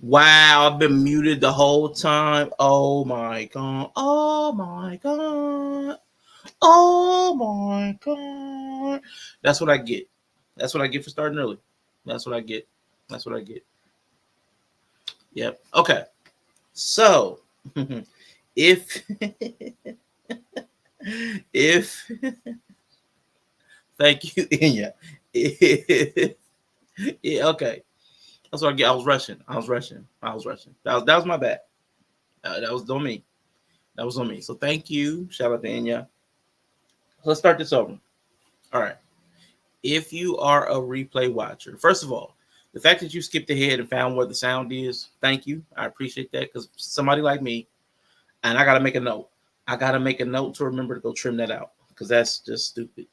Wow, I've been muted the whole time. Oh my god. Oh my god. Oh my god. That's what I get. That's what I get for starting early. That's what I get. That's what I get. Yep. Okay. So, if if thank you, Inya. Yeah, okay. That's what I get. I was rushing. I was rushing. I was rushing. That was my bad. That was on me. That was on me. So thank you. Shout out to Inya. Let's start this over. All right. If you are a replay watcher, first of all, the fact that you skipped ahead and found where the sound is, thank you. I appreciate that because somebody like me, and I got to make a note. I got to make a note to remember to go trim that out because that's just stupid.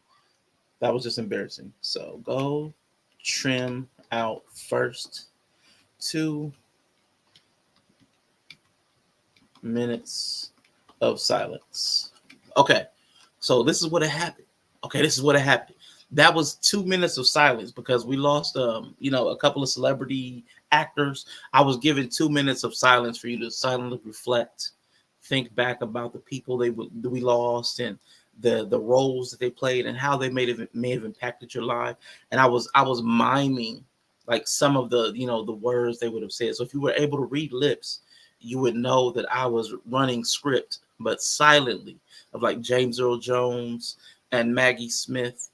That was just embarrassing. So go trim out first 2 minutes of silence. Okay. So this is what it happened. Okay, this is what it happened. That was 2 minutes of silence because we lost a couple of celebrity actors. I was given 2 minutes of silence for you to silently reflect, think back about the people we lost and the roles that they played and how they may have impacted your life. And I was miming like some of the words they would have said. So if you were able to read lips, you would know that I was running script, but silently, of like James Earl Jones and Maggie Smith,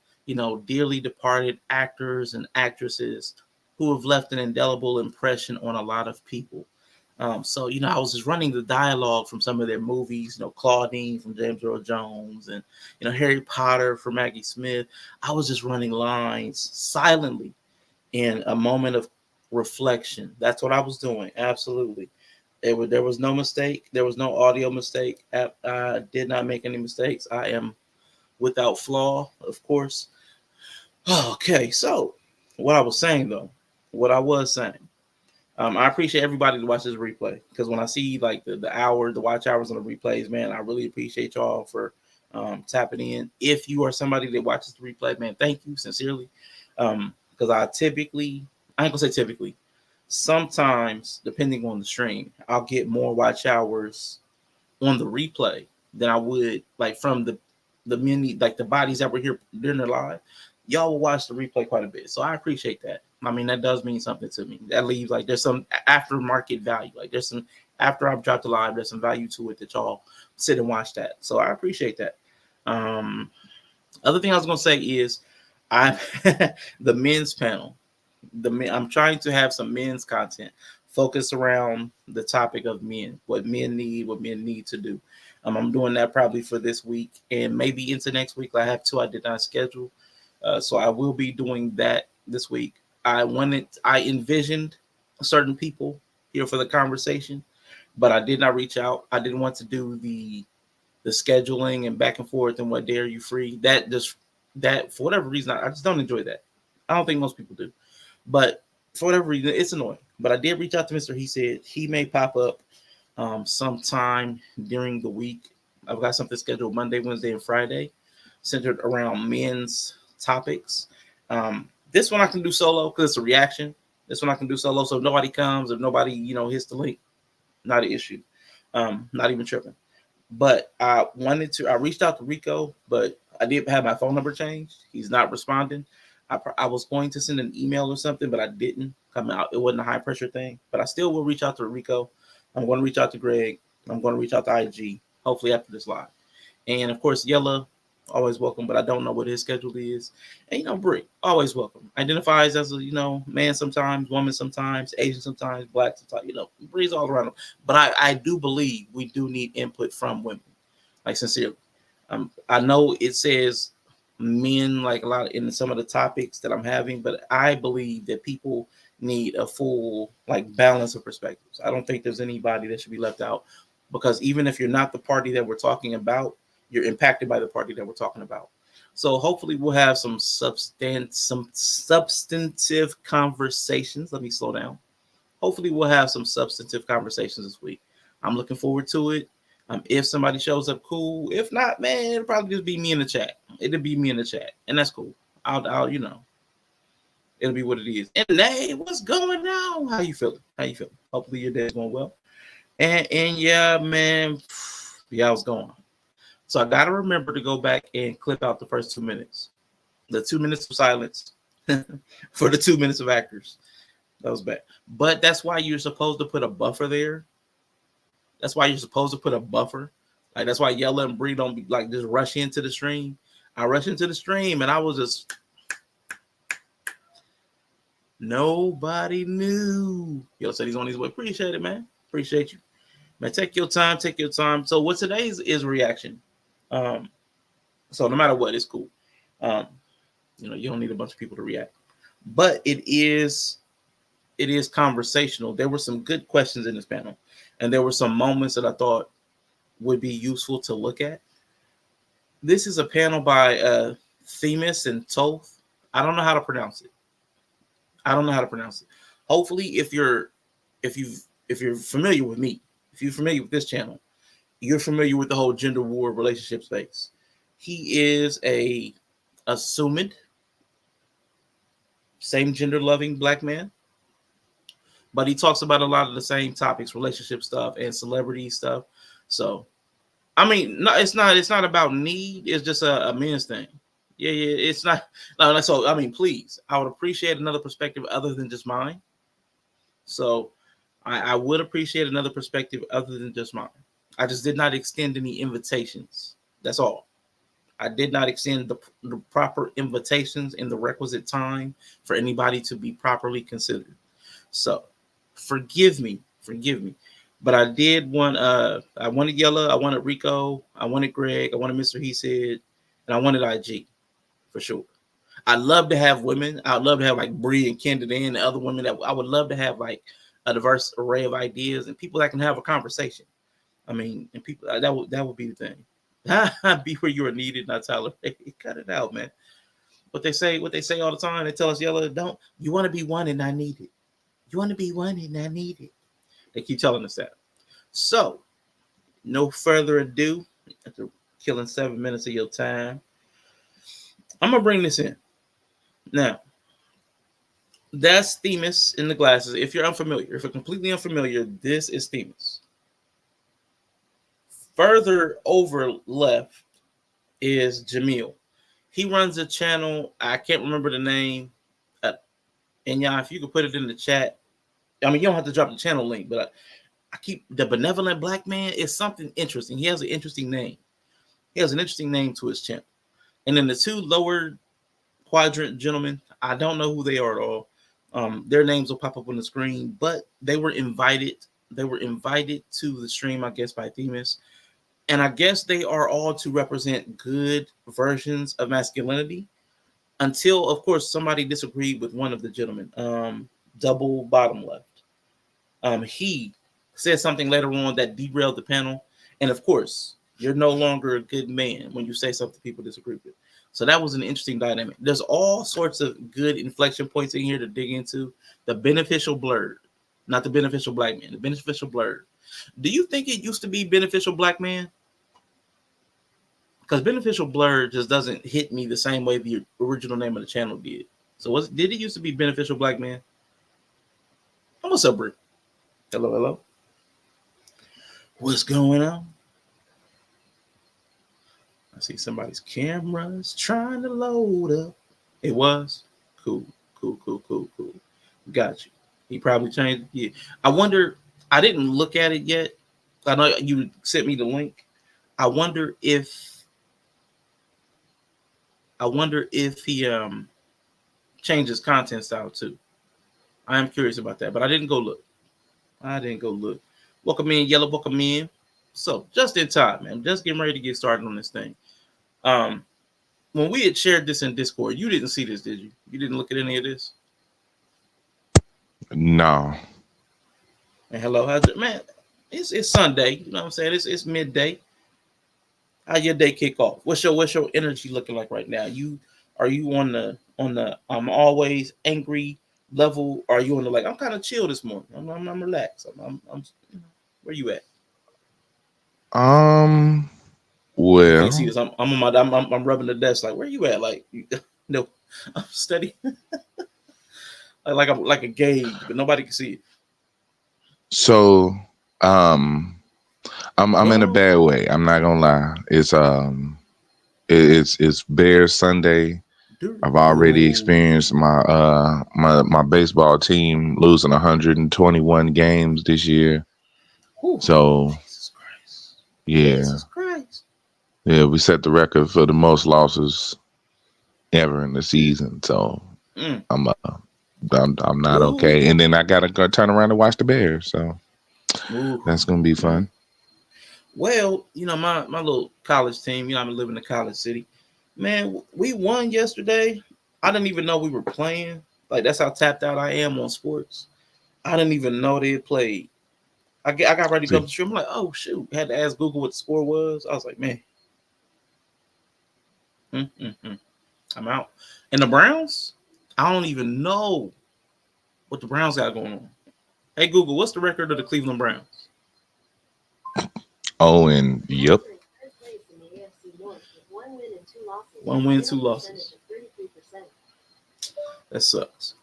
dearly departed actors and actresses who have left an indelible impression on a lot of people. So, I was just running the dialogue from some of their movies, Claudine from James Earl Jones and, Harry Potter from Maggie Smith. I was just running lines silently in a moment of reflection. That's what I was doing. Absolutely. There was no mistake. There was no audio mistake. I did not make any mistakes. I am without flaw, of course. Okay, so what I was saying though, what I was saying, I appreciate everybody to watch this replay because when I see like the watch hours on the replays, man, I really appreciate y'all for tapping in. If you are somebody that watches the replay, man, thank you sincerely. Because I ain't gonna say typically, sometimes depending on the stream, I'll get more watch hours on the replay than I would like from the many like the bodies that were here during the live. Y'all will watch the replay quite a bit, so I appreciate that. I mean, that does mean something to me. That leaves like there's some aftermarket value. Like there's some after I've dropped the live, there's some value to it that y'all sit and watch that. So I appreciate that. Um, Other thing I was gonna say is I the men's panel. I'm trying to have some men's content focus around the topic of men, what men need to do. I'm doing that probably for this week and maybe into next week. I have two I did not schedule, so I will be doing that this week. I envisioned certain people here for the conversation, but I did not reach out. I didn't want to do the scheduling and back and forth and what day are you free. That for whatever reason I just don't enjoy that. I don't think most people do. But for whatever reason, it's annoying. But I did reach out to Mr. He said he may pop up sometime during the week. I've got something scheduled Monday, Wednesday, and Friday centered around men's topics. This one I can do solo because it's a reaction. This one I can do solo. So if nobody comes, if nobody, hits the link, not an issue. Not even tripping. But I reached out to Rico, but I did have my phone number changed. He's not responding. I was going to send an email or something, but I didn't come out. It wasn't a high pressure thing, but I still will reach out to Rico. I'm going to reach out to Greg. I'm going to reach out to IG, hopefully after this live. And of course, Yella, always welcome, but I don't know what his schedule is. And Brick, always welcome. Identifies as a man sometimes, woman sometimes, Asian sometimes, Black sometimes. Breeds all around them. But I do believe we do need input from women, like sincerely. I know it says men like a lot in some of the topics that I'm having, but I believe that people need a full like balance of perspectives. I don't think there's anybody that should be left out because even if you're not the party that we're talking about, you're impacted by the party that we're talking about. So hopefully we'll have some substantive conversations. Let me slow down. Hopefully we'll have some substantive conversations this week. I'm looking forward to it. If somebody shows up, cool. If not, man, it'll probably just be me in the chat. It'll be me in the chat, and that's cool. I'll It'll be what it is. And hey, what's going on? How you feeling? How you feeling? Hopefully your day's going well. And yeah, man, yeah, I was going. So I gotta remember to go back and clip out the first 2 minutes. The 2 minutes of silence for the 2 minutes of actors. That was bad. But that's why you're supposed to put a buffer there. That's why you're supposed to put a buffer. Like that's why Yella and Bree don't be like just rush into the stream. I rushed into the stream and I was just nobody knew. Yo said he's on his way. Appreciate it, man. Appreciate you. Man, take your time, take your time. So what today's is reaction. So no matter what, it's cool. You know, you don't need a bunch of people to react. But it is conversational. There were some good questions in this panel, and there were some moments that I thought would be useful to look at. This is a panel by Themis and Thoth. I don't know how to pronounce it. Hopefully, if you're familiar with me, if you're familiar with this channel, you're familiar with the whole gender war relationship space. He is a assumed same gender loving black man, but he talks about a lot of the same topics, relationship stuff and celebrity stuff. So, I mean, no, it's not about need. It's just a men's thing. Yeah, it's not. No, so I mean, please, I would appreciate another perspective other than just mine. So, I would appreciate another perspective other than just mine. I just did not extend any invitations. That's all. I did not extend the proper invitations in the requisite time for anybody to be properly considered. So, forgive me. But I did want I wanted Yella, I wanted Rico, I wanted Greg, I wanted Mr. He Said, and I wanted IG for sure. I'd love to have women. I'd love to have like Bree and Kendra and the other women that I would love to have like a diverse array of ideas and people that can have a conversation. I mean, and people that would be the thing. Be where you are needed, not tolerated. Cut it out, man. What they say all the time. They tell us, Yella, don't you want to be one and not needed? You want to be one and not needed. They keep telling us that. So, no further ado, after killing 7 minutes of your time, I'm gonna bring this in. Now, that's Themis in the glasses. If you're completely unfamiliar, this is Themis. Further over left is Jamil. He runs a channel. I can't remember the name. And y'all, if you could put it in the chat. I mean, you don't have to drop the channel link, but I keep the Benevolent Black Man is something interesting. He has an interesting name. He has an interesting name to his channel. And then the two lower quadrant gentlemen, I don't know who they are at all. Their names will pop up on the screen, but they were invited. They were invited to the stream, I guess, by Themis. And I guess they are all to represent good versions of masculinity until, of course, somebody disagreed with one of the gentlemen, double bottom left. He said something later on that derailed the panel. And of course, you're no longer a good man when you say something people disagree with. So that was an interesting dynamic. There's all sorts of good inflection points in here to dig into. The beneficial blurred, not the beneficial black man, the beneficial blurred. Do you think it used to be beneficial black man? Because beneficial blurred just doesn't hit me the same way the original name of the channel did. So did it used to be beneficial black man? What's up, Brick? Hello. What's going on? I see somebody's cameras trying to load up. It was cool. Got you. He probably changed it. Yeah. I wonder. I didn't look at it yet. I know you sent me the link. I wonder if he changed his content style too. I am curious about that, but I didn't go look. Welcome in, Yellow. Welcome in. So just in time, man. Just getting ready to get started on this thing. When we had shared this in Discord, you didn't see this, did you? You didn't look at any of this? No. And hello, how's it, man? It's Sunday. You know what I'm saying? It's midday. How your day kick off? What's your energy looking like right now? Are you on the I'm always angry level? Or are you on the like I'm kind of chill this morning? I'm relaxed. I'm where you at? Well, you can't see this. I'm rubbing the desk like where you at? Like no, I'm steady. like a gauge, but nobody can see it. So, I'm in a Oh, bad way. I'm not gonna lie. It's Bears Sunday. dude. I've already Ooh. experienced my baseball team losing 121 games this year. Ooh. So Jesus Christ. yeah, Jesus Christ. yeah, we set the record for the most losses ever in the Yeah. season. So Mm. I'm I'm not okay. Ooh. And then I gotta go turn around and watch the Bears. So Ooh. that's gonna be Mm. fun. Well, my little college team, I'm living in a college city. Man, we won yesterday. I didn't even know we were playing. Like, that's how tapped out I am on sports. I didn't even know they had played. I got ready to go to See, the stream. I'm like, oh shoot. Had to ask Google what the score was. I was like, man, mm, mm, mm. I'm out. And the Browns, I don't even know what the Browns got going on. Hey Google, what's the record of the Cleveland Browns? oh, and yep, 1 win, 2 losses. That sucks.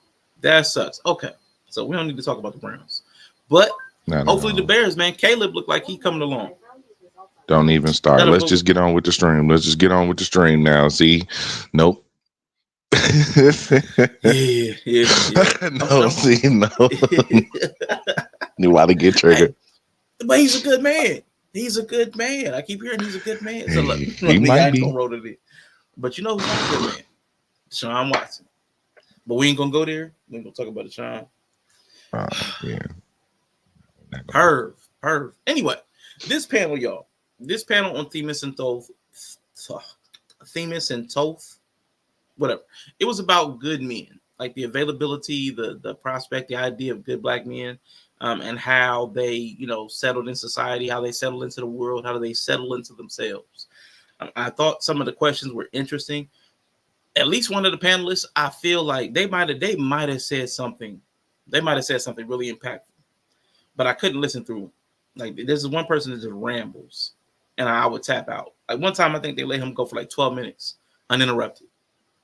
That sucks. Okay. So we don't need to talk about the Browns. But not at hopefully the all. Bears, man. Caleb looked like he coming along. Don't even start. Shut up, Let's just Google. get on with the stream. Let's just get on with the stream now. See, nope. Yeah, yeah, yeah. No, see, no. You want to get Hey, triggered? but he's a good man. He's a good man. I keep hearing he's a good man. So look, He look, me, I might ain't gonna be. roll it in. But you know who's not a good man? Deshaun Watson. But we ain't gonna go there. We ain't gonna talk about Deshaun. Yeah. Perv, perv. Anyway, this panel, y'all. This panel on Themis and Thoth, Themis and Thoth, whatever. It was about good men, like the availability, the prospect, the idea of good black men, and how they, settled in society, how they settled into the world, how do they settle into themselves. I thought some of the questions were interesting. At least one of the panelists, I feel like they might have said something. They might have said something really impactful, but I couldn't listen through. Like, there's one person that just rambles, and I would tap out. Like, one time, I think they let him go for like 12 minutes uninterrupted.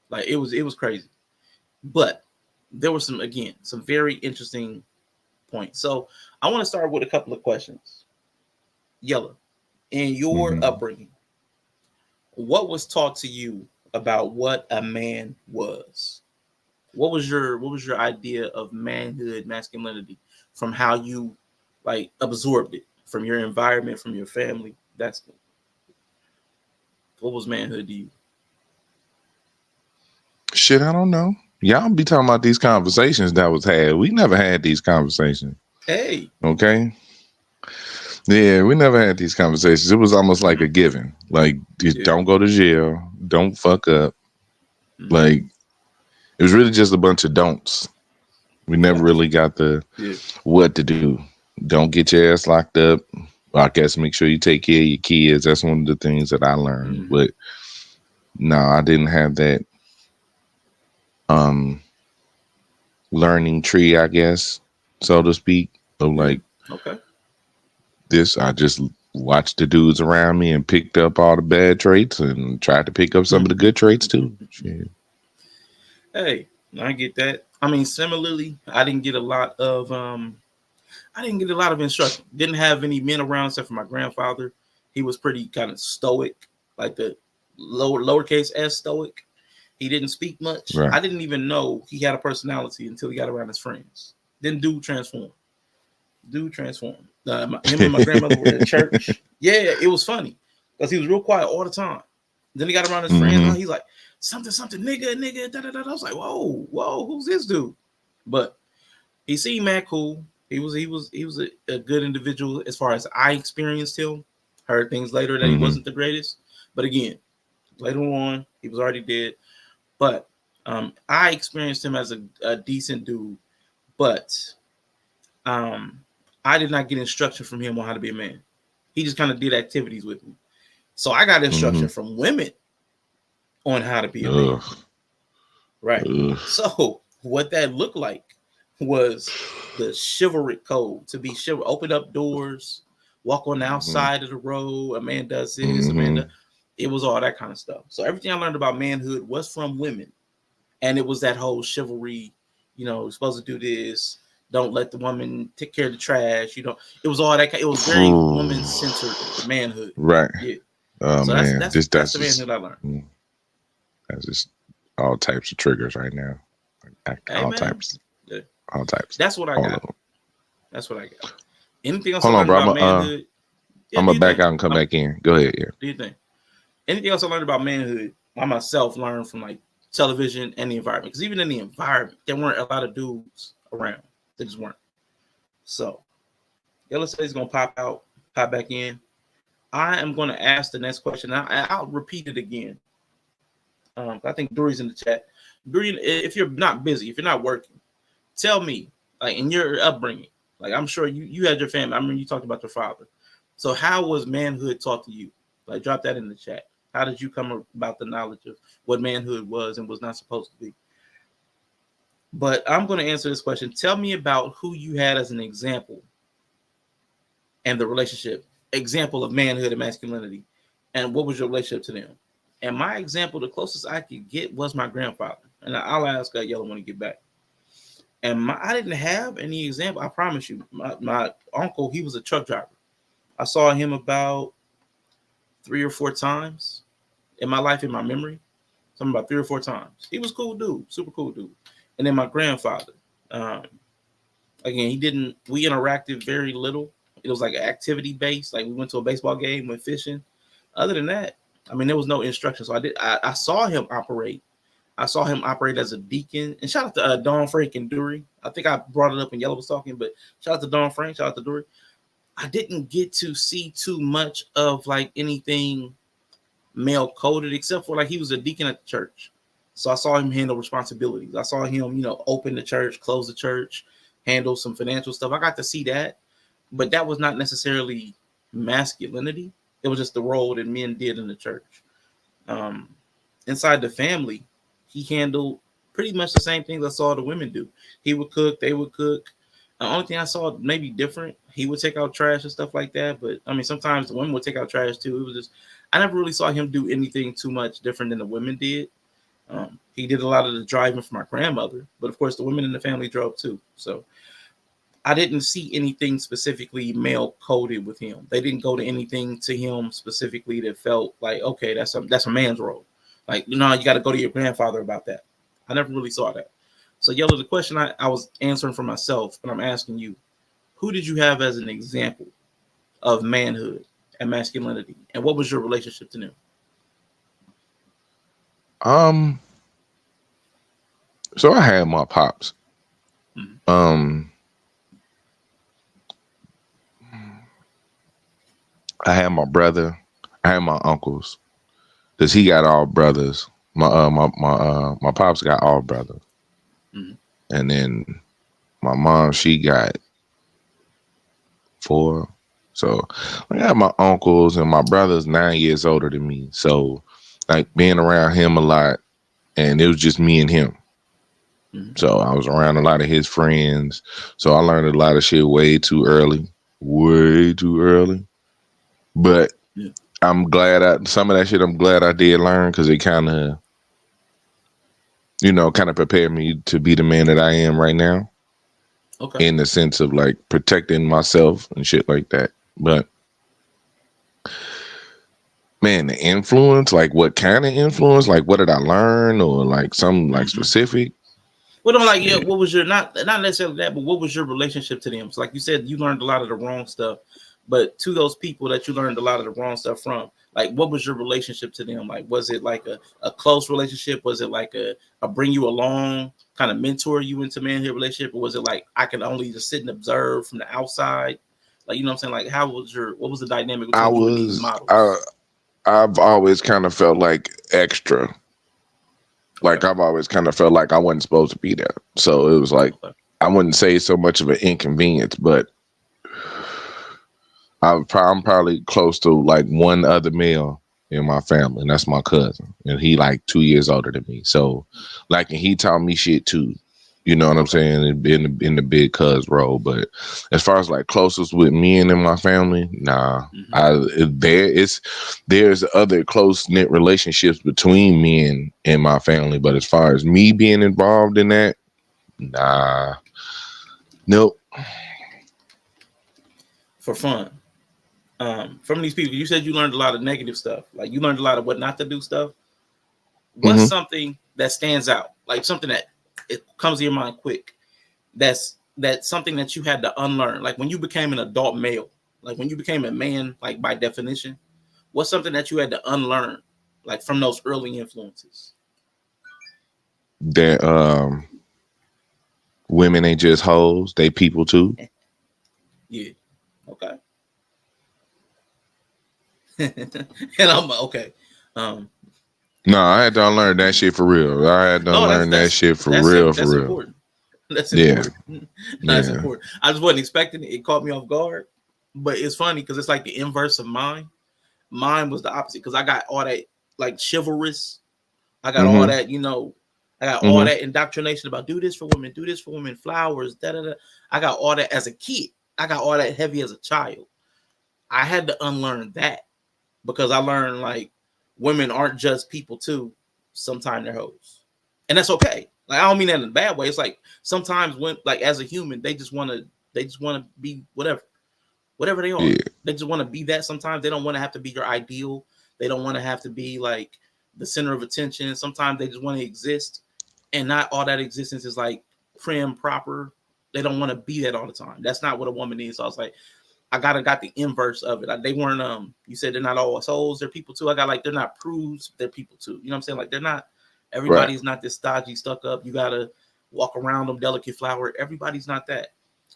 Like, it was crazy. But there were some very interesting points. So I want to start with a couple of questions. Yella, in your Mm-hmm. upbringing, what was taught to you about what a man was? What was your idea of manhood, masculinity, from how you like absorbed it from your environment, from your family? That's what was manhood to you? Shit, I don't know. Y'all be talking about these conversations that was had. We never had these conversations. Hey, Okay. Yeah, we never had these conversations. It was almost like a given. Like, just yeah, don't go to jail. Don't fuck up. mm-hmm. Like, it was really just a bunch of don'ts. We never Gotcha. really got the Yeah, what to do. Don't get your ass locked up. I guess make sure you take care of your kids. That's one of the things that I learned. mm-hmm. But no, I didn't have that um learning tree, I guess, so to speak. So Yeah. like Okay. this, I just watched the dudes around me and picked up all the bad traits and tried to pick up some of the good traits too. Shit. Hey, I get that. I mean, similarly, I didn't get a lot of instruction. Didn't have any men around except for my grandfather. He was pretty kind of stoic, like the lowercase s stoic. He didn't speak much. Right. I didn't even know he had a personality until he got around his friends. Then dude transformed. Him and my grandmother were in church. Yeah, it was funny because he was real quiet all the time. Then he got around his friends. Hmm. And he's like, something, something, nigga, da da da. I was like, whoa, who's this dude? But he seemed mad cool. He was a good individual as far as I experienced him. Heard things later that he Hmm. wasn't the greatest. But again, later on, he was already dead. But I experienced him as a decent dude. But um, I did not get instruction from him on how to be a man. He just kind of did activities with me. So I got Hmm. instruction from women on how to be a man. Ugh. Right. Ugh. So what that looked like was the chivalric code to be chivalrous, open up doors, walk on the Hmm. outside of the road. A man does this, Hmm. it was all that kind of stuff. So everything I learned about manhood was from women. And it was that whole chivalry, you're supposed to do this. Don't let the woman take care of the trash. It was all that. It was very woman centered manhood. Right. Yeah. Oh So man, that's that's the just manhood I learned. That's just all types of triggers right now. Hey, All man. types. Yeah. All types. That's what I all got. That's what I got. Anything else Hold I on, learned bro. about manhood? I'm gonna back out and come back in. Go ahead. Yeah. Do you think? Anything else I learned about manhood? I myself learned from like television and the environment. Because even in the environment, there weren't a lot of dudes around. They just weren't. So, let's say he's gonna pop back in. I am going to ask the next question. I'll repeat it again. I think Dory's in the chat. Dory, if you're not busy, if you're not working, tell me, like in your upbringing, like I'm sure you had your family. I remember you talked about your father. So how was manhood taught to you? Like drop that in the chat. How did you come about the knowledge of what manhood was and was not supposed to be? But I'm going to answer this question. Tell me about who you had as an example and the relationship. Example of manhood and masculinity, and what was your relationship to them? And my example, the closest I could get was my grandfather, and I'll ask Yellow when he get back. And I didn't have any example. I promise you, my uncle, he was a truck driver. I saw him about 3 or 4 times in my life, in my memory. Something about 3 or 4 times. He was a cool dude, super cool dude. And then my grandfather, again, we interacted very little. It was like activity based. Like we went to a baseball game, went fishing. Other than that, I mean, there was no instruction. So I saw him operate. I saw him operate as a deacon. And shout out to Don Frank and Dury. I think I brought it up when Yellow was talking, but shout out to Don Frank, shout out to Dury. I didn't get to see too much of like anything male coded, except for like he was a deacon at the church. So I saw him handle responsibilities. I saw him, open the church, close the church, handle some financial stuff. I got to see that. But that was not necessarily masculinity. It was just the role that men did in the church. Inside the family, he handled pretty much the same things I saw the women do. He would cook, they would cook. The only thing I saw maybe different, he would take out trash and stuff like that. But I mean, sometimes the women would take out trash too. It was just, I never really saw him do anything too much different than the women did. He did a lot of the driving for my grandmother, but of course the women in the family drove too. So I didn't see anything specifically male coded with him. They didn't go to anything to him specifically that felt like, okay, that's a man's role. Like, you got to go to your grandfather about that. I never really saw that. So, Yellow, the question I was answering for myself, but I'm asking you, who did you have as an example of manhood and masculinity, and what was your relationship to them? So I had my pops. Mm-hmm. I had my brother. I had my uncles, cause he got all brothers. My pops got all brothers, and then my mom, she got 4. So I got my uncles, and my brother's 9 years older than me. So like being around him a lot, and it was just me and him. So I was around a lot of his friends. So I learned a lot of shit way too early. But I'm glad some of that shit I'm glad I did learn, because it kind of, prepared me to be the man that I am right now. Okay. In the sense of like protecting myself and shit like that. But man, the influence, like what kind of influence, like what did I learn, or like some like specific? Well, I'm like, what was your not necessarily that, but what was your relationship to them? So like you said, you learned a lot of the wrong stuff, but to those people that you learned a lot of the wrong stuff from, like what was your relationship to them? Like, was it like a close relationship? Was it like a bring you along, kind of mentor you into manhood relationship? Or was it like I can only just sit and observe from the outside? Like, you know what I'm saying? Like, what was the dynamic between you and these models? I've always kind of felt like extra. Like I've always kind of felt like I wasn't supposed to be there. So it was like, I wouldn't say so much of an inconvenience, but I'm probably close to like one other male in my family, and that's my cousin. And he like 2 years older than me. So like, and he taught me shit too. You know what I'm saying? In the big cuz role. But as far as like closest with men in my family, nah. There's other close knit relationships between men in my family, but as far as me being involved in that, Nah. Nope. For fun. From these people, you said you learned a lot of negative stuff. Like you learned a lot of what not to do stuff. What's something that stands out? Like something that it comes to your mind quick. That's something that you had to unlearn. Like when you became an adult male, like when you became a man, like by definition, what's something that you had to unlearn, like from those early influences? That women ain't just hoes, they people too. Yeah. Okay. And I'm okay. No, I had to unlearn that shit for real. I had to No, unlearn that shit for real, for that's real. important. That's Yeah. important. That's Yeah. important. I just wasn't expecting it. It caught me off guard. But it's funny because it's like the inverse of mine. Mine was the opposite because I got all that like chivalrous. I got all that, I got all that indoctrination about do this for women, flowers, da da da. I got all that as a kid. I got all that heavy as a child. I had to unlearn that because I learned like women aren't just people too. Sometimes they're hoes, and that's okay. Like I don't mean that in a bad way. It's like sometimes when, like as a human, they just want to be whatever they are. Yeah. They just want to be that. Sometimes they don't want to have to be your ideal. They don't want to have to be like the center of attention. Sometimes they just want to exist, and not all that existence is like prim proper. They don't want to be that all the time. That's not what a woman is. So I was like, I got the inverse of it. They weren't you said they're not all souls, they're people too. I got like they're not prudes, they're people too. You know what I'm saying? Like they're not everybody's not this stodgy, stuck up. You gotta walk around them, delicate flower. Everybody's not that.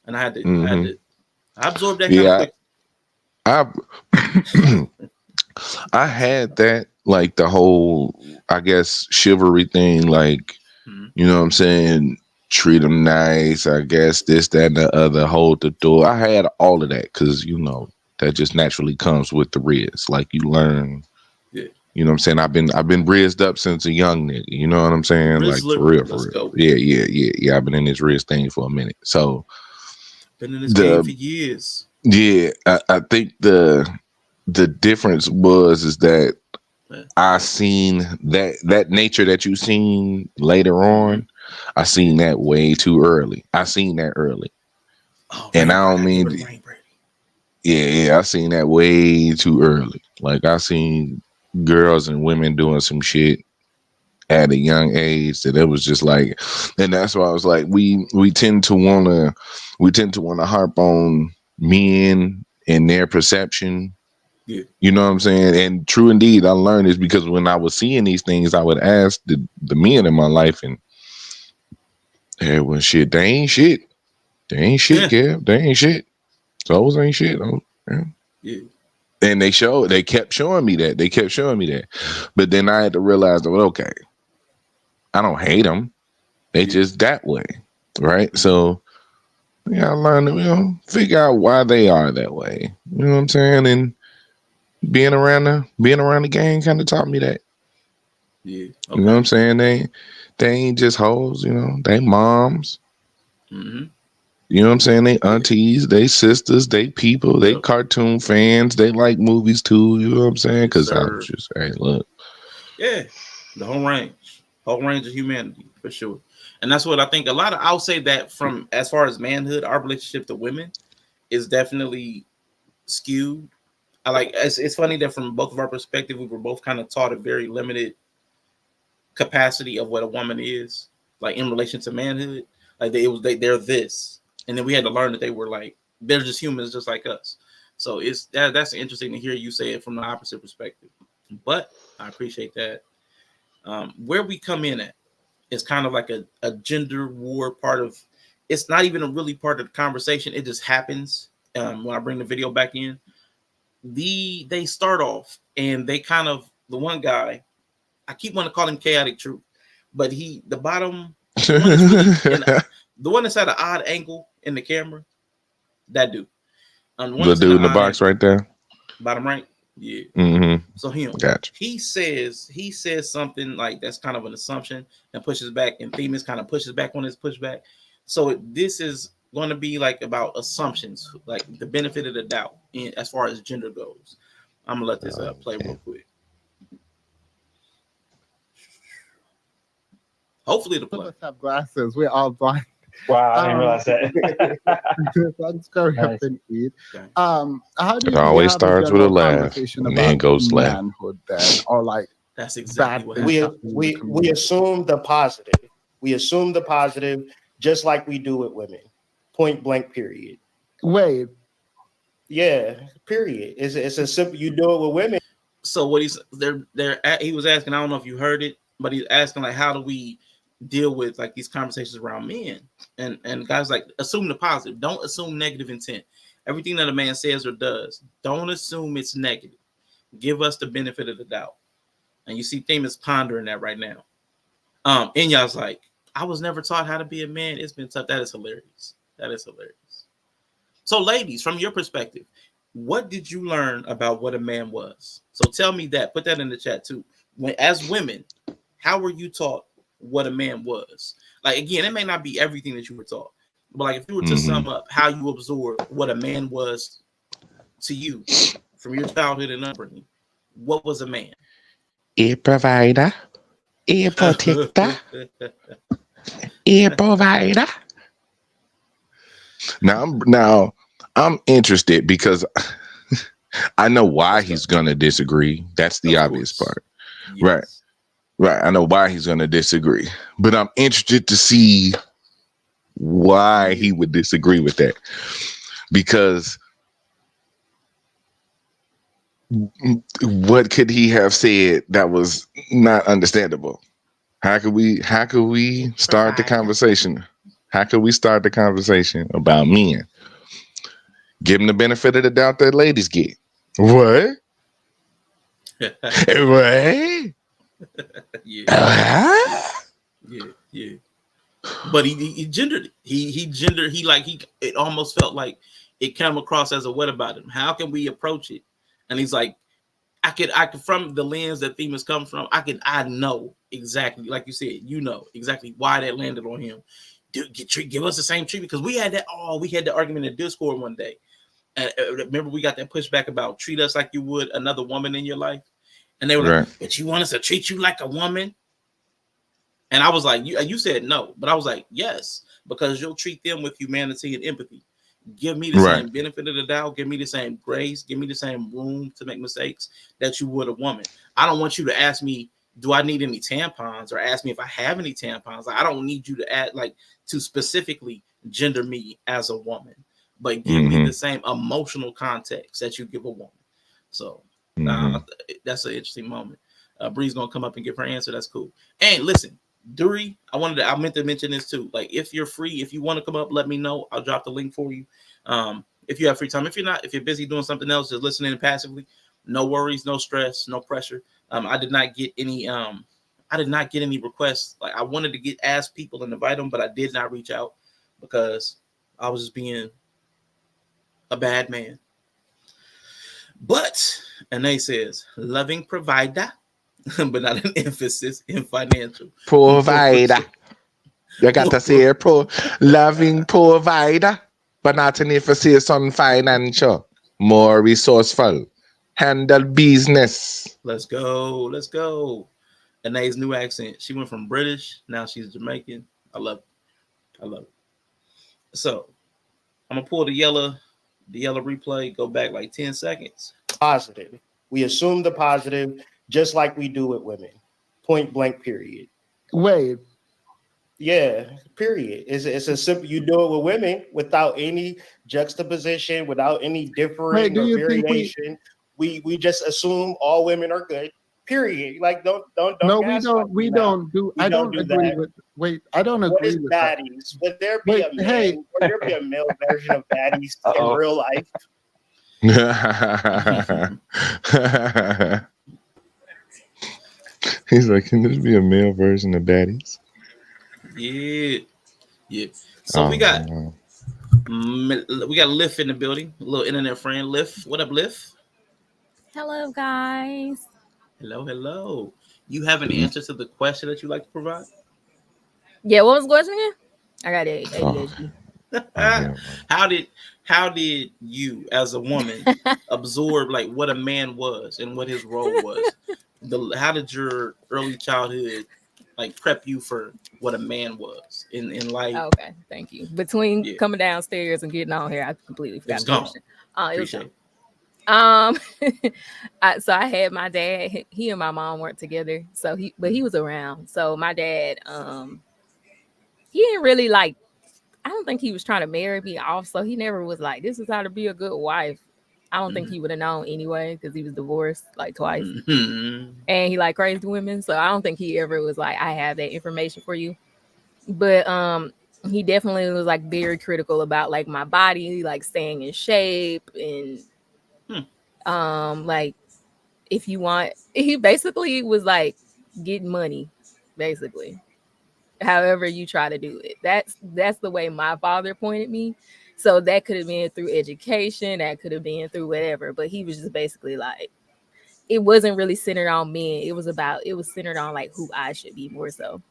And I absorbed that kind of quick. I had that, like the whole, I guess, chivalry thing, like, you know what I'm saying? Treat them nice, I guess, this, that, and the other, hold the door. I had all of that because, that just naturally comes with the Riz. Like you learn, you know what I'm saying? I've been rizzed up since a young nigga, you know what I'm saying? Like for real, for real. Go. Yeah. I've been in this Riz thing for a minute. So been in this game for years. Yeah, I think the difference is that I seen that nature that you seen later on. I seen that way too early. I seen that early, and I don't mean. Yeah, I seen that way too early. Like I seen girls and women doing some shit at a young age that it was just like, and that's why I was like, we tend to wanna harp on men and their perception. Yeah. You know what I'm saying? And true indeed, I learned this because when I was seeing these things, I would ask the men in my life, and hey, well, shit, they ain't shit. They ain't shit, Kev. They ain't shit. Those ain't shit. Yeah. And they kept showing me that. But then I had to realize that, well, okay, I don't hate them. They just that way. Right? So, yeah, I learned to, figure out why they are that way. You know what I'm saying? And being around the gang kind of taught me that. Yeah. Okay. You know what I'm saying? They ain't just hoes, they moms. Mm-hmm. You know what I'm saying? They aunties, they sisters, they people, they cartoon fans, they like movies too. You know what I'm saying? Because I was just, hey, look. Yeah, the whole range of humanity for sure. And that's what I think. I'll say that from as far as manhood, our relationship to women is definitely skewed. It's funny that from both of our perspective, we were both kind of taught a very limited capacity of what a woman is, like in relation to manhood. Like they're this, and then we had to learn that they're just humans, just like us. So that's interesting to hear you say it from the opposite perspective. But I appreciate that. Where we come in at is kind of like a gender war part of. It's not even a really part of the conversation. It just happens when I bring the video back in. They start off and they kind of the one guy. I keep wanting to call him Chaotic Truth, but the one that's at an odd angle in the camera, that dude. The dude in the box right there, bottom right. Yeah. Mm-hmm. So him. Gotcha. He says something like that's kind of an assumption and pushes back, and Themis kind of pushes back on his pushback. So this is going to be like about assumptions, like the benefit of the doubt as far as gender goes. I'm gonna let this play real quick. Hopefully the play. Have glasses. We're all blind. Wow, I didn't realize that. Thanks for Nice. helping, Pete. Okay. How do It you always have a starts with a general laugh conversation and then about goes left. manhood then, or like That's exactly bad what things happened. happening in the We community? assume the positive. We assume the positive, just like we do with women. Point blank. Period. Wait, Yeah. Period. It's a simple. You do it with women. So what he was asking, I don't know if you heard it, but he's asking like, how do we deal with like these conversations around men? And guys like assume the positive. Don't assume negative intent. Everything that a man says or does, don't assume it's negative. Give us the benefit of the doubt. And you see Themis pondering that right now. And y'all's like, I was never taught how to be a man. It's been tough. That is hilarious. That is hilarious. So, ladies, from your perspective, what did you learn about what a man was? So tell me that. Put that in the chat too. As women, how were you taught what a man was? Like again, it may not be everything that you were taught, but like if you were to sum up how you absorbed what a man was to you from your childhood and upbringing, what was a man? A provider, a protector, a provider. Now I'm interested because I know why he's gonna disagree. That's the obvious part. Yes. Right. I know why he's gonna disagree. But I'm interested to see why he would disagree with that. Because what could he have said that was not understandable? How could we start the conversation? How could we start the conversation about men? Give them the benefit of the doubt that ladies get. What? What? Yeah. Yeah. But he gendered it. He gendered. It almost felt like it came across as a what about him? How can we approach it? And he's like, I could from the lens that Themis comes from, I know exactly, like you said, you know exactly why that landed on him. Dude, give us the same treatment, because we had the argument in Discord one day. And remember, we got that pushback about treat us like you would another woman in your life, and they were like, "But you want us to treat you like a woman?" And I was like, "You said no," but I was like, "Yes," because you'll treat them with humanity and empathy. Give me the same benefit of the doubt. Give me the same grace. Give me the same room to make mistakes that you would a woman. I don't want you to ask me, do I need any tampons, or ask me if I have any tampons. Like, I don't need you to add to specifically gender me as a woman, but give me the same emotional context that you give a woman. So that's an interesting moment. Bree's gonna come up and give her answer. That's cool. And listen, Dury, I meant to mention this too. Like, if you're free, if you want to come up, let me know. I'll drop the link for you. If you have free time. If you're not, if you're busy doing something else, just listening passively, no worries, no stress, no pressure. I did not get any requests. Like, I wanted to ask people and invite them, but I did not reach out because I was just being a bad man. But Anae says, loving provider, but not an emphasis in financial. Provider. You got to say loving provider, but not an emphasis on financial. More resourceful. Handle business. Let's go. Anae's new accent. She went from British, now she's Jamaican. I love it. So I'm gonna pull the yellow replay, go back like 10 seconds. Positive. We assume the positive, just like we do with women. Point blank. Period. wait. Yeah. Period. It's a simple. You do it with women without any juxtaposition, without any differing Do or you think variation. We just assume all women are good. Period. Like, don't. No, we don't. We don't do. I don't agree that. with. Wait, I don't What is agree with that. baddies? Would there be a man? Hey. Would there be a male version of baddies in real life? He's like, can this be a male version of baddies? Yeah. So we got Liff in the building, a little internet friend. Liff, what up, Liff? Hello, guys. Hello. You have an answer to the question that you like to provide? Yeah, what was the question again? I got ADHD. How did you, as a woman, absorb like what a man was and what his role was? How did your early childhood like prep you for what a man was in life. Okay, thank you. Between Yeah. coming downstairs and getting on here, I completely It forgot was the gone. question. It was Appreciate gone. it. So I had my dad. He and my mom weren't together, so he was around. So my dad, he didn't really like. I don't think he was trying to marry me off. So he never was like, "This is how to be a good wife." I don't think he would have known anyway because he was divorced like twice, Mhm. and he like crazy women. So I don't think he ever was like, "I have that information for you." But he definitely was like very critical about like my body, like staying in shape and like if you want, he basically was like getting money, basically. However you try to do it. That's the way my father pointed me. So that could have been through education, that could have been through whatever, but he was just basically like it wasn't really centered on men. It was centered on like who I should be more so.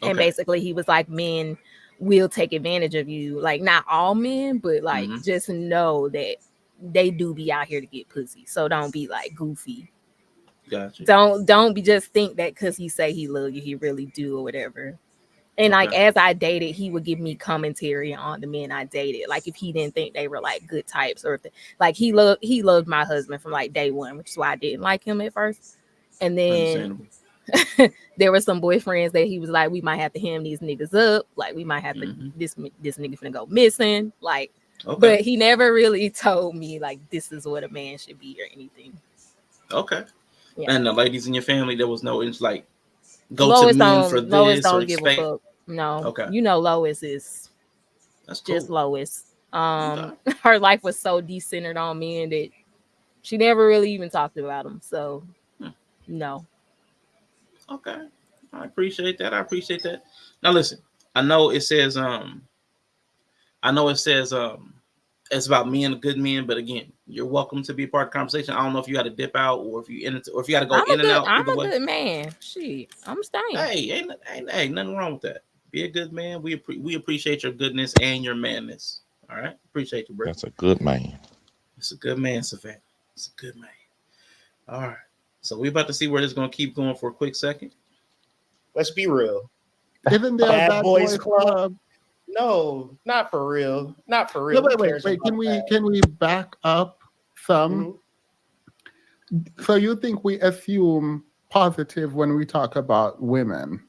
And basically he was like, men will take advantage of you. Like not all men, but like just know that they do be out here to get pussy. So don't be like goofy. Gotcha. Don't be just think that because he say he love you, he really do or whatever. And like as I dated, he would give me commentary on the men I dated. Like if he didn't think they were like good types or if like he loved my husband from like day one, which is why I didn't like him at first. And then there were some boyfriends that he was like, we might have to hem these niggas up. Like we might have to this nigga finna go missing. Like, but he never really told me like this is what a man should be or anything. Okay. Yeah. And the ladies in your family, there was no like go Lois to men for Lois this don't or give expect. a fuck. No. Okay. You know Lois is that's cool. Just Lois. Her life was so decentered on men that she never really even talked about them. So no. Okay. I appreciate that. Now listen, I know it says it's about men, good men, but again, you're welcome to be a part of the conversation. I don't know if you got to dip out or if you got to go in and out. I'm a good man. Shit, I'm staying. Hey, ain't nothing wrong with that. Be a good man. We appreciate your goodness and your manness. All right, appreciate you, bro. That's a good man. It's a good man, Savannah. It's a good man. All right, so we're about to see where this is going to keep going for a quick second. Let's be real. Isn't there Bad Bad Boys Boys Club? Club? No, not for real. Not for real. No, wait. Can we back up some? So you think we assume positive when we talk about women?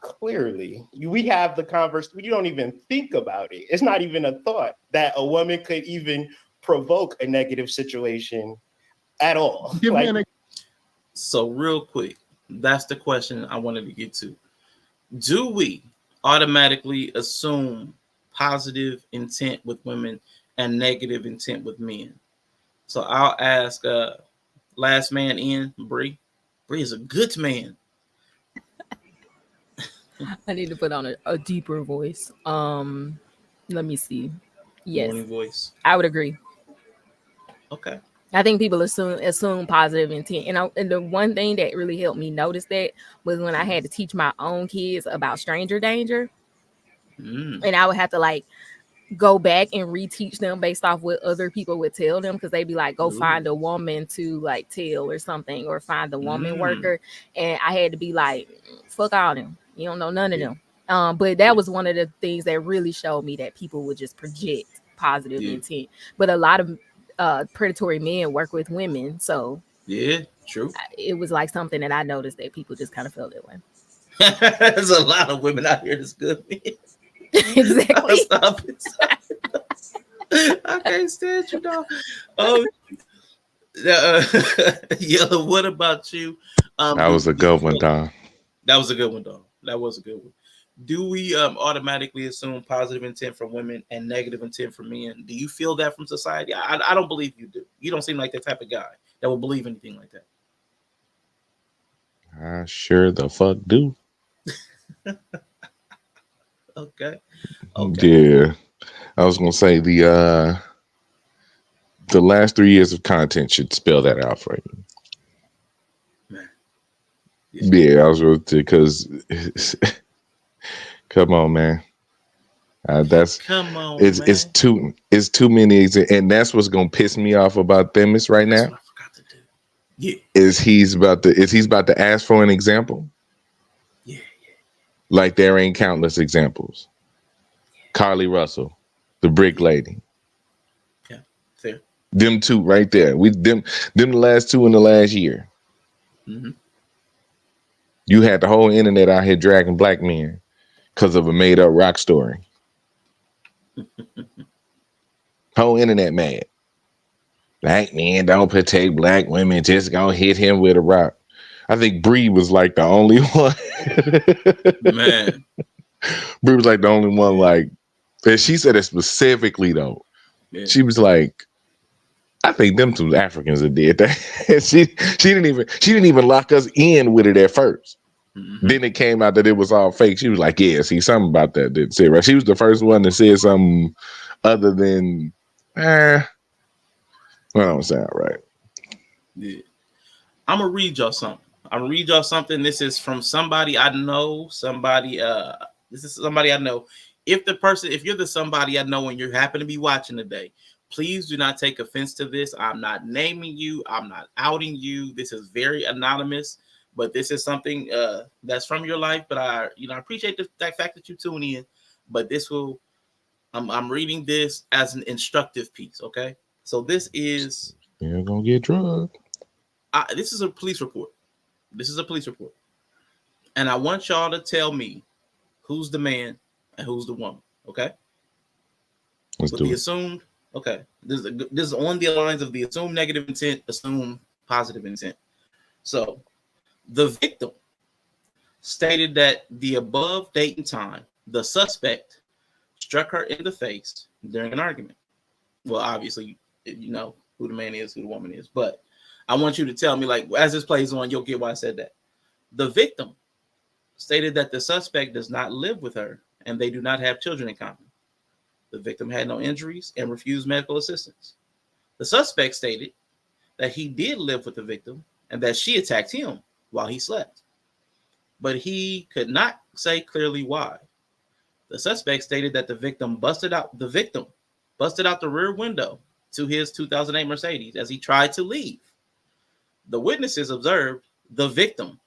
Clearly, we have the conversation. You don't even think about it. It's not even a thought that a woman could even provoke a negative situation at all. So real quick, that's the question I wanted to get to. Do we automatically assume positive intent with women and negative intent with men? So I'll ask last man in, Bree. Bree is a good man. I need to put on a deeper voice. Let me see. Yes. Morning voice. I would agree. Okay. I think people assume positive intent. And the one thing that really helped me notice that was when I had to teach my own kids about stranger danger. And I would have to like go back and reteach them based off what other people would tell them, because they'd be like, go find a woman to like tell or something, or find a woman worker. And I had to be like, fuck all them. You don't know none of them. But that was one of the things that really showed me that people would just project positive intent. But a lot of predatory men work with women. So yeah, true. It was like something that I noticed that people just kind of felt that way. There's a lot of women out here that's good men. Exactly. Stop it. I can't stand you, dog. Oh, Yellow. What about you? That was a good one, Don. That was a good one, dog. That was a good one. Do we automatically assume positive intent from women and negative intent from men? Do you feel that from society? I don't believe you do. You don't seem like that type of guy that would believe anything like that. I sure the fuck do. Okay. Yeah. I was gonna say the last 3 years of content should spell that out for you. Man. Yeah, I was really because come on, man. Come on, it's man. It's too many, and that's what's gonna piss me off about Themis right now. That's what I forgot to do. Yeah. Is he's about to ask for an example? Yeah. Like there ain't countless examples. Carly Russell, the brick lady. Yeah, fair. Them two right there. Them the last two in the last year. Mm-hmm. You had the whole internet out here dragging black men because of a made up rock story. Whole internet mad. Black men don't protect black women, just gonna hit him with a rock. I think Bree was like the only one. Man. Bree was like the only one, like, and she said it specifically though. Yeah. She was like, I think them two Africans that did that. she didn't even lock us in with it at first. Mm-hmm. Then it came out that it was all fake. She was like, yeah, see, something about that didn't say right. She was the first one that said something other than well, don't sound right. Yeah. I'm gonna read y'all something. This is from somebody I know. This is somebody I know. If you're the somebody I know and you happen to be watching today, please do not take offense to this. I'm not naming you. I'm not outing you. This is very anonymous, but this is something that's from your life. But I appreciate the fact that you tune in. But I'm reading this as an instructive piece. Okay, so this is you're gonna get drugged. This is a police report. And I want y'all to tell me who's the man and who's the woman. Okay. Let's do it. Assumed. Okay. This is on the lines of the assumed negative intent, assumed positive intent. So the victim stated that the above date and time, the suspect struck her in the face during an argument. Well, obviously, you know who the man is, who the woman is, but I want you to tell me, like, as this plays on, you'll get why I said that. The victim stated that the suspect does not live with her and they do not have children in common. The victim had no injuries and refused medical assistance. The suspect stated that he did live with the victim and that she attacked him while he slept, but he could not say clearly why. The suspect stated that the victim busted out the rear window to his 2008 Mercedes as he tried to leave. The witnesses observed the victim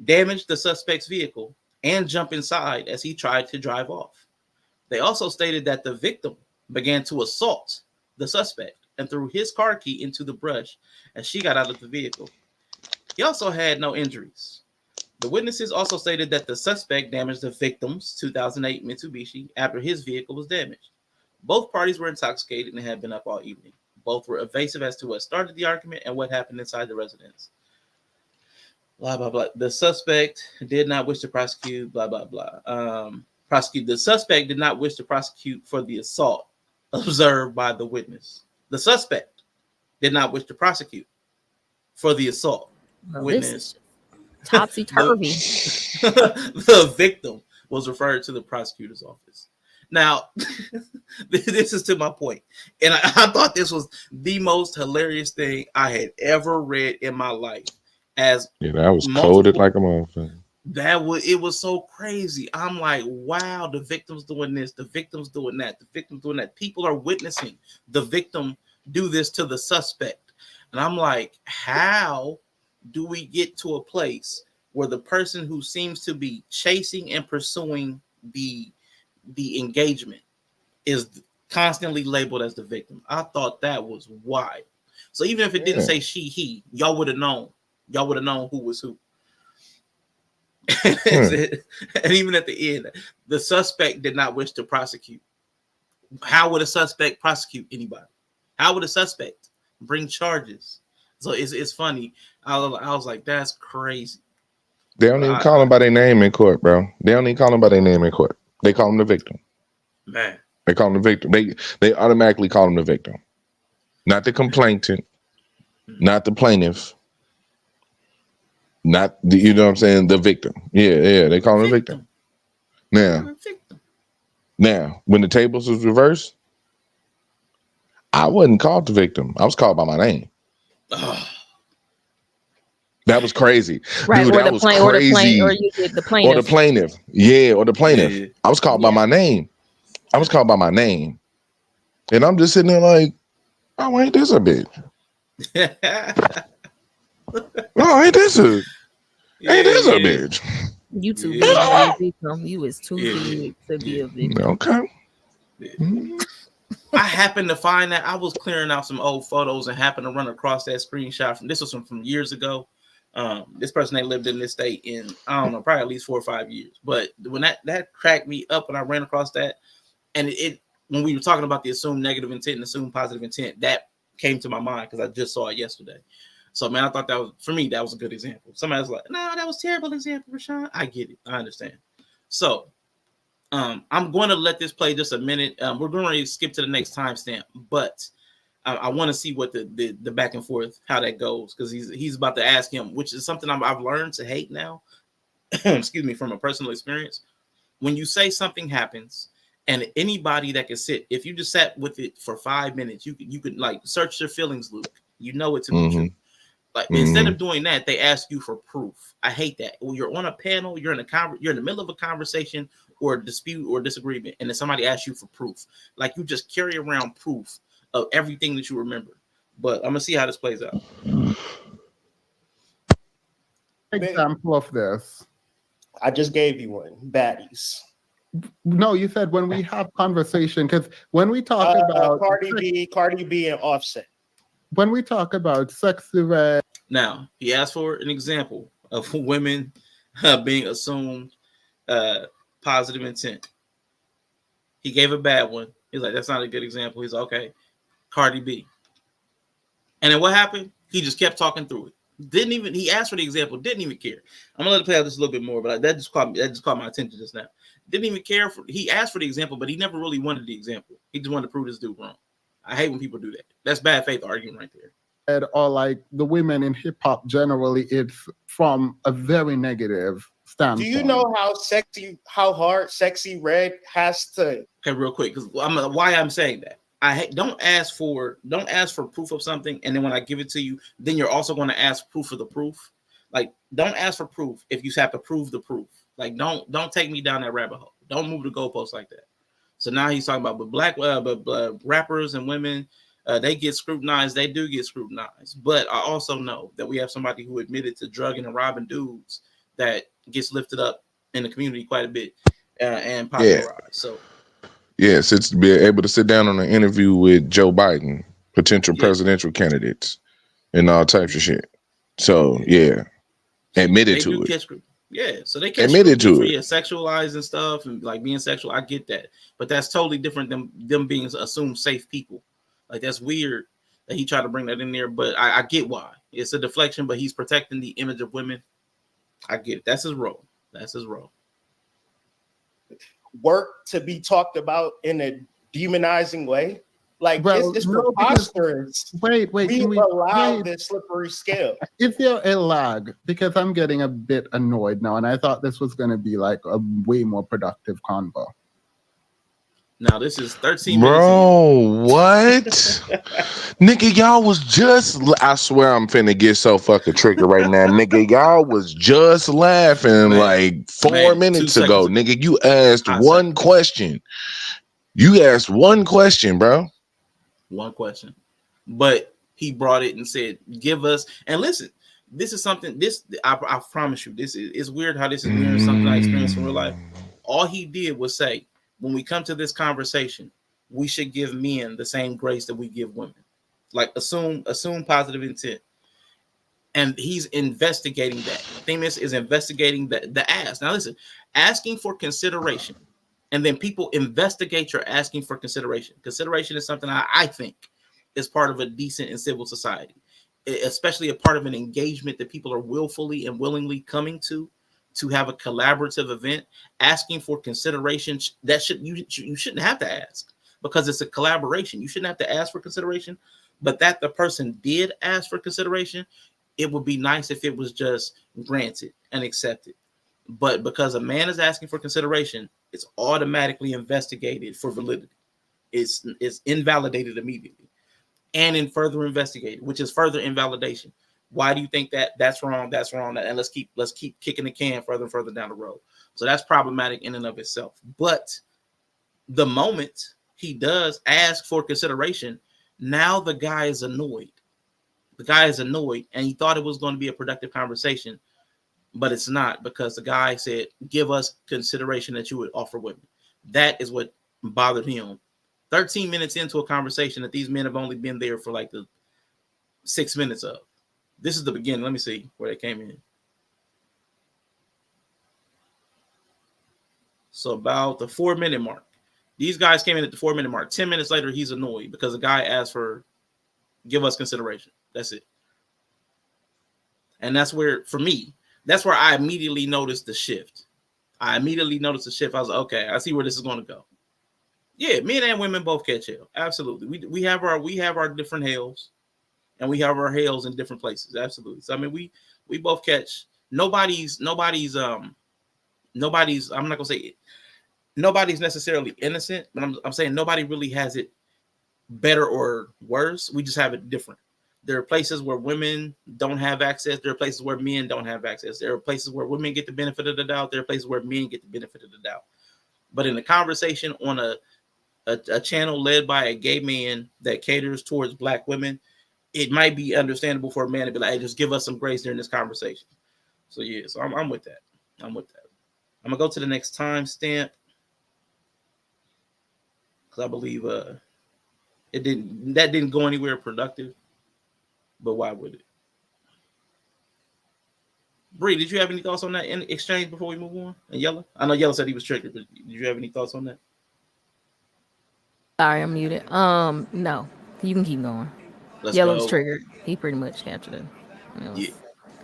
damage the suspect's vehicle and jump inside as he tried to drive off. They also stated that the victim began to assault the suspect and threw his car key into the brush as she got out of the vehicle. He also had no injuries. The witnesses also stated that the suspect damaged the victim's 2008 Mitsubishi after his vehicle was damaged. Both parties were intoxicated and had been up all evening. Both were evasive as to what started the argument and what happened inside the residence. Blah, blah, blah. The suspect did not wish to prosecute, blah, blah, blah. The suspect did not wish to prosecute for the assault observed by the witness. The suspect did not wish to prosecute for the assault. Witness. Topsy-turvy. The victim was referred to the prosecutor's office. Now, this is to my point. And I thought this was the most hilarious thing I had ever read in my life. That was coded like a motherfucker. It was so crazy. I'm like, wow, the victim's doing this, the victim's doing that, the victim's doing that. People are witnessing the victim do this to the suspect. And I'm like, how do we get to a place where the person who seems to be chasing and pursuing the engagement is constantly labeled as the victim? I thought that was wild. So even if it didn't say she, he, y'all would have known. Y'all would have known who was who. And even at the end, the suspect did not wish to prosecute. How would a suspect prosecute anybody? How would a suspect bring charges? So it's funny. I was like, that's crazy. They don't even call them by their name in court, bro. They don't even call them by their name in court. They call them the victim. Man. They call them the victim. They automatically call them the victim. Not the complainant, not the plaintiff. Not the, you know what I'm saying? The victim. Yeah. They call him the victim. Now, when the tables was reversed, I wasn't called the victim. I was called by my name. That was crazy. Right, dude, or that was crazy. Or you did the plaintiff. Or the plaintiff. Yeah, or the plaintiff. Yeah. I was called by my name. And I'm just sitting there like, oh, ain't this a bitch? Oh, ain't this a bitch? You too Yeah. big to be a victim. You is too Yeah, big to be yeah. a victim. Okay. Yeah. Mhm. I happened to find that I was clearing out some old photos and happened to run across that screenshot from this was from years ago. This person they lived in this state in I don't know, probably at least 4 or 5 years. But when that cracked me up when I ran across that, and it when we were talking about the assumed negative intent and assumed positive intent, that came to my mind because I just saw it yesterday. So man, I thought that was for me that was a good example. Somebody was like, "No, that was a terrible example, Rashawn." I get it, I understand. So I'm going to let this play just a minute. We're going to skip to the next timestamp, but I want to see what the back and forth how that goes because he's about to ask him, which is something I've learned to hate now. Excuse me, from a personal experience. When you say something happens, and anybody that can sit, if you just sat with it for 5 minutes, you could like search your feelings, Luke. You know it to be true. Like instead of doing that, they ask you for proof. I hate that. When you're on a panel, you're in the middle of a conversation or a dispute or disagreement, and then somebody asks you for proof. Like you just carry around proof of everything that you remember. But I'm gonna see how this plays out. Example of this. I just gave you one. Baddies. No, you said when we have conversation, because when we talk about Cardi B and Offset. When we talk about sexy red. Now he asked for an example of women being assumed positive intent. He gave a bad one. He's like, that's not a good example. He's like, okay, Cardi B. And then what happened? He just kept talking through it. He asked for the example, didn't even care. I'm gonna let it play out just a little bit more, but that just caught my attention just now. Didn't even care he asked for the example, but he never really wanted the example. He just wanted to prove this dude wrong. I hate when people do that. That's bad faith arguing right there. Or like the women in hip hop generally, it's from a very negative standpoint. Do you know how hard Sexy Red has to? Okay, real quick, because why I'm saying that. Don't ask for proof of something, and then when I give it to you, then you're also going to ask proof of the proof. Like, don't ask for proof if you have to prove the proof. Like, don't take me down that rabbit hole. Don't move the goalposts like that. So now he's talking about black rappers and women. They get scrutinized. They do get scrutinized. But I also know that we have somebody who admitted to drugging and robbing dudes that gets lifted up in the community quite a bit and popularized. Yeah. So. Yes, it's to be able to sit down on an interview with Joe Biden, potential presidential candidates, and all types of shit. So admitted to it. So they catch admitted to it. Sexualizing stuff and like being sexual. I get that, but that's totally different than them being assumed safe people. Like that's weird that he tried to bring that in there. But I get why it's a deflection, but he's protecting the image of women. I get it. That's his role. Work to be talked about in a demonizing way. Like it's preposterous. Wait, we allow this slippery scale. Is there a lag? Because I'm getting a bit annoyed now, and I thought this was going to be like a way more productive convo. Now this is 13 minutes. Bro, what? Nigga, y'all was just, I swear I'm finna get so fucking triggered right now. Nigga, y'all was just laughing like 4 minutes ago. Nigga, you asked one question. You asked one question, bro. One question. But he brought it and said, give us, and listen, this is something, I promise you, it's weird how this is mirroring something I experienced in real life. All he did was say, when we come to this conversation, we should give men the same grace that we give women. Like assume positive intent. And he's investigating that. Themis is investigating the ask. Now listen, asking for consideration, and then people investigate your asking for consideration. Consideration is something I think is part of a decent and civil society, especially a part of an engagement that people are willfully and willingly coming to have a collaborative event. Asking for consideration, that you shouldn't have to ask because it's a collaboration. You shouldn't have to ask for consideration, but that the person did ask for consideration, it would be nice if it was just granted and accepted. But because a man is asking for consideration, it's automatically investigated for validity. It's invalidated immediately and in further investigated, which is further invalidation. Why do you think that's wrong? That's wrong. And let's keep kicking the can further and further down the road. So that's problematic in and of itself. But the moment he does ask for consideration, now the guy is annoyed. And he thought it was going to be a productive conversation. but it's not, because the guy said, give us consideration that you would offer women. That is what bothered him. 13 minutes into a conversation that these men have only been there for like the 6 minutes of. This is the beginning. Let me see where they came in. So about the 4-minute mark. These guys came in at the 4-minute mark. 10 minutes later, he's annoyed because the guy asked for, give us consideration. That's it. And that's where, for me, that's where I immediately noticed the shift. I was like, okay, I see where this is going to go. Yeah, men and women both catch hell. Absolutely. We have our different hells, and we have our hells in different places. Absolutely. So I mean, we both catch. Nobody's I'm not gonna say it. Nobody's necessarily innocent, but I'm saying nobody really has it better or worse. We just have it different. There are places where women don't have access. There are places where men don't have access. There are places where women get the benefit of the doubt. There are places where men get the benefit of the doubt. But in a conversation on a channel led by a gay man that caters towards Black women, it might be understandable for a man to be like, hey, just give us some grace during this conversation. So yeah, so I'm with that. I'm gonna go to the next timestamp because I believe that didn't go anywhere productive. But why would it? Bree, did you have any thoughts on that in exchange before we move on? And Yellow? I know Yellow said he was triggered, but did you have any thoughts on that? Sorry, I'm muted. No, you can keep going. Yellow's triggered. He pretty much captured it.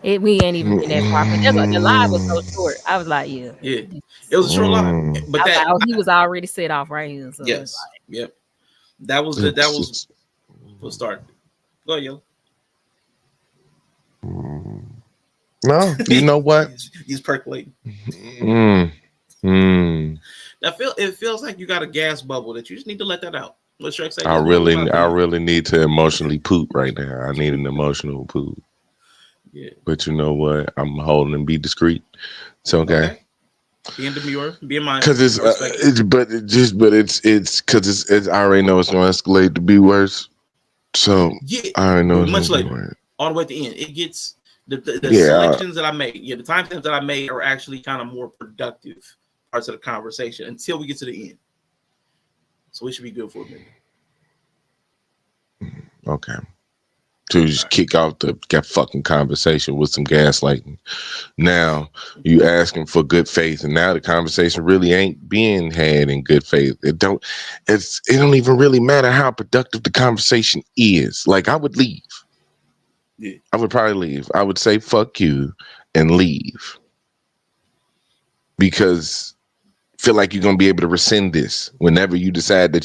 Yeah. We ain't even in that far, but the live was so short. I was like, yeah. It was a short live, but he was already set off right here. So yes, yep. That was what started. Go ahead, Yellow. No, you know what? He's percolating. It feels like you got a gas bubble that you just need to let that out. What's Shrek say? I really need to emotionally poop right now. I need an emotional poop. Yeah. But you know what? I'm holding and be discreet. It's okay. Be in demure. Be in mind. Because it's because it's I already know it's going to escalate to be worse. So yeah, I already know it's much gonna later. Be worse. All the way at the end, it gets the selections that I made. Yeah, the timestamps that I made are actually kind of more productive parts of the conversation until we get to the end. So we should be good for a minute. Okay. To just kick off the fucking conversation with some gaslighting. Now you asking for good faith, and now the conversation really ain't being had in good faith. It don't even really matter how productive the conversation is. Like I would leave. Yeah. I would probably leave. I would say fuck you and leave. Because I feel like you're going to be able to rescind this whenever you decide that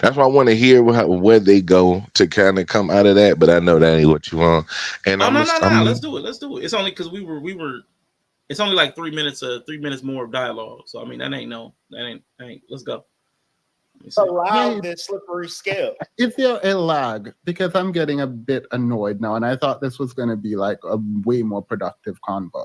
that's why I want to hear where they go to kind of come out of that, but I know that ain't what you want. And no, let's do it. It's only because we were it's only like 3 minutes more of dialogue. So I mean that ain't let's go. Allow the slippery scale. Is there a lag? Because I'm getting a bit annoyed now, and I thought this was going to be like a way more productive convo.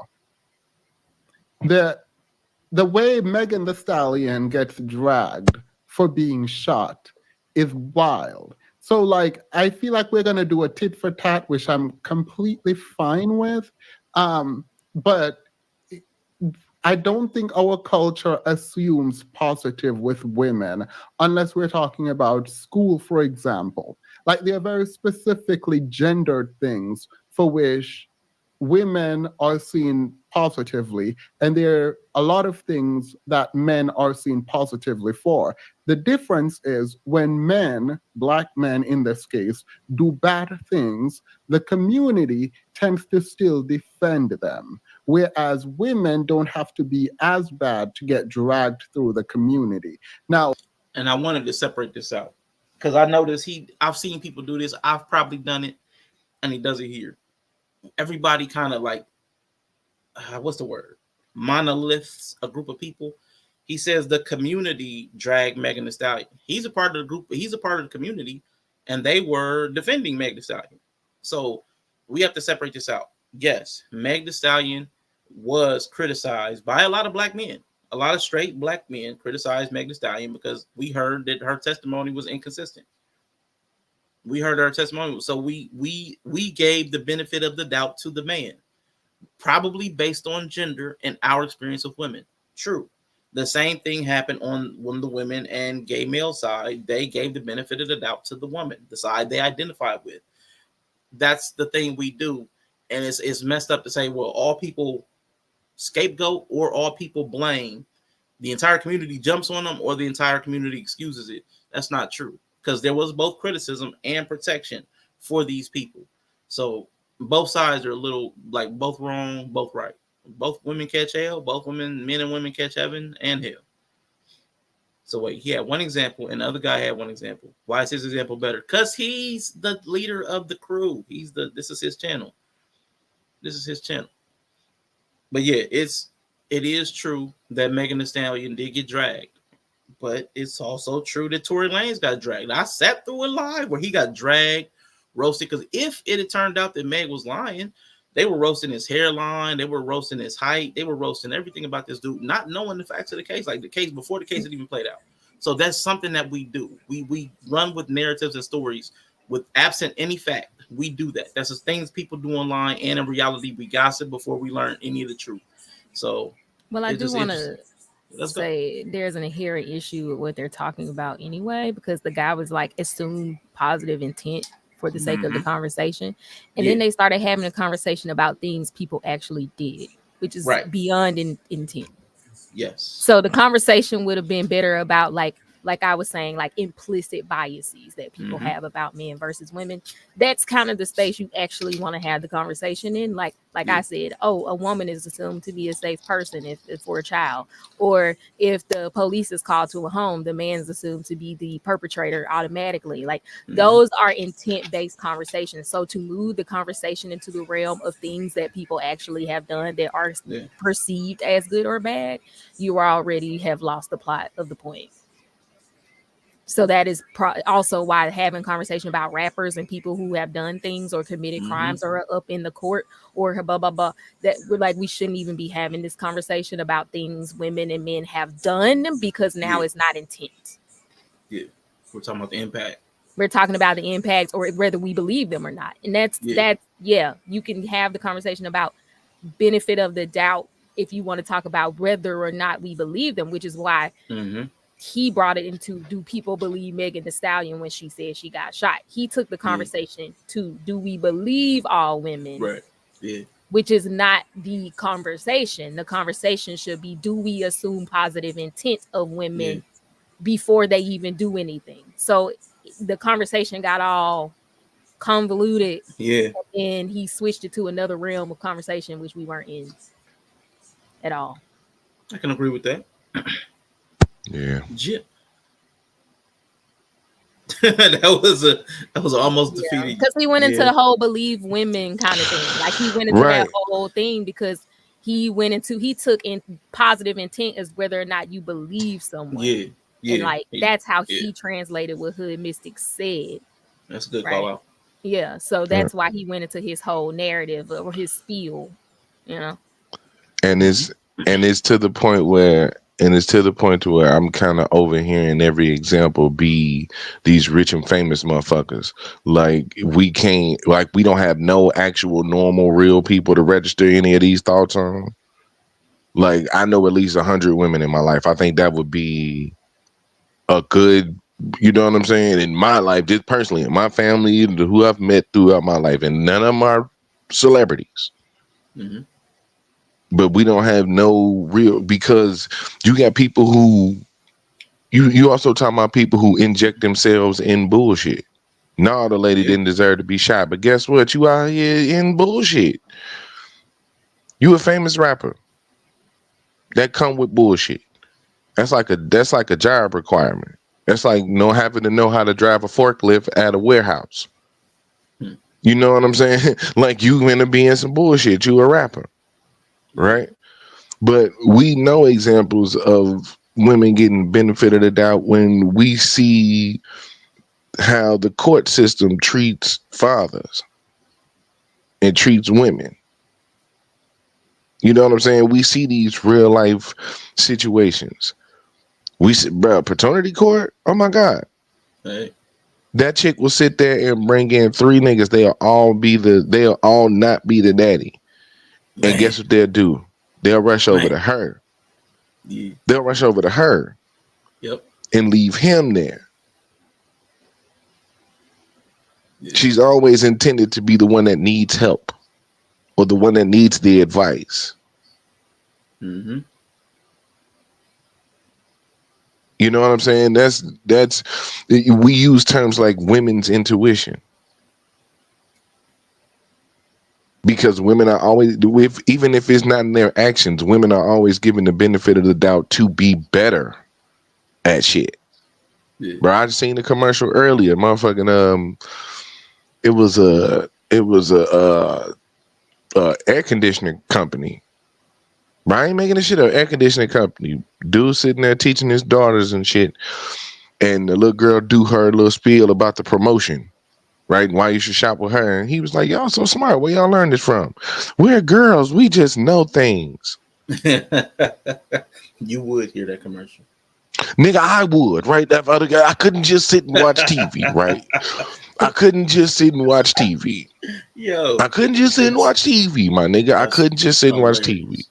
The way Megan Thee Stallion gets dragged for being shot is wild. So, like, I feel like we're going to do a tit for tat, which I'm completely fine with. But I don't think our culture assumes positive with women unless we're talking about school, for example. Like, there are very specifically gendered things for which women are seen positively, and there are a lot of things that men are seen positively for. The difference is when men, Black men in this case, do bad things, the community tends to still defend them, whereas women don't have to be as bad to get dragged through the community. Now, and I wanted to separate this out because I noticed I've seen people do this. I've probably done it, and he does it here. Everybody kind of like, what's the word? Monoliths a group of people. He says the community dragged Megan Thee Stallion. He's a part of the group. He's a part of the community, and they were defending Meg Thee Stallion. So we have to separate this out. Yes, Meg Thee Stallion was criticized by a lot of Black men. A lot of straight Black men criticized Meg Thee Stallion because we heard that her testimony was inconsistent. We heard her testimony, so we gave the benefit of the doubt to the man. probably based on gender and our experience of women. True. The same thing happened on the women and gay male side. They gave the benefit of the doubt to the woman, the side they identified with. That's the thing we do. And it's messed up to say, well, all people scapegoat or all people blame. The entire community jumps on them or the entire community excuses it. That's not true, because there was both criticism and protection for these people. So both sides are a little like both wrong, both right. Both women catch hell, both men and women catch heaven and hell. So wait, he had one example and the other guy had one example. Why is his example better? Because he's the leader of the crew. This is his channel. This is his channel. But yeah, it is true that Megan Thee Stallion did get dragged. But it's also true that Tory Lanez got dragged. I sat through a live where he got dragged, roasted. Because if it had turned out that Meg was lying, they were roasting his hairline, they were roasting his height, they were roasting everything about this dude, not knowing the facts of the case, like the case before the case had even played out. So that's something that we do. We run with narratives and stories with absent any fact. We do that. That's the things people do online, and in reality, we gossip before we learn any of the truth. So, well, I do want to say there's an inherent issue with what they're talking about anyway, because the guy was like, assume positive intent for the sake of the conversation. And then they started having a conversation about things people actually did, which is beyond intent. Yes. So the conversation would have been better about like I was saying, like implicit biases that people have about men versus women. That's kind of the space you actually want to have the conversation in. Like I said, a woman is assumed to be a safe person if for a child, or if the police is called to a home, the man is assumed to be the perpetrator automatically. Like those are intent-based conversations. So to move the conversation into the realm of things that people actually have done that are perceived as good or bad, you already have lost the plot of the point. So that is also why having conversation about rappers and people who have done things or committed crimes or up in the court or blah, blah, blah, that we're like, we shouldn't even be having this conversation about things women and men have done, because now it's not intent. Yeah. We're talking about the impact. We're talking about the impacts or whether we believe them or not. And that's, you can have the conversation about benefit of the doubt if you want to talk about whether or not we believe them, which is why he brought it into, do people believe Megan Thee Stallion when she said she got shot? He took the conversation to, do we believe all women? Right. Yeah. Which is not the conversation. The conversation should be, do we assume positive intent of women before they even do anything? So the conversation got all convoluted. Yeah. And he switched it to another realm of conversation, which we weren't in at all. I can agree with that. Yeah. that was almost defeating, because he went into the whole believe women kind of thing. Like he went into that whole thing because he took in positive intent as whether or not you believe someone. And like that's how he translated what Hood Mystic said. That's a good call out. Yeah, so that's why he went into his whole narrative or his spiel, And it's to the point where I'm kind of overhearing every example be these rich and famous motherfuckers. Like we don't have no actual normal real people to register any of these thoughts on. Like I know at least 100 women in my life. I think that would be a good, you know what I'm saying? In my life, just personally, in my family, who I've met throughout my life, and none of them are celebrities. But we don't have no real, because you got people who, you also talking about people who inject themselves in bullshit. No, the lady didn't deserve to be shot, but guess what? You out here in bullshit. You a famous rapper. That come with bullshit. That's like a job requirement. That's like having to know how to drive a forklift at a warehouse. You know what I'm saying? Like you gonna be in some bullshit. You a rapper. Right? But we know examples of women getting benefit of the doubt when we see how the court system treats fathers and treats women. You know what I'm saying? We see these real life situations. We see, bro, paternity court? Oh my God. Hey. That chick will sit there and bring in 3 niggas. They'll all not be the daddy. And guess what they'll do? They'll rush over to her. Yeah. They'll rush over to her. Yep. And leave him there. Yeah. She's always intended to be the one that needs help or the one that needs the advice. Mm-hmm. You know what I'm saying? That's we use terms like women's intuition. Because women are always, even if it's not in their actions, women are always given the benefit of the doubt to be better at shit. Yeah. Bro, I just seen the commercial earlier. Motherfucking it was a air conditioning company. But I ain't making this shit up. Air conditioning company. Dude sitting there teaching his daughters and shit, and the little girl do her little spiel about the promotion. Right? Why you should shop with her. And he was like, y'all so smart. Where y'all learn this from? We're girls. We just know things. You would hear that commercial. Nigga, I would, right? That other guy, I couldn't just sit and watch TV, right? I couldn't just sit and watch TV. Yo. I couldn't just sit and watch TV, my nigga. I couldn't just sit and watch TV.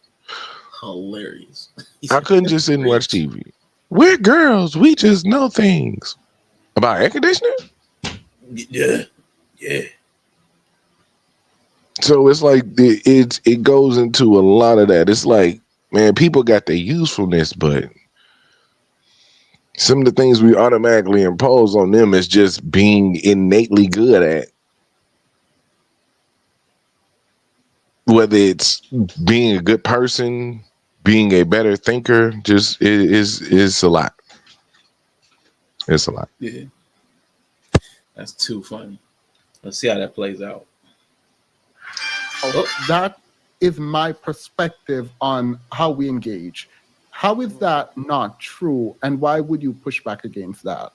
Hilarious. I couldn't just sit and watch TV. We're girls. We just know things. About air conditioning? Yeah. Yeah. So it's like it goes into a lot of that. It's like, man, people got their usefulness, but some of the things we automatically impose on them is just being innately good at. Whether it's being a good person, being a better thinker, just is a lot. It's a lot. Yeah. That's too funny. Let's see how that plays out. Oh, that is my perspective on how we engage. How is that not true, and why would you push back against that?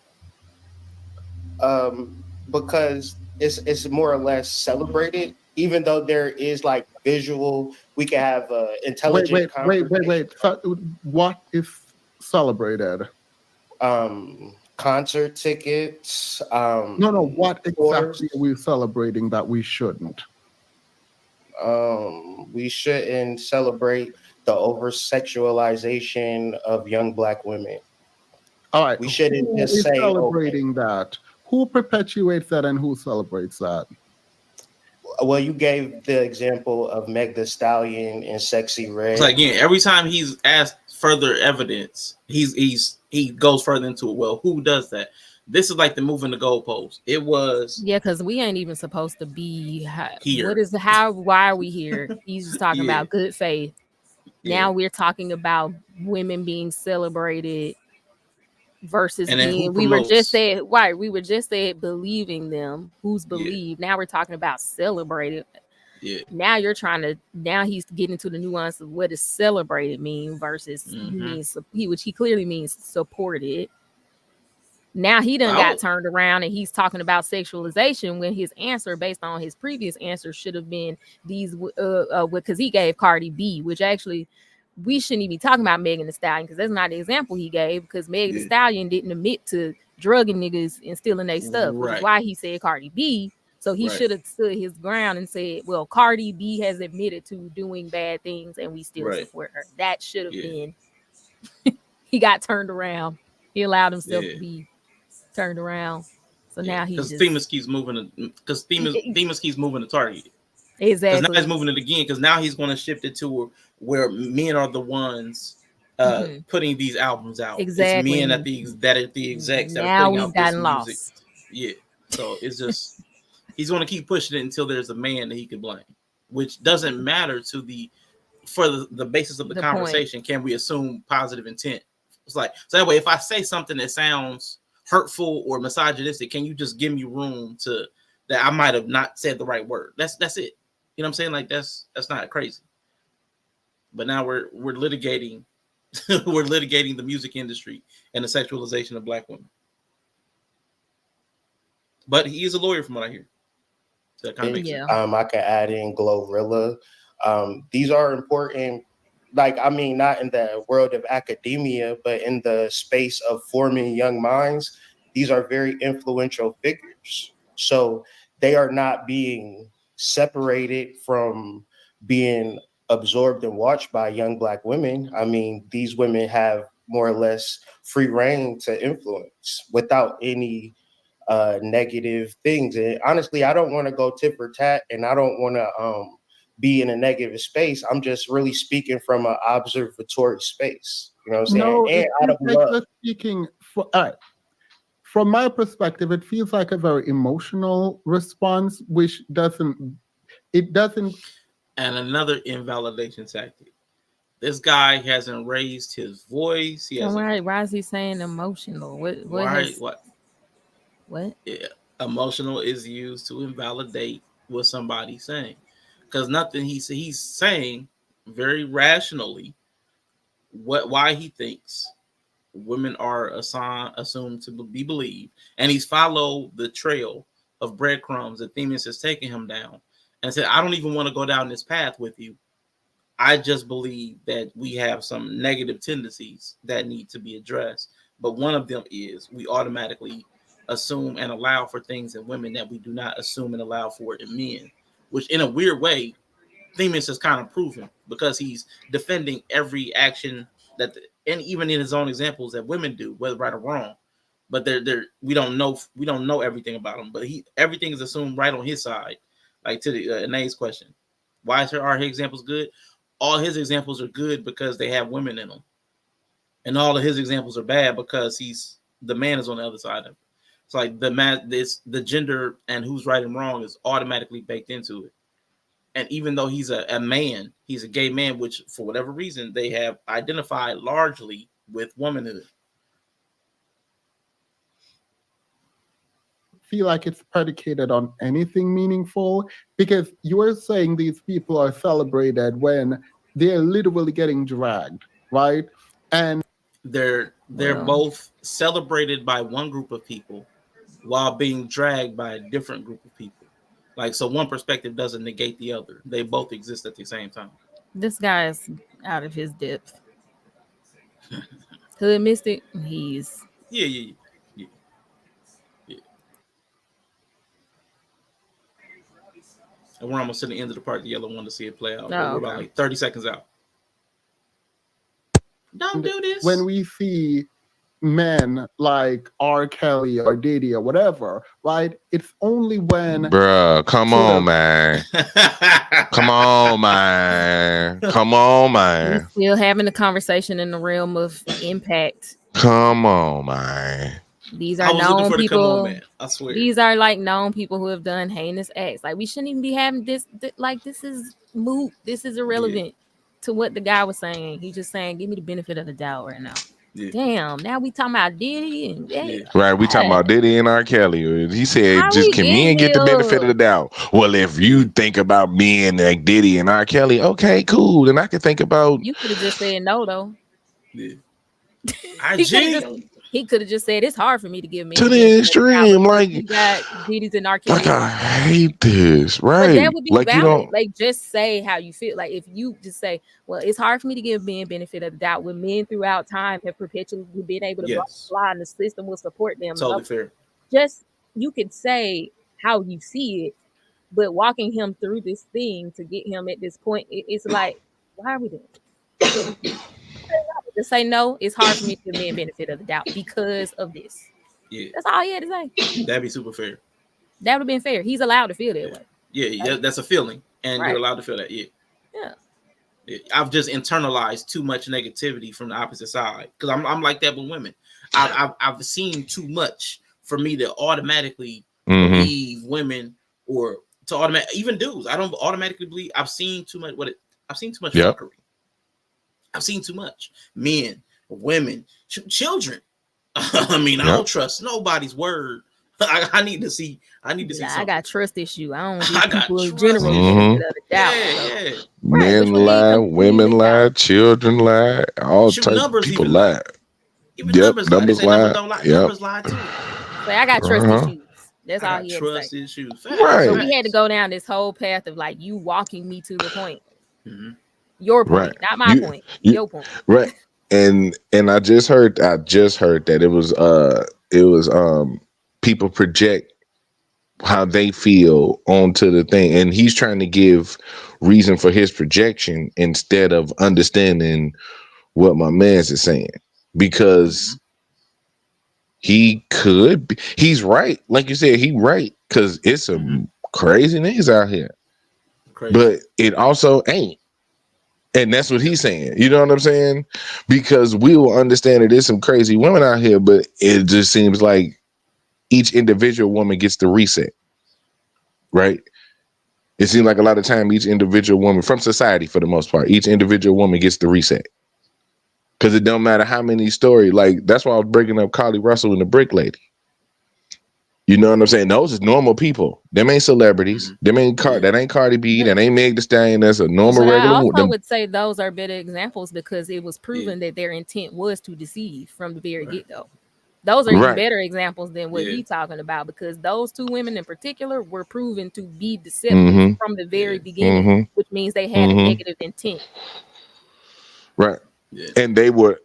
Because it's more or less celebrated, even though there is like visual. We can have intelligent. Wait. What is celebrated? Concert tickets. No. What exactly are we celebrating that we shouldn't? We shouldn't celebrate the over sexualization of young Black women. All right. We shouldn't just say celebrating that. Who perpetuates that and who celebrates that? Well, you gave the example of Meg Thee Stallion and Sexy Red. So again, every time he's asked further evidence, he goes further into it. Well, who does that? This is like the moving the goalpost. It was because we ain't even supposed to be here. Why are we here? He's just talking about good faith. Now we're talking about women being celebrated versus being. We were just said believing them. Who's believed? Now we're talking about celebrated. Yeah. Now he's getting to the nuance of what does celebrated mean versus which he clearly means supported. Now he done got turned around and he's talking about sexualization when his answer based on his previous answer should have been these because he gave Cardi B, which actually we shouldn't even be talking about Megan Thee Stallion because that's not the example he gave because Megan Thee Stallion didn't admit to drugging niggas and stealing their stuff, which is why he said Cardi B. So he should have stood his ground and said, well, Cardi B has admitted to doing bad things and we still support her. That should have been. He got turned around. He allowed himself to be turned around. So now he's because Themis keeps moving Themis keeps moving the target. Exactly. Because now he's moving it again because now he's going to shift it to where men are the ones putting these albums out. Exactly. It's men at the execs that now are putting out this music. Lost. Yeah. So it's just he's going to keep pushing it until there's a man that he can blame, which doesn't matter to the basis of the conversation. Point. Can we assume positive intent? It's like so that way if I say something that sounds hurtful or misogynistic, can you just give me room to that I might have not said the right word? That's it. You know what I'm saying? Like that's not crazy. But now we're litigating we're litigating the music industry and the sexualization of Black women. But he is a lawyer from what I hear. So that kind of makes sense. I can add in Glorilla. These are important, like, I mean, not in the world of academia, but in the space of forming young minds. These are very influential figures. So they are not being separated from being absorbed and watched by young Black women. I mean, these women have more or less free reign to influence without any negative things. And honestly, I don't want to go tit for tat, and I don't want to be in a negative space. I'm just really speaking from an observatory space. You know what I'm saying? No, And it out feels of like love. you're speaking for. All right. From my perspective, it feels like a very emotional response, which doesn't. It doesn't. And another invalidation tactic. This guy hasn't raised his voice. He So hasn't. why is he saying emotional? What Why? has what? Yeah, emotional is used to invalidate what somebody's saying, because nothing he's saying very rationally why he thinks women are assumed to be believed, and he's followed the trail of breadcrumbs that Themis has taken him down, and said, "I don't even want to go down this path with you. I just believe that we have some negative tendencies that need to be addressed. But one of them is we automatically assume and allow for things in women that we do not assume and allow for in men," which in a weird way, Themis has kind of proven, because he's defending every action and even in his own examples, that women do, whether right or wrong. But we don't know everything about him. But everything is assumed right on his side. Like to the Anae's question, why are his examples good? All his examples are good because they have women in them, and all of his examples are bad because the man is on the other side of it. It's like the gender and who's right and wrong is automatically baked into it. And even though he's a man, he's a gay man, which for whatever reason they have identified largely with womanhood. Feel like it's predicated on anything meaningful, because you're saying these people are celebrated when they're literally getting dragged, right? And they're both celebrated by one group of people while being dragged by a different group of people. Like, so one perspective doesn't negate the other. They both exist at the same time. This guy is out of his depth. Hood Mystic, he's yeah. And we're almost to the end of the part. The yellow one to see it play out. We're about like 30 seconds out. Don't do this. When we see men like R. Kelly or Diddy or whatever, right? It's only when Bruh, come on, man. Come on, man. Come on, man. We're still having a conversation in the realm of impact. Come on, man. These are known people. Man. I swear. These are like known people who have done heinous acts. Like, we shouldn't even be having this. Like, this is moot. This is irrelevant to what the guy was saying. He's just saying, give me the benefit of the doubt right now. Yeah. Damn, now we talking about Diddy and right, we talking about Diddy and R. Kelly. He said, just can men get the benefit of the doubt? Well, if you think about men like Diddy and R. Kelly, okay, cool. Then I can think about. You could have just said no, though. Yeah. He could have just said, it's hard for me to give men to the extreme, like you got Diddy's and R. Kelly. Like, I hate this, right? But that would be like valid. You don't like, just say how you feel. Like, if you just say, well, it's hard for me to give men benefit of the doubt when men throughout time have perpetually been able to fly and the system will support them. Totally fair. Just, you could say how you see it, but walking him through this thing to get him at this point, it's like, why are we doing it? Just say no. It's hard for me to give men benefit of the doubt because of this. Yeah, that's all he had to say. That'd be super fair. That would have been fair. He's allowed to feel that way. Yeah, that's a feeling, and you're allowed to feel that. Yeah. I've just internalized too much negativity from the opposite side, because I'm like that with women. I've seen too much for me to automatically believe women, or to automatic even dudes. I don't automatically believe. I've seen too much. I've seen too much fuckery. I've seen too much. Men, women, children. I mean, I don't trust nobody's word. I need to see. I got trust issue. I don't give people generally doubt. Men lie, women lie, children lie, all types of people lie. Even numbers lie. Numbers lie too. So I got trust issues. That's all he had to say. Issues. Right. So we had to go down this whole path of like you walking me to the point. Mm-hmm. Your point, not my point. Your point. Right. And I just heard that it was people project how they feel onto the thing, and he's trying to give reason for his projection instead of understanding what my man's is saying, because he could be, he's right, like you said, he right, because it's some crazy niggas out here, but it also ain't. And that's what he's saying. You know what I'm saying? Because we will understand that there's some crazy women out here, but it just seems like each individual woman gets the reset, right? It seems like a lot of time each individual woman from society, for the most part, each individual woman gets the reset. Because it don't matter how many stories. Like, that's why I was breaking up Carly Russell and the Brick Lady. You know what I'm saying? Those is normal people. Them ain't celebrities. Them ain't that ain't Cardi B. That ain't Meg Thee Stallion. That's a normal But I regular also woman. would say those are better examples because it was proven that their intent was to deceive from the very get-go. Those are even better examples than what he's talking about, because those two women in particular were proven to be deceptive from the very beginning, which means they had a negative intent. Right. And they were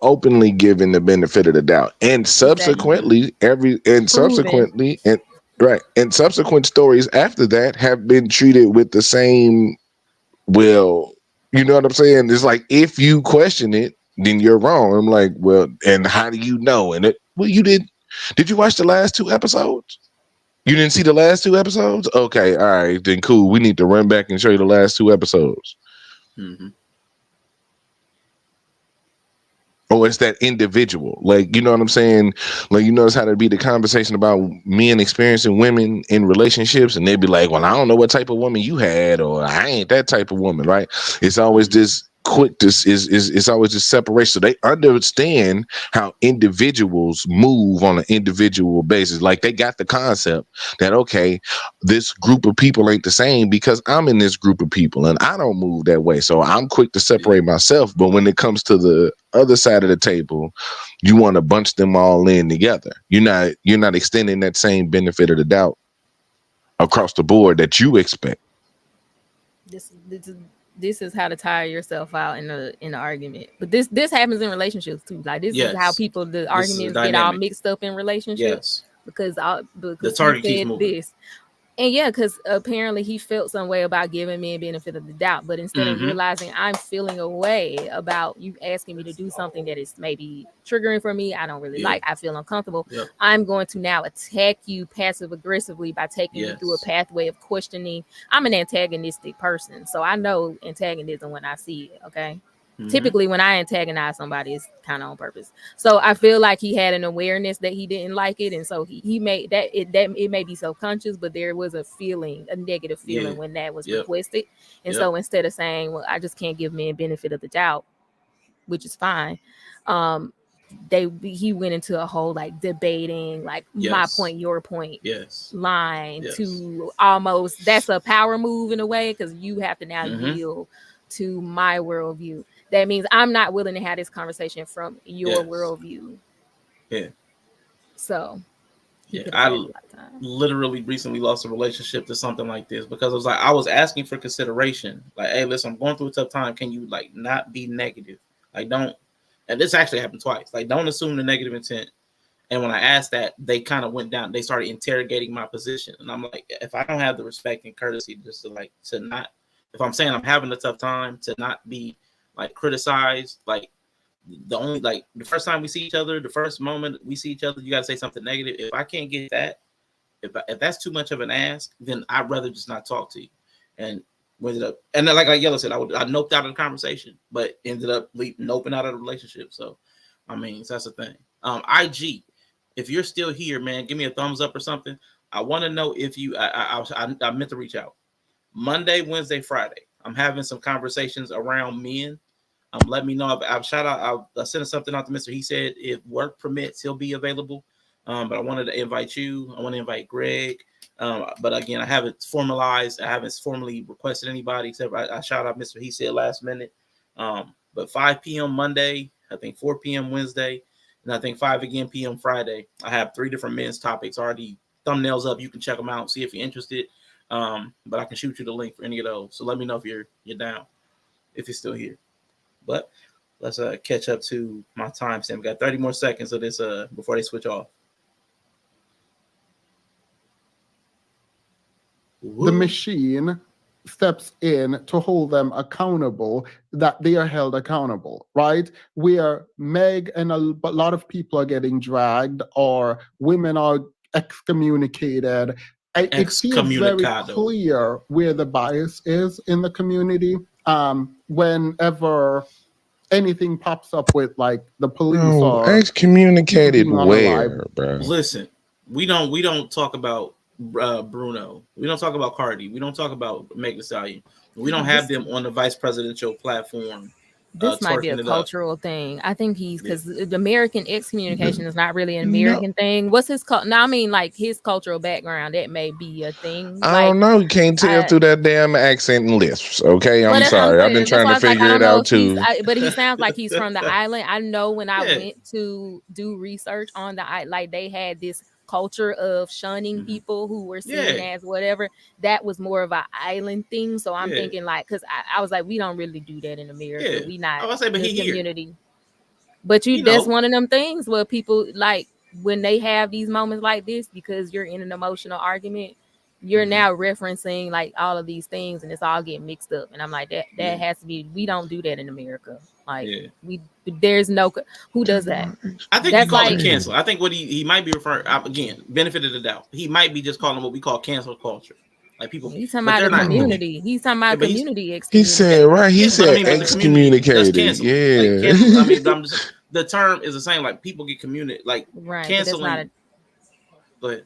openly given the benefit of the doubt. And subsequently, subsequent stories after that have been treated with the same, well, you know what I'm saying? It's like, if you question it, then you're wrong. I'm like, well, and how do you know? And you did you watch the last 2 episodes? You didn't see the last 2 episodes? Okay, all right, then cool. We need to run back and show you the last 2 episodes. Oh, it's that individual. Like, you know what I'm saying? Like, you notice how to be the conversation about men experiencing women in relationships, and they'd be like, well, I don't know what type of woman you had, or I ain't that type of woman, right? It's always this quick, it's always this separation. So they understand how individuals move on an individual basis. Like, they got the concept that, okay, this group of people ain't the same because I'm in this group of people and I don't move that way. So I'm quick to separate myself. But when it comes to the other side of the table, you want to bunch them all in together. You're not extending that same benefit of the doubt across the board that you expect. This is how to tire yourself out in the argument. But this happens in relationships too. Like, this is how the arguments get all mixed up in relationships because the target keeps moving. This. And because apparently he felt some way about giving me a benefit of the doubt. But instead of realizing I'm feeling a way about you asking me to do something that is maybe triggering for me, I don't really like, I feel uncomfortable. I'm going to now attack you passive aggressively by taking you through a pathway of questioning. I'm an antagonistic person, so I know antagonism when I see it, okay? Typically when I antagonize somebody, it's kind of on purpose. So I feel like he had an awareness that he didn't like it, and so he made that it may be subconscious, but there was a negative feeling when that was requested. And so instead of saying, well, I just can't give men benefit of the doubt, which is fine, he went into a whole like debating, like my point, your point, line to almost, that's a power move in a way, because you have to now yield to my worldview. That means I'm not willing to have this conversation from your worldview. So I literally recently lost a relationship to something like this, because it was like I was asking for consideration. Like, hey, listen, I'm going through a tough time. Can you like not be negative? Like, don't. And this actually happened twice. Like, don't assume the negative intent. And when I asked that, they kind of went down. They started interrogating my position, and I'm like, if I don't have the respect and courtesy just to not, if I'm saying I'm having a tough time, to not be like criticized, like the first time we see each other, the first moment we see each other, you got to say something negative. If I can't get that, if that's too much of an ask, then I'd rather just not talk to you. And ended up, and then, like Yellow said, I noped out of the conversation, but ended up noping out of the relationship. So, I mean, so that's the thing. IG, if you're still here, man, give me a thumbs up or something. I want to know if you. I meant to reach out Monday, Wednesday, Friday. I'm having some conversations around men. Let me know. I'll shout out. I'll send something out to Mr. He said if work permits, he'll be available. But I wanted to invite you. I want to invite Greg. But again, I haven't formalized. I haven't formally requested anybody, except I shout out Mr. He said last minute. But 5 p.m. Monday, I think 4 p.m. Wednesday, and I think 5 again p.m. Friday. I have 3 different men's topics already. Thumbnails up. You can check them out. See if you're interested. But I can shoot you the link for any of those. So let me know if you're down, if you're still here. But let's catch up to my timestamp. We got 30 more seconds of this before they switch off. the machine steps in to hold them accountable, that they are held accountable, right? Where Meg and a lot of people are getting dragged or women are excommunicated. It feels very clear where the bias is in the community. Whenever anything pops up with like the police or excommunicated where, bro? Listen, we don't talk about Bruno. We don't talk about Cardi. We don't talk about Meg Thee Stallion. We don't have them on the vice presidential platform. This might be a cultural thing. I think because the American excommunication is not really an American thing. What's his I mean, like his cultural background, that may be a thing. I don't know. You can't tell through that damn accent and lisps. Okay, I'm sorry. I've been trying to figure it out too. But he sounds like he's from the island. I know when I went to do research on the island, like they had this culture of shunning people who were seen as whatever. That was more of an island thing. So I'm thinking like, because I was like, we don't really do that in America. We not but community. Here. But that's one of them things where people like when they have these moments like this, because you're in an emotional argument, you're now referencing like all of these things and it's all getting mixed up. And I'm like, that has to be, we don't do that in America. Like there's no, who does that? I think you call it cancel. I think what he might be referring, again, benefit of the doubt. He might be just calling what we call cancel culture. Like people, he's talking about the community. He's talking about community. He said excommunicated. I mean, the term is the same. Like people get like canceling. Go ahead.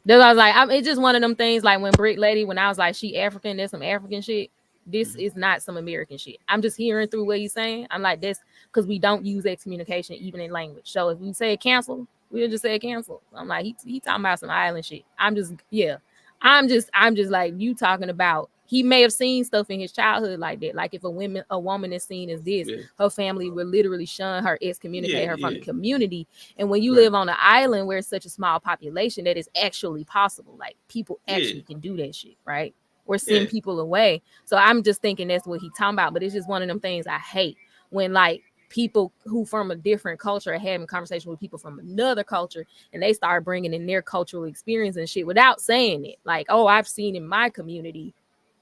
That's I was like, it's just one of them things. Like when Brick Lady, when I was like, she African, there's some African shit. This is not some American shit. I'm just hearing through what he's saying. I'm like, this because we don't use excommunication even in language. So if we say cancel, we'll just say cancel. I'm like, he talking about some island shit. I'm just like, you talking about, he may have seen stuff in his childhood like that. Like if a woman is seen as this, her family will literally shun her, excommunicate her from the community. And when you live on an island where it's such a small population, that is actually possible. Like people actually can do that shit, right? Or send people away. So I'm just thinking that's what he's talking about. But it's just one of them things I hate when like people who from a different culture are having conversation with people from another culture and they start bringing in their cultural experience and shit without saying it. Like, oh, I've seen in my community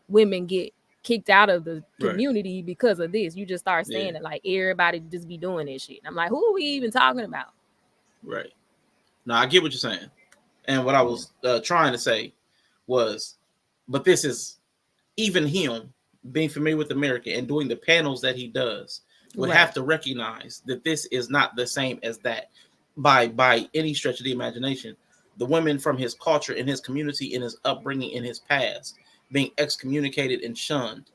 women get kicked out of the community because of this. You just start saying it like everybody just be doing this shit. I'm like, who are we even talking about? Right. No, I get what you're saying. And what I was trying to say was, but this is even him being familiar with America and doing the panels that he does would have to recognize that this is not the same as that by any stretch of the imagination. The women from his culture, in his community, in his upbringing, in his past, being excommunicated and shunned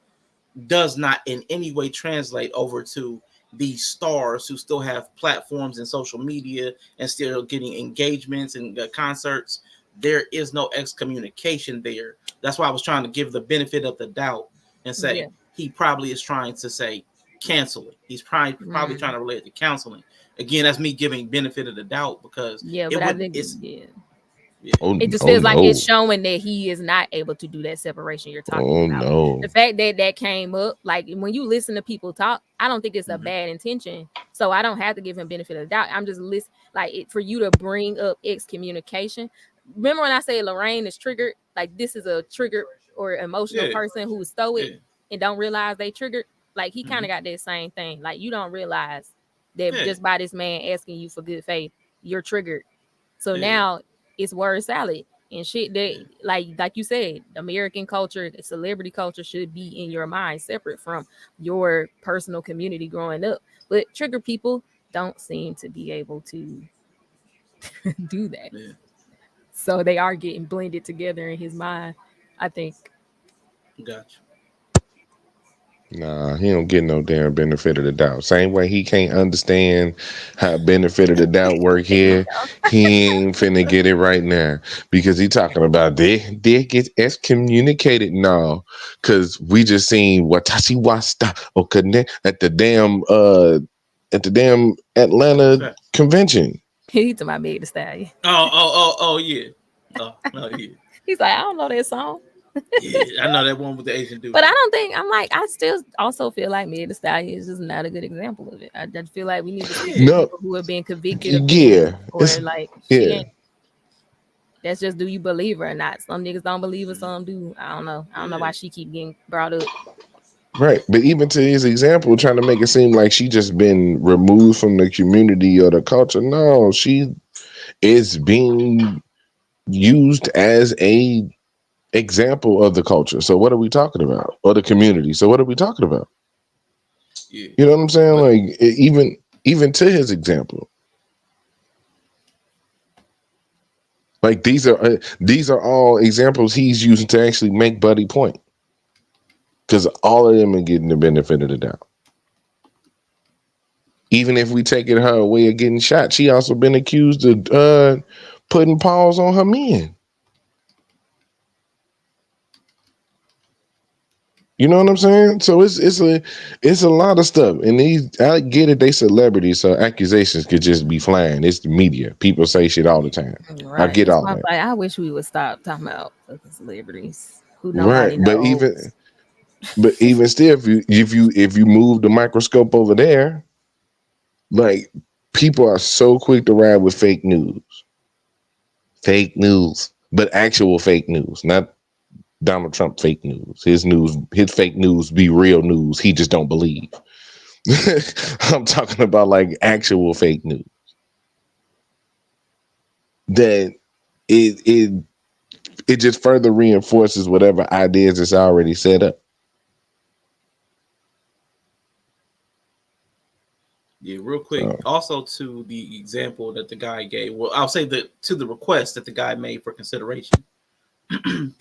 does not in any way translate over to these stars who still have platforms and social media and still getting engagements and concerts. There is no excommunication there. That's why I was trying to give the benefit of the doubt and say he probably is trying to say canceling. He's probably trying to relate it to counseling. Again, that's me giving benefit of the doubt because it just feels like it's showing that he is not able to do that separation you're talking about. The fact that came up, like when you listen to people talk, I don't think it's a bad intention. So I don't have to give him benefit of the doubt. I'm just listening, like for you to bring up excommunication. Remember when I say Lorraine is triggered? Like this is a triggered or emotional person who's stoic and don't realize they triggered. Like he kind of got that same thing. Like you don't realize that just by this man asking you for good faith, you're triggered. So now it's word salad and shit that like you said, American culture, celebrity culture should be in your mind separate from your personal community growing up. But trigger people don't seem to be able to do that. Yeah. So they are getting blended together in his mind, I think. Gotcha. Nah, he don't get no damn benefit of the doubt. Same way he can't understand how benefit of the doubt work here. He ain't finna get it right now because he talking about they get excommunicated now because we just seen Watashi Wasta at the damn Atlanta convention. He talking about Meg Thee Stallion. Oh yeah. Oh yeah. He's like, I don't know that song. Yeah, I know that one with the Asian dude. But I don't think I still also feel like Meg Thee Stallion is just not a good example of it. I just feel like we need to see people who have been convicted of or like That's just, do you believe her or not? Some niggas don't believe her, some do. I don't know. I don't know why she keep getting brought up. Right, but even to his example, trying to make it seem like she just been removed from the community or the culture. No, she is being used as a example of the culture. So what are we talking about? Or the community. So what are we talking about? Yeah. You know what I'm saying? Like even to his example. Like these are all examples he's using to actually make Buddy point. Because all of them are getting the benefit of the doubt. Even if we take it her way of getting shot, she also been accused of putting paws on her men. You know what I'm saying? So it's a lot of stuff. And I get it, they celebrities, so accusations could just be flying. It's the media. People say shit all the time. Right. I get That's all why I'm that. like, I wish we would stop talking about fucking celebrities who Right. nobody knows. But even still, if you move the microscope over there, like people are so quick to ride with fake news. Fake news. But actual fake news, not Donald Trump fake news. His fake news be real news. He just don't believe. I'm talking about like actual fake news. That it just further reinforces whatever ideas it's already set up. Yeah, real quick. So. Also, to the example that the guy gave, well, I'll say that to the request that the guy made for consideration,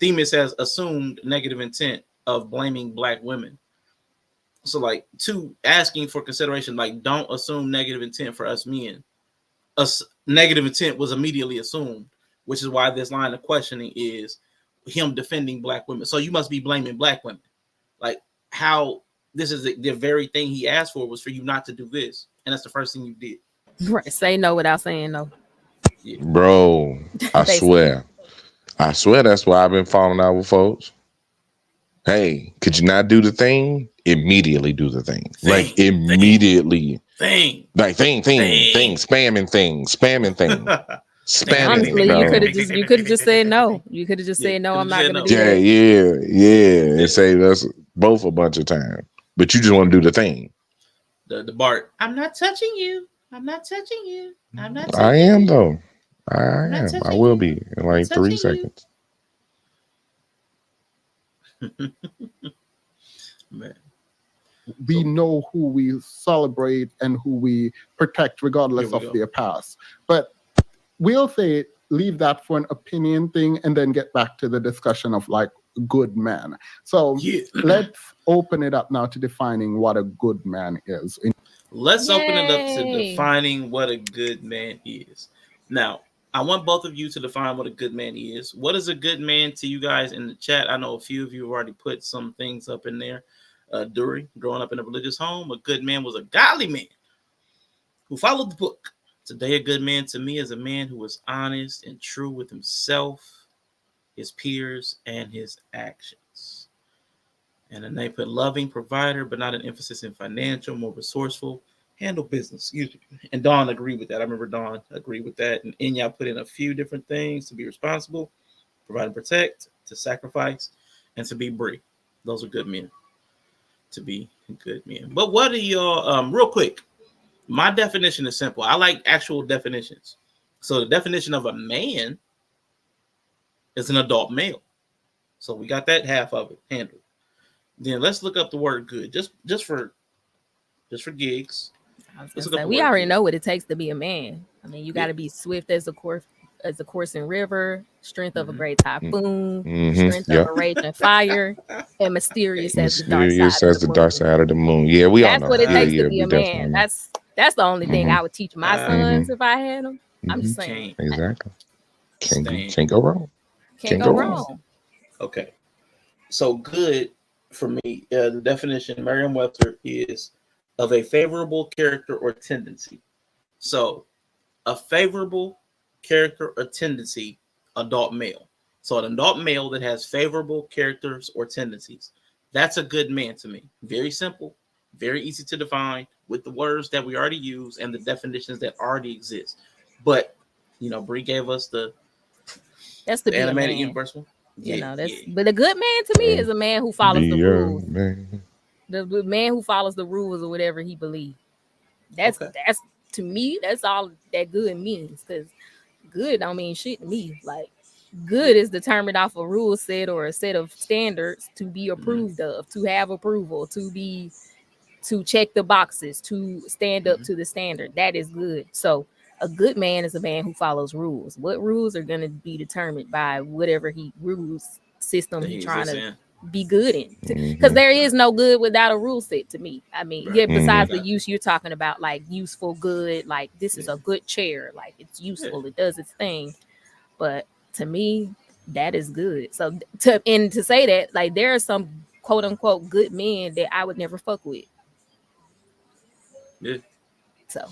Themis has assumed negative intent of blaming black women. So, like, to asking for consideration, like, don't assume negative intent for us men. Negative intent was immediately assumed, which is why this line of questioning is him defending black women. So you must be blaming black women. Like, how this is the very thing he asked for was for you not to do this. And that's the first thing you did. Right. Say no without saying no. Yeah. Bro, I swear that's why I've been falling out with folks. Hey, could you not do the thing? Immediately do the thing. Like immediately. Thing. Like thing, spamming thing. Honestly, bro. you could have just said no. You could have just said no, I'm not gonna do that. Yeah. And say that's both a bunch of time. But you just want to do the thing. The Bart, I'm not touching you. I'm not touching you. I'm not touching I am you. Though. I am. I will be in like 3 seconds. Man. We know who we celebrate and who we protect regardless of their past. But we'll say leave that for an opinion thing and then get back to the discussion of like good man. So let's open it up now to defining what a good man is. Let's open it up to defining what a good man is. Now, I want both of you to define what a good man is. What is a good man to you guys in the chat? I know a few of you have already put some things up in there. During growing up in a religious home, a good man was a godly man who followed the book. Today, a good man to me is a man who is honest and true with himself, his peers, and his actions. And then they put loving provider, but not an emphasis in financial, more resourceful, handle business. Excuse me. And Dawn agreed with that. I remember Dawn agreed with that. And Inya put in a few different things: to be responsible, provide and protect, to sacrifice, and to be brave. Those are good men. To be good men. But what are y'all, real quick, my definition is simple. I like actual definitions. So the definition of a man is an adult male. So we got that half of it handled. Then let's look up the word good, just for gigs. We already know what it takes to be a man. I mean, you got to be swift as a coursing river, strength of a great typhoon, strength of a raging fire, and mysterious as the dark side of the moon. Yeah, we all know. That's what it takes to be a man. That's the only thing I would teach my sons if I had them. I'm just saying. Exactly. Can't go wrong. Can't go wrong. Okay. So good for me, the definition, Merriam-Webster, is of a favorable character or tendency. So a favorable character or tendency, adult male. So an adult male that has favorable characters or tendencies, that's a good man to me. Very simple, very easy to define with the words that we already use and the definitions that already exist. But, Bree gave us the That's to The be a animated man. universe one. You know, that's Yeah. but a good man to me is a man who follows the Be a rules. man. The man who follows the rules or whatever he believes. That's Okay. to me, that's all that good means. Because good don't mean shit to me. Like good is determined off a rule set or a set of standards to be approved of, to have approval, to check the boxes, to stand up to the standard. That is good. So a good man is a man who follows rules. What rules are going to be determined by whatever he rules system That he he trying exists to in. be good in. Because Mhm. there is no good without a rule set to me. I mean, Right. yeah, besides the Gotcha. use you're talking about, like useful good, like this is Yeah. a good chair, like it's Yeah. useful, it does its thing. But to me, that is good. So to say that, like there are some quote unquote good men that I would never fuck with. Yeah. So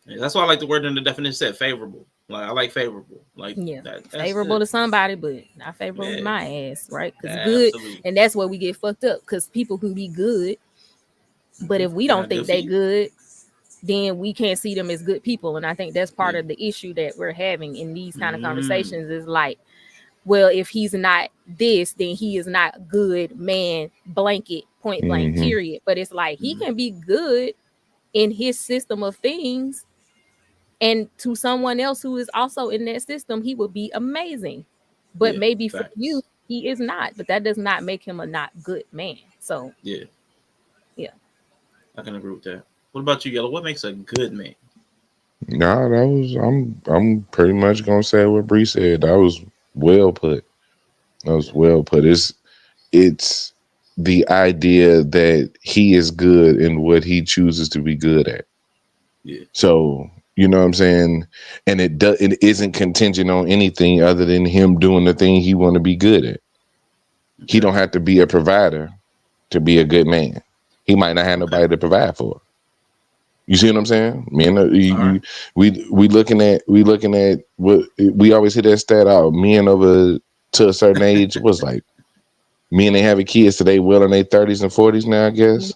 Yeah, that's why I like the word in the definition said favorable. Like I like favorable. Like yeah, that's favorable good. to somebody, but not favorable to Yeah. my ass, right? Because good, Absolutely. and that's where we get fucked up. Because people can be good, but if we They're don't not good think for they you. good, then we can't see them as good people. And I think that's part Yeah. of the issue that we're having in these kind of Mm. conversations. Is like, well, if he's not this, then he is not good man. Blanket, point blank, Mhm. period. But it's like he Mhm. can be good in his system of things. And to someone else who is also in that system, he would be amazing. But Yeah. maybe for Facts. you, he is not. But that does not make him a not good man. So Yeah. yeah. I can agree with that. What about you, Yellow? What makes a good man? Nah, that was I'm pretty much gonna say what Bree said. That was well put. That was well put. It's the idea that he is good in what he chooses to be good at. Yeah. So you know what I'm saying, and it isn't contingent on anything other than him doing the thing he want to be good at. He Okay. don't have to be a provider to be a good man. He might not have Okay. nobody to provide for. You see what I'm saying? Men, All right. we looking at what we always hit that stat out. Men over to a certain age was like men they having kids today, well in their 30s and 40s now, I guess.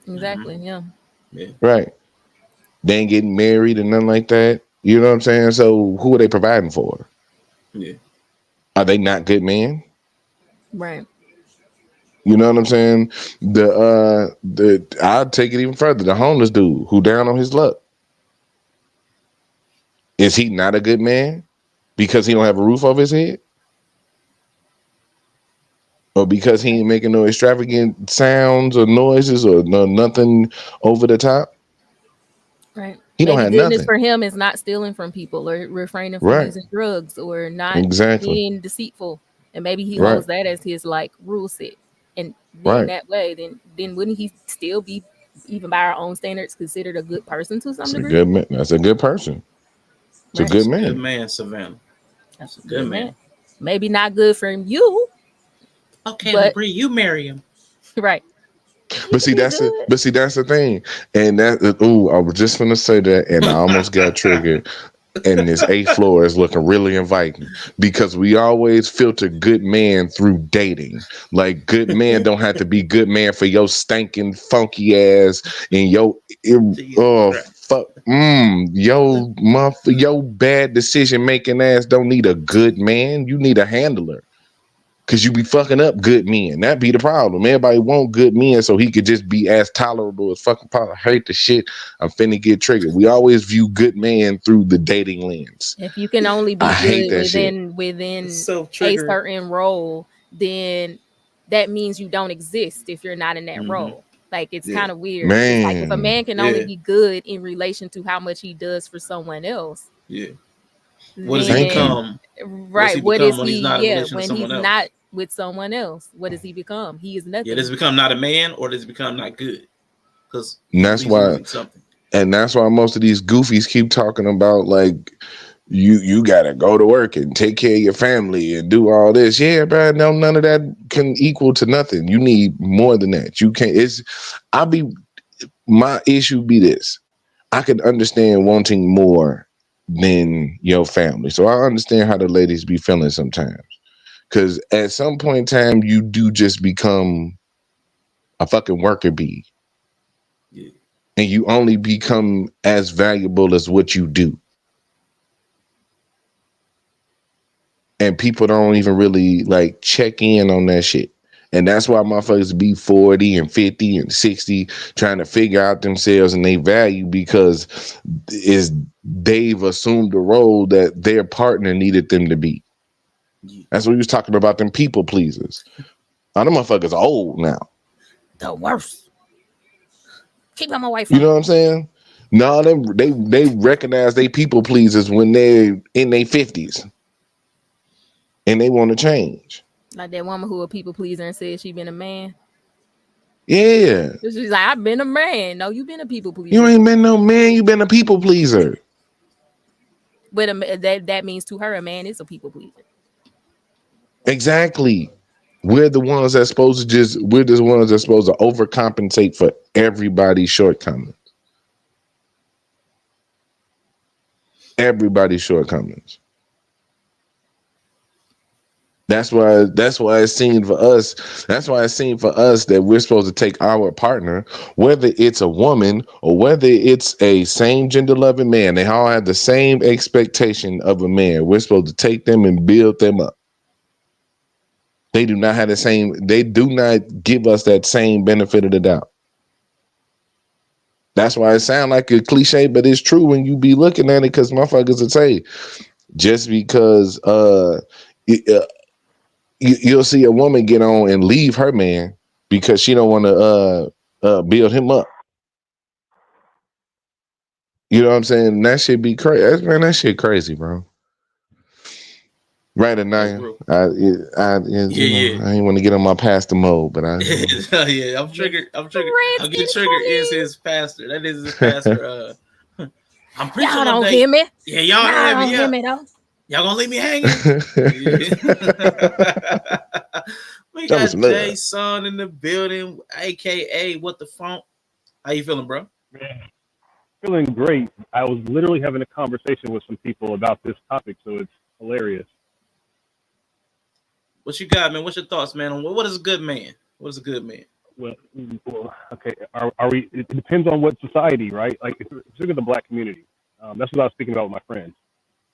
Exactly. Yeah. Yeah. Right? They ain't getting married and nothing like that. You know what I'm saying? So who are they providing for? Yeah. Are they not good men? Right. You know what I'm saying? The I'll take it even further. The homeless dude who down on his luck. Is he not a good man because he don't have a roof over his head? Or because he ain't making no extravagant sounds or noises or no nothing over the top? Right. He don't Maybe have goodness nothing. for him is not stealing from people or refraining from Right. using drugs or not Exactly. being deceitful. And maybe he Right. holds that as his like rule set. And then Right. that way, then wouldn't he still be, even by our own standards, considered a good person to some It's a degree? good man. That's a good person. It's a Right. good It's a good man. man, Savannah. That's It's a a good good man. man. Maybe not good for you, Okay, but Labrie, you marry him. right. He But could see, be that's the good. but see, that's the thing. And that I was just gonna say that and I almost got triggered. And this eighth floor is looking really inviting because we always filter good man through dating. Like good man don't have to be good man for your stinking funky ass and Jesus Christ. your bad decision making ass don't need a good man. You need a handler. Cause you be fucking up good men. That be the problem. Everybody want good men so he could just be as tolerable as fucking possible. I hate the shit. I'm finna get triggered. We always view good man through the dating lens. If you can only be I hate good that shit. within So a triggering. certain role, then that means you don't exist if you're not in that Mm-hmm. role. Like it's Yeah. kind of weird. It's like if a Man. man can only Yeah. be good in relation to how much he does for someone else, Yeah. What does he Thank then you. become? What does he right, what is become when he's he? not in Yeah, relation to when he's someone else? not with someone else, what does he become? He is Yeah, does nothing. he become not a man or does he become not good? Because And that's he's why losing something. most of these goofies keep talking about like you gotta go to work and take care of your family and do all this. Yeah, bro. No, none of that can equal to nothing. You need more than that. You can't. My issue be this. I can understand wanting more than your family. So I understand how the ladies be feeling sometimes. Cause at some point in time, you do just become a fucking worker bee. Yeah. And you only become as valuable as what you do. and people don't even really like check in on that shit. And that's why motherfuckers be 40 and 50 and 60 trying to figure out themselves and their value, because they've assumed the role that their partner needed them to be. That's what he was talking about, them people pleasers. Now, them motherfuckers are old now. The worst. Keep them away from You know what I'm saying? No, they recognize they people pleasers when they're in their 50s. And they want to change. Like that woman who a people pleaser and said she been a man. Yeah. She's like, I've been a man. No, you been a people pleaser. You ain't been no man. You been a people pleaser. But that means to her, a man is a people pleaser. Exactly. We're the ones that's supposed to overcompensate for everybody's shortcomings. Everybody's shortcomings. That's why it seemed for us. That's why it seemed for us that we're supposed to take our partner, whether it's a woman or whether it's a same gender loving man. They all have the same expectation of a man. We're supposed to take them and build them up. They do not have the same. They do not give us that same benefit of the doubt. That's why it sounds like a cliche, but it's true when you be looking at it, because motherfuckers will say, just because you'll see a woman get on and leave her man because she don't want to build him up. You know what I'm saying? That shit be crazy. Man, that shit crazy, bro. Right, Anaya. I ain't want to get on my pastor mode, but yeah, I'm triggered. I'm getting triggered. Is his pastor? That is his pastor. I'm preaching. Y'all don't hear me. Yeah, y'all don't hear me though. Y'all gonna leave me hanging? We got Jason in the building, aka What the Funk. How you feeling, bro? Man, feeling great. I was literally having a conversation with some people about this topic, so it's hilarious. What you got, man? What's your thoughts, man? On what is a good man? What is a good man? Well, okay. Are we? It depends on what society, right? Like, if you look at the black community, that's what I was speaking about with my friends.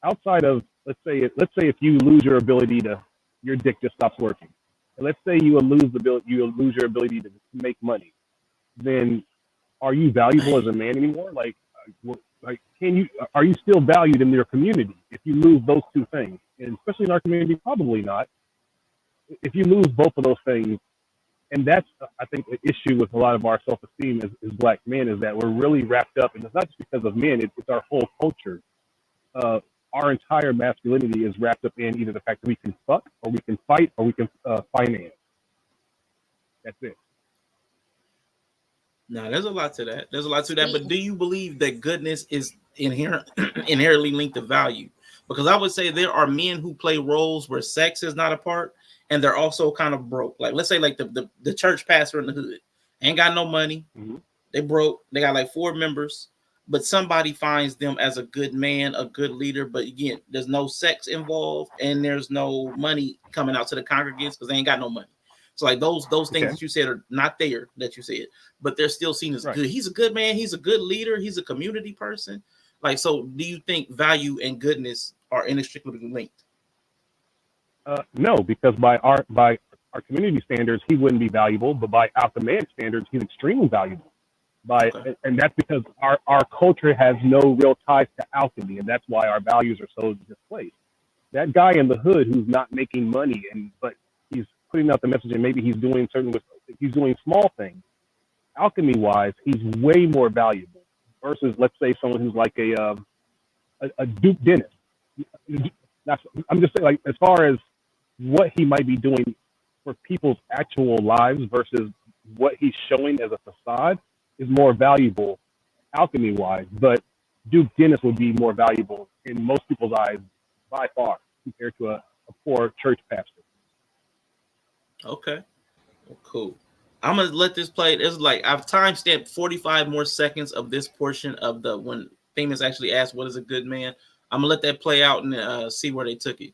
Outside of, let's say if you lose your ability your dick just stops working, and let's say you lose your ability to make money, then are you valuable as a man anymore? Like are you still valued in your community if you lose those two things? And especially in our community, probably not. If you lose both of those things, and that's, I think, the issue with a lot of our self-esteem as black men, is that we're really wrapped up, and it's not just because of men, it's our whole culture. Our entire masculinity is wrapped up in either the fact that we can fuck, or we can fight, or we can finance. That's it. No, there's a lot to that. But do you believe that goodness is inherently linked to value? Because I would say there are men who play roles where sex is not a part, and they're also kind of broke. Like, let's say like the church pastor in the hood ain't got no money. Mm-hmm. They broke. They got like 4 members, but somebody finds them as a good man, a good leader. But again, there's no sex involved, and there's no money coming out to the congregants because they ain't got no money. So like those things that you said are not there, that you said, but they're still seen as good. He's a good man. He's a good leader. He's a community person. Like, so do you think value and goodness are inextricably linked? No, because by our community standards, he wouldn't be valuable, but by Alpha Man standards, he's extremely valuable. And that's because our culture has no real ties to alchemy, and that's why our values are so displaced. That guy in the hood who's not making money, but he's putting out the message, and maybe he's doing small things. Alchemy wise, he's way more valuable versus, let's say, someone who's like a Duke dentist. I'm just saying, like, as far as what he might be doing for people's actual lives versus what he's showing as a facade is more valuable alchemy wise, but Duke Dennis would be more valuable in most people's eyes by far compared to a poor church pastor. Okay. Well, cool. I'm gonna let this play. It's like I've timestamped 45 more seconds of this portion of when Themis actually asked, "What is a good man?" I'm gonna let that play out and see where they took it,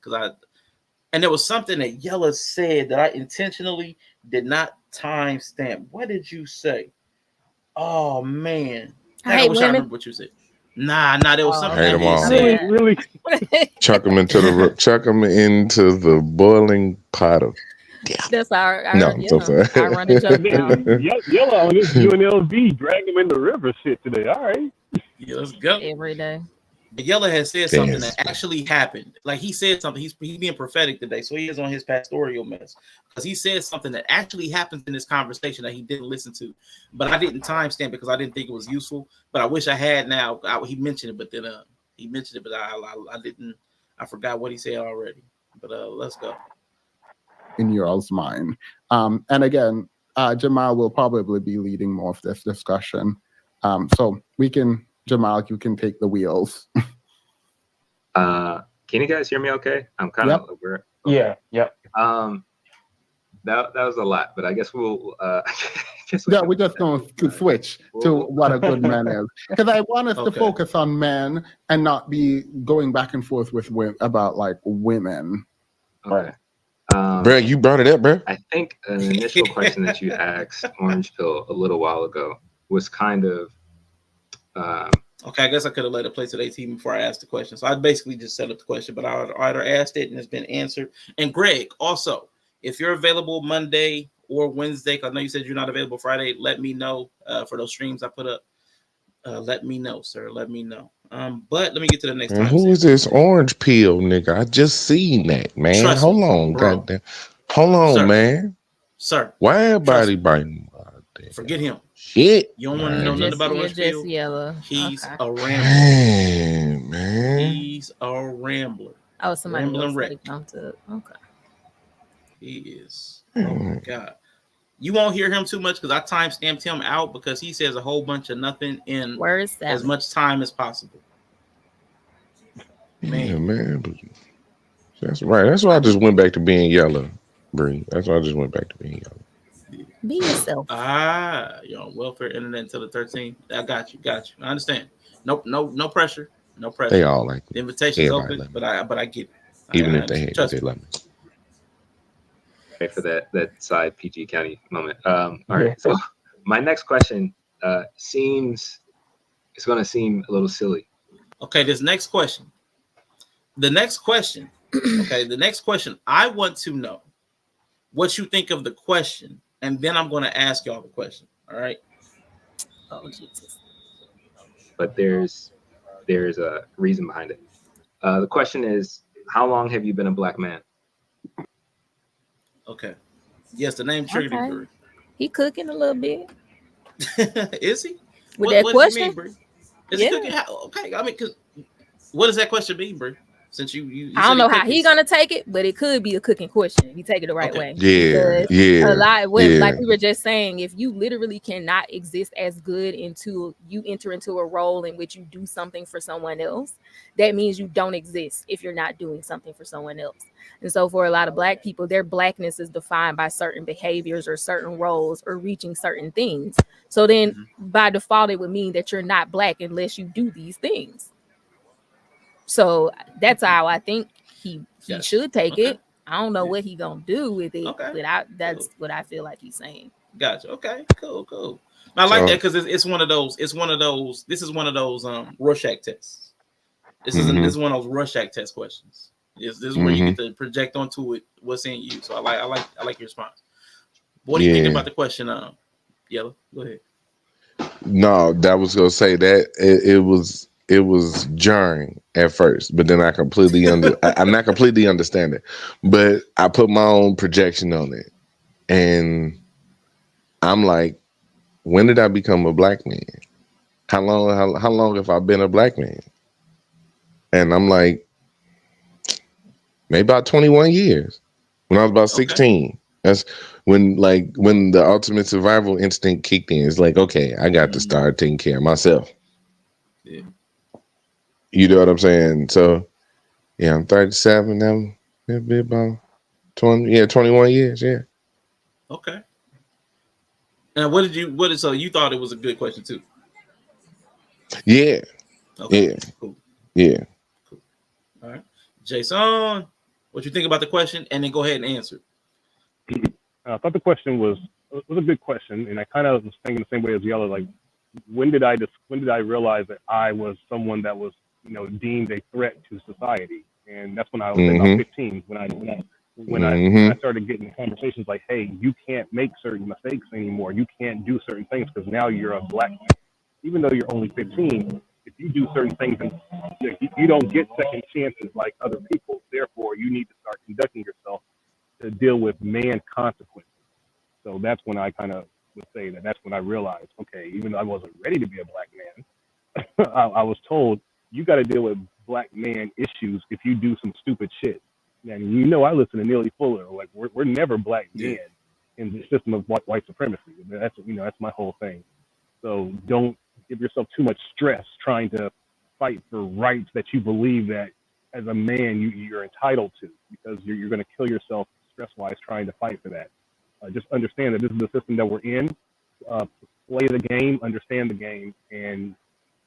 and there was something that Yella said that I intentionally did not timestamp. What did you say? Oh man, I wish I remember what you said. Nah, there was something Hate that 'em he all. said. Really? Chuck them into the boiling pot of death. That's our No, I'm so sorry. our running joke now. Yellow on this UNLV, drag him in the river shit today. All right. Yeah, let's go. Every day. But Yella has said something that Yes. actually happened. Like he said something. He's being prophetic today, so he is on his pastoral mess because he said something that actually happens in this conversation that he didn't listen to. But I didn't timestamp because I didn't think it was useful. But I wish I had. Now he mentioned it, but then he mentioned it, but I didn't. I forgot what he said already. But let's go. In y'all's mind. And again, Jamal will probably be leading more of this discussion. So Jamal, you can take the wheels. Can you guys hear me okay? I'm kind of over. Yeah. That was a lot, but I guess we'll We're just going to switch to what a good man is. Because I want us to focus on men and not be going back and forth with about like women. Okay. Bro, you brought it up, bro. I think an initial question that you asked Orange Pill a little while ago was kind of okay, I guess I could have let it play to their team before I asked the question. So I basically just set up the question, but I either asked it and it's been answered. And Greg, also, if you're available Monday or Wednesday, because I know you said you're not available Friday, let me know for those streams I put up. Let me know, sir. Let me know. But let me get to the next time. Who is this orange peel nigga? I just seen that, man. Trust Hold me, on, bro. goddamn. Hold on, Sir. Man. Sir. Why everybody biting? Forget him. Shit. You don't want to know nothing about Orange Peel? Yellow. He's Okay. a rambler. Dang, man. He's a rambler. Oh, somebody Rambling else wreck. jumped up. Okay. He is. Oh my God. You won't hear him too much because I timestamped him out because he says a whole bunch of nothing in as much time as possible. Man. Yeah, man. That's right. That's why I just went back to being yellow, Bree. That's why I just went back to being yellow. Be yourself. You're on welfare internet until the 13th. I got you. I understand. No pressure. No pressure. They all like me. The invitation's open, but I get it. Even if they hate me, they love me. Okay, for that side PG County moment. All right. So my next question it's going to seem a little silly. Okay, the next question. Okay, the next question. I want to know what you think of the question, and then I'm going to ask y'all the question. All right. Oh Jesus. But there's a reason behind it. The question is, how long have you been a black man? Okay. Yes, the name triggered you, Brie. He cooking a little bit. Is he? With that question? Does he mean, Is he cooking? Okay. I mean, what does that question mean, Brie? Since you I don't know how he's gonna take it, but it could be a cooking question if you take it the right way. Yeah. A lot like we were just saying, if you literally cannot exist as good until you enter into a role in which you do something for someone else, that means you don't exist if you're not doing something for someone else. And so for a lot of black people, their blackness is defined by certain behaviors or certain roles or reaching certain things. So then by default, it would mean that you're not black unless you do these things. So that's how I think he should take it. I don't know what he gonna do with it, but that's what I feel like he's saying. Gotcha. Okay. Cool. I like that because it's one of those. This is one of those Rorschach tests. This is one of those Rorschach test questions. This is where you get to project onto it what's in you. So I like your response. What do you think about the question? Yellow. Go ahead. No, that was gonna say that it was jarring at first, but then I completely I'm not completely understand it, but I put my own projection on it, and I'm like, when did I become a black man? How long have I been a black man? And I'm like, maybe about 21 years. When I was about 16, that's when the ultimate survival instinct kicked in. It's like, okay, I got to start taking care of myself. Yeah. You know what I'm saying? So, yeah, I'm 37 now. It'll be about 21 years, yeah. Okay. And so you thought it was a good question too? Yeah. Okay. Yeah. Cool. Yeah. Cool. All right. Jason, what you think about the question? And then go ahead and answer. I thought the question was a good question, and I kind of was thinking the same way as Yellow. Like, when did I realize that I was someone that was, deemed a threat to society? And that's when I was about 15. When I started getting conversations like, hey, you can't make certain mistakes anymore. You can't do certain things because now you're a black man. Even though you're only 15, if you do certain things, you don't get second chances like other people. Therefore, you need to start conducting yourself to deal with man consequences. So that's when I kind of would say that's when I realized, okay, even though I wasn't ready to be a black man, I was told you got to deal with black man issues if you do some stupid shit. And I listen to Neely Fuller. Like we're never black men in the system of white supremacy. That's my whole thing. So don't give yourself too much stress trying to fight for rights that you believe that as a man you're entitled to, because you're going to kill yourself stress-wise trying to fight for that. Just understand that this is the system that we're in. Play the game, understand the game, and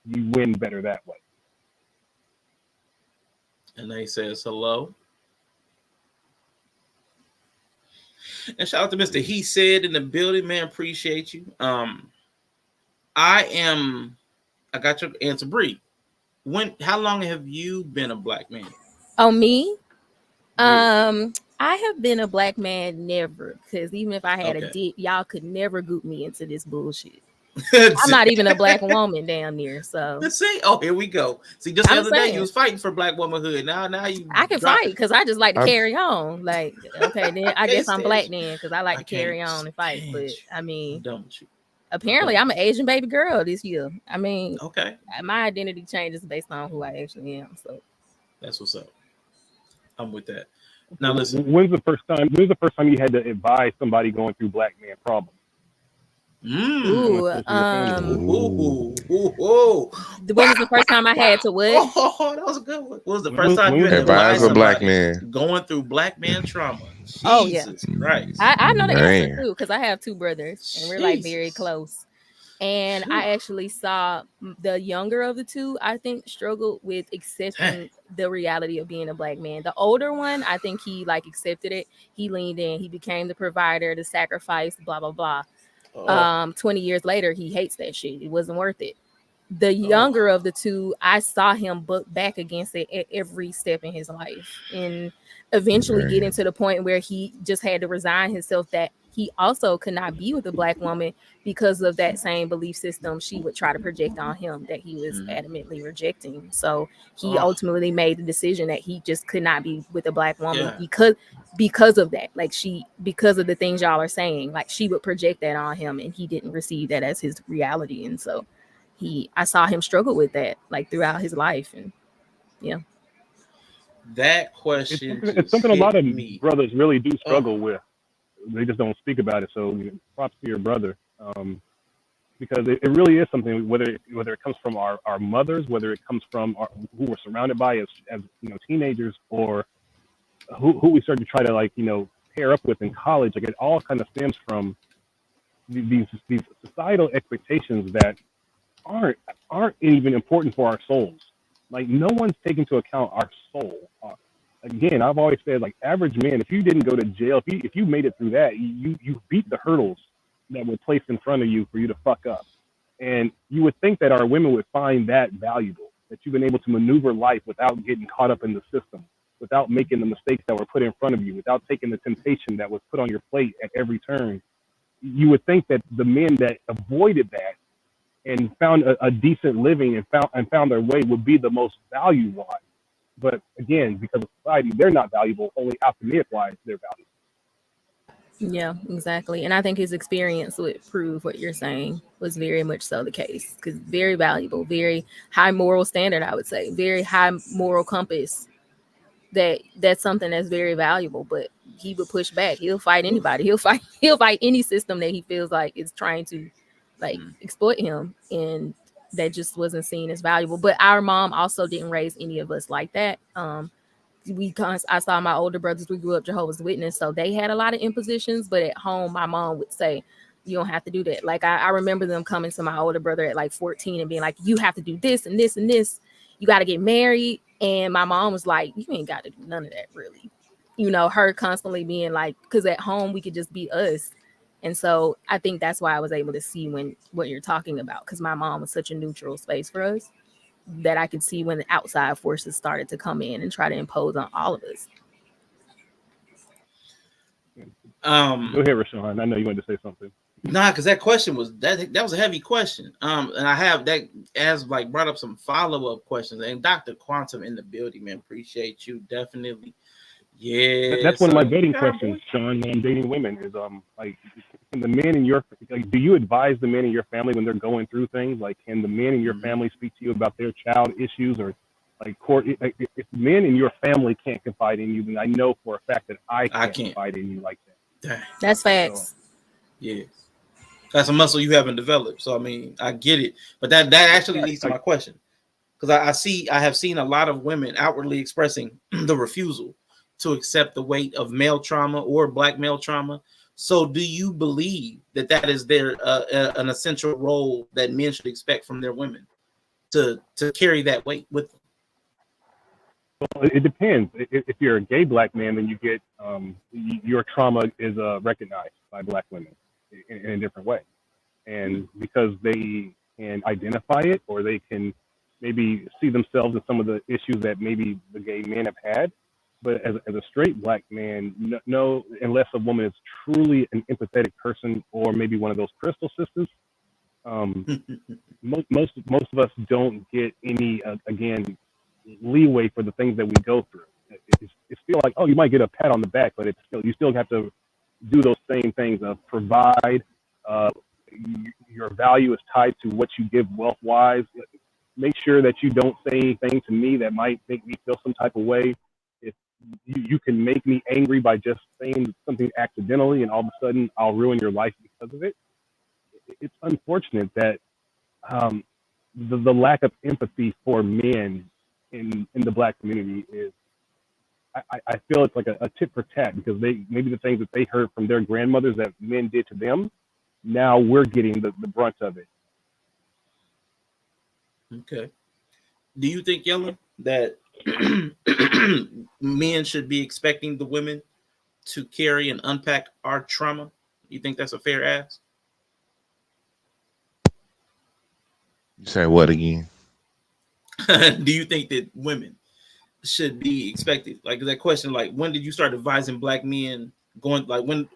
you win better that way. And they says hello. And shout out to Mr. He Said in the building, man. Appreciate you. I got your answer, Bree. How long have you been a black man? Oh, me? I have been a black man never, because even if I had a dick, y'all could never goop me into this bullshit. I'm not even a black woman down there. So let's see. Oh, here we go. See, just the other day you was fighting for black womanhood. Now I can fight because I just like to carry on. Like, okay, then I guess I'm black then because I like to carry on and fight. But I mean, apparently I'm an Asian baby girl this year. I mean, my identity changes based on who I actually am. So that's what's up. I'm with that. Now listen. When's the first time you had to advise somebody going through black man problems? When was the first time I had to what? Oh, that was a good one. What was the first time you had to advise a black man going through black man trauma? Oh yeah, Christ. I know the answer too, because I have two brothers and we're like very close. And I actually saw the younger of the two, I think, struggled with accepting the reality of being a black man. The older one, I think he like accepted it. He leaned in. He became the provider, the sacrifice, blah, blah, blah. 20 years later, he hates that shit. It wasn't worth it. The younger of the two, I saw him buck back against it at every step in his life, and eventually getting to the point where he just had to resign himself that he also could not be with a black woman because of that same belief system she would try to project on him that he was adamantly rejecting. So he ultimately made the decision that he just could not be with a black woman because of that. Like because of the things y'all are saying, like she would project that on him and he didn't receive that as his reality. And so I saw him struggle with that like throughout his life. And that question it's something a lot of brothers really do struggle with. They just don't speak about it. So props to your brother, because it really is something. Whether it comes from our mothers, whether it comes from who we're surrounded by as teenagers, or who we start to try to pair up with in college. Like it all kind of stems from these societal expectations that aren't even important for our souls. Like no one's taking into account our soul. Again, I've always said, like, average man, if you didn't go to jail, if you made it through that, you beat the hurdles that were placed in front of you for you to fuck up. And you would think that our women would find that valuable, that you've been able to maneuver life without getting caught up in the system, without making the mistakes that were put in front of you, without taking the temptation that was put on your plate at every turn. You would think that the men that avoided that and found a decent living and found their way would be the most valued one. But again, because of society, they're not valuable. Only alchemist-wise, they're valuable. Yeah, exactly. And I think his experience would prove what you're saying was very much so the case. Because very valuable, very high moral standard, I would say. Very high moral compass. That's something that's very valuable. But he would push back. He'll fight anybody. He'll fight any system that he feels like is trying to exploit him. And that just wasn't seen as valuable. But our mom also didn't raise any of us like that. I saw my older brothers, we grew up Jehovah's Witness, so they had a lot of impositions, but at home my mom would say, you don't have to do that. Like I remember them coming to my older brother at like 14 and being like, you have to do this and this and this, you got to get married. And my mom was like, you ain't got to do none of that, really. Her constantly being like, because at home we could just be us. And so I think that's why I was able to see what you're talking about, because my mom was such a neutral space for us that I could see when the outside forces started to come in and try to impose on all of us. Go ahead, Rashawn. I know you wanted to say something. Nah, because that question was that was a heavy question. And I have that as like brought up some follow-up questions. And Dr. Quantum in the building, man. Appreciate you. Definitely. Yeah. That's one of my dating questions, Sean, when I'm dating women is like, can the men in your do you advise the men in your family when they're going through things? Like, can the men in your family speak to you about their child issues, or like if men in your family can't confide in you, then I know for a fact that I can't confide in you like that. That's facts. So, yeah. That's a muscle you haven't developed. So I mean, I get it. But that actually leads to my question. Because I have seen a lot of women outwardly expressing the refusal to accept the weight of male trauma or black male trauma. So do you believe that is their an essential role that men should expect from their women to carry that weight with them? Well, it depends. If you're a gay black man, then you get your trauma is recognized by black women in a different way, and because they can identify it, or they can maybe see themselves in some of the issues that maybe the gay men have had. But as a straight black man, no, unless a woman is truly an empathetic person, or maybe one of those crystal sisters, most of us don't get any again leeway for the things that we go through. It's still like, oh, you might get a pat on the back, but you still have to do those same things of provide. Your value is tied to what you give wealth-wise. Make sure that you don't say anything to me that might make me feel some type of way. If you can make me angry by just saying something accidentally, and all of a sudden I'll ruin your life because of it. It's unfortunate that the lack of empathy for men in the black community is, I feel it's like a tit for tat, because maybe the things that they heard from their grandmothers that men did to them, now we're getting the brunt of it. Okay. Do you think, Yellen, that men should be expecting the women to carry and unpack our trauma? You think that's a fair ask? Say what again? Do you think that women should be expected? Like that question, like when did you start advising black men going, like when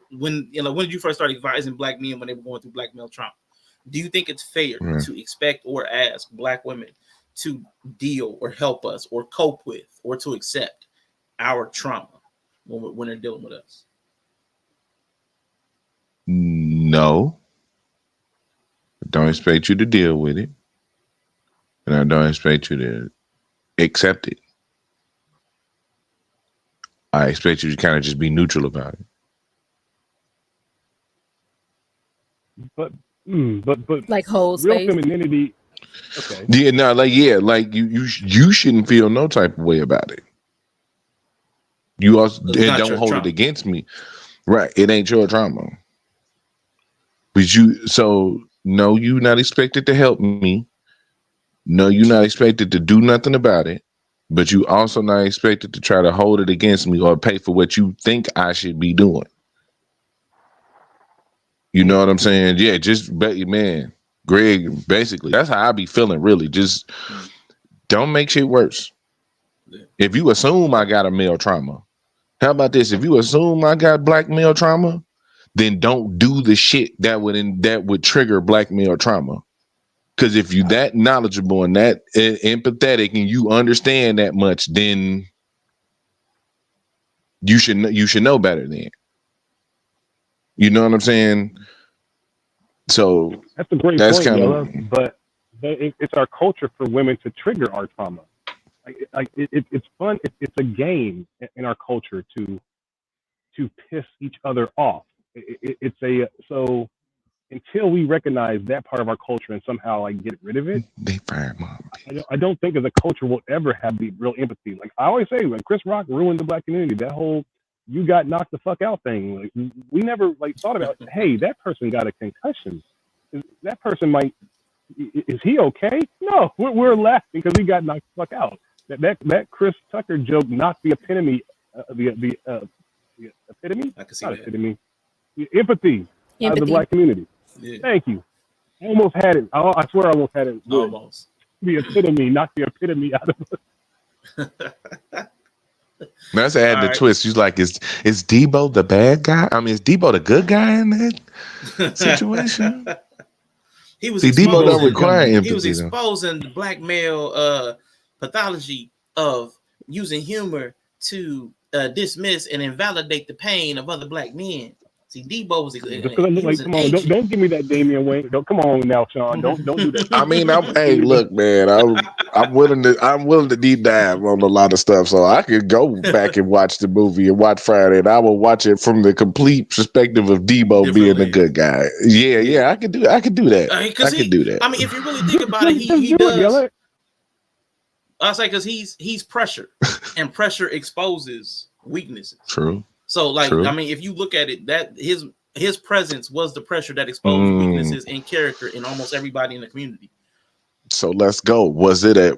did you first start advising black men when they were going through black male trauma? Do you think it's fair to expect or ask black women to deal or help us or cope with or to accept our trauma when they're dealing with us? No. I don't expect you to deal with it. And I don't expect you to accept it. I expect you to kind of just be neutral about it. But like whole real space. femininity. Okay. Yeah, no, like you shouldn't feel no type of way about it. You also don't hold it against me, right? It ain't your trauma. But no, you not expected to help me. No, you're not expected to do nothing about it. But you also not expected to try to hold it against me or pay for what you think I should be doing. You know what I'm saying? Yeah, man, Greg, basically, that's how I be feeling, really. Just don't make shit worse. If you assume I got a male trauma, how about this? If you assume I got black male trauma, then don't do the shit that would trigger black male trauma. Because if you that knowledgeable and that empathetic and you understand that much, then you should know better then. You know what I'm saying? So that's a great point, Yella, but it's our culture for women to trigger our trauma. It's fun. It's a game in our culture to piss each other off. So until we recognize that part of our culture and somehow like get rid of it, I don't think as a culture will ever have the real empathy. Like I always say, when Chris Rock ruined the black community, that whole "you got knocked the fuck out" thing, like we never like thought about, hey, that person got a concussion. That person is he okay? No, we're laughing because he got knocked the fuck out. That Chris Tucker joke knocked the epitome, the epitome? I can see Not that. epitome. Empathy. out of the black community. Yeah. Thank you. I almost had it. I swear I almost had it. Good. Almost. The epitome, not the epitome out of it. Let's add the twist. She's like, is Debo the bad guy? I mean, is Debo the good guy in that situation? He was Debo don't require empathy. He was exposing the black male pathology of using humor to dismiss and invalidate the pain of other black men. See, Debo was just because I look like, come on, don't give me that Damian Wayne. Come on now, Sean. Don't do that. I mean, hey, look, man, I'm willing to deep dive on a lot of stuff, so I could go back and watch the movie and watch Friday, and I will watch it from the complete perspective of Debo being the good guy. Yeah, I could do that. I could do that. I mean, if you really think about it, he does. I say because he's pressure, and pressure exposes weaknesses. True. So, like, I mean, if you look at it, that his presence was the pressure that exposed weaknesses in character in almost everybody in the community. So let's go. Was it an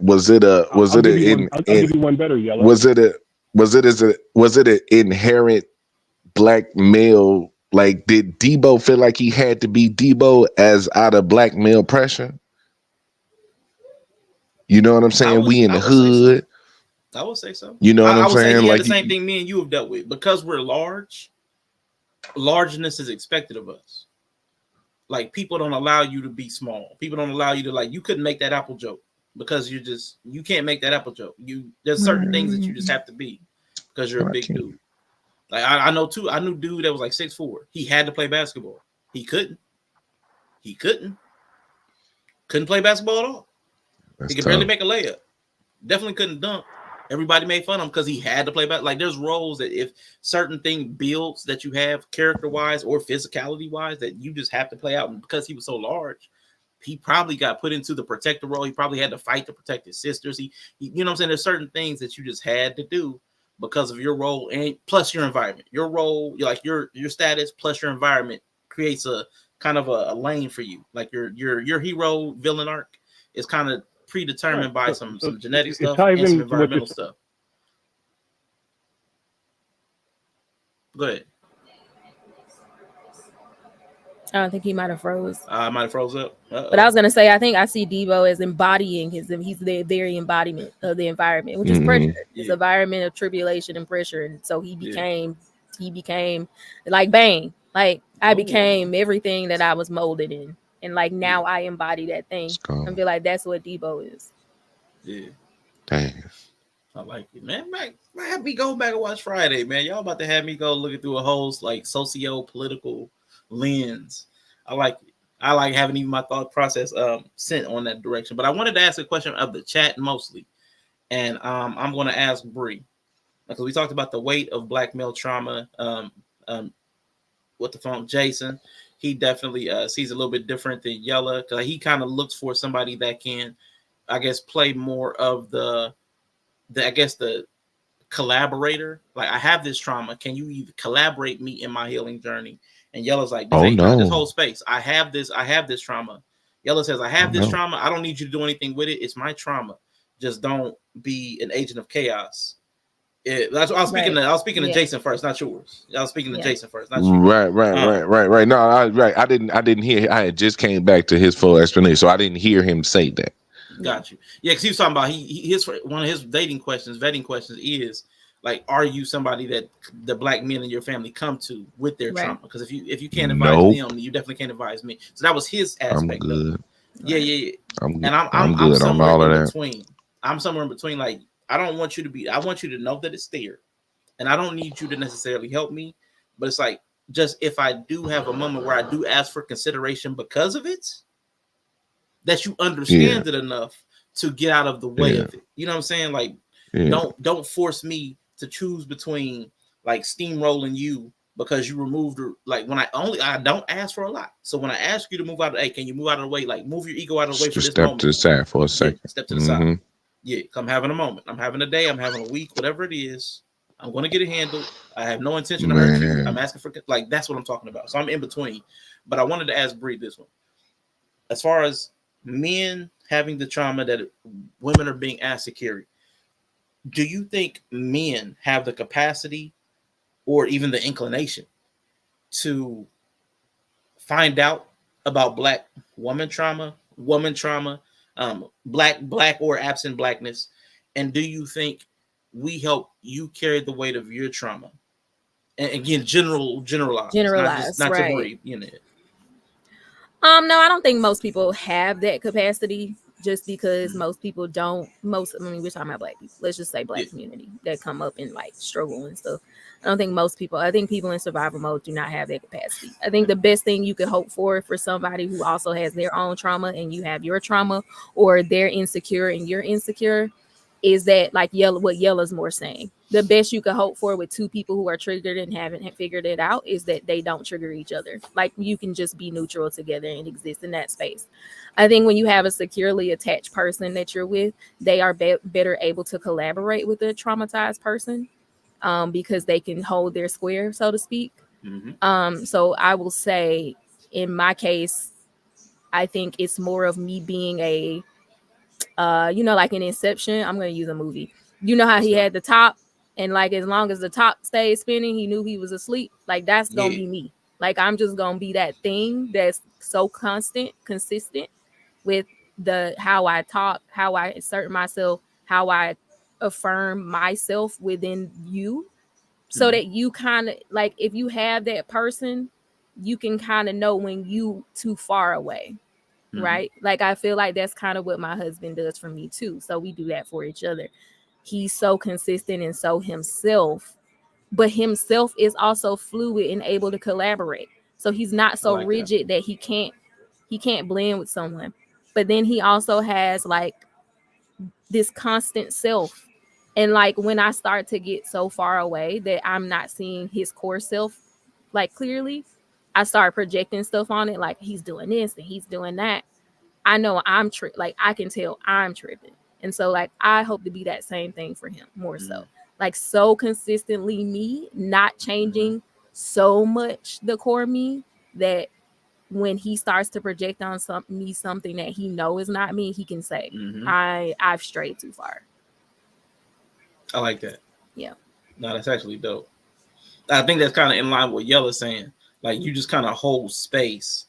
inherent black male? Like, did Debo feel like he had to be Debo as out of black male pressure? You know what I'm saying? We in the hood. I would say so. You know what I'm saying? Say he had the same thing me and you have dealt with. Because we're large, largeness is expected of us. Like, people don't allow you to be small. People don't allow you to, like, you couldn't make that Apple joke because you can't make that Apple joke. There's certain things that you just have to be because you're a big dude. Like, I knew dude that was like 6'4". He had to play basketball. He couldn't play basketball at all. He could barely make a layup. Definitely couldn't dunk. Everybody made fun of him because he had to play back. Like, there's roles that if certain thing builds that you have character-wise or physicality-wise that you just have to play out. And because he was so large, he probably got put into the protector role. He probably had to fight to protect his sisters. He you know what I'm saying? There's certain things that you just had to do because of your role and plus your environment. Your role, like your status plus your environment creates a kind of a lane for you. Like your hero villain arc is kind of predetermined by some genetic stuff and some environmental stuff. Go ahead. I don't think he might have froze. I might have froze up. But I was gonna say, I think I see Debo as embodying he's the very embodiment of the environment, which is pressure. It's environment of tribulation and pressure, and so he became like Bane. Like I became everything that I was molded in, and like now I embody that thing. I feel like that's what Debo is. Yeah. Dang. I like it, man. Have me go back and watch Friday, man. Y'all about to have me go looking through a whole like socio-political lens. I like it. I like having even my thought process sent on that direction. But I wanted to ask a question of the chat mostly, and I'm going to ask Bree because we talked about the weight of black male trauma. With the phone, Jason, he definitely sees a little bit different than Yella because he kind of looks for somebody that can, I guess, play more of the collaborator. Like, I have this trauma. Can you either collaborate me in my healing journey? And Yella's like, this whole space. I have this trauma. Yella says, I have this trauma. I don't need you to do anything with it. It's my trauma. Just don't be an agent of chaos. I was speaking to Jason first, not yours. I was speaking to Jason first, not yours. Right. No, I didn't hear. I had just came back to his full explanation, so I didn't hear him say that. Got you. Yeah, because he was talking about one of his vetting questions is like, are you somebody that the black men in your family come to with their trauma? Because if you can't advise them, you definitely can't advise me. So that was his aspect. I'm good. Yeah. I'm good on all of that. Between. I'm somewhere in between. Like, I want you to know that it's there, and I don't need you to necessarily help me. But it's like, just if I do have a moment where I do ask for consideration because of it, that you understand it enough to get out of the way of it. You know what I'm saying? Like, don't force me to choose between like steamrolling you because you removed like when I don't ask for a lot. So when I ask you to move out of, hey, can you move out of the way? Like, move your ego out of the way for this moment. Step to the side for a second. Step to the side. Yeah, I'm having a moment. I'm having a day. I'm having a week. Whatever it is, I'm going to get it handled. I have no intention to hurt you. I'm asking for, like, that's what I'm talking about. So I'm in between. But I wanted to ask Bree this one. As far as men having the trauma that women are being asked to carry, do you think men have the capacity or even the inclination to find out about Black woman trauma, black or absent Blackness, and do you think we help you carry the weight of your trauma? And again, generalize, not right. to breathe, you know. No, I don't think most people have that capacity, just because most people don't. I mean, we're talking about Black people. Let's just say Black community that come up and like struggle and stuff. I don't think most people. I think people in survival mode do not have that capacity. I think the best thing you could hope for somebody who also has their own trauma and you have your trauma, or they're insecure and you're insecure, is that like what Yella's more saying. The best you could hope for with two people who are triggered and haven't figured it out is that they don't trigger each other. Like, you can just be neutral together and exist in that space. I think when you have a securely attached person that you're with, they are better able to collaborate with a traumatized person, because they can hold their square, so to speak. So I will say, in my case, I think it's more of me being a like in Inception. I'm going to use a movie. You know how he had the top, and like as long as the top stayed spinning, he knew he was asleep. Like, that's going to be me. Like, I'm just going to be that thing that's so consistent with how I talk, how I assert myself, how I affirm myself within you, so that you kind of like, if you have that person, you can kind of know when you too far away. Right? Like, I feel like that's kind of what my husband does for me too. So we do that for each other. He's so consistent and so himself, but himself is also fluid and able to collaborate. So he's not so rigid that he can't blend with someone. But then he also has like this constant self. And like, when I start to get so far away that I'm not seeing his core self like clearly, I start projecting stuff on it, like he's doing this and he's doing that. I know I'm like, I can tell I'm tripping. And so like, I hope to be that same thing for him more so. Like, so consistently me, not changing so much the core me, that when he starts to project on something that he know is not me, he can say, I've strayed too far. I like that. Yeah. No, that's actually dope. I think that's kind of in line with what Yella's saying. Like, you just kind of hold space.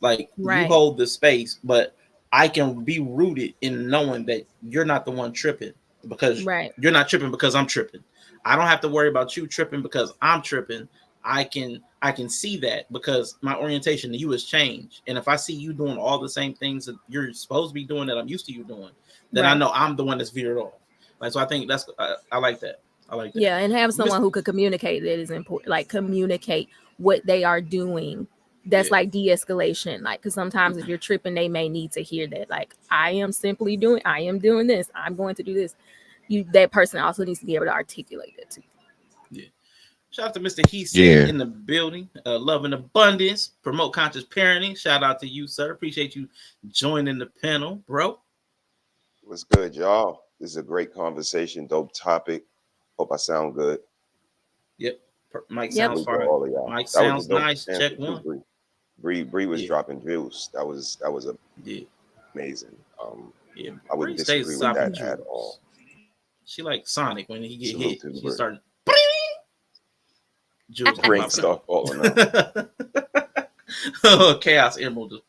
Like, you hold the space, but I can be rooted in knowing that you're not the one tripping, because you're not tripping because I'm tripping. I don't have to worry about you tripping because I'm tripping. I can see that because my orientation to you has changed. And if I see you doing all the same things that you're supposed to be doing that I'm used to you doing, then I know I'm the one that's veered off. Like, so I think that's I like that. I like that. Yeah, and have someone who could communicate that is important. Like, communicate what they are doing. That's like de-escalation. Like, because sometimes if you're tripping, they may need to hear that. Like, I am doing this. I'm going to do this. That person also needs to be able to articulate that too. Yeah. Shout out to Mr. He Said in the building. Love and abundance. Promote conscious parenting. Shout out to you, sir. Appreciate you joining the panel, bro. What's good, y'all? This is a great conversation. Dope topic. Hope I sound good. Yep. Mike sounds fine. All of y'all. Mike sounds nice. Check one. Bree was dropping jewels. That was amazing. I wouldn't disagree with that at all. She like Sonic when he get hit. She started jewels brain stuff falling out. Chaos Emerald just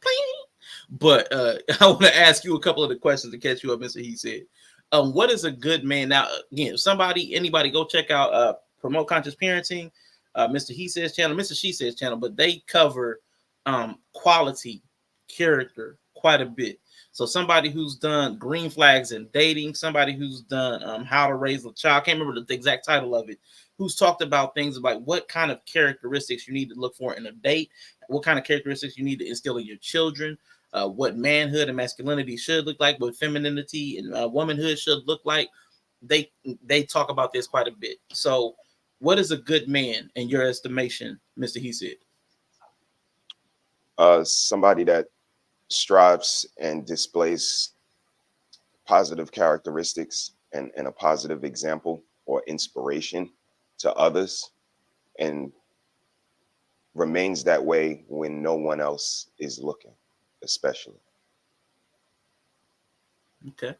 But I want to ask you a couple of the questions to catch you up, Mr. He Said. What is a good man? Now, again, anybody go check out Promote Conscious Parenting, Mr. He Says channel, Mr. She Says channel, but they cover quality, character quite a bit. So somebody who's done green flags in dating, somebody who's done how to raise a child, I can't remember the exact title of it, who's talked about things like what kind of characteristics you need to look for in a date, what kind of characteristics you need to instill in your children, what manhood and masculinity should look like, what femininity and womanhood should look like. They talk about this quite a bit. So what is a good man in your estimation, Mr. He Said? Somebody that strives and displays positive characteristics and a positive example or inspiration to others, and remains that way when no one else is looking, especially. Okay.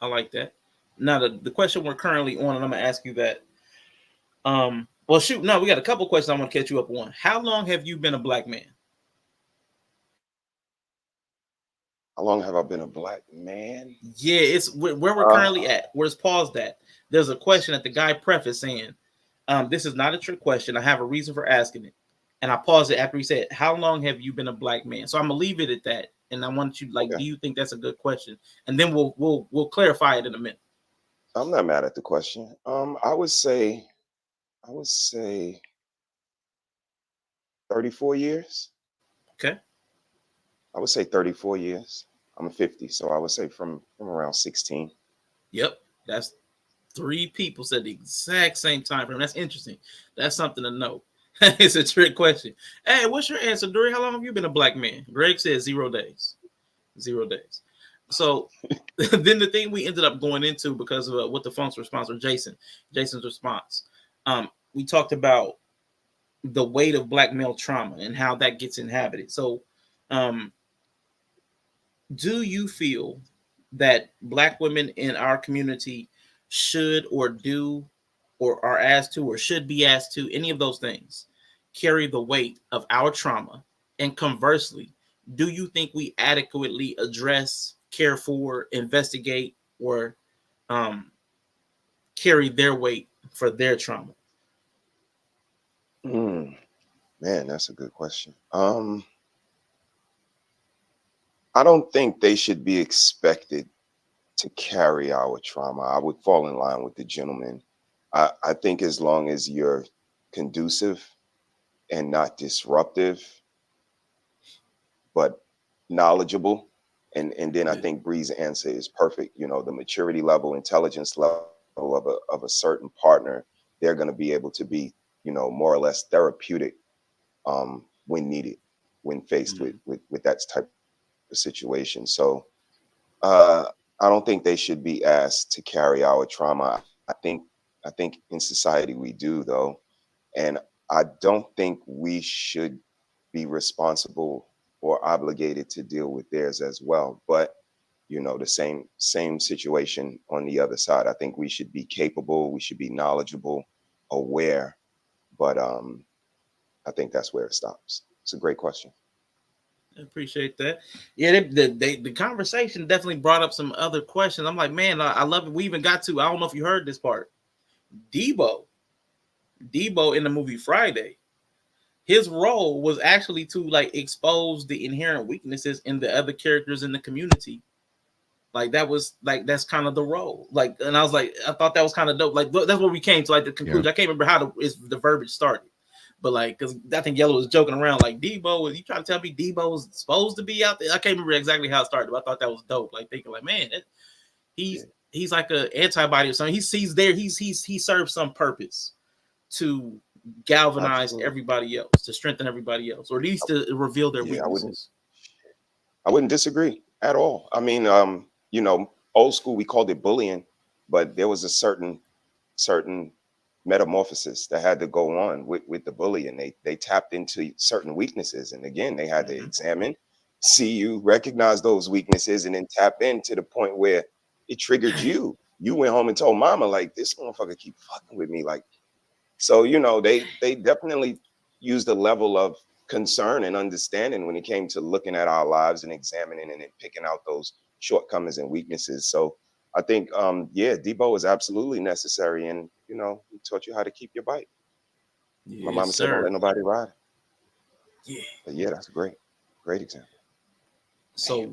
I like that. Now, the question we're currently on, and I'm going to ask you that. We got a couple questions I want to catch you up on. How long have you been a black man? How long have I been a black man? Yeah, it's where we're currently at. Where's paused at? There's a question that the guy prefaced saying, this is not a trick question. I have a reason for asking it. And I paused it after he said, how long have you been a black man? So I'm gonna leave it at that. And I want you do you think that's a good question? And then we'll clarify it in a minute. I'm not mad at the question. I would say 34 years. Okay. I would say 34 years. I'm 50, so I would say from around 16. Yep. That's 3 people said the exact same time frame. That's interesting. That's something to know. It's a trick question. Hey, what's your answer, Dory? How long have you been a black man? Greg said 0 days. 0 days. So then the thing we ended up going into because of what the Funk's response or Jason's response, we talked about the weight of black male trauma and how that gets inhabited. So do you feel that black women in our community should or do or are asked to or should be asked to, any of those things, carry the weight of our trauma? And conversely, do you think we adequately address, care for, investigate, or carry their weight for their trauma? Man, that's a good question. I don't think they should be expected to carry our trauma. I would fall in line with the gentleman. I think as long as you're conducive and not disruptive, but knowledgeable, and then I think Bree's answer is perfect. You know, the maturity level, intelligence level of a certain partner, they're going to be able to be, you know, more or less therapeutic when needed, when faced with that type of situation. So I don't think they should be asked to carry our trauma. I think in society we do, though, and I don't think we should be responsible or obligated to deal with theirs as well. But you know, the same situation on the other side. I think we should be capable, we should be knowledgeable, aware, but I think that's where it stops. It's a great question. I appreciate that. Yeah, the conversation definitely brought up some other questions. I'm like, man, I love it. We even got to, I don't know if you heard this part. Debo in the movie Friday, his role was actually to like expose the inherent weaknesses in the other characters in the community. Like that was like, that's kind of the role. Like, and I was like, I thought that was kind of dope. Like that's what we came to, like the conclusion. I can't remember how the verbiage started, but like, because I think Yellow was joking around like, Debo, you trying to tell me Debo was supposed to be out there? I can't remember exactly how it started, but I thought that was dope. Like thinking like, man, he's like an antibody or something. He serves some purpose to galvanize everybody else, to strengthen everybody else, or at least to reveal their weaknesses. I wouldn't disagree at all. I mean, you know, old school, we called it bullying, but there was a certain metamorphosis that had to go on with the bully, and they tapped into certain weaknesses. And again, they had to examine, see you, recognize those weaknesses, and then tap in to the point where it triggered you. You went home and told mama, like, this motherfucker keep fucking with me. Like, so, you know, they definitely used a level of concern and understanding when it came to looking at our lives and examining and then picking out those shortcomings and weaknesses. So I think, Debo is absolutely necessary. And, you know, he taught you how to keep your bite. My mama said, don't let nobody ride. Yeah. But yeah, that's a great example. So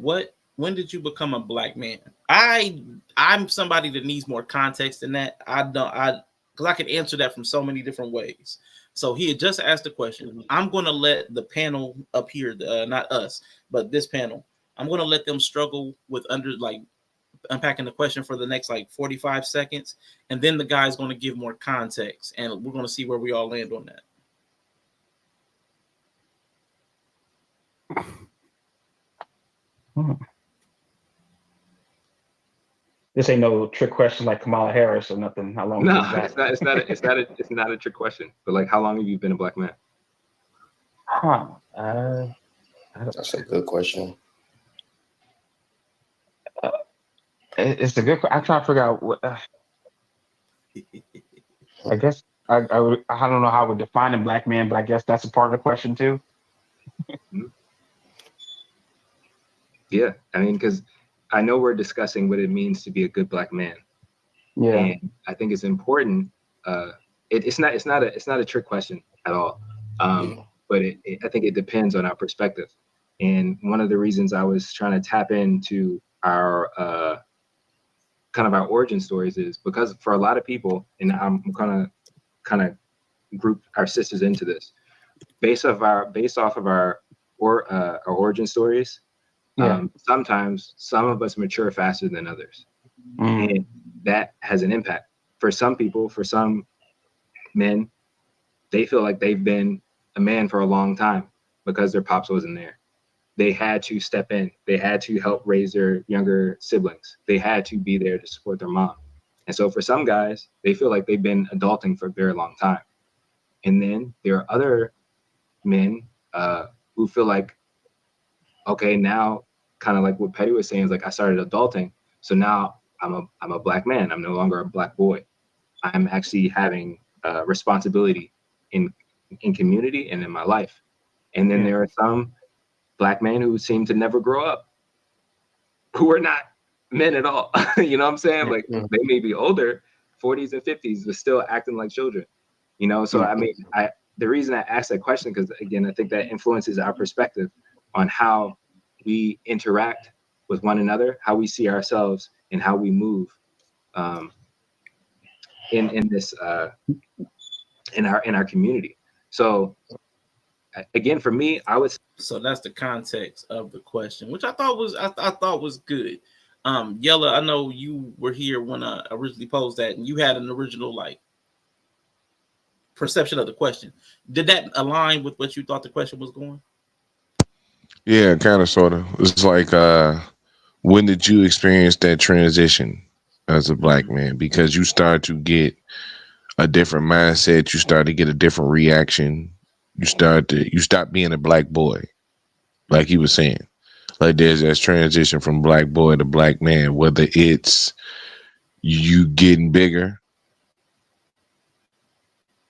when did you become a black man? I'm somebody that needs more context than that. Because I can answer that from so many different ways. So he had just asked the question. I'm going to let the panel up here, not us, but this panel, I'm going to let them struggle with unpacking the question for the next 45 seconds. And then the guy's going to give more context. And we're going to see where we all land on that. This ain't no trick question like Kamala Harris or nothing. How long? No, it's not a trick question. But like, how long have you been a black man? That's a good question. It's a good. I'm trying to figure out what. I guess I don't know how we're defining black man, but I guess that's a part of the question too. Yeah, I mean, because I know we're discussing what it means to be a good Black man, Yeah. and I think it's important. It's not a trick question at all, but I think it depends on our perspective. And one of the reasons I was trying to tap into our kind of our origin stories is because for a lot of people, and I'm kind of group our sisters into this based off of our origin stories. Sometimes some of us mature faster than others, and that has an impact. For some people, for some men, they feel like they've been a man for a long time because their pops wasn't there. They had to step in. They had to help raise their younger siblings. They had to be there to support their mom. And so for some guys, they feel like they've been adulting for a very long time. And then there are other men who feel like, okay, now kind of like what Petty was saying is like I started adulting, so now I'm a Black man. I'm no longer a Black boy. I'm actually having responsibility in community and in my life. And then there are some Black men who seem to never grow up, who are not men at all. You know what I'm saying? Like they may be older, 40s and 50s, but still acting like children. You know, so I mean, the reason I asked that question, because again, I think that influences our perspective on how we interact with one another, how we see ourselves, and how we move in this in our community. So again, for me, I would. So that's the context of the question, which I thought was good. Yella, I know you were here when I originally posed that, and you had an original like perception of the question. Did that align with what you thought the question was going? Yeah, kind of, sort of. It's like, when did you experience that transition as a Black man? Because you start to get a different mindset. You start to get a different reaction. You stop being a Black boy, like he was saying. Like there's that transition from Black boy to Black man, whether it's you getting bigger,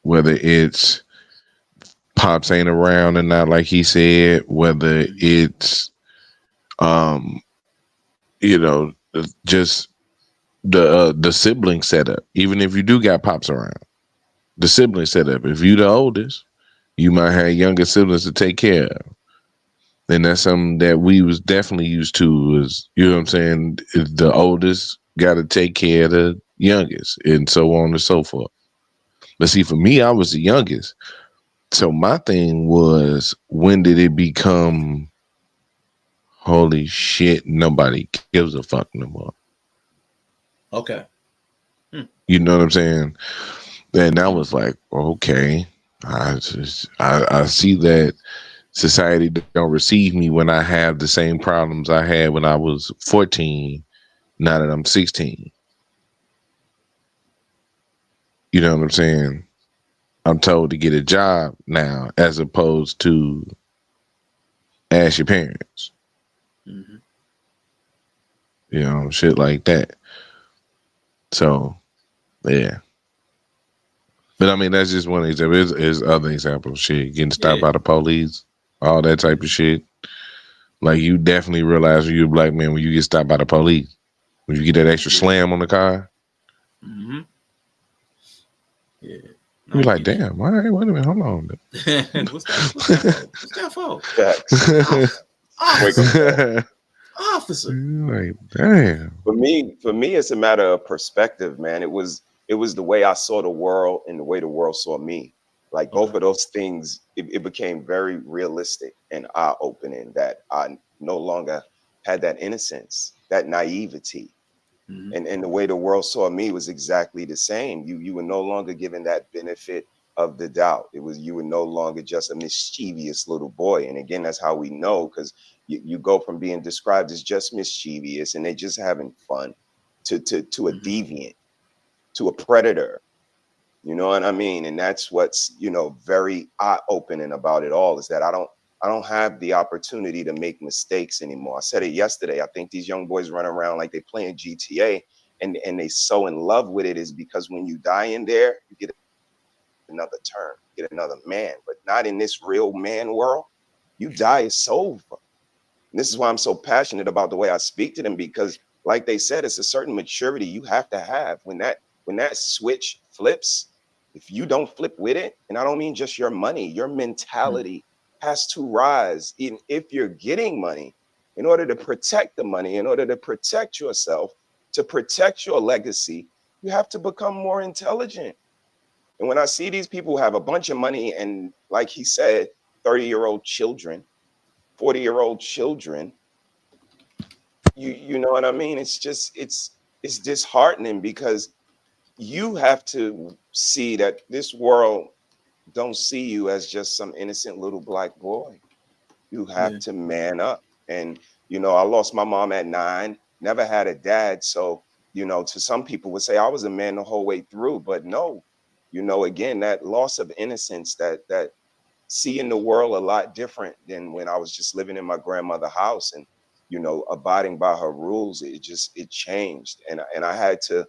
whether it's pops ain't around and not like he said, whether it's just the sibling setup. Even if you do got pops around, the sibling setup. If you the oldest, you might have younger siblings to take care of. And that's something that we was definitely used to. Is, you know what I'm saying? The oldest got to take care of the youngest, and so on and so forth. But see, for me, I was the youngest. So my thing was, when did it become, holy shit, nobody gives a fuck no more? Okay. You know what I'm saying? And that was like, okay, I see that society don't receive me when I have the same problems I had when I was 14, now that I'm 16. You know what I'm saying? I'm told to get a job now as opposed to ask your parents. Mm-hmm. You know, shit like that. So, yeah. But I mean, that's just one example. There's other examples. Shit, getting stopped by the police, all that type of shit. Like, you definitely realize when you're a Black man when you get stopped by the police. When you get that extra slam on the car. Mm-hmm. Yeah. You're like, damn, all right, wait a minute, hold on. What's that for? Officer. You're like, damn. For me, it's a matter of perspective, man. It was the way I saw the world and the way the world saw me. Like both of those things, it became very realistic and eye-opening that I no longer had that innocence, that naivety. Mm-hmm. And the way the world saw me was exactly the same. You were no longer given that benefit of the doubt. You were no longer just a mischievous little boy. And again, that's how we know, because you go from being described as just mischievous and they're just having fun to a deviant, to a predator. You know what I mean? And that's what's, very eye-opening about it all, is that I don't have the opportunity to make mistakes anymore. I said it yesterday. I think these young boys run around like they're playing GTA and they so in love with it, is because when you die in there, you get another turn, get another man, but not in this real man world. You die, it's over. And this is why I'm so passionate about the way I speak to them, because like they said, it's a certain maturity you have to have when that switch flips. If you don't flip with it, and I don't mean just your money, your mentality has to rise. Even if you're getting money, in order to protect the money, in order to protect yourself, to protect your legacy, you have to become more intelligent. And when I see these people who have a bunch of money and, like he said, 30-year-old children, 40-year-old children, you know what I mean? It's just, it's disheartening, because you have to see that this world don't see you as just some innocent little black boy. You have to man up. And, I lost my mom at 9, never had a dad. So, to some people would say I was a man the whole way through, but no, again, that loss of innocence, that seeing the world a lot different than when I was just living in my grandmother's house and, abiding by her rules. It changed. And I had to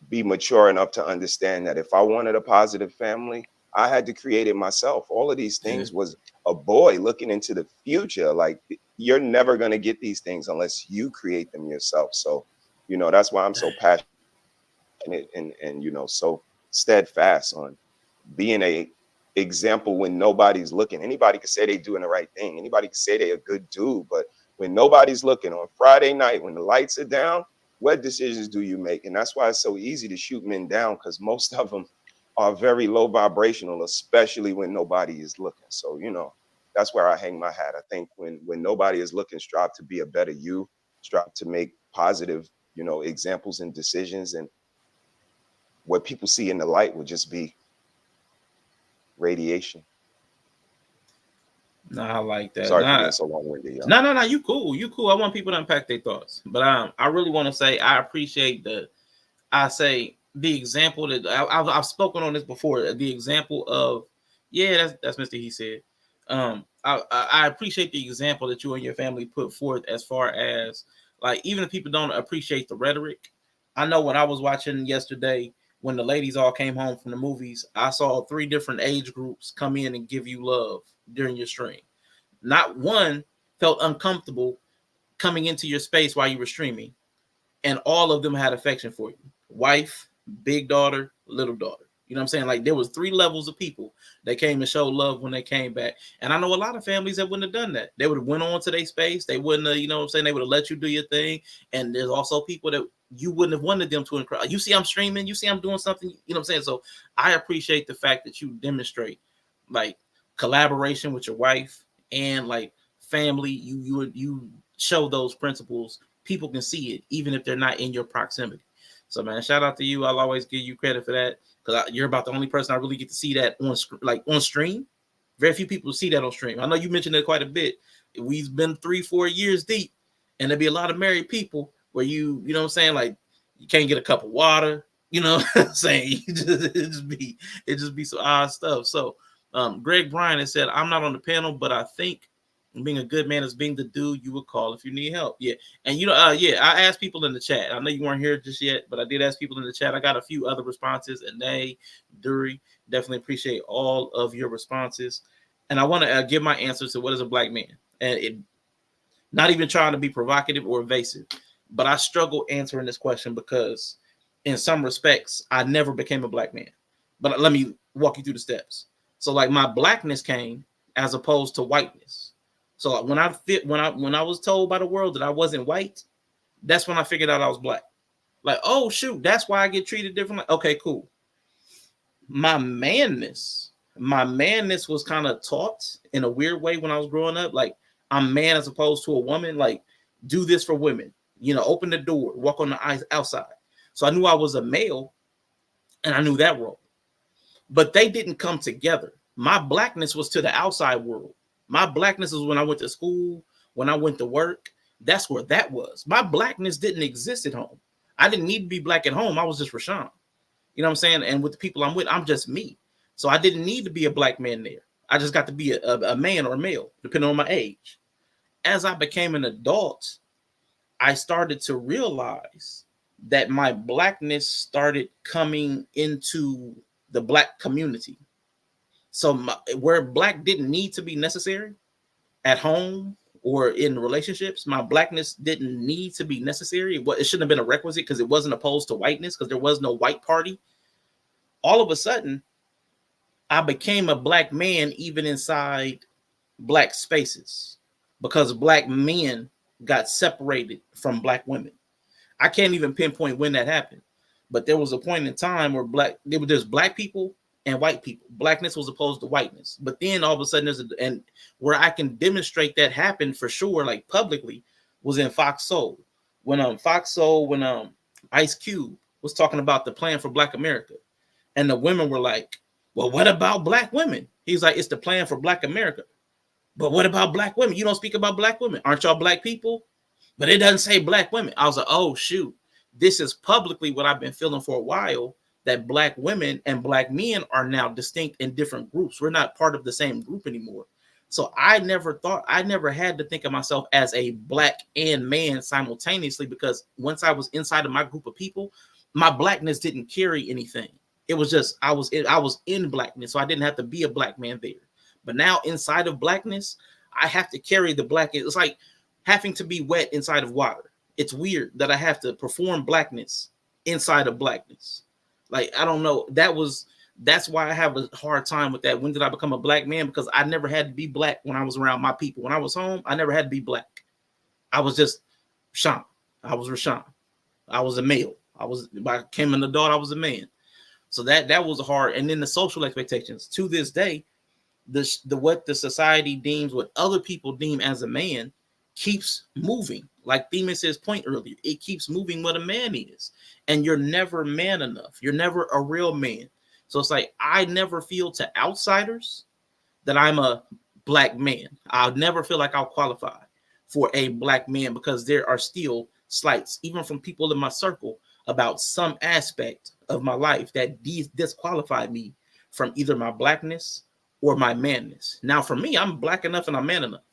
be mature enough to understand that if I wanted a positive family, I had to create it myself. All of these things was a boy looking into the future. Like, you're never going to get these things unless you create them yourself. So, that's why I'm so passionate and so steadfast on being a example when nobody's looking. Anybody can say they're doing the right thing. Anybody can say they're a good dude, but when nobody's looking on Friday night, when the lights are down, what decisions do you make? And that's why it's so easy to shoot men down, because most of them are very low vibrational, especially when nobody is looking. So, that's where I hang my hat. I think when nobody is looking, strive to be a better you, strive to make positive, examples and decisions. And what people see in the light will just be radiation. No, I like that. Sorry for being so long-winded. No. You cool. I want people to unpack their thoughts, but I really want to say I appreciate the example that I've spoken on this before. The example of that's Mr. He said. I appreciate the example that you and your family put forth, as far as, like, even if people don't appreciate the rhetoric. I know when I was watching yesterday, when the ladies all came home from the movies, I saw 3 different age groups come in and give you love during your stream. Not one felt uncomfortable coming into your space while you were streaming, and all of them had affection for you. Wife, big daughter, little daughter. You know what I'm saying? Like, there was 3 levels of people that came and showed love when they came back. And I know a lot of families that wouldn't have done that. They would have went on to their space. They wouldn't have, you know what I'm saying? They would have let you do your thing. And there's also people that you wouldn't have wanted them to encourage. You see I'm streaming. You see I'm doing something. You know what I'm saying? So I appreciate the fact that you demonstrate, like, collaboration with your wife and, like, family. You show those principles. People can see it, even if they're not in your proximity. So, man, shout out to you. I'll always give you credit for that, because you're about the only person I really get to see that on stream. Very few people see that on stream. I know you mentioned it quite a bit. We've been 3-4 years deep, and there'll be a lot of married people where you know what I'm saying, like, you can't get a cup of water. You know what I'm saying? It just be some odd stuff. So, Greg Bryan has said, I'm not on the panel, but I think being a good man is being the dude you would call if you need help. Yeah. And I asked people in the chat. I know you weren't here just yet, but I did ask people in the chat. I got a few other responses. And Dury, definitely appreciate all of your responses. And I want to give my answer to what is a black man. And not even trying to be provocative or evasive, but I struggle answering this question because in some respects, I never became a black man. But let me walk you through the steps. So, like, my blackness came as opposed to whiteness. So when I was told by the world that I wasn't white, that's when I figured out I was black. Like, oh shoot, that's why I get treated differently. Okay, cool. My manness was kind of taught in a weird way when I was growing up. Like, I'm man as opposed to a woman. Like, do this for women. Open the door, walk on the outside. So I knew I was a male, and I knew that role. But they didn't come together. My blackness was to the outside world. My blackness is when I went to school, when I went to work. That's where that was. My blackness didn't exist at home. I didn't need to be black at home. I was just Rashawn. You know what I'm saying? And with the people I'm with, I'm just me. So I didn't need to be a black man there. I just got to be a man or a male, depending on my age. As I became an adult, I started to realize that my blackness started coming into the black community. So where black didn't need to be necessary at home or in relationships, my blackness didn't need to be necessary. It shouldn't have been a requisite because it wasn't opposed to whiteness, because there was no white party. All of a sudden, I became a black man even inside black spaces because black men got separated from black women. I can't even pinpoint when that happened, but there was a point in time where there's black people and white people. Blackness was opposed to whiteness. But then all of a sudden and where I can demonstrate that happened for sure, like publicly, was in Fox Soul. When Ice Cube was talking about the plan for Black America. And the women were like, well, what about black women? He's like, it's the plan for Black America. But what about black women? You don't speak about black women. Aren't y'all black people? But it doesn't say black women. I was like, oh, shoot. This is publicly what I've been feeling for a while, that black women and black men are now distinct in different groups. We're not part of the same group anymore. So I never had to think of myself as a black and man simultaneously, because once I was inside of my group of people, my blackness didn't carry anything. It was just, I was in blackness. So I didn't have to be a black man there. But now inside of blackness, I have to carry the black. It's like having to be wet inside of water. It's weird that I have to perform blackness inside of blackness. Like, I don't know. That's why I have a hard time with that. When did I become a black man? Because I never had to be black when I was around my people. When I was home, I never had to be black. I was just Sean. I was Rashawn. I was a male. I came an adult, I was a man. So that was hard. And then the social expectations. To this day, what the society deems, what other people deem as a man, keeps moving. Like Themis' point earlier, it keeps moving what a man is. And you're never man enough. You're never a real man. So it's like, I never feel to outsiders that I'm a black man. I'll never feel like I'll qualify for a black man, because there are still slights, even from people in my circle, about some aspect of my life that disqualified me from either my blackness or my manness. Now, for me, I'm black enough and I'm man enough.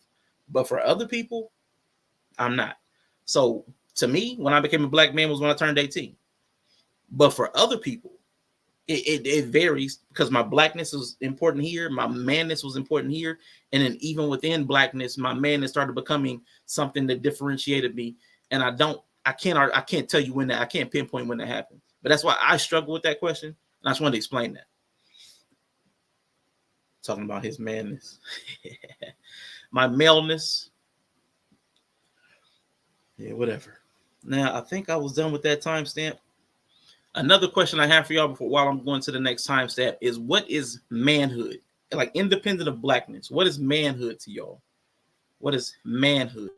But for other people, I'm not. So to me, when I became a black man was when I turned 18. But for other people, it varies, because my blackness was important here, my manness was important here, and then even within blackness, my manness started becoming something that differentiated me. And I can't tell you when that, I can't pinpoint when that happened. But that's why I struggle with that question, and I just wanted to explain that. Talking about his manness, my maleness, yeah, whatever. Now I think I was done with that timestamp. Another question I have for y'all while I'm going to the next timestamp is, what is manhood? Like, independent of blackness, what is manhood to y'all? What is manhood?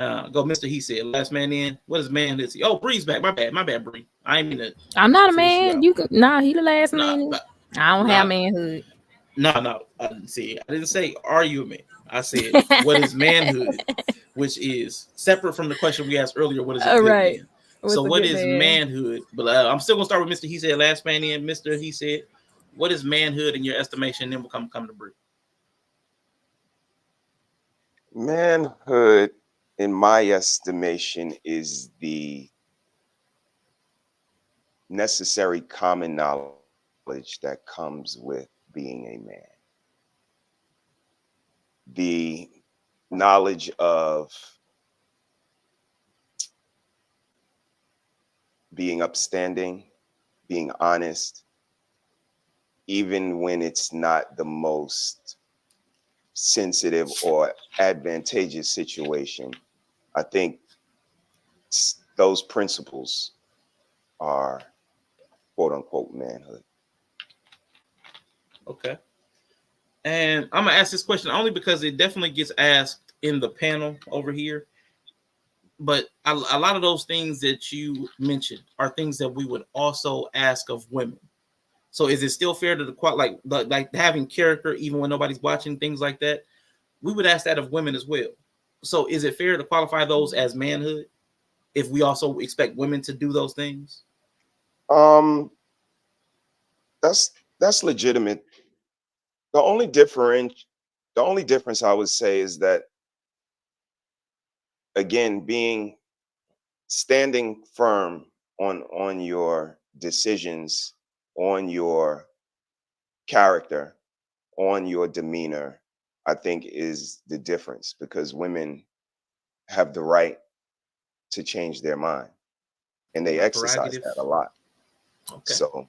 Go, Mr. He said, last man in. What is manhood to you? Oh, Bree's back. My bad, Bree. I ain't mean to. I'm not a man. He the last man. I don't have manhood. No. I didn't say, are you a man? I said, what is manhood? Which is separate from the question we asked earlier. What is a good man? So what is manhood? But I'm still gonna start with Mr. He said, last man in. Mr. He said, what is manhood in your estimation? Then we'll come to Bree. Manhood, in my estimation, is the necessary common knowledge that comes with being a man. The knowledge of being upstanding, being honest, even when it's not the most sensitive or advantageous situation. I think those principles are quote unquote manhood. Okay. And I'm gonna ask this question only because it definitely gets asked in the panel over here. But a lot of those things that you mentioned are things that we would also ask of women. So is it still fair to like having character even when nobody's watching, things like that? We would ask that of women as well. So is it fair to qualify those as manhood if we also expect women to do those things? That's legitimate. The only difference I would say is that, again, standing firm on your decisions, on your character, on your demeanor, I think, is the difference, because women have the right to change their mind, and they exercise that a lot. Okay. So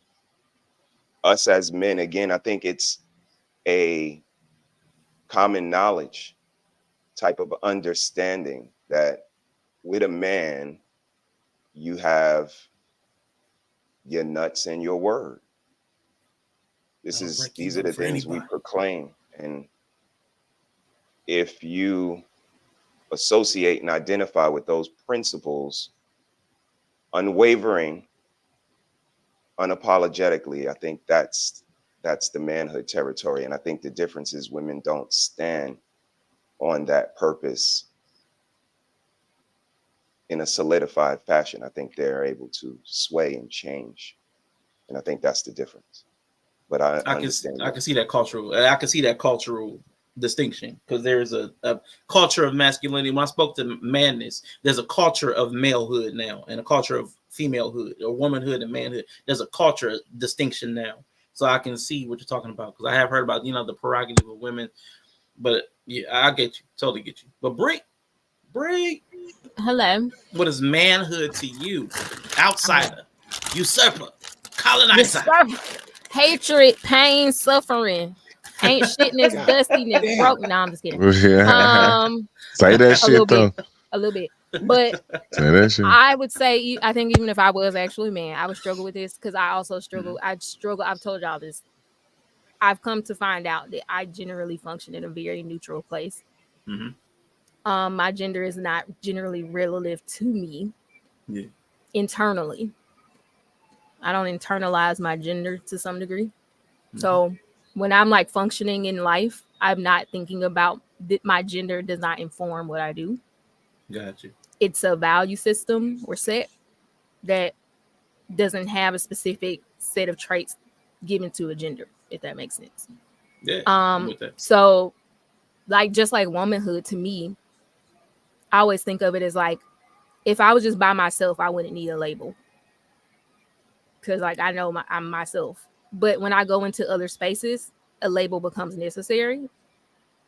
us as men, again, I think it's a common knowledge type of understanding that with a man, you have your nuts and your word. These are the things we proclaim. And if you associate and identify with those principles, unwavering, unapologetically, I think that's the manhood territory. And I think the difference is women don't stand on that purpose in a solidified fashion. I think they're able to sway and change. And I think that's the difference. But I understand. I can see that cultural distinction, because there's a culture of masculinity. When I spoke to madness, there's a culture of malehood now, and a culture of femalehood, or womanhood and manhood. There's a culture distinction now. So I can see what you're talking about, because I have heard about, the prerogative of women. But yeah, I get you, totally get you. But Bree, hello. What is manhood to you? Outsider, usurper, colonizer. Hatred, pain, suffering, ain't shitness, dustiness, broke. No, I'm just kidding. Say that shit though. A little bit, but say that shit. I would say, I think even if I was actually a man, I would struggle with this, because I also struggle. I've told y'all this. I've come to find out that I generally function in a very neutral place. Mm-hmm. My gender is not generally relative to me. Yeah. Internally, I don't internalize my gender to some degree. Mm-hmm. So when I'm like functioning in life, I'm not thinking about that. My gender does not inform what I do. Gotcha. It's a value system or set that doesn't have a specific set of traits given to a gender, if that makes sense. Yeah. I'm with that. So like, just like womanhood to me, I always think of it as like, if I was just by myself, I wouldn't need a label, because like I know I'm myself. But when I go into other spaces, a label becomes necessary.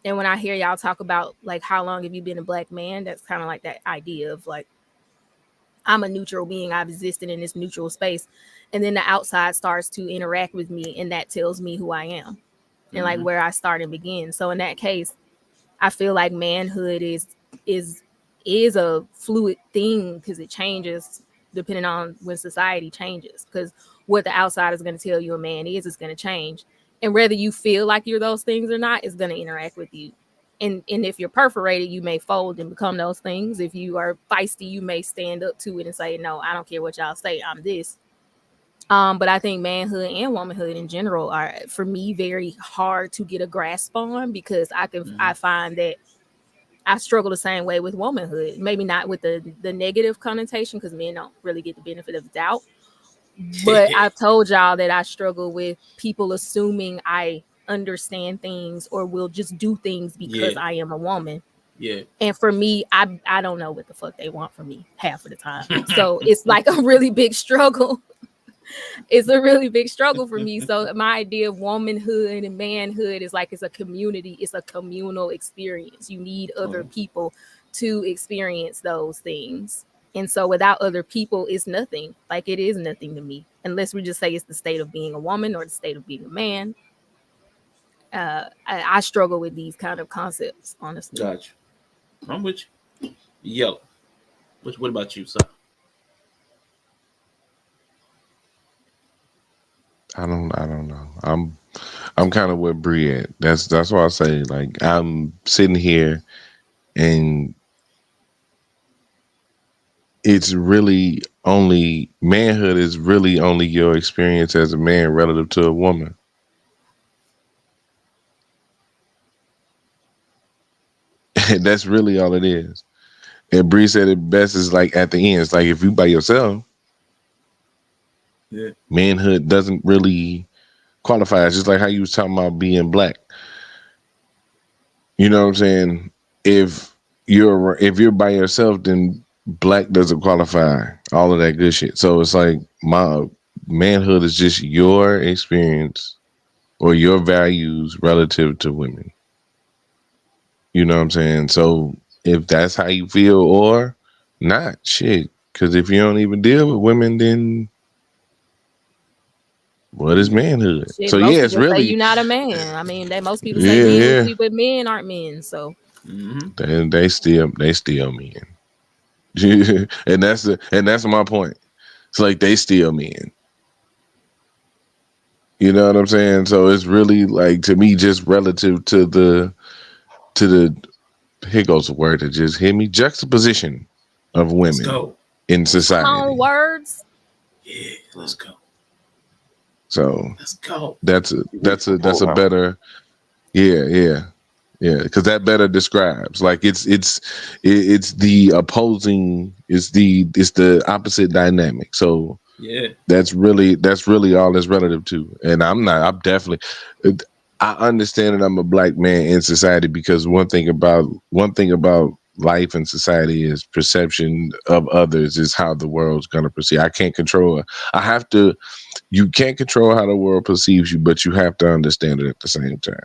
And when I hear y'all talk about like, how long have you been a Black man, that's kind of like that idea of like, I'm a neutral being, I've existed in this neutral space, and then the outside starts to interact with me, and that tells me who I am and like where I start and begin. So in that case, I feel like manhood is a fluid thing, because it changes depending on when society changes, because what the outside is going to tell you a man is going to change, and whether you feel like you're those things or not is going to interact with you. And if you're perforated, you may fold and become those things. If you are feisty, you may stand up to it and say, no, I don't care what y'all say, I'm this. But I think manhood and womanhood in general are, for me, very hard to get a grasp on, because I find that I struggle the same way with womanhood. Maybe not with the negative connotation, because men don't really get the benefit of the doubt. But I've told y'all that I struggle with people assuming I understand things or will just do things because I am a woman. Yeah. And for me, I don't know what the fuck they want from me half of the time. So it's like a really big struggle. It's a really big struggle for me. So my idea of womanhood and manhood is like, it's a community, it's a communal experience. You need other people to experience those things. And so without other people, it's nothing. Like, it is nothing to me, unless we just say it's the state of being a woman or the state of being a man. I struggle with these kind of concepts, honestly. Gotcha. I'm with you. Yellow. What about you, sir? I don't know. I'm kind of with Bree at. That's why I say, like, I'm sitting here and it's really only manhood is really only your experience as a man relative to a woman. That's really all it is. And Bree said it best, is like at the end, it's like, if you by yourself, manhood doesn't really qualify. It's just like how you was talking about being Black. You know what I'm saying? If you're by yourself, then Black doesn't qualify. All of that good shit. So it's like, my manhood is just your experience or your values relative to women. You know what I'm saying? So if that's how you feel or not, shit. Because if you don't even deal with women, then what is manhood? Shit, So most yeah, it's people say really you're not a man. I mean, most people say men who yeah. sleep with men aren't men. So They still men. and that's my point. It's like they still men. You know what I'm saying? So it's really like, to me, just relative to the here goes a word that just hit me, juxtaposition of Let's women go. in come society. on, words. Yeah, let's go. So Let's go. that's a better because that better describes, like, it's the opposing, it's the opposite dynamic. So Yeah. that's really all it's relative to. And I'm definitely, I understand that I'm a black man in society, because one thing about life and society is perception of others is how the world's going to perceive. You can't control how the world perceives you, but you have to understand it at the same time.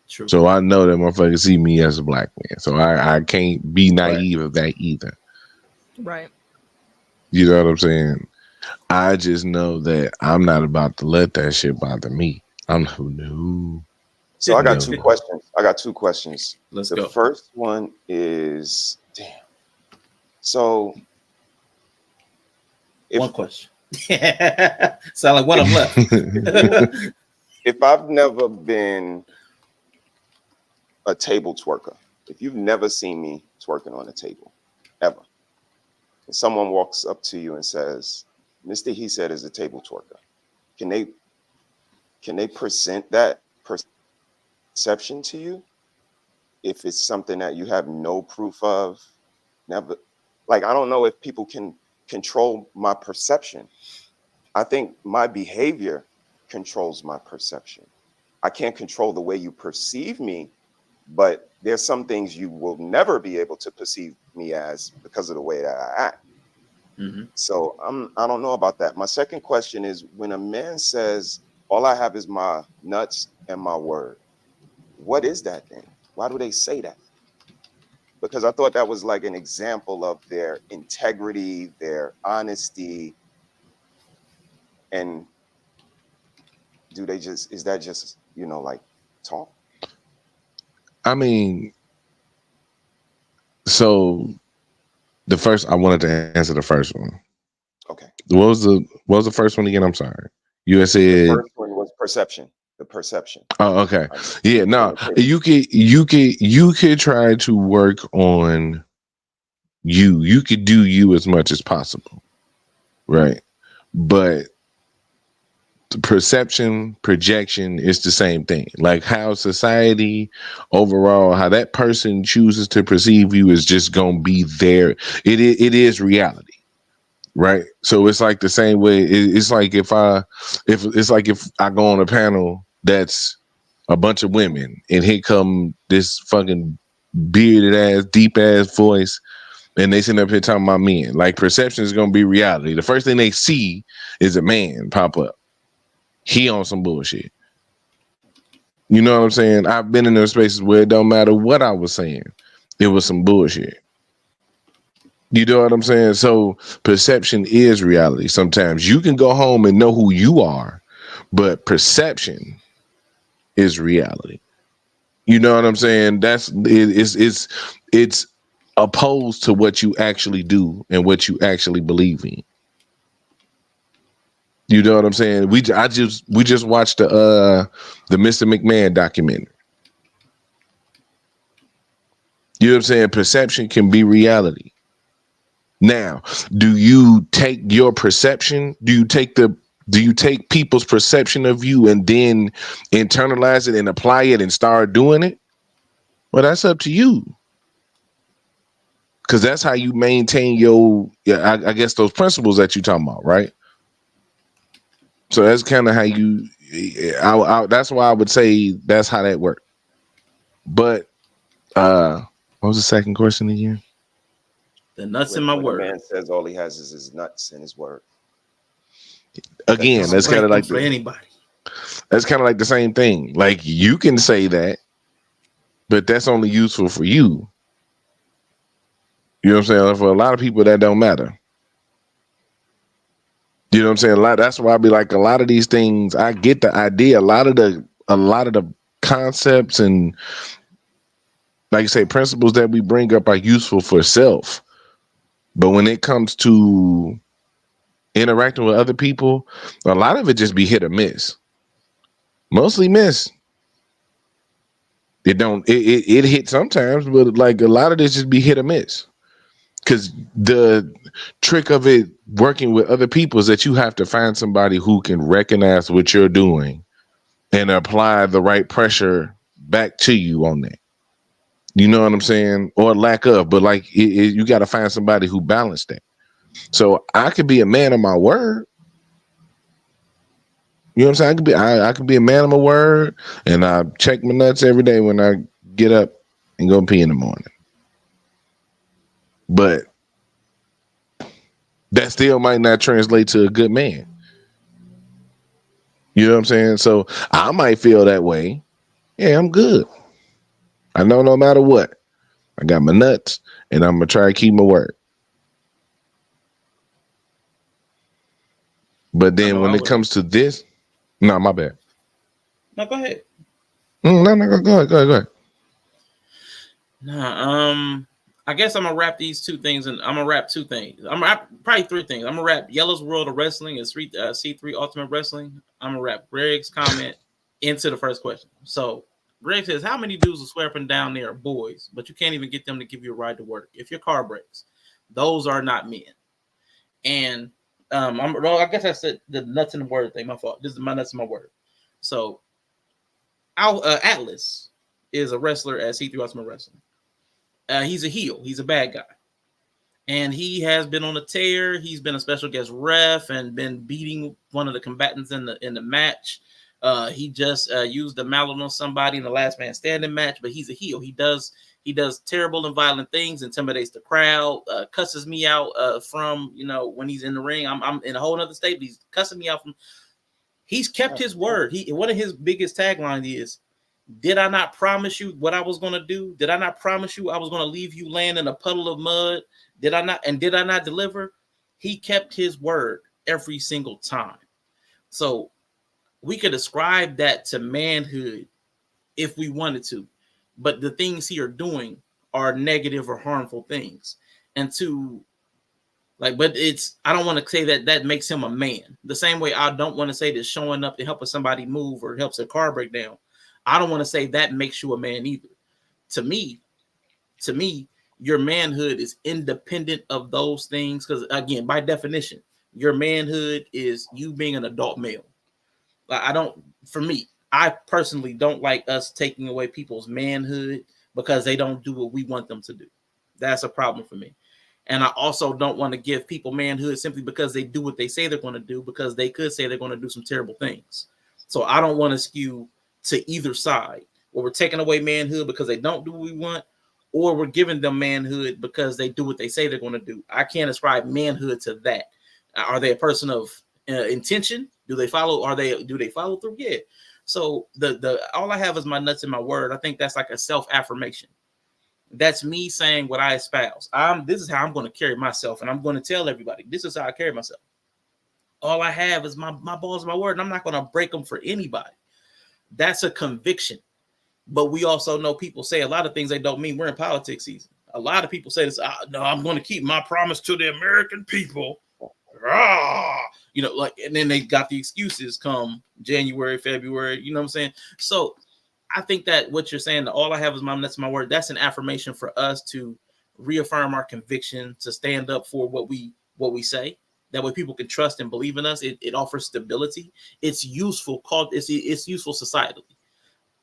True. So I know that motherfuckers see me as a black man. So I can't be naive of that either. Right. You know what I'm saying? I just know that I'm not about to let that shit bother me. No. So I got two questions. Let's the go. first one is, damn. So One question. Sound like one of them left. If I've never been a table twerker, if you've never seen me twerking on a table, ever, and someone walks up to you and says, Mr. He said is a table twerker, can they present that perception to you if it's something that you have no proof of? Never. Like, I don't know if people can control my perception. I think my behavior controls my perception. I can't control the way you perceive me, but there's some things you will never be able to perceive me as because of the way that I act. So I don't know about that. My second question is, when a man says, all I have is my nuts and my word, what is that then? Why do they say that? Because I thought that was like an example of their integrity, their honesty. And is that just, like talk? I mean, so I wanted to answer the first one. Okay. What was the first one again? I'm sorry. You said the first one was perception. The perception. Oh, okay. Yeah, no. You could try to work on you. You could do you as much as possible. Right. But the perception, projection is the same thing. Like how society overall, how that person chooses to perceive you is just gonna be there. It is reality. Right. So it's like the same way. It's like if I go on a panel that's a bunch of women and here come this fucking bearded ass, deep ass voice, and they sit up here talking about men. Like, perception is gonna be reality. The first thing they see is a man pop up. He on some bullshit. You know what I'm saying? I've been in those spaces where it don't matter what I was saying, it was some bullshit. You know what I'm saying? So perception is reality. Sometimes you can go home and know who you are, but perception is reality. You know what I'm saying? It's opposed to what you actually do and what you actually believe in. You know what I'm saying? We just watched the Mr. McMahon documentary. You know what I'm saying? Perception can be reality. Now, do you take your perception? Do you take people's perception of you and then internalize it and apply it and start doing it? Well, that's up to you. Because that's how you maintain I guess those principles that you're talking about, right? So that's kind of how you. That's why I would say that's how that works. But what was the second question again? The nuts in my word. A man says all he has is his nuts and his word. Again, that's kind of like for anybody. That's kind of like the same thing. Like, you can say that, but that's only useful for you. You know what I'm saying? For a lot of people, that don't matter. You know what I'm saying? That's why I be like, a lot of these things, I get the idea. A lot of the concepts and, like you say, principles that we bring up are useful for self. But when it comes to interacting with other people, a lot of it just be hit or miss. Mostly miss. It hit sometimes, but like a lot of this just be hit or miss. Because the trick of it working with other people is that you have to find somebody who can recognize what you're doing and apply the right pressure back to you on that. You know what I'm saying? Or lack of, but like you got to find somebody who balanced that. So I could be a man of my word. You know what I'm saying? I could be a man of my word, and I check my nuts every day when I get up and go pee in the morning. But that still might not translate to a good man. You know what I'm saying? So I might feel that way. Yeah, I'm good. I know no matter what, I got my nuts, and I'm gonna try to keep my word. But then when it comes to this, no, my bad. No, go ahead. No, go ahead. Nah, I guess I'm gonna wrap these two things, and I'm gonna wrap two things. I'm gonna wrap probably three things. I'm gonna wrap Yellow's World of Wrestling and C3 Ultimate Wrestling. I'm gonna wrap Greg's comment into the first question. So Greg says, "How many dudes will swear up and down there are boys, but you can't even get them to give you a ride to work if your car breaks? Those are not men." And I guess I said the nuts in the word thing. My fault. This is my nuts in my word. So, Atlas is a wrestler at C3 Ultimate Wrestling. He's a heel. He's a bad guy. And he has been on a tear. He's been a special guest ref and been beating one of the combatants in the match. He just used the mallet on somebody in the last man standing match, but he's a heel. He does terrible and violent things, intimidates the crowd, cusses me out from, when he's in the ring. I'm in a whole other state, but he's cussing me out from. He's kept his word. One of his biggest taglines is, "Did I not promise you what I was going to do? Did I not promise you I was going to leave you laying in a puddle of mud? Did I not deliver?" He kept his word every single time. So we could ascribe that to manhood if we wanted to, but the things he are doing are negative or harmful things. And but I don't want to say that makes him a man. The same way I don't want to say that showing up to help somebody move or helps a car break down, I don't want to say that makes you a man either. To me, your manhood is independent of those things. Because again, by definition, your manhood is you being an adult male. I personally don't like us taking away people's manhood because they don't do what we want them to do. That's a problem for me. And I also don't want to give people manhood simply because they do what they say they're going to do, because they could say they're going to do some terrible things. So I don't want to skew to either side, where we're taking away manhood because they don't do what we want, or we're giving them manhood because they do what they say they're going to do. I can't ascribe manhood to that. Are they a person of intention? Do they follow? Do they follow through? Yeah. So the all I have is my nuts and my word. I think that's like a self-affirmation. That's me saying what I espouse. This is how I'm going to carry myself, and I'm going to tell everybody this is how I carry myself. All I have is my balls and my word, and I'm not going to break them for anybody. That's a conviction. But we also know people say a lot of things they don't mean. We're in politics season. A lot of people say this, no, I'm going to keep my promise to the American people. And then they got the excuses come January, February, you know what I'm saying? So I think that what you're saying, all I have is my nuts and my word, that's an affirmation for us to reaffirm our conviction, to stand up for what we say. That way people can trust and believe in us. It offers stability. It's useful. It's useful societally.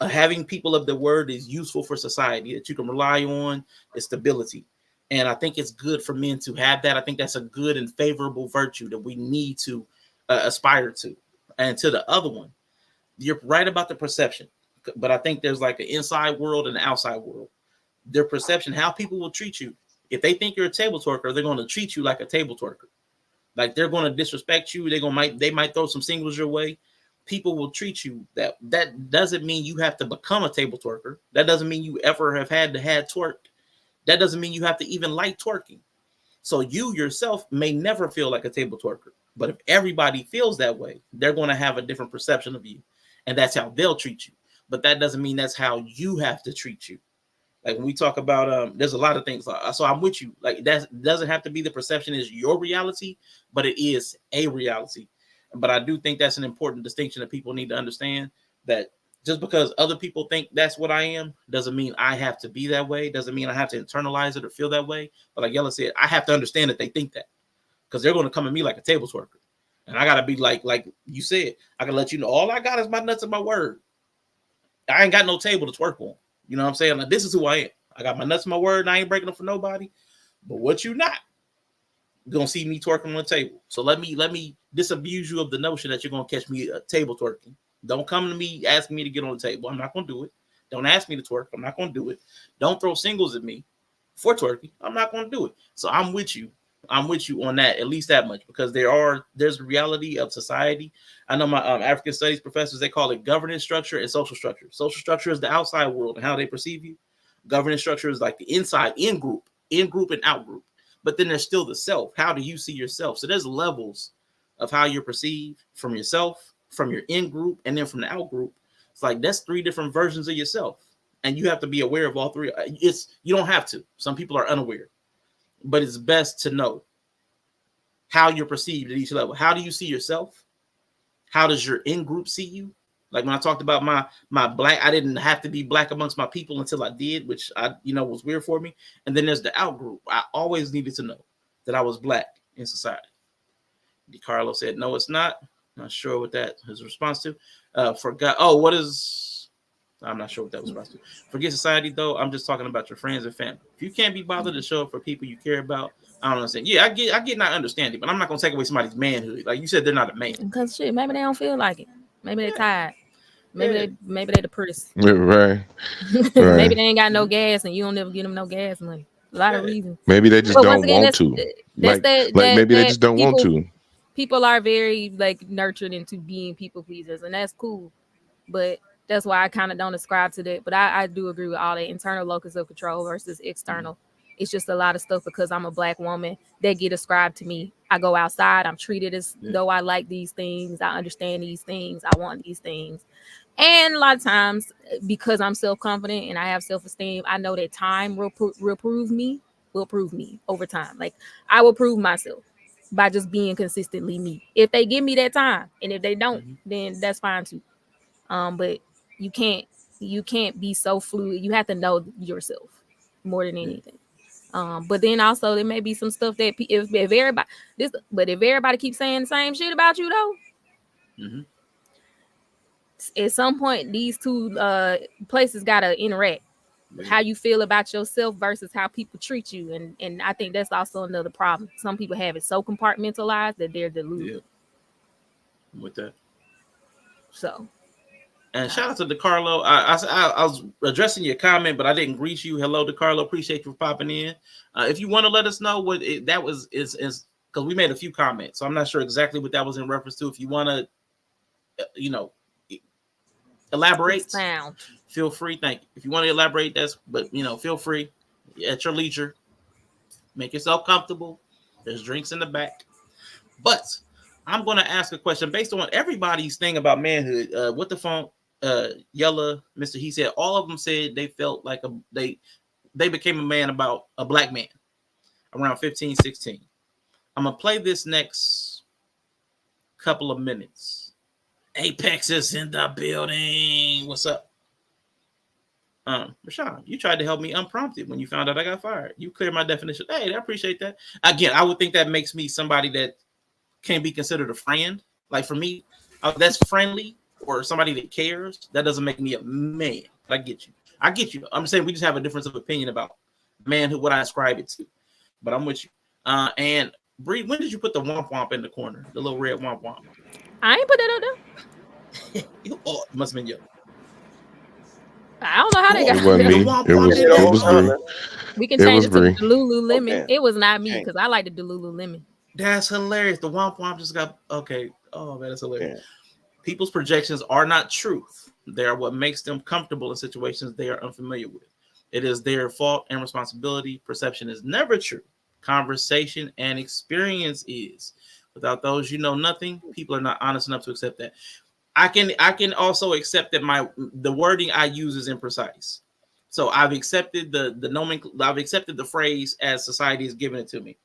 Having people of the word is useful for society, that you can rely on. It's stability. And I think it's good for men to have that. I think that's a good and favorable virtue that we need to aspire to. And to the other one, you're right about the perception. But I think there's like an inside world and an outside world. Their perception, how people will treat you. If they think you're a table twerker, they're going to treat you like a table twerker. Like they're going to disrespect you. They might throw some singles your way. people will treat you that doesn't mean you have to become a table twerker. That doesn't mean you ever have had twerk. That doesn't mean you have to even like twerking. So you yourself may never feel like a table twerker. But if everybody feels that way, they're going to have a different perception of you. And that's how they'll treat you. But that doesn't mean that's how you have to treat you. Like when we talk about, there's a lot of things. So I'm with you. Like that doesn't have to be the perception is your reality, but it is a reality. But I do think that's an important distinction that people need to understand, that just because other people think that's what I am doesn't mean I have to be that way. Doesn't mean I have to internalize it or feel that way. But like Yella said, I have to understand that they think that, because they're going to come at me like a table twerker. And I got to be like you said, I can let you know all I got is my nuts and my word. I ain't got no table to twerk on. You know what I'm saying? Like, this is who I am. I got my nuts and my word, and I ain't breaking them for nobody. But what you not? You're going to see me twerking on the table. So let me disabuse you of the notion that you're going to catch me table twerking. Don't come to me asking me to get on the table. I'm not going to do it. Don't ask me to twerk. I'm not going to do it. Don't throw singles at me for twerking. I'm not going to do it. So I'm with you. I'm with you on that, at least that much, because there's a reality of society. I know my African studies professors, they call it governance structure and social structure. Social structure is the outside world and how they perceive you. Governance structure is like the inside, in group and out group. But then there's still the self. How do you see yourself? So there's levels of how you're perceived from yourself, from your in group, and then from the out group. It's like that's 3 different versions of yourself. And you have to be aware of all 3. You don't have to. Some people are unaware. But it's best to know how you're perceived at each level. How do you see yourself? How does your in group see you? Like when I talked about my black, I didn't have to be black amongst my people until I did, which was weird for me. And then there's the out group. I always needed to know that I was black in society. DiCarlo said, no, it's not. Not sure what that his response to. Forgot. Oh, what is? I'm not sure what that was response to. Forget society though. I'm just talking about your friends and family. If you can't be bothered to show up for people you care about, I don't understand. Yeah, I get not understanding, but I'm not gonna take away somebody's manhood. Like you said, they're not a man. Because shit, maybe they don't feel like it. Maybe they're tired. Maybe they depressed. Right. Maybe they ain't got no gas, and you don't never get them no gas money. A lot of reasons. Maybe they just don't want to. Maybe they just don't want to. People are very like nurtured into being people pleasers, and that's cool. But that's why I kind of don't ascribe to that. But I do agree with all that internal locus of control versus external. It's just a lot of stuff because I'm a black woman that get ascribed to me. I go outside, I'm treated as though I like these things. I understand these things. I want these things. And a lot of times because I'm self-confident and I have self-esteem, I know that time will prove me over time. Like I will prove myself by just being consistently me. If they give me that time, and if they don't, then that's fine too. But you can't be so fluid. You have to know yourself more than anything. But then also there may be some stuff that if everybody keeps saying the same shit about you though, at some point these 2 places gotta interact. How you feel about yourself versus how people treat you, and I think that's also another problem. Some people have it so compartmentalized that they're deluded. Yeah. With that. So. And shout out to DiCarlo. I was addressing your comment, but I didn't greet you. Hello, DiCarlo. Appreciate you for popping in. If you want to let us know what that was, is because we made a few comments, so I'm not sure exactly what that was in reference to. If you want to, elaborate, feel free. Thank you. If you want to elaborate, feel free at your leisure. Make yourself comfortable. There's drinks in the back. But I'm going to ask a question based on everybody's thing about manhood. What the phone? Yella, Mr. He said all of them said they felt like they became a man about a black man around 15, 16. I'm gonna play this next couple of minutes. Apex is in the building. What's up? Rashawn, you tried to help me unprompted when you found out I got fired. You cleared my definition. Hey, I appreciate that. Again, I would think that makes me somebody that can be considered a friend. Like for me, that's friendly. Or somebody that cares, that doesn't make me a man. I get you. I'm saying we just have a difference of opinion about manhood, what I ascribe it to. But I'm with you. And Bree, when did you put the womp womp in the corner? The little red womp womp. I ain't put that up there. It must have been you. I don't know how they got it. Wasn't me. It was Bree. We can change it to the Lululemon. Okay. It was not me because I like the Lululemon. That's hilarious. The womp womp just got okay. Oh man, that's hilarious. People's projections are not truth. They are what makes them comfortable in situations they are unfamiliar with. It is their fault and responsibility. Perception is never true. Conversation and experience is. Without those, you know nothing. People are not honest enough to accept that. I can also accept that the wording I use is imprecise. So I've accepted the nomenclature. I've accepted the phrase as society has given it to me.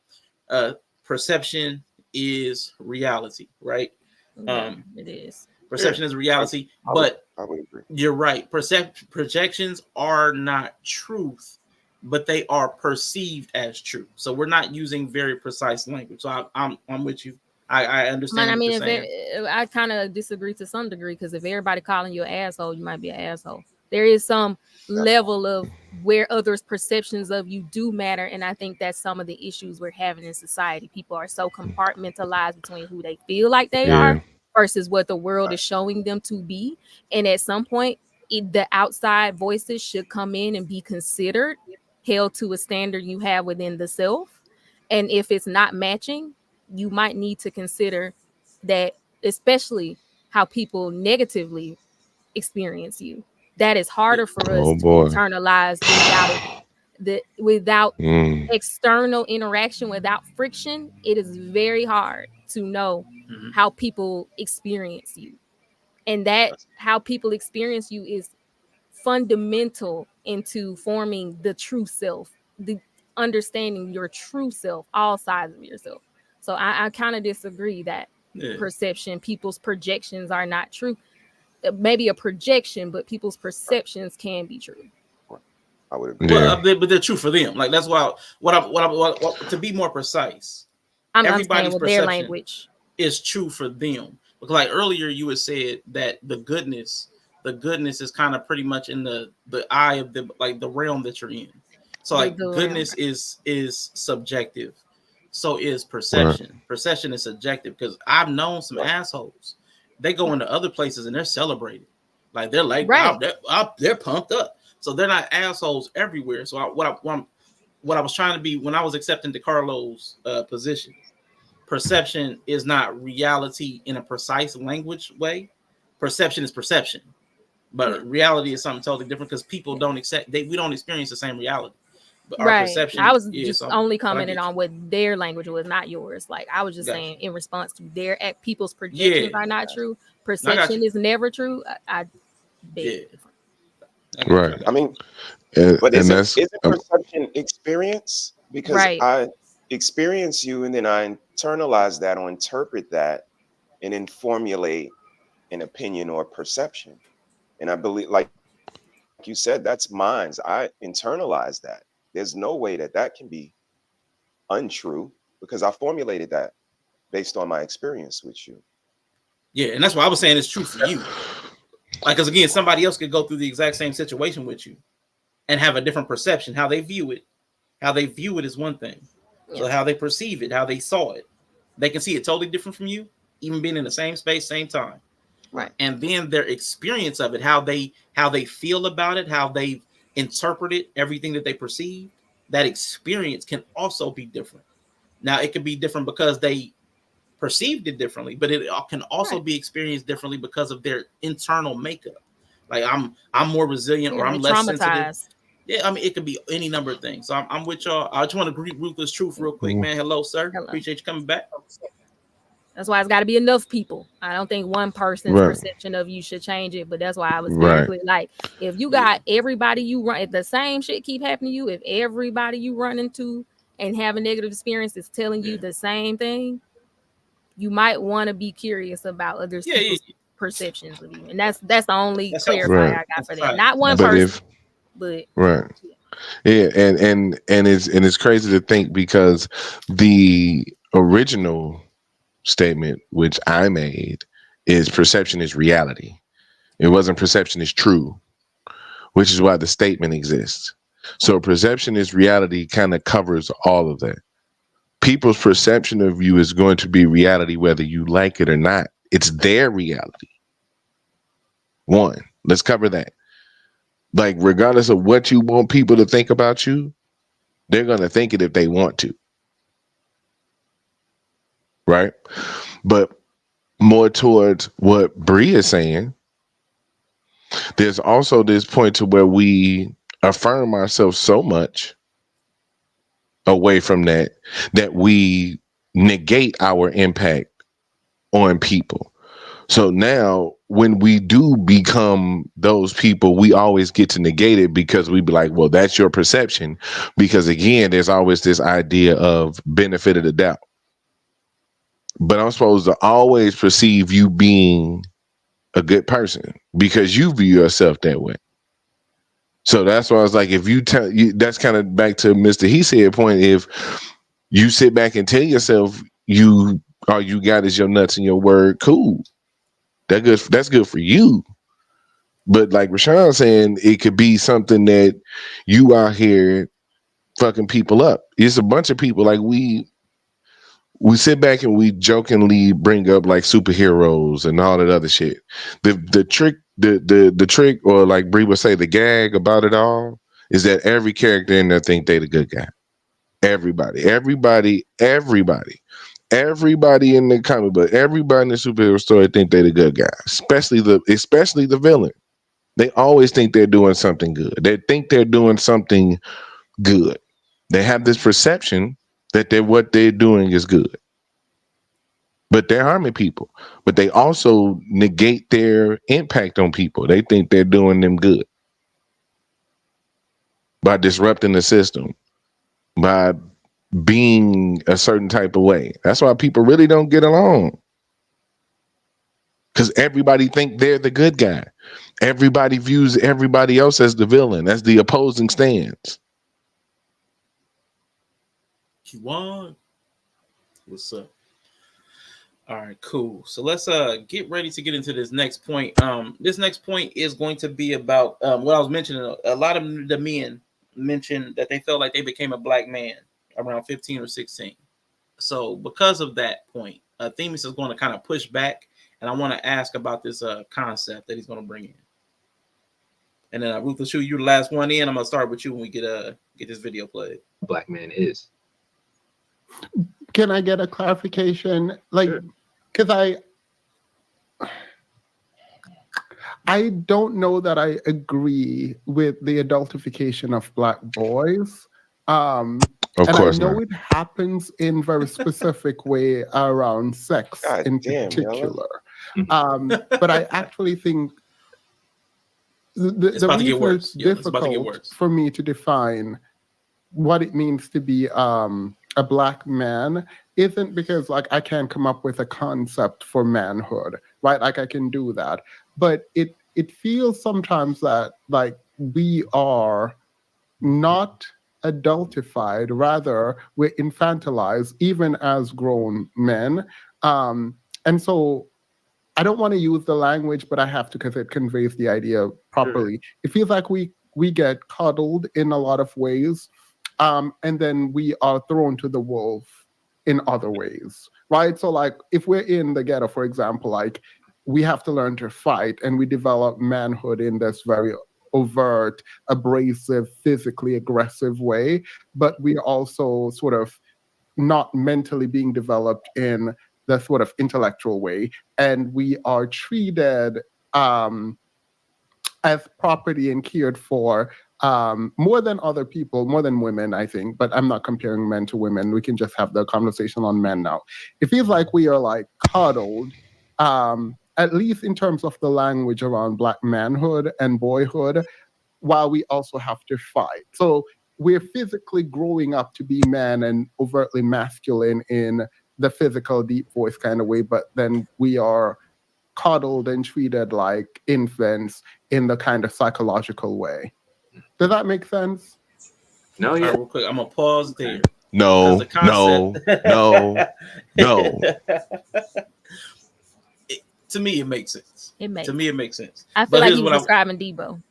Perception is reality, right? It is. Perception is reality, but I would agree. You're right. Projections are not truth, but they are perceived as true. So we're not using very precise language. So I'm with you. I understand. I mean, what you're saying. I kind of disagree to some degree, because if everybody calling you an asshole, you might be an asshole. There is some level of where others' perceptions of you do matter, and I think that's some of the issues we're having in society. People are so compartmentalized between who they feel like they are versus what the world is showing them to be. And at some point, the outside voices should come in and be considered, held to a standard you have within the self. And if it's not matching, you might need to consider that, especially how people negatively experience you. That is harder for us to internalize without external interaction, without friction. It is very hard to know how people experience you, and that how people experience you is fundamental into forming the true self, the understanding your true self, all sides of yourself. So I kind of disagree that perception, people's projections are not true. Maybe a projection, but people's perceptions can be true. I would agree. But they're true for them. Like that's why what to be more precise. Everybody's with their language is true for them. Because like earlier you had said that the goodness is kind of pretty much in the eye of the realm that you're in. So like goodness is subjective. So is perception. Right. Perception is subjective, because I've known some assholes. They go into other places and they're celebrated. Like they're like, wow, they're pumped up. So they're not assholes everywhere. So what I was trying to be when I was accepting DeCarlo's position, perception is not reality in a precise language way. Perception is perception, but reality is something totally different, because people don't we don't experience the same reality. But our perception I was just only commenting on what their language was, not yours. Like I was just saying in response to their people's projections are not true. Perception is never true. I beg. Right. I mean, but is it perception experience? Because I experience you and then I internalize that or interpret that and then formulate an opinion or perception. And I believe, like you said, that's mine. I internalize that. There's no way that can be untrue, because I formulated that based on my experience with you. Yeah, and that's why I was saying it's true for you. Like, because again, somebody else could go through the exact same situation with you and have a different perception. How they view it is one thing. So how they perceive it, how they saw it, they can see it totally different from you, even being in the same space, same time. Right. And then their experience of it, how they feel about it, how they interpreted everything that they perceive, that experience can also be different. Now it can be different because they perceived it differently, but it can also be experienced differently because of their internal makeup. Like I'm more resilient, or I'm less sensitive. Yeah, I mean, it could be any number of things. So I'm with y'all. I just want to greet Ruthless Truth real quick, man. Hello, sir. Hello. Appreciate you coming back. That's why it's got to be enough people. I don't think one person's perception of you should change it, but that's why I was very clear. Like, if you got everybody you run, if the same shit keep happening to you, if everybody you run into and have a negative experience is telling you the same thing, you might want to be curious about other people's perceptions of you. And that's the only clarifier I got for that. Not one person, but yeah, and it's crazy to think, because the original statement which I made is perception is reality. It wasn't perception is true, which is why the statement exists. So perception is reality kind of covers all of that. People's perception of you is going to be reality whether you like it or not. It's their reality. One, let's cover that. Like, regardless of what you want people to think about you, they're going to think it if they want to. Right? But more towards what Bree is saying, there's also this point to where we affirm ourselves so much away from that we negate our impact on people. So now when we do become those people, we always get to negate it because we be like, well, that's your perception. Because again, there's always this idea of benefit of the doubt. But I'm supposed to always perceive you being a good person because you view yourself that way. So that's why I was like, if you tell you, that's kind of back to Mr. He said point. If you sit back and tell yourself you all you got is your nuts and your word, cool. That's good for you. But like Rashawn saying, it could be something that you out here fucking people up. It's a bunch of people like we sit back and we jokingly bring up like superheroes and all that other shit. The trick, or like Bree would say, the gag about it all is that every character in there think they the good guy. Everybody in the comic book, everybody in the superhero story think they the good guy, especially the villain. They always think they're doing something good. They think they're doing something good. They have this perception that what they're doing is good. But they're harming people. But they also negate their impact on people. They think they're doing them good by disrupting the system, by being a certain type of way. That's why people really don't get along. Because everybody think they're the good guy. Everybody views everybody else as the villain, as the opposing stance. Q1, what's up? All right, cool. So let's get ready to get into this next point. This next point is going to be about what I was mentioning. A lot of the men mentioned that they felt like they became a black man around 15 or 16. So because of that point, Themis is going to kind of push back, and I want to ask about this concept that he's going to bring in. And then Ruthless Shoe, you're the last one in. I'm gonna start with you when we get this video played. Black man is. Can I get a clarification? Like, because I don't know that I agree with the adultification of black boys. Of and course I know not. it happens in very specific way around sex God in damn, particular. But I actually think the reason it's difficult for me to define what it means to be a black man isn't because like I can't come up with a concept for manhood, right? Like I can do that, but it feels sometimes that like we are not adultified, rather we're infantilized even as grown men. And so I don't want to use the language, but I have to because it conveys the idea properly. It feels like we get coddled in a lot of ways, and then we are thrown to the wolf in other ways, right? So like if we're in the ghetto, for example, like we have to learn to fight, and we develop manhood in this very overt, abrasive, physically aggressive way, but we are also sort of not mentally being developed in the sort of intellectual way, and we are treated as property and cared for more than other people, more than women, I think. But I'm not comparing men to women. We can just have the conversation on men now. It feels like we are like coddled, at least in terms of the language around black manhood and boyhood, while we also have to fight. So we're physically growing up to be men and overtly masculine in the physical deep voice kind of way, but then we are coddled and treated like infants in the kind of psychological way. Does that make sense? No, yeah. Right, real quick, I'm gonna pause there. No. To me, it makes sense. It makes. To me, it makes sense. I feel like he's describing Debo.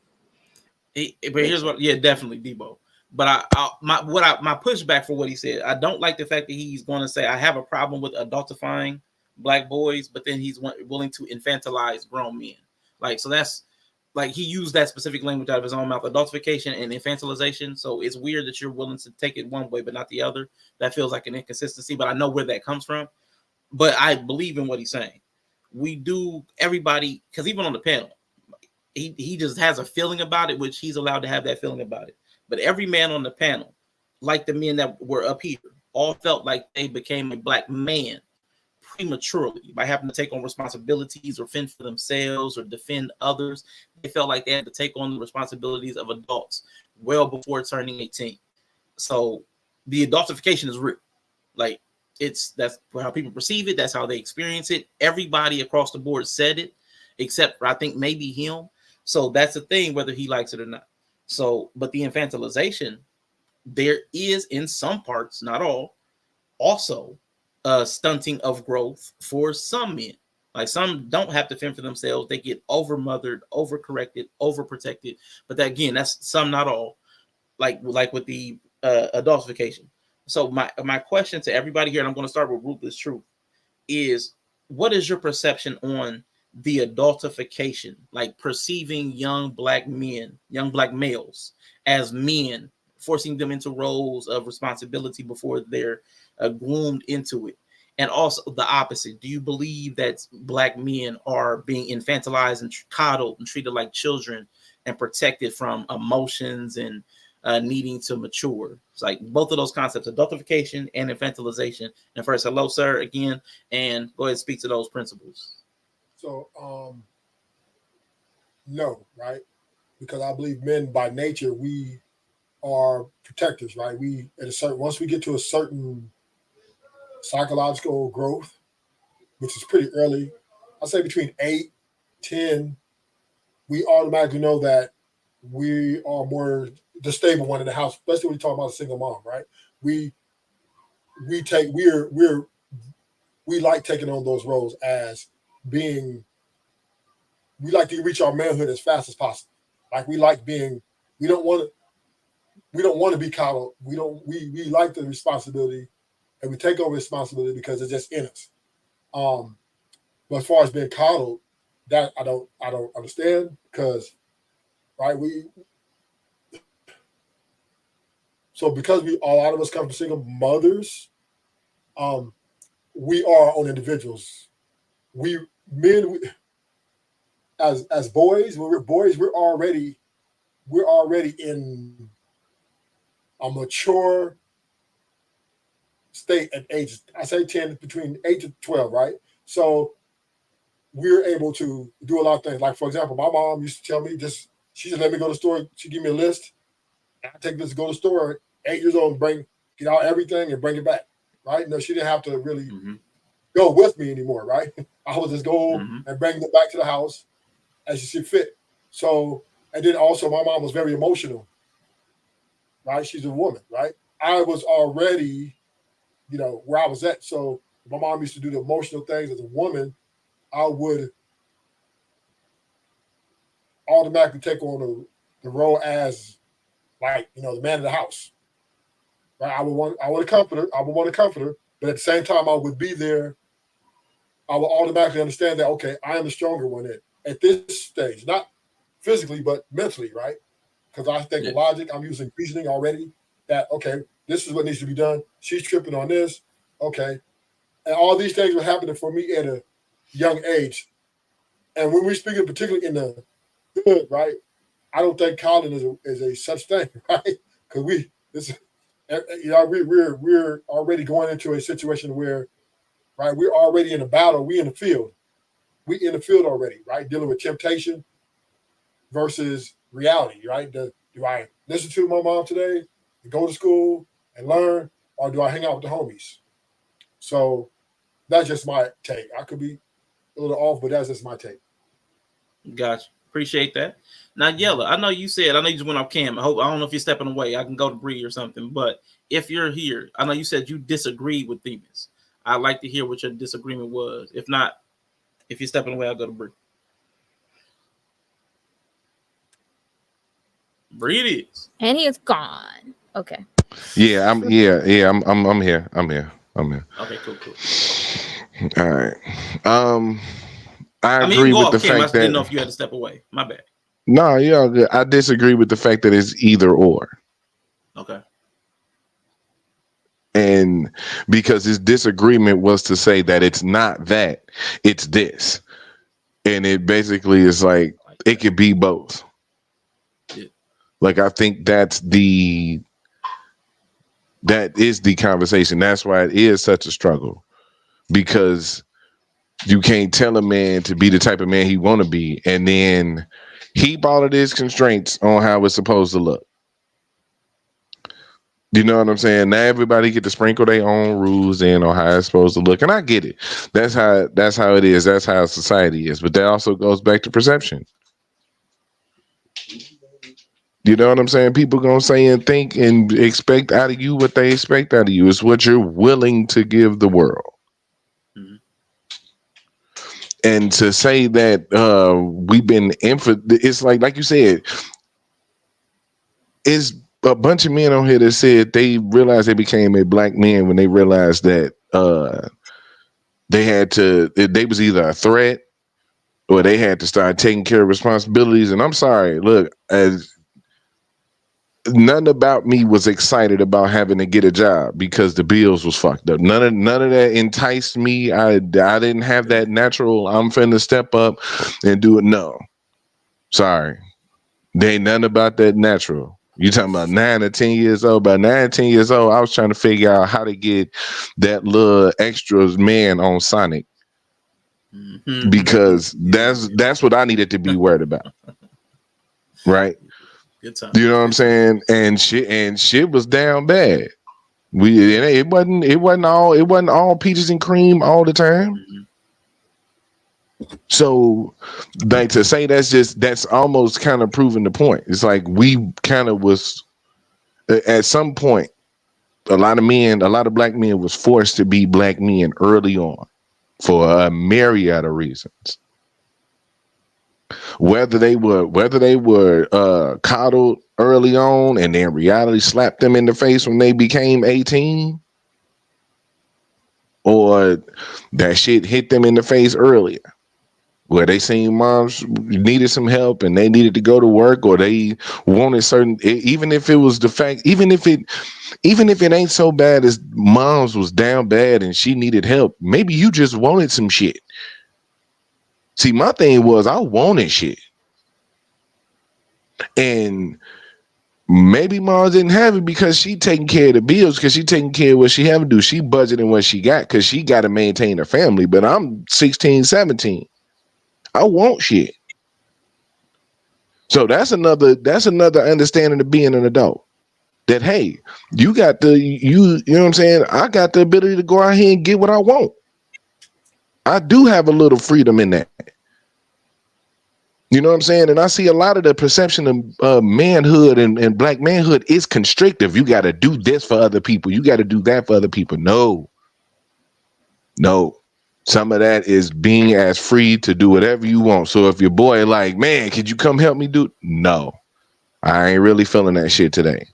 But here's what, yeah, definitely Debo. But my pushback for what he said, I don't like the fact that he's going to say I have a problem with adultifying black boys, but then he's willing to infantilize grown men. Like, so that's like he used that specific language out of his own mouth, adultification and infantilization. So it's weird that you're willing to take it one way but not the other. That feels like an inconsistency, but I know where that comes from. But I believe in what he's saying. we do everybody, because even on the panel, he just has a feeling about it, which he's allowed to have that feeling about it. But every man on the panel, like the men that were up here, all felt like they became a black man prematurely by having to take on responsibilities or fend for themselves or defend others. They felt like they had to take on the responsibilities of adults well before turning 18. So the adultification is real. Like, that's how people perceive it. That's how they experience it. Everybody across the board said it, except for I think maybe him. So that's the thing, whether he likes it or not. So, but the infantilization, there is in some parts, not all, also stunting of growth for some men. Like, some don't have to fend for themselves. They get over-mothered, over-corrected, overprotected. But that, again, that's some, not all. Like with the adultification. So my question to everybody here, and I'm going to start with Ruthless Truth, is what is your perception on the adultification, like perceiving young black men, young black males as men, forcing them into roles of responsibility before they're groomed into it? And also the opposite. Do you believe that black men are being infantilized and coddled and treated like children and protected from emotions and needing to mature? It's like both of those concepts, adultification and infantilization. And first, hello, sir, again, and go ahead and speak to those principles. So, no, right? Because I believe men by nature, we are protectors, right? We at a certain, once we get to a certain psychological growth, which is pretty early, I'll say between 8, 10, we automatically know that we are more the stable one in the house, especially when you talk about a single mom, right? We like taking on those roles as being, we like to reach our manhood as fast as possible. Like, we like being, we don't want to be coddled. We like the responsibility, and we take over responsibility because it's just in us. But as far as being coddled, that I don't understand, because, right, so because a lot of us come from single mothers, we are our own individuals. As boys, when we're boys, we're already in a mature state at age, I say 10, between 8 to 12, right? So we're able to do a lot of things. Like, for example, my mom used to tell me she just let me go to the store. She give me a list. I take this to go to the store, 8 years old, and get out everything and bring it back, right? No, she didn't have to really go with me anymore, right? I would just go and bring them back to the house as she see fit. So, and then also my mom was very emotional, right? She's a woman, right? I was already, where I was at. So my mom used to do the emotional things as a woman. I would automatically take on the role as, like, the man of the house. Right? I would want to comfort her, but at the same time, I would be there. I would automatically understand that, okay, I am the stronger one at this stage, not physically, but mentally, right? Because I think logic, I'm using reasoning already, that, okay, this is what needs to be done. She's tripping on this. Okay. And all these things were happening for me at a young age. And when we're speaking particularly in the hood, right, I don't think coddling is a such thing, right? Because we're already going into a situation where, right, we're already in a battle. We in the field. We in the field already, right? Dealing with temptation versus reality, right? Do I listen to my mom today and go to school and learn, or do I hang out with the homies? So that's just my take. I could be a little off, but that's just my take. Gotcha. Appreciate that. Now, Yella, I know you just went off cam. I don't know if you're stepping away. I can go to Bree or something. But if you're here, I know you said you disagreed with Themis. I'd like to hear what your disagreement was. If not, if you're stepping away, I'll go to Bree. Bree it is. And he is gone. Okay. Yeah, I'm here. I'm here. Okay, cool. All right. I agree with the fact that, I didn't know if you had to step away. My bad. No, you're all good. I disagree with the fact that it's either or. Okay. And because his disagreement was to say that it's not that, it's this. And it basically is like it could be both. Yeah. Like I think that is the conversation. That's why it is such a struggle, because you can't tell a man to be the type of man he want to be and then heap all of his constraints on how it's supposed to look. You know what I'm saying? Now everybody get to sprinkle their own rules in on how it's supposed to look, and I get it. That's how it is. That's how society is. But that also goes back to perception. You know what I'm saying? People gonna say and think and expect out of you what they expect out of you. It's what you're willing to give the world. Mhm. And to say that we've been it's like you said, it's a bunch of men on here that said they realized they became a black man when they realized that they was either a threat or they had to start taking care of responsibilities. And I'm sorry, look, as nothing about me was excited about having to get a job because the bills was fucked up. None of that enticed me. I didn't have that natural, I'm finna step up and do it. No. Sorry. There ain't nothing about that natural. You talking about 9 or 10 years old? By 9 or 10 years old, I was trying to figure out how to get that little extra man on Sonic, because that's what I needed to be worried about. Right? Good time. You know what I'm saying? And shit was down bad. It wasn't all peaches and cream all the time. So, like, to say that's almost kind of proving the point. It's like we kind of was at some point, a lot of black men was forced to be black men early on for a myriad of reasons. Whether they were coddled early on and then reality slapped them in the face when they became 18, or that shit hit them in the face earlier, where they seen moms needed some help and they needed to go to work, or they wanted certain, even if it was the fact, even if it ain't so bad as moms was down bad and she needed help, maybe you just wanted some shit. See, my thing was I wanted shit. And maybe mom didn't have it because she taking care of the bills, because she taking care of what she have to do. She budgeting what she got because she got to maintain her family. But I'm 16, 17. I want shit. So that's another understanding of being an adult. That, hey, you know what I'm saying? I got the ability to go out here and get what I want. I do have a little freedom in that. You know what I'm saying? And I see a lot of the perception of manhood and black manhood is constrictive. You got to do this for other people. You got to do that for other people. No. Some of that is being as free to do whatever you want. So if your boy like, man, could you come help me do? No, I ain't really feeling that shit today.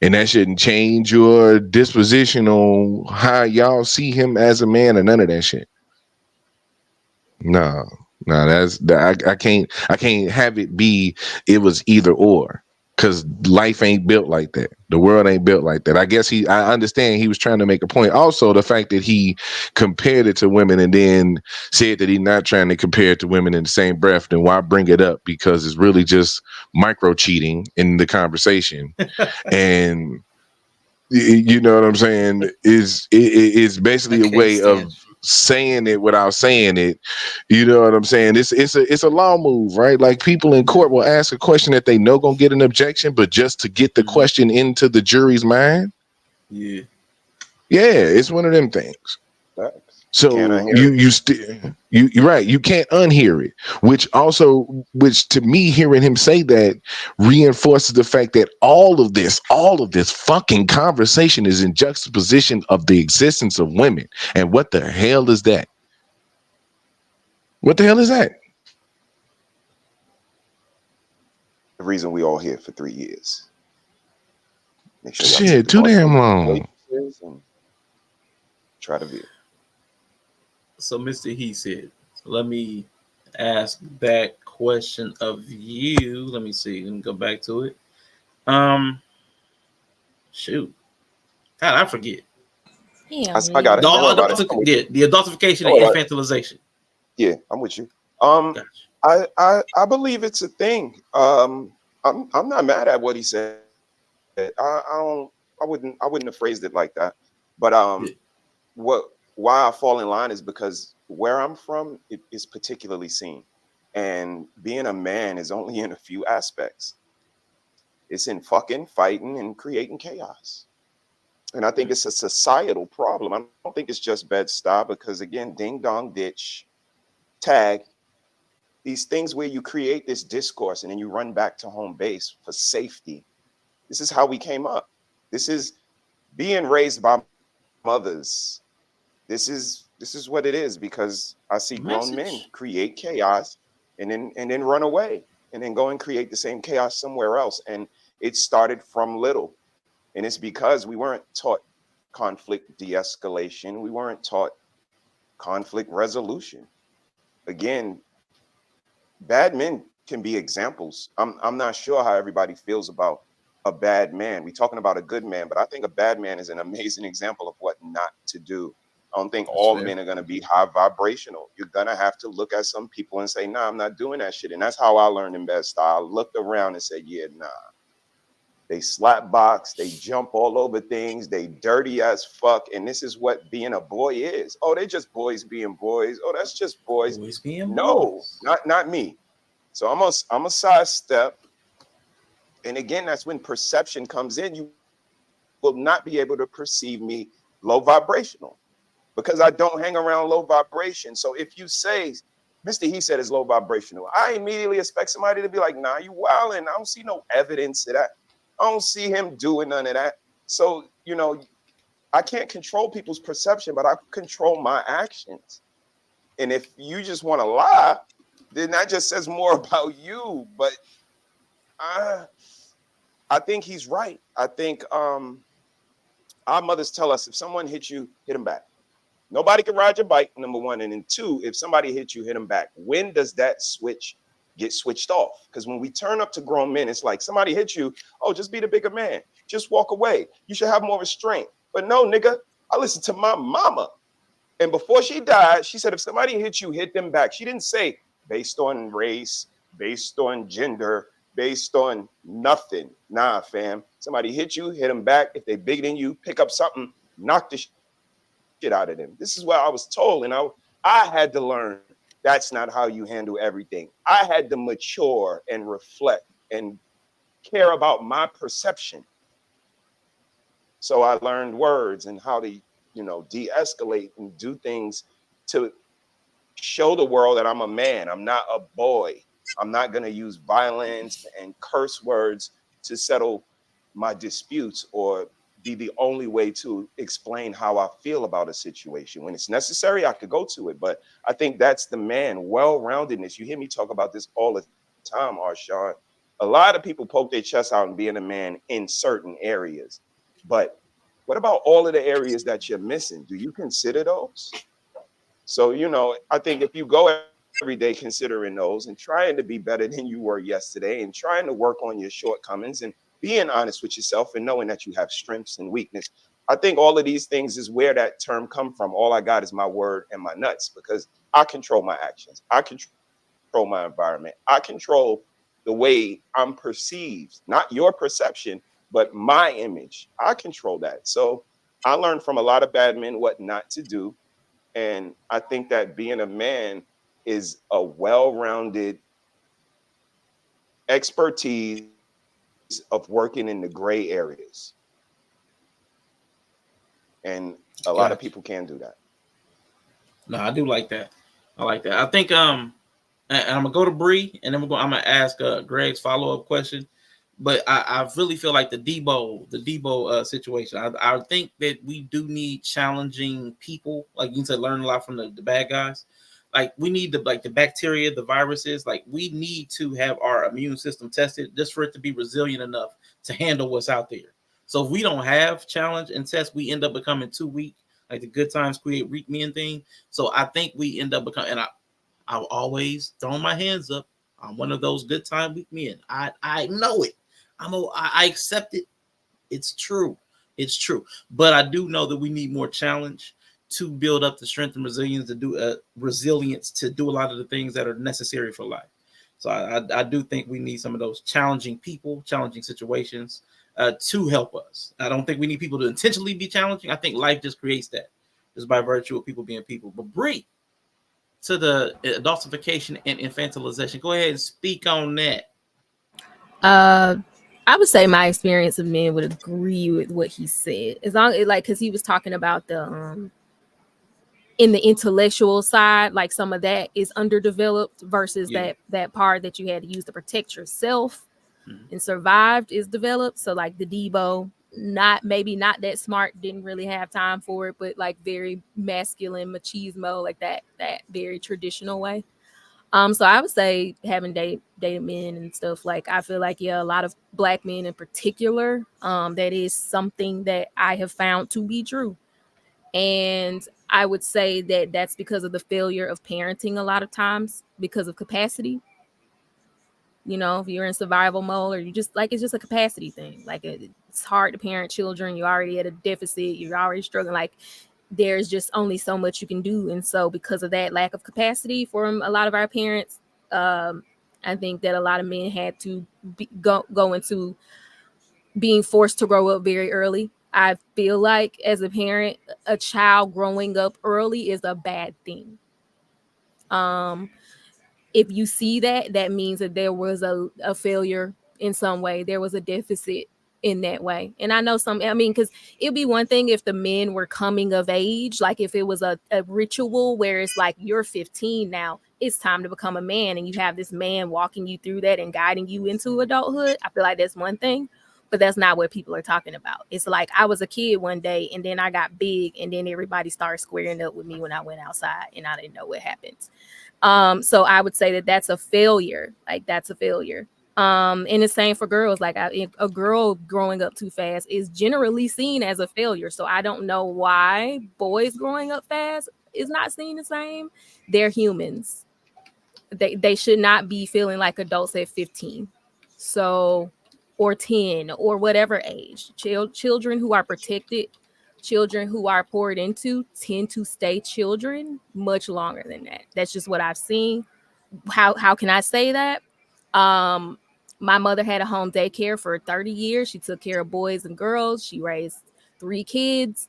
And that shouldn't change your disposition on how y'all see him as a man or none of that shit. No, I can't have it be it was either or, because life ain't built like that. The world ain't built like that. I guess I understand he was trying to make a point. Also, the fact that he compared it to women and then said that he's not trying to compare it to women in the same breath, then why bring it up? Because it's really just micro cheating in the conversation. And you know what I'm saying? It's basically a way of saying it without saying it. You know what I'm saying? It's a law move, right? Like people in court will ask a question that they know gonna get an objection, but just to get the question into the jury's mind. Yeah, it's one of them things. So you're right. You can't unhear it, which to me, hearing him say that reinforces the fact that all of this fucking conversation is in juxtaposition of the existence of women. And what the hell is that? What the hell is that? The reason we all here for 3 years. Make sure shit, too damn long. Try to be. So, Mr. He said, let me ask that question of you. Let me see. Let me go back to it. Shoot. God, I forget. Yeah, I got it. The adultification and infantilization. Yeah, I'm with you. Gotcha. I believe it's a thing. I'm not mad at what he said. I wouldn't have phrased it like that. But why I fall in line is because where I'm from, it is particularly seen. And being a man is only in a few aspects. It's in fucking fighting and creating chaos. And I think it's a societal problem. I don't think it's just Bed-Stuy, because again, ding dong ditch, tag, these things where you create this discourse and then you run back to home base for safety. This is how we came up. This is being raised by mothers. This is what it is, because I see grown men create chaos and then run away and then go and create the same chaos somewhere else. And it started from little. And it's because we weren't taught conflict de-escalation. We weren't taught conflict resolution. Again, bad men can be examples. I'm not sure how everybody feels about a bad man. We're talking about a good man, but I think a bad man is an amazing example of what not to do. I don't think all men are going to be high vibrational. You're going to have to look at some people and say, nah, I'm not doing that shit. And that's how I learned in Bed-Stuy. I looked around and said, yeah, nah. They slap box, they jump all over things, they dirty as fuck. And this is what being a boy is. Oh, they just boys being boys. Oh, that's just boys. Boys being no, boys. not me. So I'm a sidestep. And again, that's when perception comes in. You will not be able to perceive me low vibrational, because I don't hang around low vibration. So if you say, Mr. He said is low vibrational, I immediately expect somebody to be like, nah, you wildin'. I don't see no evidence of that. I don't see him doing none of that. So, I can't control people's perception, but I control my actions. And if you just want to lie, then that just says more about you. But I think he's right. I think our mothers tell us, if someone hits you, hit them back. Nobody can ride your bike, number one. And then two, if somebody hits you, hit them back. When does that switch get switched off? Because when we turn up to grown men, it's like somebody hits you, oh, just be the bigger man. Just walk away. You should have more restraint. But no, nigga, I listened to my mama. And before she died, she said, if somebody hits you, hit them back. She didn't say based on race, based on gender, based on nothing. Nah, fam. Somebody hit you, hit them back. If they bigger than you, pick up something, knock the shit out of them. This is what I was told. And I had to learn that's not how you handle everything. I had to mature and reflect and care about my perception. So I learned words and how to, de-escalate and do things to show the world that I'm a man. I'm not a boy. I'm not going to use violence and curse words to settle my disputes or be the only way to explain how I feel about a situation. When it's necessary, I could go to it. But I think that's the man, well-roundedness. You hear me talk about this all the time, Arshawn. A lot of people poke their chest out and being a man in certain areas. But what about all of the areas that you're missing? Do you consider those? So, I think if you go every day considering those and trying to be better than you were yesterday and trying to work on your shortcomings and being honest with yourself and knowing that you have strengths and weakness, I think all of these things is where that term come from. All I got is my word and my nuts, because I control my actions. I control my environment. I control the way I'm perceived, not your perception, but my image. I control that. So I learned from a lot of bad men what not to do. And I think that being a man is a well-rounded expertise of working in the gray areas. And a lot of people can do that. No, I do like that. I like that. I think and I'm gonna go to Bree, and then I'm gonna ask Greg's follow-up question. But I really feel like the Debo situation. I think that we do need challenging people. Like you said, learn a lot from the bad guys. Like we need the bacteria, the viruses. Like we need to have our immune system tested just for it to be resilient enough to handle what's out there. So if we don't have challenge and test, we end up becoming too weak. Like the good times create weak men thing. So I think we end up becoming. And I've always thrown my hands up. I'm one of those good time weak men. I know it. I accept it. It's true. It's true. But I do know that we need more challenge to build up the strength and resilience to do a lot of the things that are necessary for life. So I do think we need some of those challenging people, challenging situations to help us. I don't think we need people to intentionally be challenging. I think life just creates that just by virtue of people being people. But Bree, to the adultification and infantilization, go ahead and speak on that. I would say my experience of men would agree with what he said, as long as because he was talking about the in the intellectual side, like some of that is underdeveloped versus that part that you had to use to protect yourself and survived is developed. So like the Debo, maybe not that smart, didn't really have time for it, but like very masculine machismo, like that very traditional way. So I would say having dated men and stuff, like I feel like a lot of Black men in particular, that is something that I have found to be true. And I would say that that's because of the failure of parenting a lot of times because of capacity. You know, if you're in survival mode or you just like, it's just a capacity thing. Like it's hard to parent children. You're already at a deficit. You're already struggling. Like there's just only so much you can do. And so because of that lack of capacity from a lot of our parents, I think that a lot of men had to go into being forced to grow up very early. I feel like as a parent, a child growing up early is a bad thing. If you see that means that there was a failure in some way. There was a deficit in that way. And I know because it'd be one thing if the men were coming of age, like if it was a ritual where it's like you're 15 now, it's time to become a man, and you have this man walking you through that and guiding you into adulthood. I feel like that's one thing. But that's not what people are talking about. It's like I was a kid one day and then I got big and then everybody started squaring up with me when I went outside and I didn't know what happens. So I would say that that's a failure. Like that's a failure. And the same for girls. Like a girl growing up too fast is generally seen as a failure. So I don't know why boys growing up fast is not seen the same. They're humans. They should not be feeling like adults at 15. So or 10 or whatever age. Children who are protected, children who are poured into tend to stay children much longer than that. That's just what I've seen. How can I say that? My mother had a home daycare for 30 years. She took care of boys and girls. She raised 3 kids.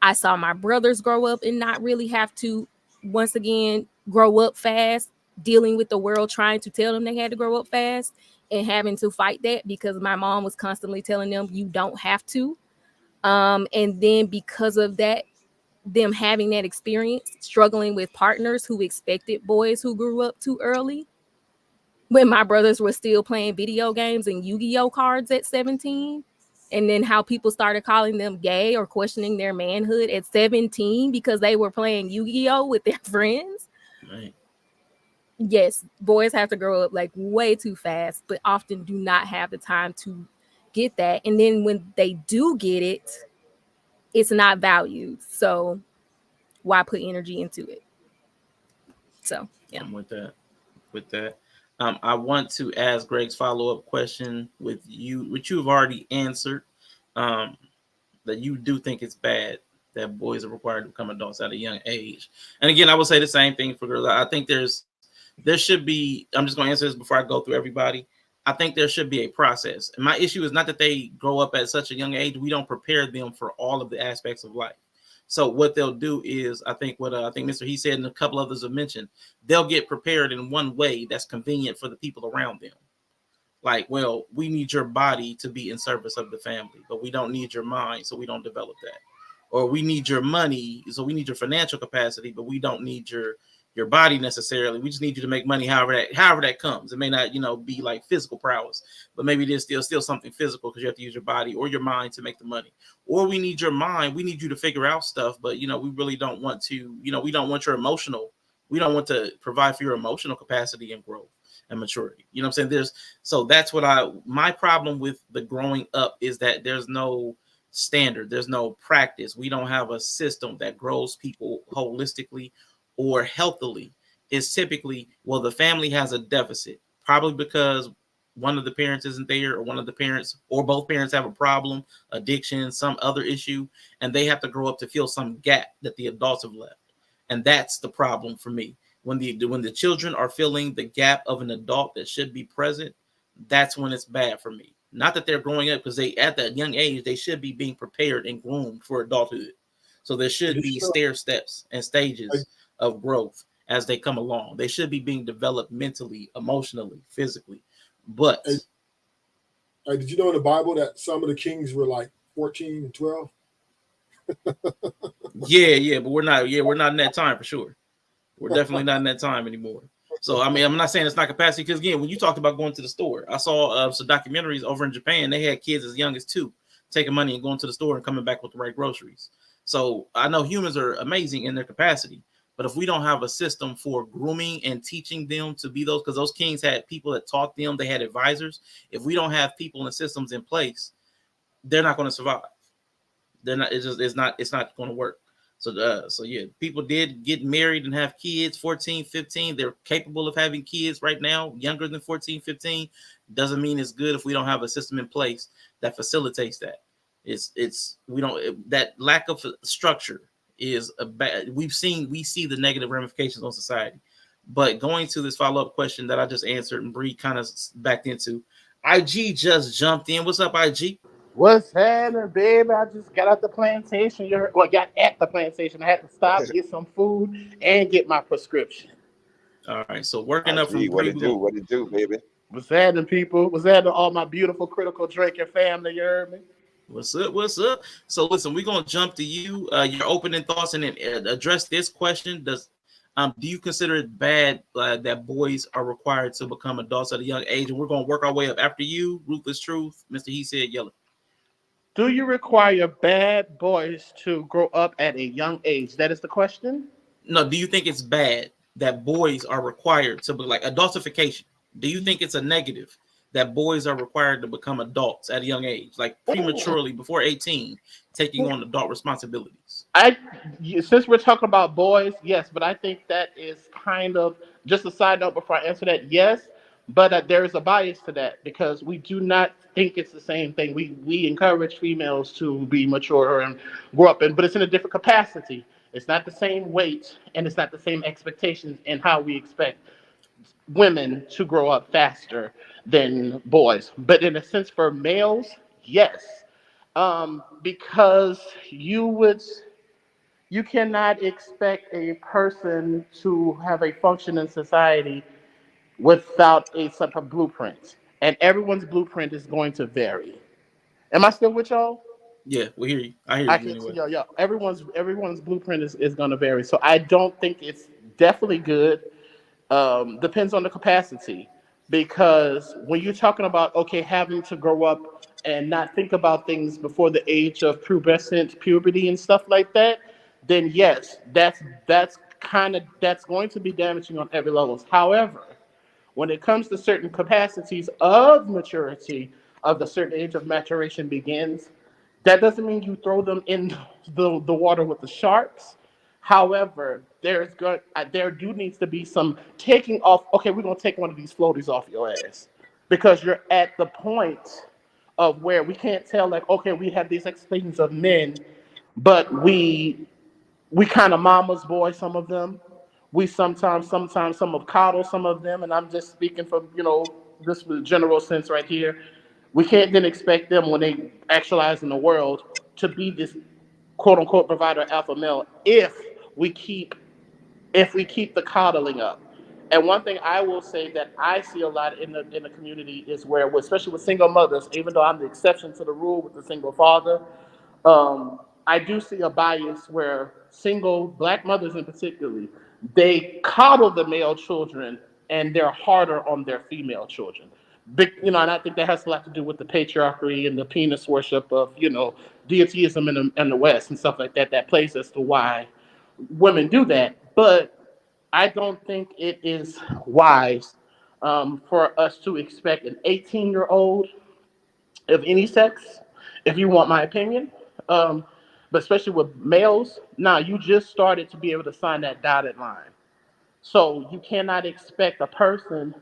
I saw my brothers grow up and not really have to, once again, grow up fast, dealing with the world trying to tell them they had to grow up fast and having to fight that because my mom was constantly telling them you don't have to. And then because of that, them having that experience, struggling with partners who expected boys who grew up too early, when my brothers were still playing video games and Yu-Gi-Oh cards at 17, and then how people started calling them gay or questioning their manhood at 17 because they were playing Yu-Gi-Oh with their friends. Right. Yes, boys have to grow up like way too fast, but often do not have the time to get that. And then when they do get it, it's not valued. So why put energy into it? So yeah. I'm with that. I want to ask Greg's follow-up question with you, which you've already answered, that you do think it's bad that boys are required to become adults at a young age. And again, I will say the same thing for girls. I think there should be, I'm just going to answer this before I go through everybody. I think there should be a process. And my issue is not that they grow up at such a young age. We don't prepare them for all of the aspects of life. So what they'll do is, I think Mr. He said and a couple others have mentioned, they'll get prepared in one way that's convenient for the people around them. Like, well, we need your body to be in service of the family, but we don't need your mind, so we don't develop that. Or we need your money, so we need your financial capacity, but we don't need your body necessarily. We just need you to make money however that comes. It may not, be like physical prowess, but maybe there's still something physical because you have to use your body or your mind to make the money. Or we need your mind. We need you to figure out stuff, but we really don't want to, we don't want your emotional. We don't want to provide for your emotional capacity and growth and maturity. You know what I'm saying? So that's my problem with the growing up is that there's no standard. There's no practice. We don't have a system that grows people holistically or healthily. Is typically, well, the family has a deficit, probably because one of the parents isn't there, or one of the parents or both parents have a problem, addiction, some other issue, and they have to grow up to fill some gap that the adults have left. And that's the problem for me. When the children are filling the gap of an adult that should be present, that's when it's bad for me. Not that they're growing up, because they at that young age they should be being prepared and groomed for adulthood. So there should be stair steps and stages of growth as they come along. They should be being developed mentally, emotionally, physically. But did you know in the Bible that some of the kings were like 14 and 12? yeah, but we're not in that time for sure. We're definitely not in that time anymore. So I mean, I'm not saying it's not capacity, because again, when you talked about going to the store, I saw some documentaries over in Japan. They had kids as young as 2 taking money and going to the store and coming back with the right groceries. So I know humans are amazing in their capacity, but if we don't have a system for grooming and teaching them to be those, because those kings had people that taught them, they had advisors. If we don't have people and systems in place, they're not going to survive. They're not. It's not going to work. So yeah, people did get married and have kids 14, 15. They're capable of having kids right now, younger than 14, 15. Doesn't mean it's good if we don't have a system in place that facilitates that. That lack of structure is a bad. We see the negative ramifications on society. But going to this follow-up question that I just answered and Bree kind of backed into, IG just jumped in. What's up, IG? What's happening, baby? I just got out the plantation. Got at the plantation. I had to stop, get some food, and get my prescription. All right, so working up from what it do, baby? What's happening, people? What's happening, all my beautiful critical drinking family? You heard me? What's up? So listen, we're gonna jump to you. Your opening thoughts, and then address this question: do you consider it bad that boys are required to become adults at a young age? And we're gonna work our way up after you, Ruthless Truth, Mr. He Said Yellow. Do you require bad boys to grow up at a young age? That is the question? No, do you think it's bad that boys are required to be like adultification? Do you think it's a negative that boys are required to become adults at a young age, like prematurely before 18, taking on adult responsibilities? Since we're talking about boys, yes, but I think that is kind of just a side note before I answer that. Yes, but there is a bias to that because we do not think it's the same thing. We encourage females to be mature and grow up, but it's in a different capacity. It's not the same weight, and it's not the same expectations in how we expect women to grow up faster than boys. But in a sense, for males, yes, because you cannot expect a person to have a function in society without a sort of blueprint. And everyone's blueprint is going to vary. Am I still with y'all? Yeah, we hear you. I hear you can anyway. See y'all. Yeah, everyone's blueprint is going to vary. So I don't think it's definitely good. Depends on the capacity. Because when you're talking about, okay, having to grow up and not think about things before the age of pubescent puberty and stuff like that, then yes, that's going to be damaging on every level. However, when it comes to certain capacities of maturity, of the certain age of maturation begins, that doesn't mean you throw them in the water with the sharks. However, there needs to be some taking off. Okay, we're going to take one of these floaties off your ass because you're at the point of where we can't tell, like, okay, we have these expectations of men, but we kind of mama's boy, some of them. We sometimes some of coddle some of them, and I'm just speaking from, this general sense right here. We can't then expect them when they actualize in the world to be this quote unquote provider alpha male if we keep the coddling up. And one thing I will say that I see a lot in the community is where, especially with single mothers, even though I'm the exception to the rule with the single father, I do see a bias where single Black mothers in particular, they coddle the male children and they're harder on their female children. And I think that has a lot to do with the patriarchy and the penis worship of, deityism in the West and stuff like that. That plays as to why women do that. But I don't think it is wise for us to expect an 18-year-old of any sex, if you want my opinion. But especially with males, you just started to be able to sign that dotted line. So you cannot expect a person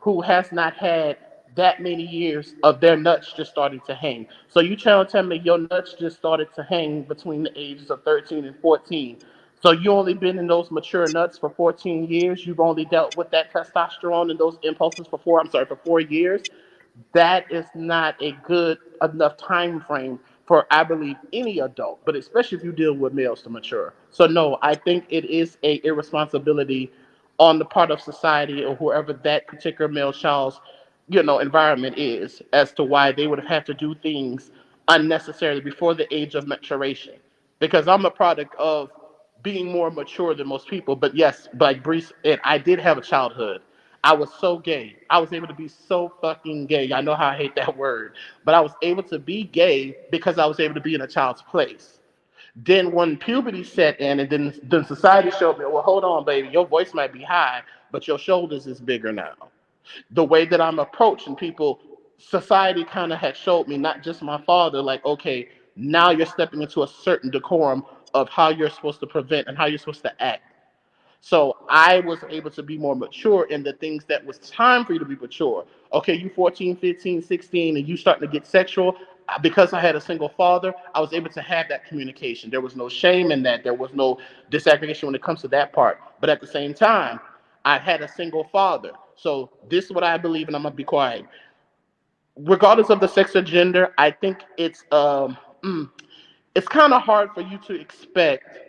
who has not had that many years of their nuts just starting to hang. So you trying to tell me your nuts just started to hang between the ages of 13 and 14. So you only been in those mature nuts for 14 years. You've only dealt with that testosterone and those impulses for 4 years. That is not a good enough time frame for, I believe, any adult, but especially if you deal with males to mature. So no, I think it is a irresponsibility on the part of society or whoever that particular male child's environment is, as to why they would have had to do things unnecessarily before the age of maturation. Because I'm a product of being more mature than most people. But yes, like Brees, and I did have a childhood. I was so gay. I was able to be so fucking gay. I know how I hate that word, but I was able to be gay because I was able to be in a child's place. Then when puberty set in, and then society showed me, well, hold on, baby, your voice might be high, but your shoulders is bigger now. The way that I'm approaching people, society kind of had showed me, not just my father, like, okay, now you're stepping into a certain decorum of how you're supposed to prevent and how you're supposed to act. So I was able to be more mature in the things that was time for you to be mature. Okay, you 14, 15, 16, and you starting to get sexual. Because I had a single father, I was able to have that communication. There was no shame in that. There was no disaggregation when it comes to that part. But at the same time, I had a single father. So this is what I believe, and I'm going to be quiet. Regardless of the sex or gender, I think it's kind of hard for you to expect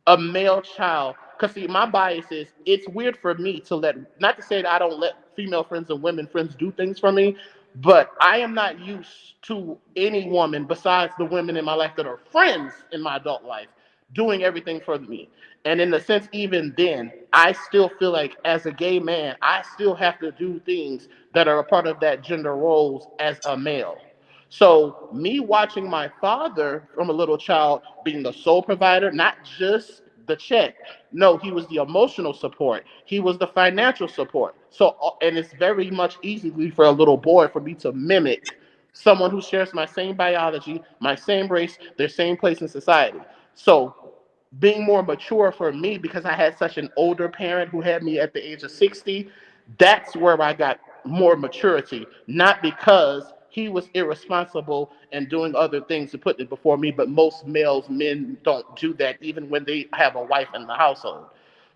a male child, because see, my bias is it's weird for me to let, not to say that I don't let female friends and women friends do things for me, but I am not used to any woman besides the women in my life that are friends in my adult life doing everything for me. And in a sense, even then, I still feel like as a gay man, I still have to do things that are a part of that gender roles as a male. So me watching my father from a little child being the sole provider, not just the check. No, he was the emotional support. He was the financial support. So, and it's very much easy for a little boy for me to mimic someone who shares my same biology, my same race, their same place in society. So being more mature for me, because I had such an older parent who had me at the age of 60, that's where I got more maturity, not because he was irresponsible and doing other things to put it before me, but most men don't do that even when they have a wife in the household.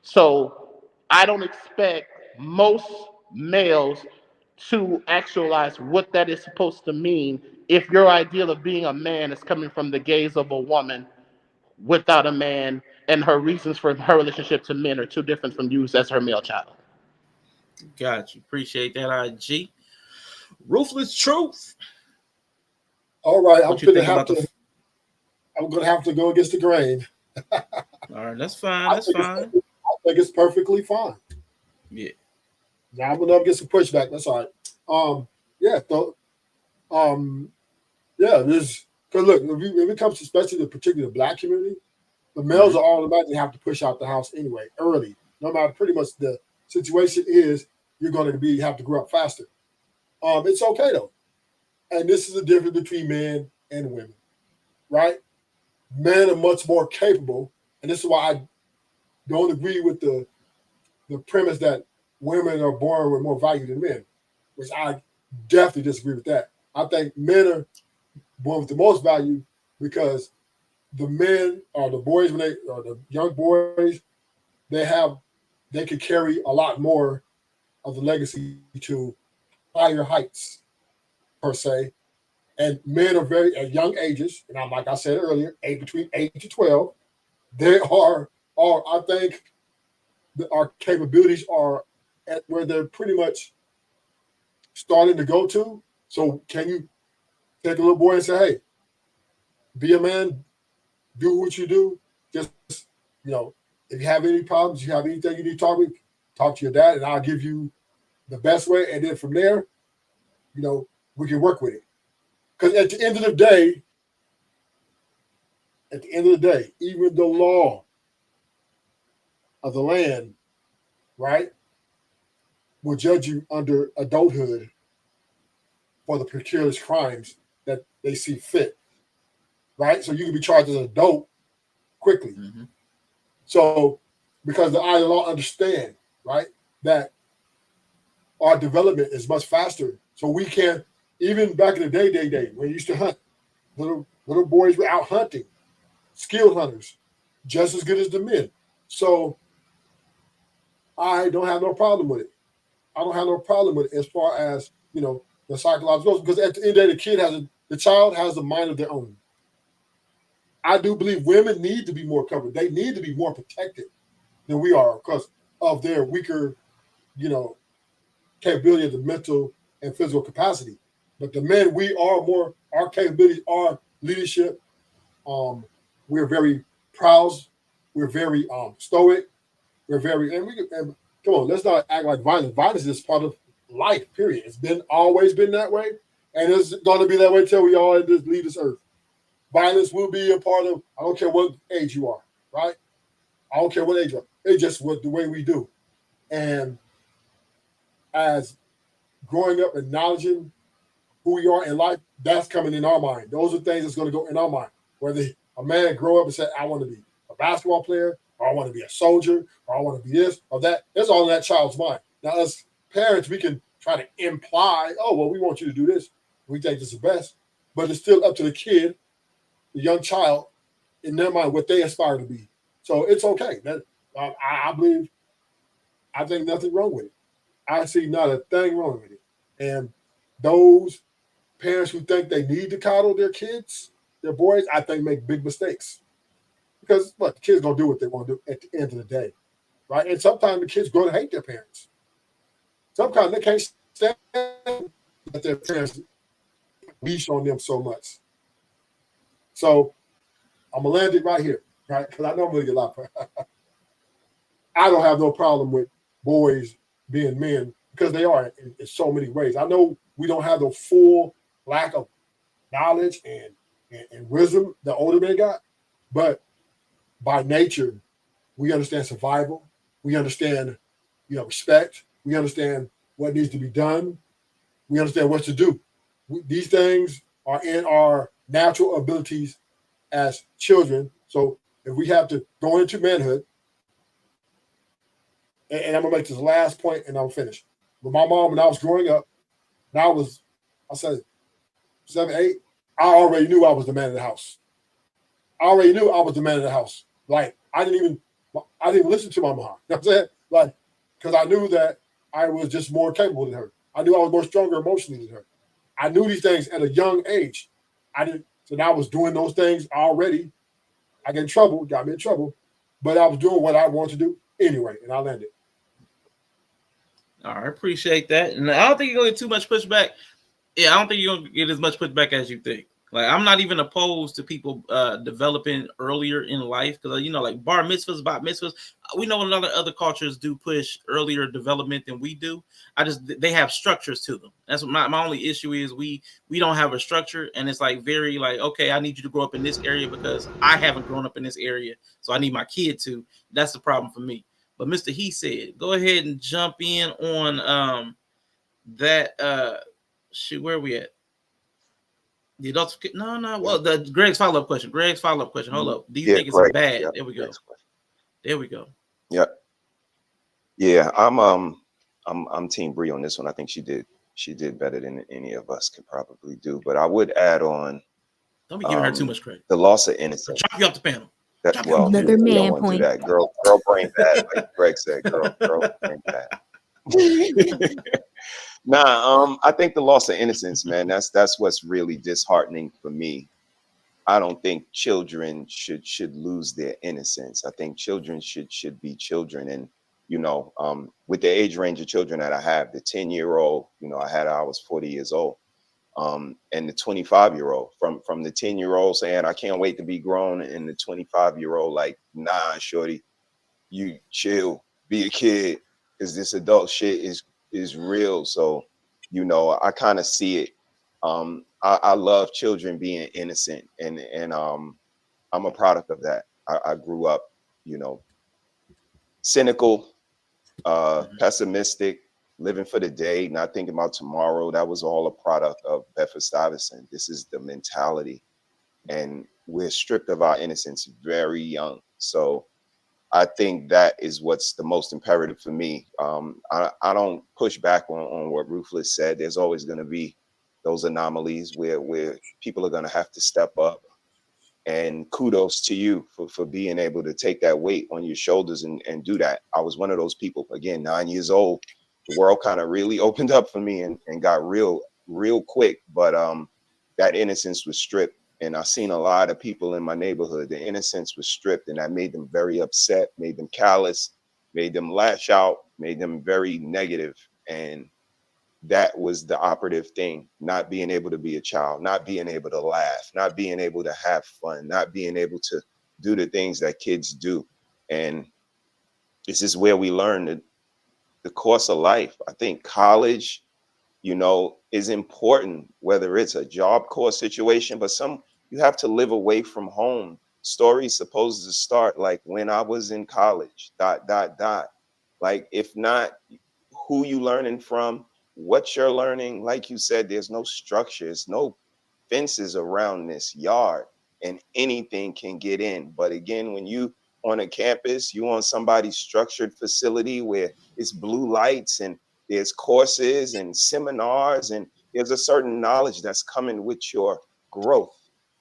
So I don't expect most males to actualize what that is supposed to mean if your ideal of being a man is coming from the gaze of a woman without a man, and her reasons for her relationship to men are too different from you as her male child. Got you. Appreciate that, IG. Ruthless Truth. All right, what you think about I'm gonna have to go against the grain. All right, that's fine. That's fine. I think it's perfectly fine. Yeah. Now I'm gonna get some pushback. That's all right. Yeah. So, yeah. There's because look, if it comes to especially the particular Black community, the males are automatically have to push out the house anyway, early. No matter pretty much the situation is, you're going to have to grow up faster. It's okay though, and this is the difference between men and women, right? Men are much more capable, and this is why I don't agree with the premise that women are born with more value than men, which I definitely disagree with that. I think men are born with the most value because the men or the boys, or the young boys, they could carry a lot more of the legacy to higher heights, per se. And men are very at young ages, and like I said earlier, between 8 to 12, they are I think our capabilities are at where they're pretty much starting to go to. So can you take a little boy and say, hey, be a man, do what you do. Just, if you have any problems, you have anything you need to talk to your dad, and I'll give you the best way. And then from there, we can work with it. Because at the end of the day, even the law of the land, right, will judge you under adulthood for the precarious crimes that they see fit, right? So you can be charged as an adult quickly. Mm-hmm. So, because the eye of the law understand, right, that our development is much faster. So we can, even back in the day, when we used to hunt, little boys were out hunting, skilled hunters, just as good as the men. So I don't have no problem with it. I don't have no problem with it as far as, you know, the psychological goes, because at the end of the day, the child has a mind of their own. I do believe women need to be more covered. They need to be more protected than we are because of their weaker, you know, capability of the mental and physical capacity. But the men, our capabilities are leadership. We're very proud. We're very stoic. We're very, and come on, let's not act like violence. Violence is part of life, period. It's always been that way. And it's going to be that way until we all leave this earth. Violence will be a part of, I don't care what age you are, right? I don't care what age you are. It's just the way we do. And as growing up, acknowledging who we are in life, that's coming in our mind. Those are things that's going to go in our mind. Whether a man grow up and say, I want to be a basketball player, or I want to be a soldier, or I want to be this or that. That's all in that child's mind. Now, as parents, we can try to imply, oh, well, we want you to do this. We think this is best. But it's still up to the kid, the young child, in their mind, what they aspire to be. So it's okay. I believe, I think nothing wrong with it. I see not a thing wrong with it. And those parents who think they need to coddle their kids, their boys, I think make big mistakes. Because the kids gonna do what they want to do at the end of the day, right? And sometimes the kids grow to hate their parents. Sometimes they can't stand that their parents leash on them so much. So I'm gonna land it right here, right? Because I know I'm gonna get a lot. I don't have no problem with boys being men because they are in so many ways. I know we don't have the full lack of knowledge and wisdom the older men got, but by nature, we understand survival. We understand, respect. We understand what needs to be done. We understand what to do. These things are in our natural abilities as children. So if we have to go into manhood, and I'm gonna make this last point and I'll finish. With my mom, when I was growing up, and I said 7, 8, I already knew I was the man of the house. I already knew I was the man of the house. Like I didn't even listen to my mom. You know what I'm saying? Like, because I knew that I was just more capable than her. I knew I was more stronger emotionally than her. I knew these things at a young age. So now I was doing those things already. I got me in trouble, but I was doing what I wanted to do anyway, and I landed. All right, appreciate that. And I don't think you're gonna get too much pushback. Yeah, I don't think you're gonna get as much pushback as you think. Like, I'm not even opposed to people developing earlier in life because, like bar mitzvahs, bat mitzvahs. We know a lot of other cultures do push earlier development than we do. They have structures to them. That's what my only issue is. We don't have a structure, and it's like very like, okay, I need you to grow up in this area because I haven't grown up in this area, so I need my kid to. That's the problem for me. But Mr. He said, go ahead and jump in on that. Shoot, where are we at? The adults, no. Well, Greg's follow-up question. Hold up. Do you think it's Greg, bad? Yeah, there we go. There we go. Yeah. I'm Team Bree on this one. I think she did better than any of us could probably do. But I would add on. Don't be giving her too much credit. The loss of innocence. Chop you off the panel. Another man point. Do that. Girl brain bad, like Greg said. Girl brain bad. I think the loss of innocence, man, that's what's really disheartening for me. I don't think children should lose their innocence. I think children should be children. And, with the age range of children that I have, the 10-year-old, I was 40 years old. And the 25-year-old, from the 10-year-old saying, I can't wait to be grown, and the 25-year-old like, nah, shorty, you chill, be a kid, because this adult shit is real. So, I kind of see it. I love children being innocent, and I'm a product of that. I grew up, cynical, pessimistic, living for the day, not thinking about tomorrow. That was all a product of Bedford-Stuyvesant. This is the mentality, and we're stripped of our innocence very young. So I think that is what's the most imperative for me. I don't push back on what Ruthless said. There's always going to be those anomalies where people are going to have to step up. And kudos to you for being able to take that weight on your shoulders and do that. I was one of those people, again, 9 years old. The world kind of really opened up for me and got real quick. But that innocence was stripped. And I've seen a lot of people in my neighborhood, the innocence was stripped, and that made them very upset, made them callous, made them lash out, made them very negative. And that was the operative thing, not being able to be a child, not being able to laugh, not being able to have fun, not being able to do the things that kids do. And this is where we learn the course of life. I think college, is important, whether it's a job corps situation, but you have to live away from home. Stories supposed to start like when I was in college, ... Like, if not, who you learning from, what you're learning. Like you said, there's no structures, no fences around this yard, and anything can get in. But again, when you on a campus, you on somebody's structured facility where it's blue lights and there's courses and seminars, and there's a certain knowledge that's coming with your growth.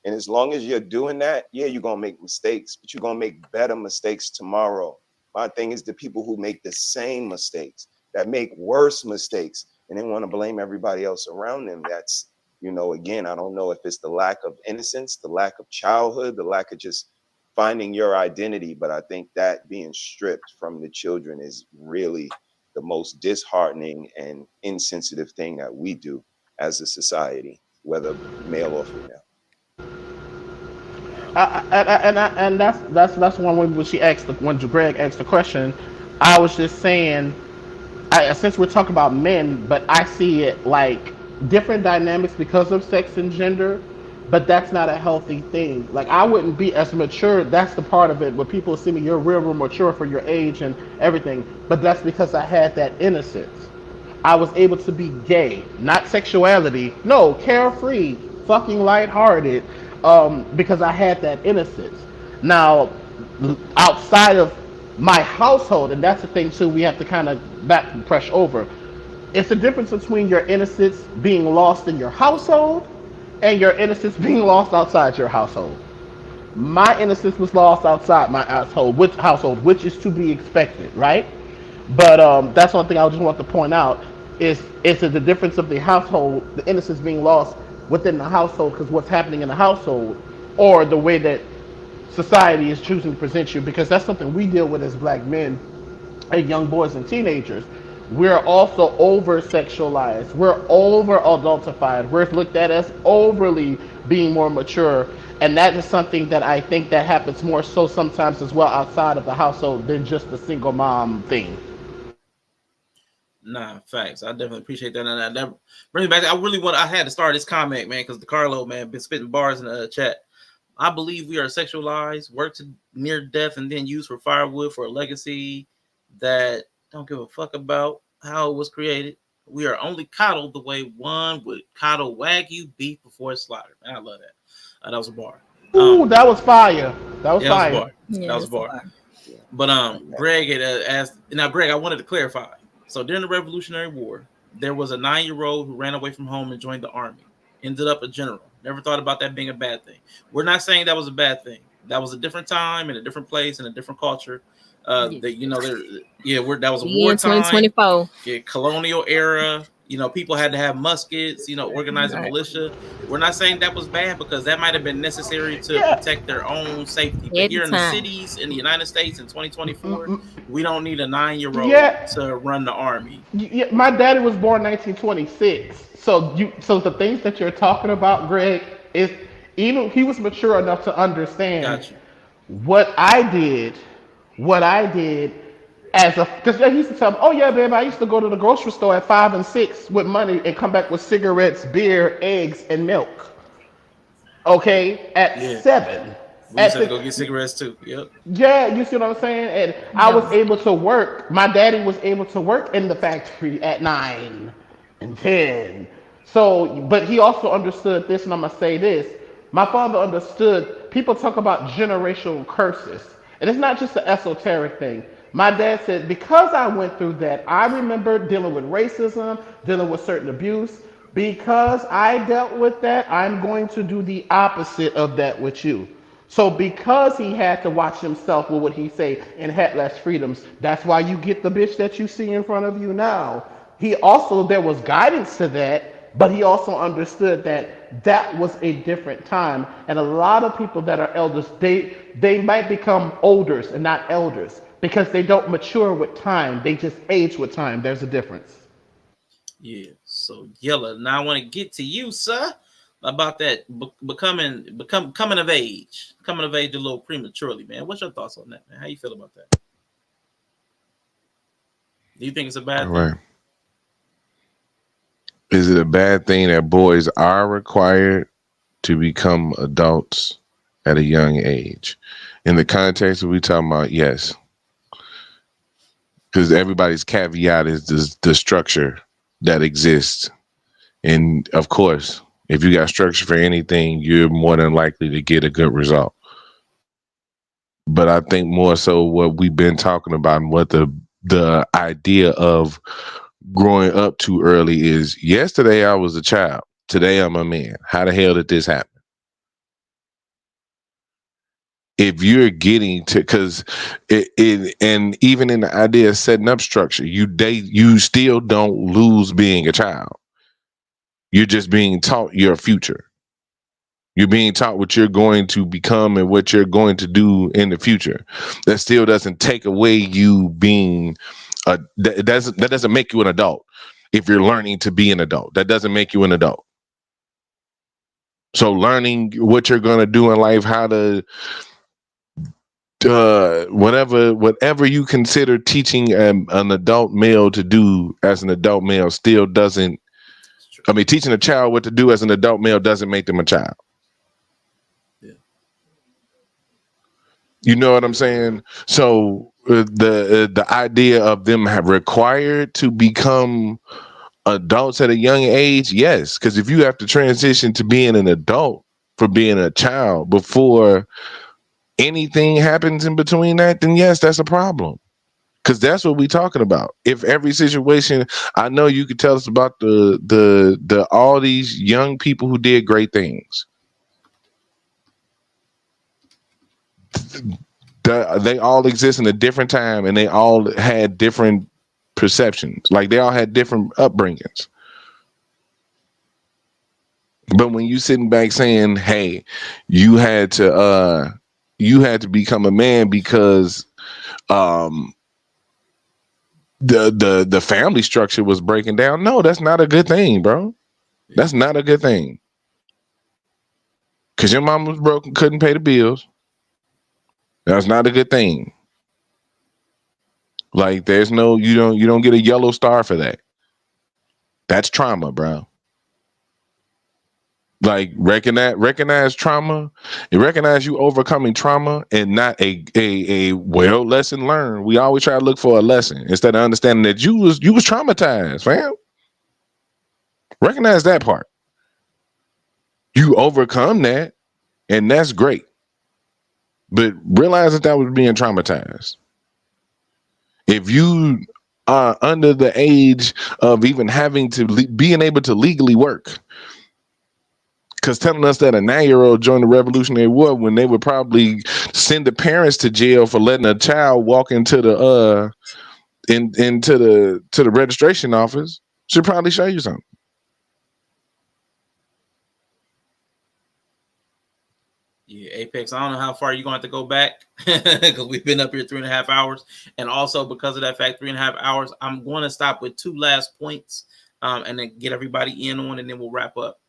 And as long as you're doing that, yeah, you're going to make mistakes, but you're going to make better mistakes tomorrow. My thing is the people who make the same mistakes, that make worse mistakes, and then want to blame everybody else around them. That's, again, I don't know if it's the lack of innocence, the lack of childhood, the lack of just finding your identity. But I think that being stripped from the children is really the most disheartening and insensitive thing that we do as a society, whether male or female. And that's one when she asked when Greg asked the question. I was just saying, since we're talking about men, but I see it like different dynamics because of sex and gender, but that's not a healthy thing. Like, I wouldn't be as mature. That's the part of it where people see me, you're real mature for your age and everything, but that's because I had that innocence. I was able to be gay, not sexuality, no, carefree, fucking lighthearted, because I had that innocence. Now, outside of my household, and that's the thing too, we have to kind of back and press over. It's the difference between your innocence being lost in your household and your innocence being lost outside your household. My innocence was lost outside my household, which is to be expected, right? But that's one thing I just want to point out is the difference of the household, the innocence being lost within the household because what's happening in the household, or the way that society is choosing to present you, because that's something we deal with as black men and young boys and teenagers. We're also over sexualized. We're over adultified. We're looked at as overly being more mature. And that is something that I think that happens more so sometimes as well outside of the household than just the single mom thing. Nah, facts. I definitely appreciate that. And that brings me back. I had to start this comment, man, because the Carlo, man, been spitting bars in the chat. I believe we are sexualized, worked to near death, and then used for firewood for a legacy that don't give a fuck about how it was created. We are only coddled the way one would coddle Wagyu beef before it's slaughtered. Man, I love that. That was a bar. Ooh, that was fire. That was fire. That was a bar. Yeah, that was a bar. But Greg had asked. Now, Greg, I wanted to clarify. So during the Revolutionary War, there was a 9-year-old who ran away from home and joined the army. Ended up a general. Never thought about that being a bad thing. We're not saying that was a bad thing. That was a different time and a different place and a different culture. That was a wartime. 2024. Yeah, colonial era. People had to have muskets. Organize a militia. We're not saying that was bad because that might have been necessary to protect their own safety. But here in the cities in the United States in 2024, we don't need a 9-year-old to run the army. Yeah, my daddy was born 1926. So the things that you're talking about, Greg, is even he was mature enough to understand what I did because he used to tell me, oh yeah, babe, I used to go to the grocery store at 5 and 6 with money and come back with cigarettes, beer, eggs, and milk. Okay, at 7. We used to go get cigarettes too. Yep. Yeah, you see what I'm saying? And I was able to work. My daddy was able to work in the factory at 9 and 10. So, but he also understood this, and I'm gonna say this. My father understood. People talk about generational curses. And it's not just an esoteric thing. My dad said, because I went through that, I remember dealing with racism, dealing with certain abuse. Because I dealt with that, I'm going to do the opposite of that with you. So because he had to watch himself with what he say and had less freedoms, that's why you get the bitch that you see in front of you now. He also, there was guidance to that, but he also understood that that was a different time. And a lot of people that are elders, they might become olders and not elders because they don't mature with time. They just age with time. There's a difference. Yeah. So Yella, now I want to get to you, sir, about that coming of age a little prematurely, man. What's your thoughts on that, man? How you feel about that? Do you think it's a bad thing? Right. Is it a bad thing that boys are required to become adults at a young age? In the context that we talking about, yes. Because everybody's caveat is the structure that exists. And of course, if you got structure for anything, you're more than likely to get a good result. But I think more so what we've been talking about and what the idea of growing up too early is, yesterday I was a child. Today I'm a man. How the hell did this happen? If you're getting to, because and even in the idea of setting up structure, you still don't lose being a child. You're just being taught your future. You're being taught what you're going to become and what you're going to do in the future. That still doesn't take away you being that doesn't make you an adult. If you're learning to be an adult, that doesn't make you an adult. So learning what you're going to do in life, how to whatever you consider teaching an adult male to do as an adult male still doesn't. I mean, teaching a child what to do as an adult male doesn't make them a child. Yeah. You know what I'm saying? So the idea of them have required to become adults at a young age, yes, because if you have to transition to being an adult for being a child before anything happens in between that, then yes, that's a problem. Because that's what we're talking about. If every situation, I know you could tell us about the all these young people who did great things. They all exist in a different time, and they all had different perceptions. Like they all had different upbringings. But when you sitting back saying, "Hey, you had to become a man because the family structure was breaking down," no, that's not a good thing, bro. That's not a good thing. Because your mom was broke and couldn't pay the bills. That's not a good thing. Like there's no, you don't get a yellow star for that. That's trauma, bro. Like recognize trauma and recognize you overcoming trauma and not a well lesson learned. We always try to look for a lesson instead of understanding that you was traumatized, fam. Recognize that part. You overcome that, and that's great. But realize that was being traumatized. If you are under the age of even having to being able to legally work, because telling us that a 9-year-old joined the Revolutionary War when they would probably send the parents to jail for letting a child walk into the into the registration office should probably show you something. Yeah, Apex, I don't know how far you're going to have to go back because we've been up here 3.5 hours. And also because of that fact, 3.5 hours, I'm going to stop with 2 last points and then get everybody in on, and then we'll wrap up.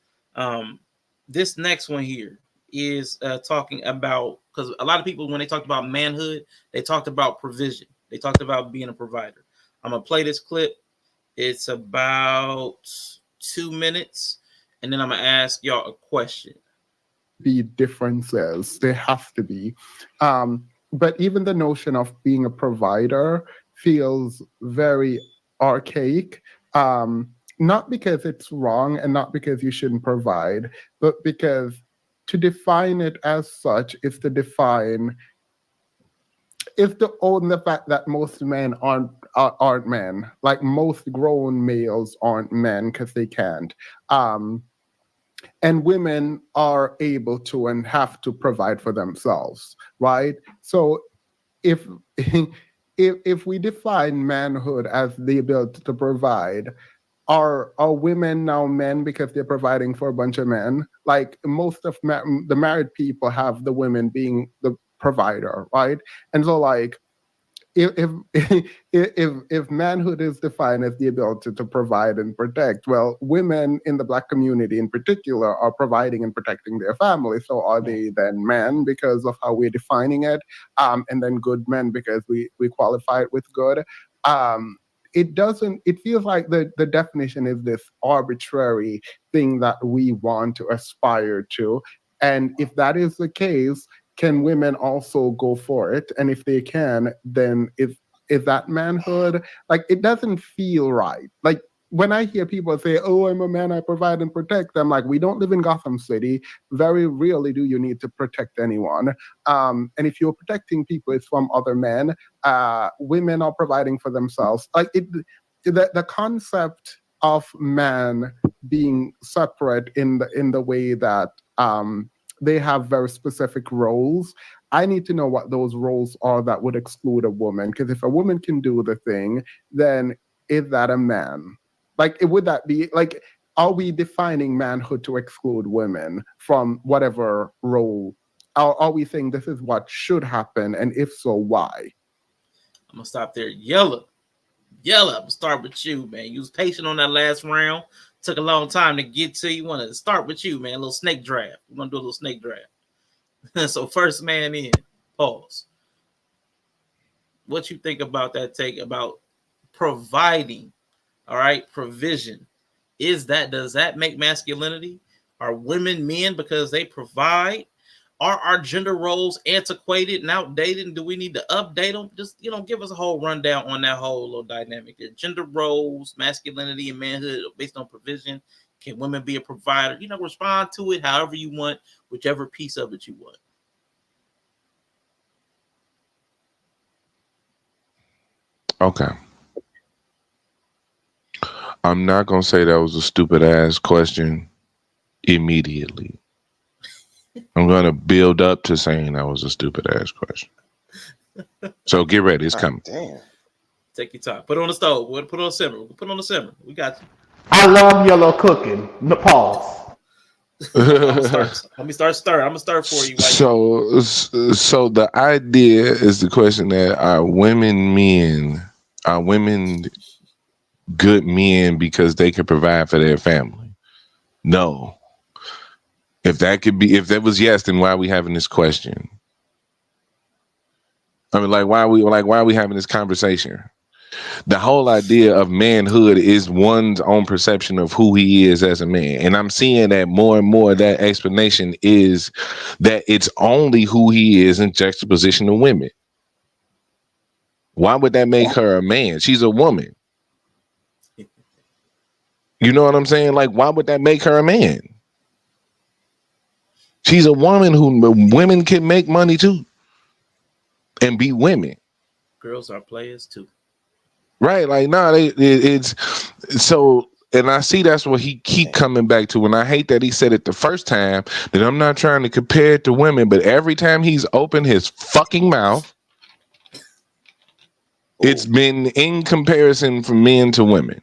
This next one here is talking about, because a lot of people, when they talked about manhood, they talked about provision. They talked about being a provider. I'm going to play this clip. It's about 2 minutes, and then I'm going to ask y'all a question. Be differences. They have to be. But even the notion of being a provider feels very archaic. Not because it's wrong and not because you shouldn't provide, but because to define it as such is to define it's the only fact that most men aren't men. Like most grown males aren't men because they can't. And women are able to and have to provide for themselves, right? So if if we define manhood as the ability to provide, are women now men because they're providing for a bunch of men? Like most of the married people have the women being the provider, right? And so like if if manhood is defined as the ability to provide and protect, well, women in the Black community in particular are providing and protecting their family. So are they then men because of how we're defining it, and then good men because we qualify it with good? It doesn't. It feels like the definition is this arbitrary thing that we want to aspire to, and if that is the case, can women also go for it? And if they can, then is that manhood? Like, it doesn't feel right. Like when I hear people say, "Oh, I'm a man, I provide and protect," I'm like, we don't live in Gotham City. Very rarely do you need to protect anyone. And if you're protecting people, it's from other men. Women are providing for themselves. Like the concept of man being separate in the way that they have very specific roles. I need to know what those roles are that would exclude a woman. Because if a woman can do the thing, then is that a man? Like, would that be like, are we defining manhood to exclude women from whatever role? Are we saying this is what should happen? And if so, why? I'm going to stop there. Yella, I'm going to start with you, man. You was patient on that last round. Took a long time to get to you. Want to start with you, man. A little snake draft. We're going to do a little snake draft. So first man in, pause. What you think about that take about providing, all right, provision? Does that make masculinity? Are women men because they provide? Are our gender roles antiquated and outdated? And do we need to update them? Just, give us a whole rundown on that whole little dynamic there. Gender roles, masculinity and manhood based on provision. Can women be a provider? Respond to it however you want, whichever piece of it you want. Okay. I'm not going to say that was a stupid ass question immediately. I'm going to build up to saying that was a stupid ass question. So get ready. It's coming. Damn. Take your time. Put it on the stove. We'll put it on simmer. Put it on the simmer. We got you. I love yellow cooking. The pause. Let me start stirring. I'm going to stir for you. So the idea is the question that are women good men because they can provide for their family? No. If that was yes, then why are we having this question? I mean, why are we having this conversation? The whole idea of manhood is one's own perception of who he is as a man. And I'm seeing that more and more that explanation is that it's only who he is in juxtaposition to women. Why would that make her a man? She's a woman. You know what I'm saying? Like, why would that make her a man? She's a woman women can make money too and be women. Girls are players too. Right. Like, no, it's so, and I see that's what he keep coming back to. And I hate that he said it the first time, that I'm not trying to compare it to women, but every time he's opened his fucking mouth, it's been in comparison from men to women.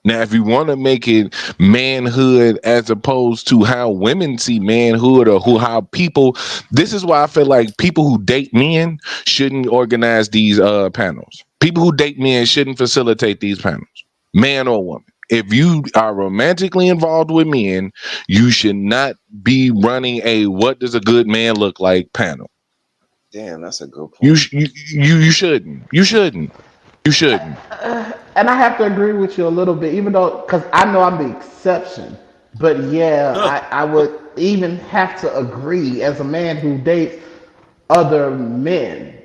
Now, if you want to make it manhood as opposed to how women see manhood or how people, this is why I feel like people who date men shouldn't organize these panels. People who date men shouldn't facilitate these panels, man or woman. If you are romantically involved with men, you should not be running a "what does a good man look like" panel. Damn, that's a good point. You shouldn't. You shouldn't. You shouldn't. And I have to agree with you a little bit, even though, because I know I'm the exception. But yeah, I would even have to agree as a man who dates other men.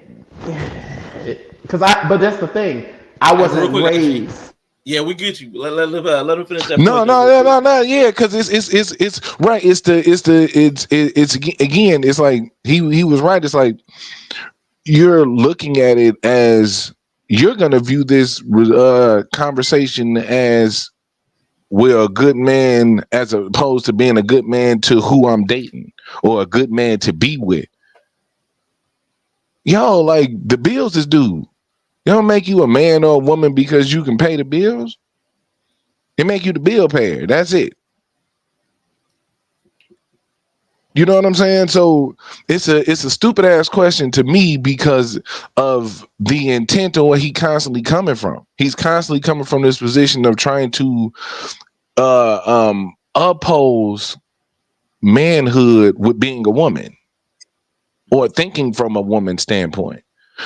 But that's the thing. I wasn't raised. Yeah, we get you. Let him finish that. No. Yeah, because it's right. It's again. It's like he was right. It's like you're looking at it as you're going to view this conversation as we're a good man as opposed to being a good man to who I'm dating or a good man to be with. Yo, like the bills is due. It don't make you a man or a woman because you can pay the bills. It make you the bill payer. That's it. You know what I'm saying? So it's a stupid ass question to me because of the intent of what he constantly coming from. He's constantly coming from this position of trying to oppose manhood with being a woman or thinking from a woman's standpoint.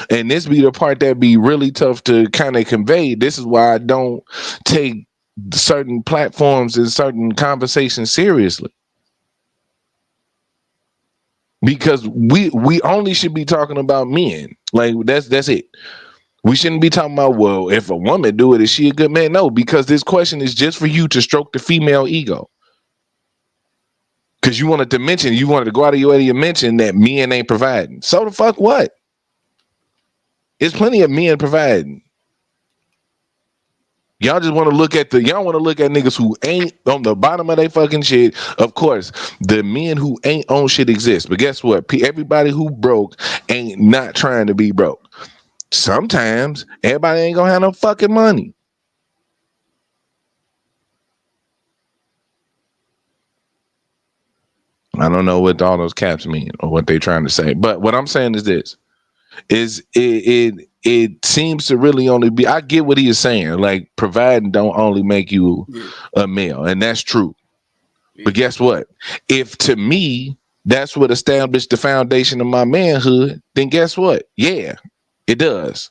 And this be the part that be really tough to kind of convey. This is why I don't take certain platforms and certain conversations seriously. Because we only should be talking about men. Like that's it. We shouldn't be talking about, well, if a woman do it, is she a good man? No, because this question is just for you to stroke the female ego. Because you wanted to go out of your way to mention that men ain't providing. So the fuck what? There's plenty of men providing. Y'all just want to look at niggas who ain't on the bottom of their fucking shit. Of course, the men who ain't on shit exist. But guess what? Everybody who broke ain't not trying to be broke. Sometimes everybody ain't gonna have no fucking money. I don't know what all those caps mean or what they're trying to say. But what I'm saying is this. It seems to really only be, I get what he is saying, like providing don't only make you a male, and that's true. But guess what? If to me that's what established the foundation of my manhood, then guess what? Yeah, it does.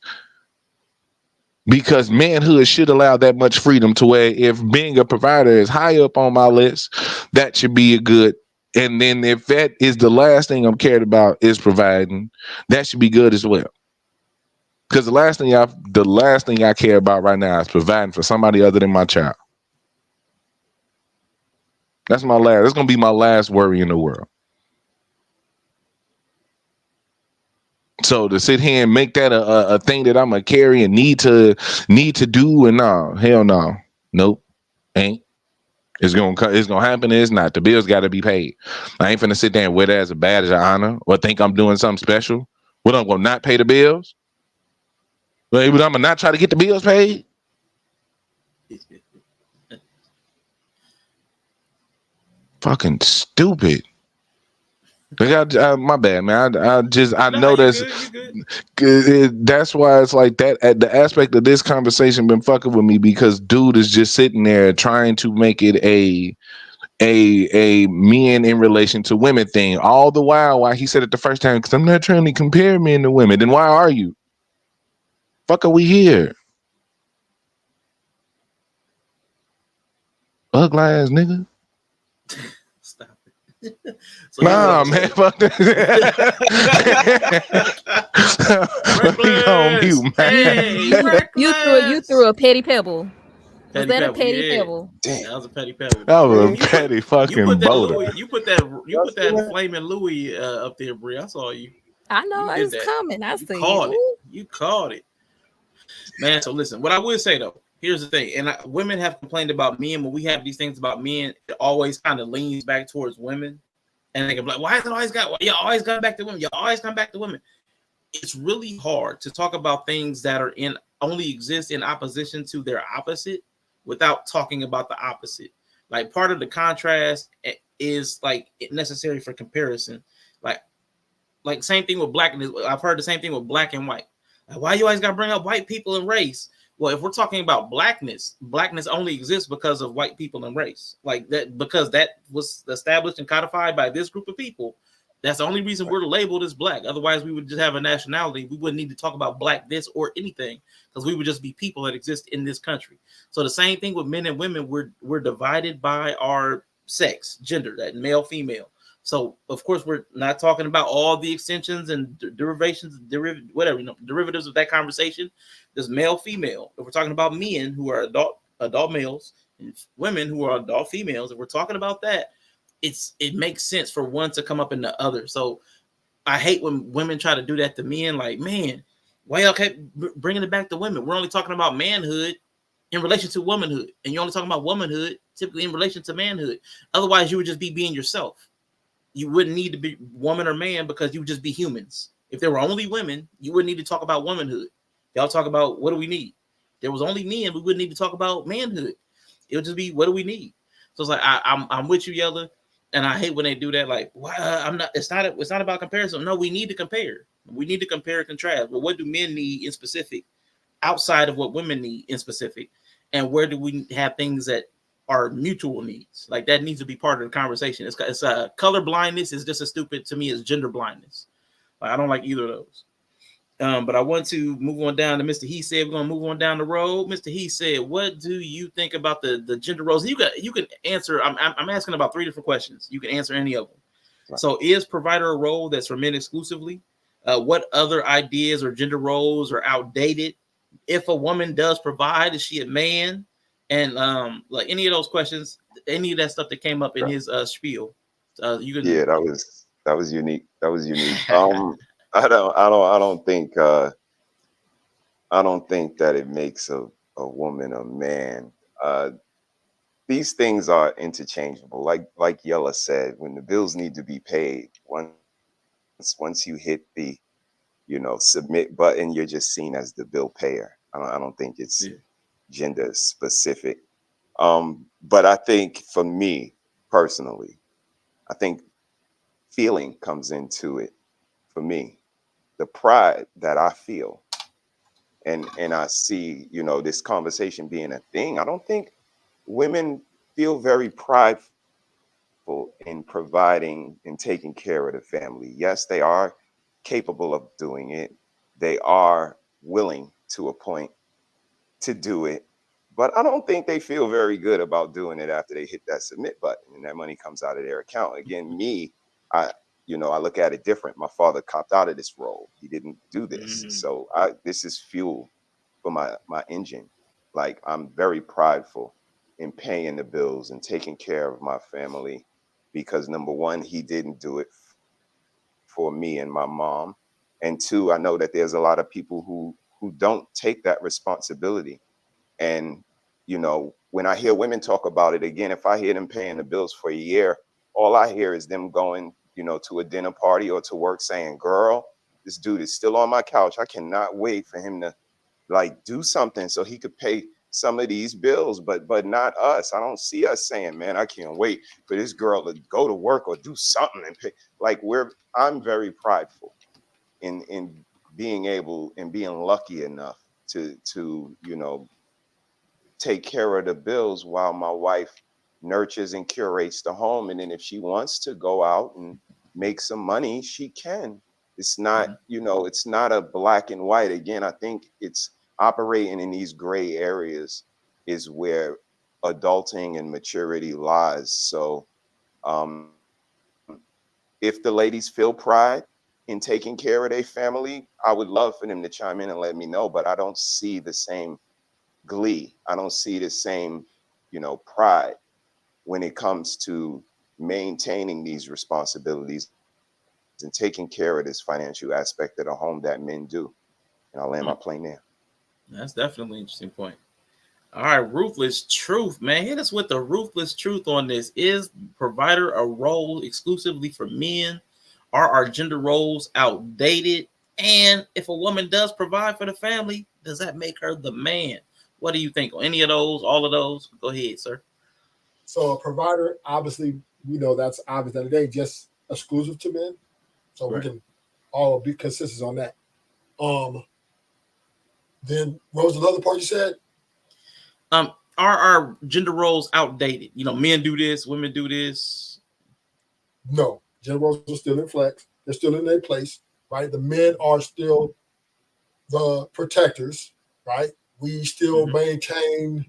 Because manhood should allow that much freedom to where if being a provider is high up on my list, that should be a good. And then if that is the last thing I'm cared about is providing, that should be good as well. Because the last thing I care about right now is providing for somebody other than my child. That's gonna be my last worry in the world. So to sit here and make that a thing that I'm gonna carry and need to do, and no, hell no, nope, ain't. It's gonna happen. It's not. The bills got to be paid. I ain't finna sit there and wear that as a badge of honor or think I'm doing something special. What, I'm gonna not pay the bills? But I'm gonna not try to get the bills paid. Fucking stupid. My bad, man. I know that's that's why it's like that. The aspect of this conversation been fucking with me because dude is just sitting there trying to make it a men in relation to women thing. All the while he said it the first time, because I'm not trying to compare men to women. Then why are you? Fuck are we here? Ugly ass nigga. So nah, man, fuck that. You threw a petty pebble. Was that a petty pebble? That was a petty pebble. That was a petty fucking boulder. You put that flaming Louis up there, Brie. I saw you. I know it was coming. I see you caught it, man. So listen, what I would say though. Here's the thing, and women have complained about men. When we have these things about men, it always kind of leans back towards women. And they can be like, why is it always you always come back to women? You always come back to women. It's really hard to talk about things that are only exist in opposition to their opposite without talking about the opposite. Like part of the contrast is like necessary for comparison. Like same thing with blackness. I've heard the same thing with black and white. Like, why you always got to bring up white people and race? Well, if we're talking about blackness only exists because of white people and race. Like that, because that was established and codified by this group of people. That's the only reason we're labeled as black. Otherwise, we would just have a nationality. We wouldn't need to talk about black this or anything because we would just be people that exist in this country. So the same thing with men and women. We're divided by our sex, gender, that male, female. So of course, we're not talking about all the extensions and derivatives of that conversation. There's male, female. If we're talking about men who are adult males and women who are adult females, if we're talking about that, it makes sense for one to come up in the other. So I hate when women try to do that to men. Like, man, why y'all kept bringing it back to women? We're only talking about manhood in relation to womanhood, and you're only talking about womanhood typically in relation to manhood. Otherwise, you would just be being yourself. You wouldn't need to be woman or man because you would just be humans. If there were only women, you wouldn't need to talk about womanhood. Y'all talk about what do we need. If there was only men, we wouldn't need to talk about manhood. It would just be what do we need. So it's like I'm with you, Yella, and I hate when they do that. Like, well, I'm not. It's not about comparison. No, we need to compare. We need to compare and contrast. But what do men need in specific, outside of what women need in specific, and where do we have things that are mutual needs? Like that needs to be part of the conversation. It's color blindness is just as stupid to me as gender blindness. Like, I don't like either of those. But I want to move on down to Mr. He said we're gonna move on down the road. Mr. He said, what do you think about the gender roles? You can answer. I'm asking about 3 different questions. You can answer any of them. Right. So, is provider a role that's for men exclusively? What other ideas or gender roles are outdated? If a woman does provide, is she a man? And like any of those questions, any of that stuff that came up in his spiel, you can. Yeah, that was unique. That was unique. I don't think that it makes a woman a man. These things are interchangeable. Like Yella said, when the bills need to be paid, once you hit the submit button, you're just seen as the bill payer. I don't think it's gender specific. But I think for me personally, I think feeling comes into it for me. The pride that I feel and I see, this conversation being a thing. I don't think women feel very prideful in providing and taking care of the family. Yes, they are capable of doing it. They are willing to a point to do it, but I don't think they feel very good about doing it after they hit that submit button and that money comes out of their account. Again, I look at it different. My father copped out of this role. He didn't do this. So this is fuel for my engine. Like, I'm very prideful in paying the bills and taking care of my family because, number one, he didn't do it for me and my mom. And 2, I know that there's a lot of people who don't take that responsibility. And, when I hear women talk about it, again, if I hear them paying the bills for a year, all I hear is them going, to a dinner party or to work saying, girl, this dude is still on my couch. I cannot wait for him to do something so he could pay some of these bills, but not us. I don't see us saying, man, I can't wait for this girl to go to work or do something and pay. I'm very prideful in being able and being lucky enough to take care of the bills while my wife nurtures and curates the home. And then if she wants to go out and make some money, she can. It's not, it's not a black and white. Again, I think it's operating in these gray areas is where adulting and maturity lies. So if the ladies feel pride in taking care of their family, I would love for them to chime in and let me know, but I don't see the same glee. I don't see the same, pride when it comes to maintaining these responsibilities and taking care of this financial aspect of the home that men do. And I'll land my plane there. That's definitely an interesting point. All right, ruthless truth, man. Hit us with the ruthless truth on this. Is provider a role exclusively for men? Are our gender roles outdated? And if a woman does provide for the family, does that make her the man? What do you think on any of those, all of those? Go ahead, sir. So a provider, obviously, that's obvious that today just exclusive to men. So we can all be consistent on that. Then what was the other part you said? Are our gender roles outdated? Men do this, women do this. No, gender roles are still in flex. They're still in their place, right? The men are still the protectors, right? We still maintain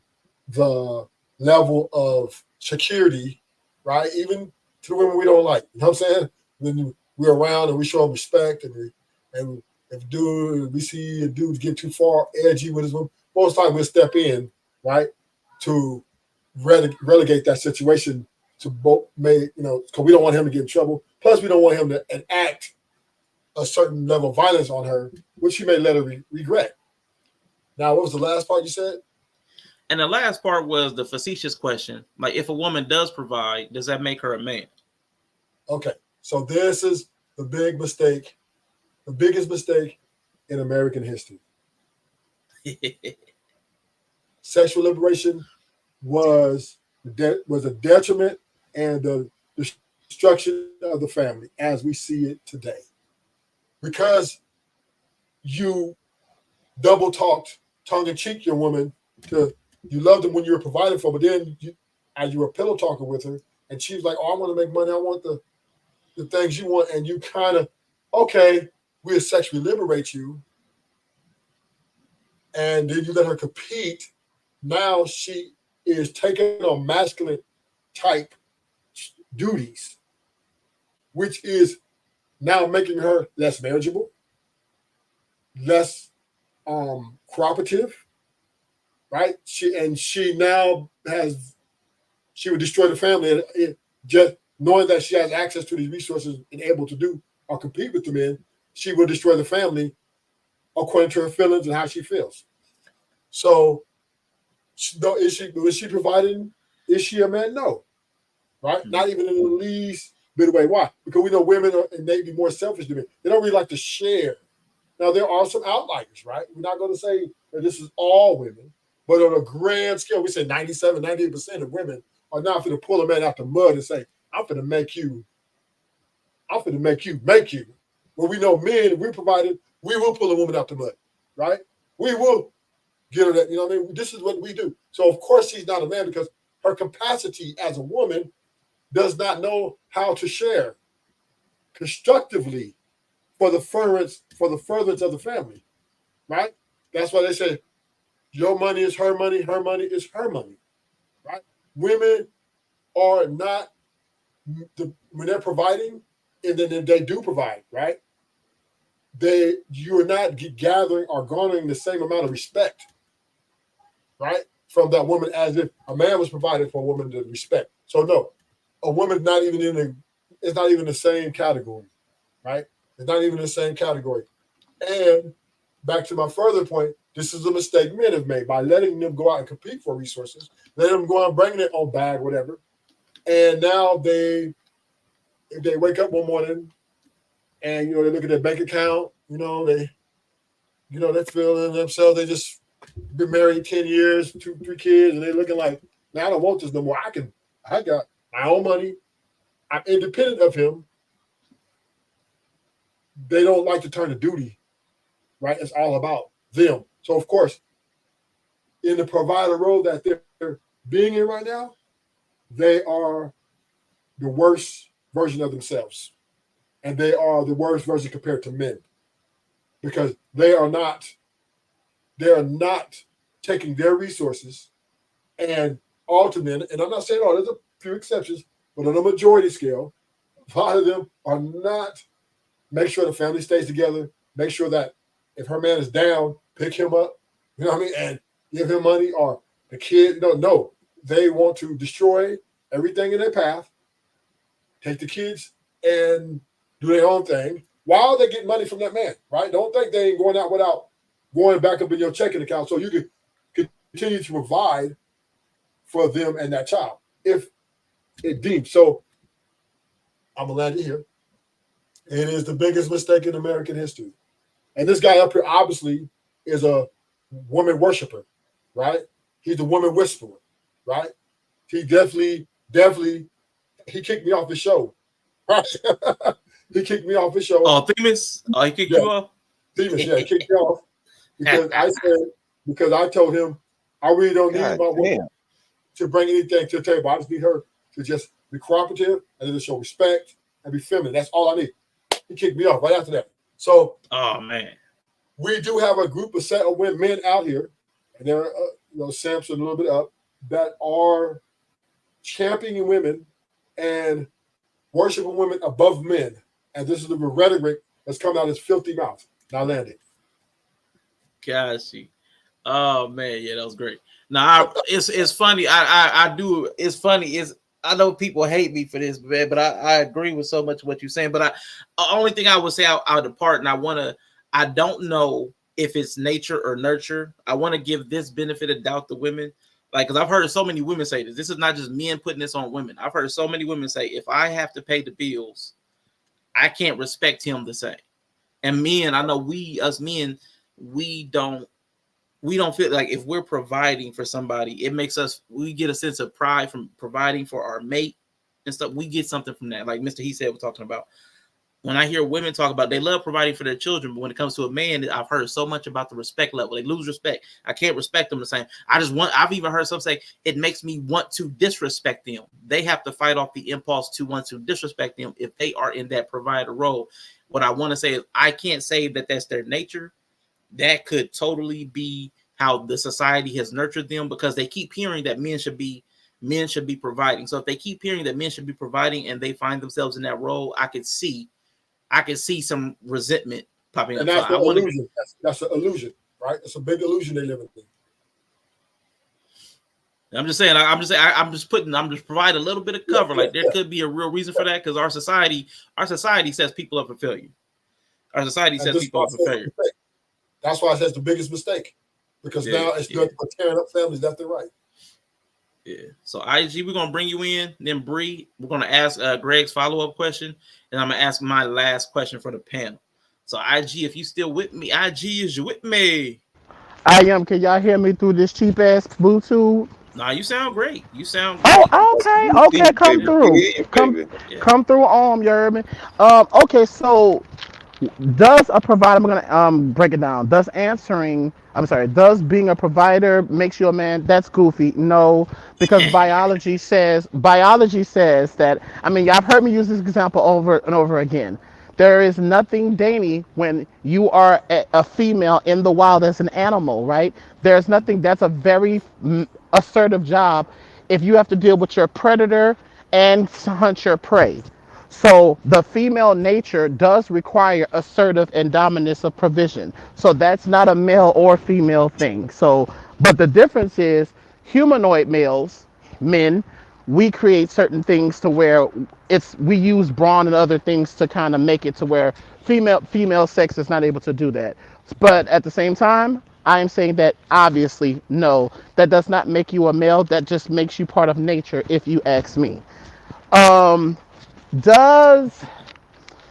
the level of security, right? Even to the women we don't like. You know what I'm saying? When we're around and we show them respect, and if we see a dude get too far edgy with his woman, most of the time we'll step in, right, to relegate that situation to both, because we don't want him to get in trouble. Plus, we don't want him to act a certain level of violence on her, which she may later regret. Now, what was the last part you said? And the last part was the facetious question. Like, if a woman does provide, does that make her a man? Okay, so this is the big mistake, the biggest mistake in American history. Sexual liberation was a detriment and the destruction of the family as we see it today. Because you double talked, tongue in cheek your woman to you loved them when you were providing for, but then as you were pillow talking with her, and she was like, "Oh, I want to make money. I want the things you want," and you kind of, okay, we'll sexually liberate you, and then you let her compete. Now she is taking on masculine type duties, which is now making her less marriageable, less cooperative, right? She now she would destroy the family, and just knowing that she has access to these resources and able to do or compete with the men, she will destroy the family according to her feelings and how she feels. So, is she providing? Is she a man? No, right? Mm-hmm. Not even in the least bit of way. Why? Because we know women are innately more selfish than men. They don't really like to share. Now, there are some outliers, right? We're not going to say that this is all women, but on a grand scale, we say 97, 98% of women are not going to pull a man out the mud and say, I'm going to make you. Well, we know men, if we're provided, we will pull a woman out the mud, right? We will get her that, you know what I mean? This is what we do. So, of course, she's not a man because her capacity as a woman does not know how to share constructively for the furtherance of the family, right? That's why they say your money is her money is her money, right? Women are not, when they're providing, and then they do provide, right? You are not gathering or garnering the same amount of respect, right, from that woman as if a man was providing for a woman to respect. So no, a woman's not even it's not even the same category, right? It's not even the same category. And back to my further point, this is a mistake men have made by letting them go out and compete for resources, letting them go out and bring their own bag, whatever. And now if they wake up one morning and, they look at their bank account, they feel in themselves, they just been married 10 years, 2-3 kids, and they're looking like, now I don't want this no more. I got my own money. I'm independent of him. They don't like to turn to duty, right? It's all about them. So, of course, in the provider role that they're being in right now, they are the worst version of themselves. And they are the worst version compared to men. Because they are not taking their resources and ultimately, and I'm not saying all, there's a few exceptions, but on a majority scale, a lot of them are not make sure the family stays together, make sure that if her man is down, pick him up, you know what I mean, and give him money, or the kid, no, they want to destroy everything in their path, take the kids and do their own thing while they get money from that man, right? Don't think they ain't going out without going back up in your checking account so you can continue to provide for them and that child if it deems. So I'm going to land it here. It is the biggest mistake in American history. And this guy up here obviously is a woman worshiper, right? He's a woman whisperer, right? He definitely, he kicked me off the show, right? He kicked me off the show. Oh, Themis? Oh, he kicked you off? Themis, yeah, he kicked me off because I told him I really don't need my woman to bring anything to the table. I just need her to just be cooperative and to show respect and be feminine. That's all I need. He kicked me off right after that. So, oh man, we do have a group of set of men out here, and they're Samson a little bit up, that are championing women and worshiping women above men. And this is the rhetoric that's coming out of his filthy mouth. Now land it. Gosh, oh man, yeah, that was great. Now it's funny. I do. It's funny. I know people hate me for this, man, but I agree with so much of what you're saying. But the only thing I would say I'll depart, and I don't know if it's nature or nurture. I want to give this benefit of doubt to women. Like, because I've heard so many women say this. This is not just men putting this on women. I've heard so many women say, if I have to pay the bills, I can't respect him the same. And men, I know us men, we don't feel like if we're providing for somebody, it makes we get a sense of pride from providing for our mate and stuff. We get something from that. Like Mr. He said, we're talking about. When I hear women talk about they love providing for their children, but when it comes to a man, I've heard so much about the respect level. They lose respect. I can't respect them the same. I've even heard some say it makes me want to disrespect them. They have to fight off the impulse to want to disrespect them if they are in that provider role. What I want to say is I can't say that that's their nature. That could totally be how the society has nurtured them, because they keep hearing that men should be providing. So if they keep hearing that men should be providing and they find themselves in that role, I could see some resentment popping up. And that's the illusion. That's an illusion, right? It's a big illusion they live in. I'm just saying. I'm just providing a little bit of cover. Like there could be a real reason for that, because our society says people up for failure. Our society says people up for failure. That's why it says the biggest mistake, because now it's good for tearing up families left and right. Yeah. So IG, we're gonna bring you in. Then Bree, we're gonna ask Greg's follow-up question, and I'm gonna ask my last question for the panel. So IG, if you still with me, IG, is you with me? I am. Can y'all hear me through this cheap ass Bluetooth? Nah, you sound great. You sound great. Oh, okay. Come through. Come through on, you heard me? Okay, so does a provider, I'm gonna break it down. Does being a provider makes you a man? That's goofy. No, because biology says that, I mean, y'all have heard me use this example over and over again. There is nothing dainty when you are a female in the wild as an animal, right? There's nothing. That's a very assertive job if you have to deal with your predator and hunt your prey. So the female nature does require assertive and dominance of provision. So that's not a male or female thing. So, but the difference is humanoid men, we create certain things to where we use brawn and other things to kind of make it to where female sex is not able to do that. But at the same time, I am saying that obviously, no, that does not make you a male. That just makes you part of nature, if you ask me. Does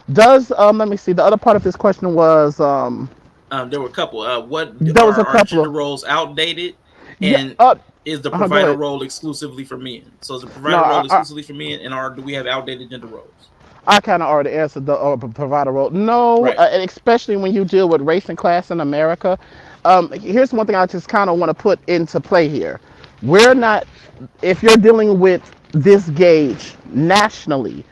let me see. The other part of this question was there were a couple. There was a couple. Are gender roles outdated? And is the provider role exclusively for men? So is the provider role exclusively for men, and do we have outdated gender roles? I kind of already answered the provider role. No, right. And especially when you deal with race and class in America. Here's one thing I just kind of want to put into play here. We're not, if you're dealing with this gauge nationally,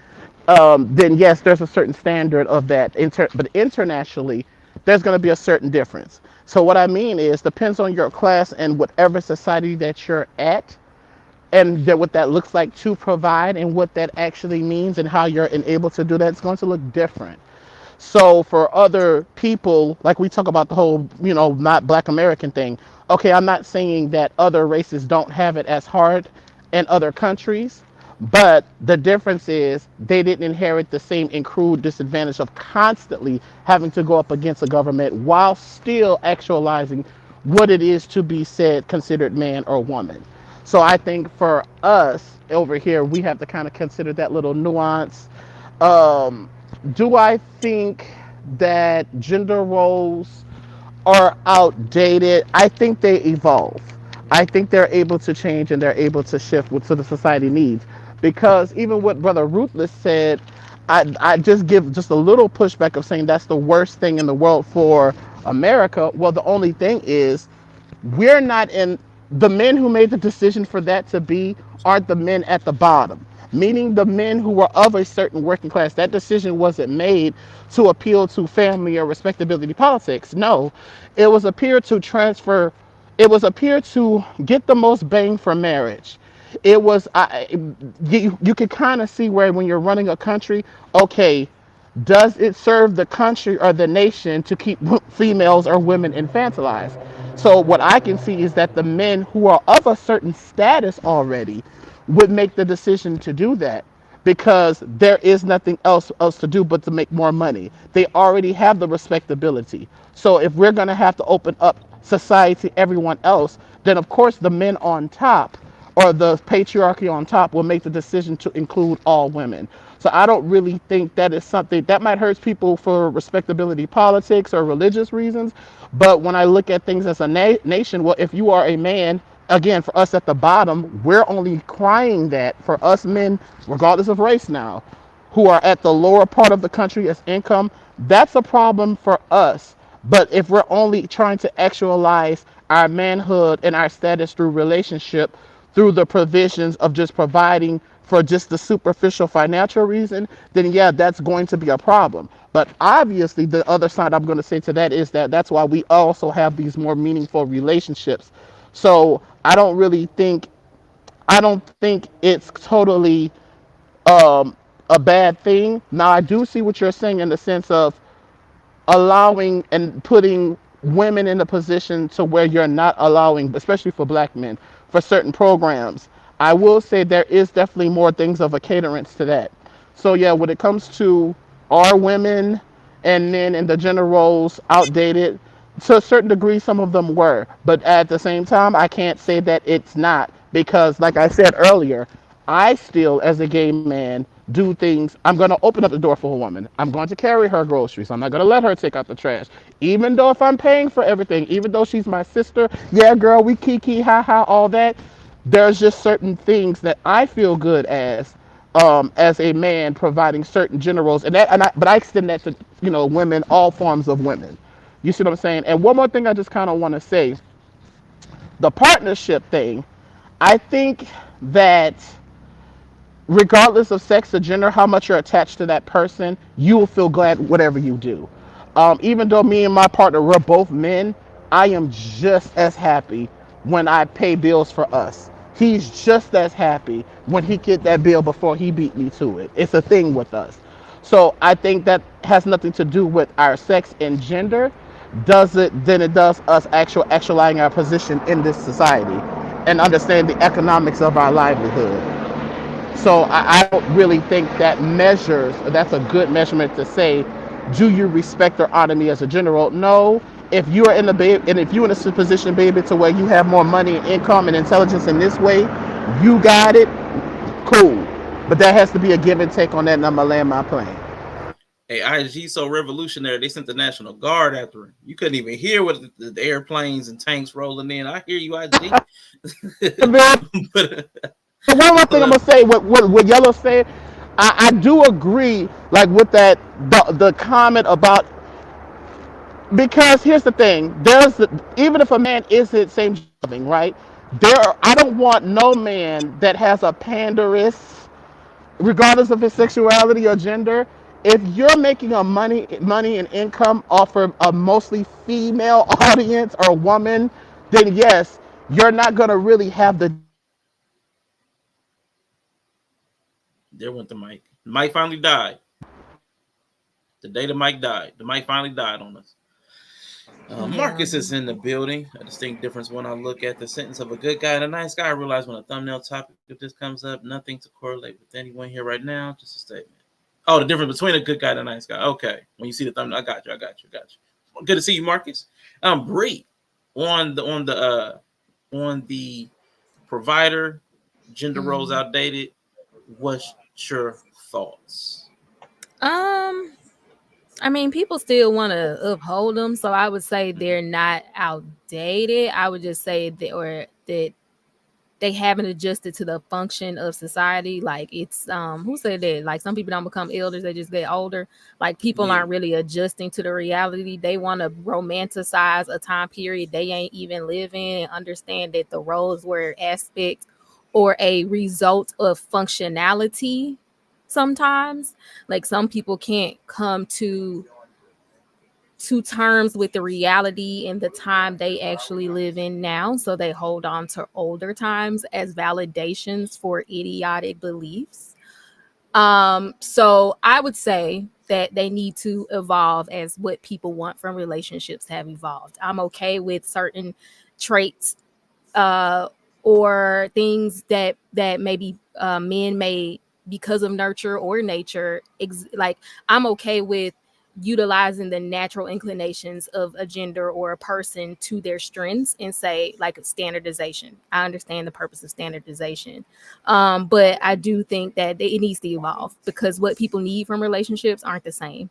then yes, there's a certain standard of that. But internationally, there's going to be a certain difference. So what I mean is, depends on your class and whatever society that you're at, and what that looks like to provide, and what that actually means, and how you're able to do that, it's going to look different. So for other people, like we talk about the whole, not Black American thing. Okay, I'm not saying that other races don't have it as hard in other countries, but the difference is they didn't inherit the same accrued disadvantage of constantly having to go up against a government while still actualizing what it is to be considered man or woman. So I think for us over here, we have to kind of consider that little nuance. Do I think that gender roles are outdated? I think they evolve. I think they're able to change and they're able to shift to the society needs. Because even what Brother Ruthless said, I just give just a little pushback of saying that's the worst thing in the world for America. Well, the only thing is, we're not in, the men who made the decision for that to be aren't the men at the bottom, meaning the men who were of a certain working class. That decision wasn't made to appeal to family or respectability politics. No, it was appear to get the most bang for marriage. It was, you could kind of see where when you're running a country, okay, does it serve the country or the nation to keep females or women infantilized? So what I can see is that the men who are of a certain status already would make the decision to do that because there is nothing else to do but to make more money. They already have the respectability. So if we're going to have to open up society to everyone else, then of course the men on top or the patriarchy on top will make the decision to include all women. So I don't really think that is something that might hurt people for respectability politics or religious reasons. But when I look at things as a nation, well, if you are a man, again, for us at the bottom, we're only crying that for us men, regardless of race now, who are at the lower part of the country as income, that's a problem for us. But if we're only trying to actualize our manhood and our status through relationship, through the provisions of just providing for just the superficial financial reason, then yeah, that's going to be a problem. But obviously, the other side I'm going to say to that is that that's why we also have these more meaningful relationships. So I don't think it's totally um, a bad thing. Now I do see what you're saying in the sense of allowing and putting women in a position to where you're not allowing, especially for black men, for certain programs. I will say there is definitely more things of a caterance to that. So yeah, when it comes to are women and men in the gender roles outdated, to a certain degree some of them were, but at the same time I can't say that it's not because like I said earlier, I still, as a gay man, do things. I'm going to open up the door for a woman. I'm going to carry her groceries. I'm not going to let her take out the trash. Even though if I'm paying for everything, even though she's my sister, yeah, girl, we kiki, ha ha, all that. There's just certain things that I feel good as a man providing certain gender roles, but I extend that to women, all forms of women. You see what I'm saying? And one more thing I just kind of want to say, the partnership thing. I think that regardless of sex or gender, how much you're attached to that person, you will feel glad whatever you do. Even though me and my partner, we're both men, I am just as happy when I pay bills for us. He's just as happy when he get that bill before he beat me to it. It's a thing with us. So I think that has nothing to do with our sex and gender. Does it? Then it does us actualizing our position in this society and understand the economics of our livelihood. So I don't really think that's a good measurement to say, do you respect or honor me as a general? No. If you're in the and if you're in a position, baby, to where you have more money and income and intelligence in this way, you got it, cool. But there has to be a give and take on that, and I'm gonna land my plane. Hey, IG so revolutionary. They sent the National Guard after him. You couldn't even hear what the airplanes and tanks rolling in. I hear you, IG. but, one more thing I'm gonna say, what Yellow said, I do agree, like with that the comment about, because here's the thing, even if a man isn't same loving, right? I don't want no man that has a panderous, regardless of his sexuality or gender. If you're making money and income off of a mostly female audience or woman, then yes, you're not gonna really have the. There went the mic. The mic finally died. The day the mic died. The mic finally died on us. Marcus is in the building. A distinct difference when I look at the sentence of a good guy and a nice guy. I realize when a thumbnail topic of this comes up, nothing to correlate with anyone here right now. Just a statement. Oh, the difference between a good guy and a nice guy. Okay. When you see the thumbnail, I got you. Good to see you, Marcus. Bree, on the provider, gender roles outdated. What's your thoughts? I mean, people still want to uphold them, so I would say they're not outdated. I would just say that they haven't adjusted to the function of society. Like it's who said that? Like some people don't become elders, they just get older. Like people aren't really adjusting to the reality. They want to romanticize a time period they ain't even living and understand that the roles were aspect or a result of functionality. Sometimes like some people can't come to terms with the reality and the time they actually live in now, so they hold on to older times as validations for idiotic beliefs. So I would say that they need to evolve as what people want from relationships have evolved. I'm okay with certain traits or things that maybe men may, because of nurture or nature, like I'm okay with utilizing the natural inclinations of a gender or a person to their strengths and say like standardization. I understand the purpose of standardization, but I do think that it needs to evolve, because what people need from relationships aren't the same.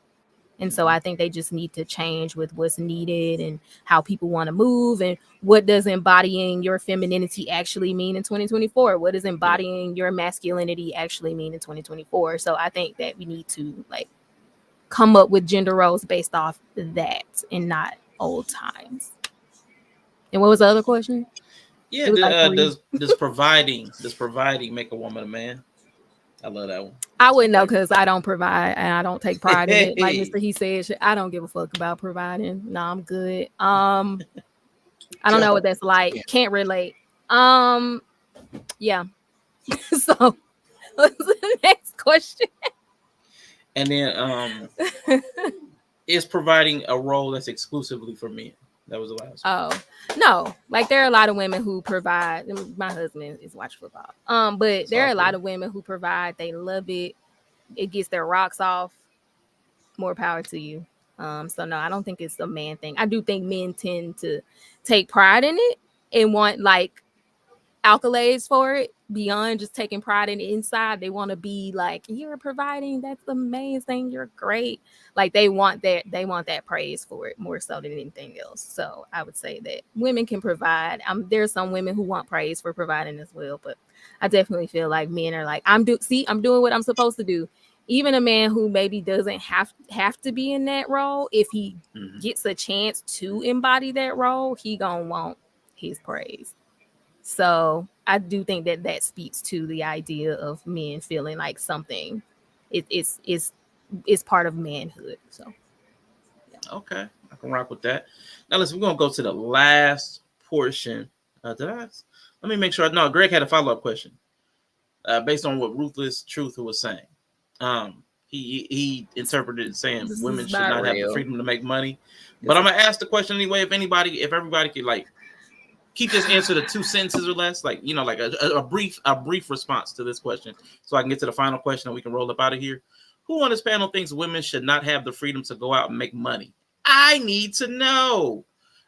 And so I think they just need to change with what's needed and how people want to move, and what does embodying your femininity actually mean in 2024? What does embodying your masculinity actually mean in 2024? So I think that we need to like come up with gender roles based off that and not old times. And what was the other question? Yeah, does providing make a woman a man? I love that one. I wouldn't know, because I don't provide and I don't take pride in it. Like Mr. He said, I don't give a fuck about providing. No, I'm good. I don't know what that's like. Can't relate. Yeah. So what's the next question? And then is providing a role that's exclusively for men? That was the last one. Oh, no. Like there are a lot of women who provide. My husband is watching football. But there are a lot of women who provide. They love it. It gets their rocks off. More power to you. So no, I don't think it's a man thing. I do think men tend to take pride in it and want like accolades for it beyond just taking pride in the inside. They want to be like, you're providing, that's amazing, you're great. Like they want that praise for it more so than anything else. So I would say that women can provide. There's some women who want praise for providing as well, but I definitely feel like men are like, I'm doing what I'm supposed to do. Even a man who maybe doesn't have to be in that role, if he gets a chance to embody that role, he gonna want his praise. So I do think that speaks to the idea of men feeling like something it's part of manhood. So okay, I can rock with that. Now we're gonna go to the last portion. Let me make sure. No, Greg had a follow-up question based on what Ruthless Truth was saying. He interpreted it saying women should not have the freedom to make money. But I'm gonna ask the question anyway. If everybody could like keep this answer to 2 sentences or less, like like a brief response to this question, so I can get to the final question and we can roll up out of here. Who on this panel thinks women should not have the freedom to go out and make money? I need to know.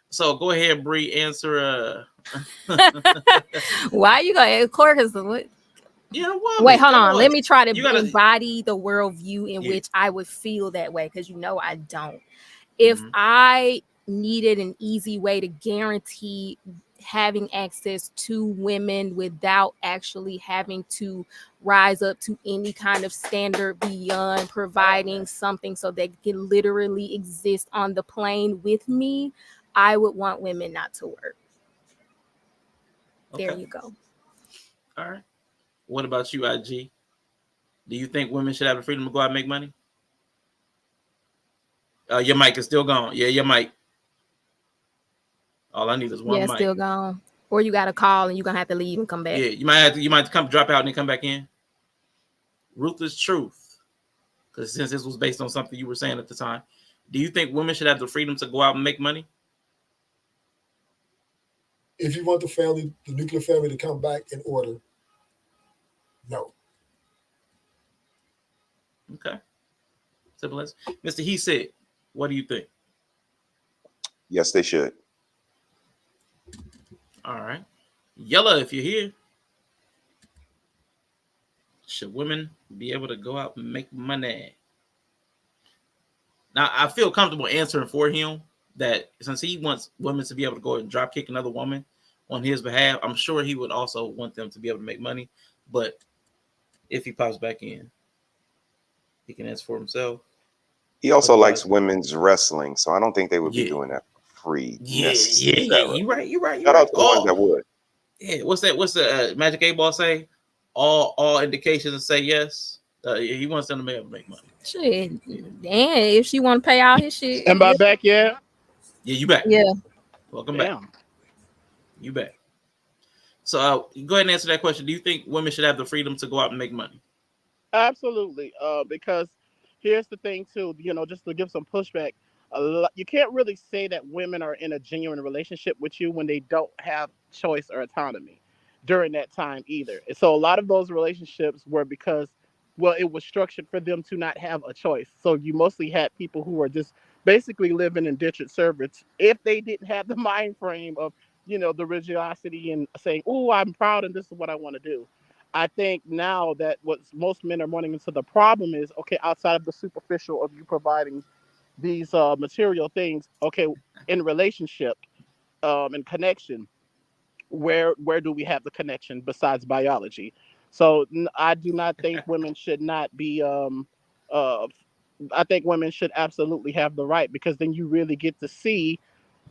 So go ahead, Bree, answer. Why you gonna Clark is what? Wait, hold on. Let me try to embody the worldview in which I would feel that way, because I don't. If I needed an easy way to guarantee having access to women without actually having to rise up to any kind of standard beyond providing something so they can literally exist on the plane with me, I would want women not to work. Okay. There you go. All right. What about you, IG? Do you think women should have the freedom to go out and make money? Your mic is still gone. Yeah, your mic. All I need is one mic. Yeah, still gone. Or you got to call and you're going to have to leave and come back. Yeah, you might have to come drop out and then come back in. Ruthless Truth. Because since this was based on something you were saying at the time, do you think women should have the freedom to go out and make money? If you want the nuclear family to come back in order, no. Okay. Simple as. Mr. He said, what do you think? Yes, they should. All right. Yella, if you're here. Should women be able to go out and make money? Now, I feel comfortable answering for him that since he wants women to be able to go and drop kick another woman on his behalf, I'm sure he would also want them to be able to make money. But if he pops back in, he can answer for himself. He also likes women's wrestling, so I don't think they would be doing that for free. Yeah. You're right. Shout out to the ones that would. Yeah, what's the Magic 8-Ball say? All indications say yes. He wants them to be able to make money. Shit. And if she want to pay all his shit. Am I back yet? Yeah, you back. Yeah. Welcome back. You back. So go ahead and answer that question. Do you think women should have the freedom to go out and make money? Absolutely. Because here's the thing too, just to give some pushback, you can't really say that women are in a genuine relationship with you when they don't have choice or autonomy. during that time either. And so a lot of those relationships were because, well, it was structured for them to not have a choice. So you mostly had people who were just basically living in indentured service if they didn't have the mind frame of, the religiosity and saying, oh, I'm proud and this is what I want to do. I think now that what most men are running into the problem is, okay, outside of the superficial of you providing these material things, okay, in relationship and connection, where do we have the connection besides biology? So I do not think women should not be uh I think women should absolutely have the right, because then you really get to see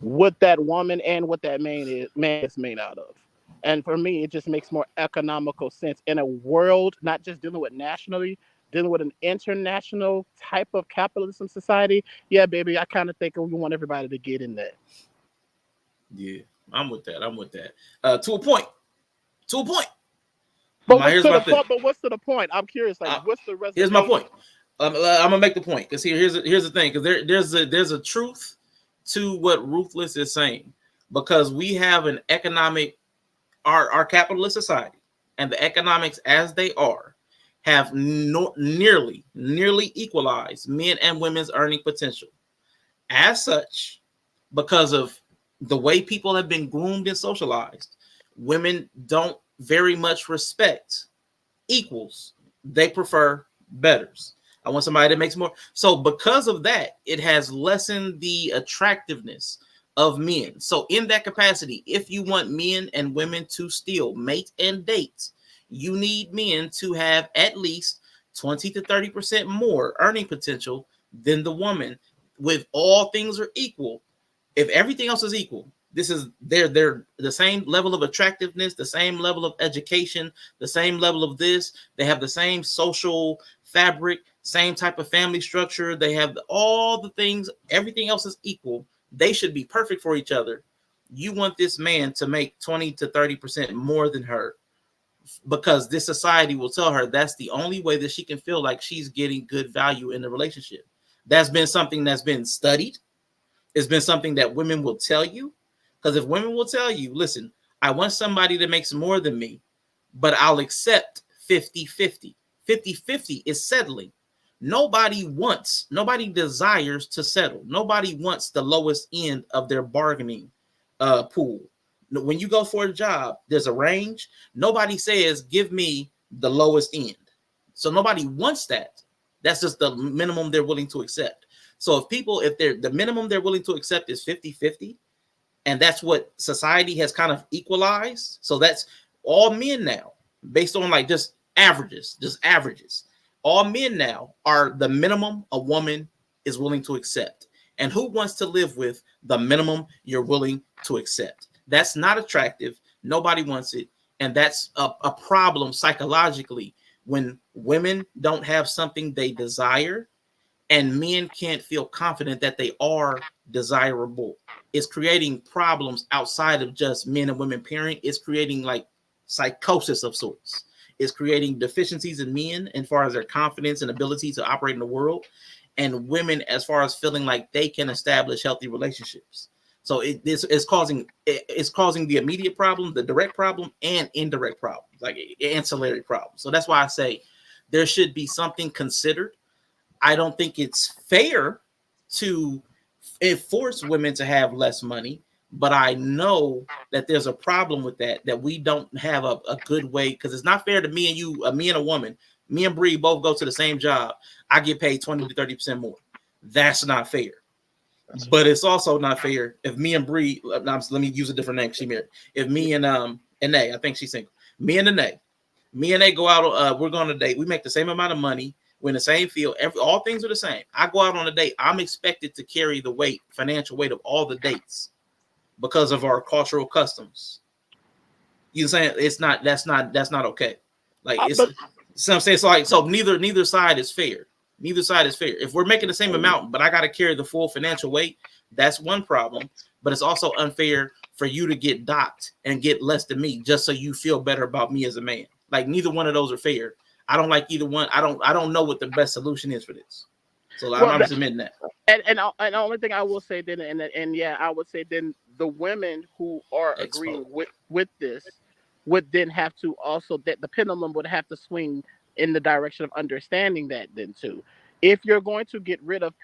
what that woman and what that man is made out of. And for me, it just makes more economical sense in a world not just dealing with nationally, dealing with an international type of capitalism society. Yeah, baby, I kind of think we want everybody to get in there. Yeah, I'm with that. To a point. But what's to the point? I'm curious. Like, what's the rest? Here's my point. I'm gonna make the point, because here's the thing. Because there's a truth to what Ruthless is saying, because we have an economic, our capitalist society, and the economics as they are have nearly equalized men and women's earning potential. As such, because of the way people have been groomed and socialized, women don't very much respect equals. They prefer betters. I want somebody that makes more. So because of that, it has lessened the attractiveness of men. So in that capacity, if you want men and women to still mate and date, you need men to have at least 20 to 30% more earning potential than the woman. With all things are equal, if everything else is equal, this is they're the same level of attractiveness, the same level of education, the same level of this. They have the same social fabric, same type of family structure. They have all the things. Everything else is equal. They should be perfect for each other. You want this man to make 20 to 30% more than her, because this society will tell her that's the only way that she can feel like she's getting good value in the relationship. That's been something that's been studied. It's been something that women will tell you. Because if women will tell you, listen, I want somebody that makes more than me, but I'll accept 50-50. 50-50 is settling. Nobody desires to settle. Nobody wants the lowest end of their bargaining pool. When you go for a job, there's a range. Nobody says, give me the lowest end. So nobody wants that. That's just the minimum they're willing to accept. So if the minimum they're willing to accept is 50-50, and that's what society has kind of equalized. So that's all men now, based on like just averages. All men now are the minimum a woman is willing to accept. And who wants to live with the minimum you're willing to accept? That's not attractive. Nobody wants it. And that's a problem psychologically when women don't have something they desire and men can't feel confident that they are desirable. It's creating problems outside of just men and women pairing. It's creating like psychosis of sorts. It's creating deficiencies in men as far as their confidence and ability to operate in the world, and women as far as feeling like they can establish healthy relationships. So it's causing the immediate problem, the direct problem, and indirect problems, like ancillary problems. So that's why I say there should be something considered. I don't think it's fair to force women to have less money, but I know that there's a problem with that we don't have a good way, because it's not fair to me and you, me and a woman. Me and Bree both go to the same job. I get paid 20 to 30% more. That's not fair. But it's also not fair if me and Bree, let me use a different name. She married. If me and Anae, I think she's single. Me and Anae go out. We're going on a date. We make the same amount of money. We're in the same field. All things are the same. I go out on a date. I'm expected to carry the financial weight of all the dates because of our cultural customs. You know what I'm saying? That's not okay. Like I'm saying, so neither side is fair. Neither side is fair. If we're making the same amount, but I got to carry the full financial weight, that's one problem. But it's also unfair for you to get docked and get less than me just so you feel better about me as a man. Like neither one of those are fair. I don't like either one. I don't know what the best solution is for this. So I'm just admitting that. And the only thing I will say then, and yeah, I would say then the women who are agreeing with this, would then have to also, that the pendulum would have to swing in the direction of understanding that then too. If you're going to get rid of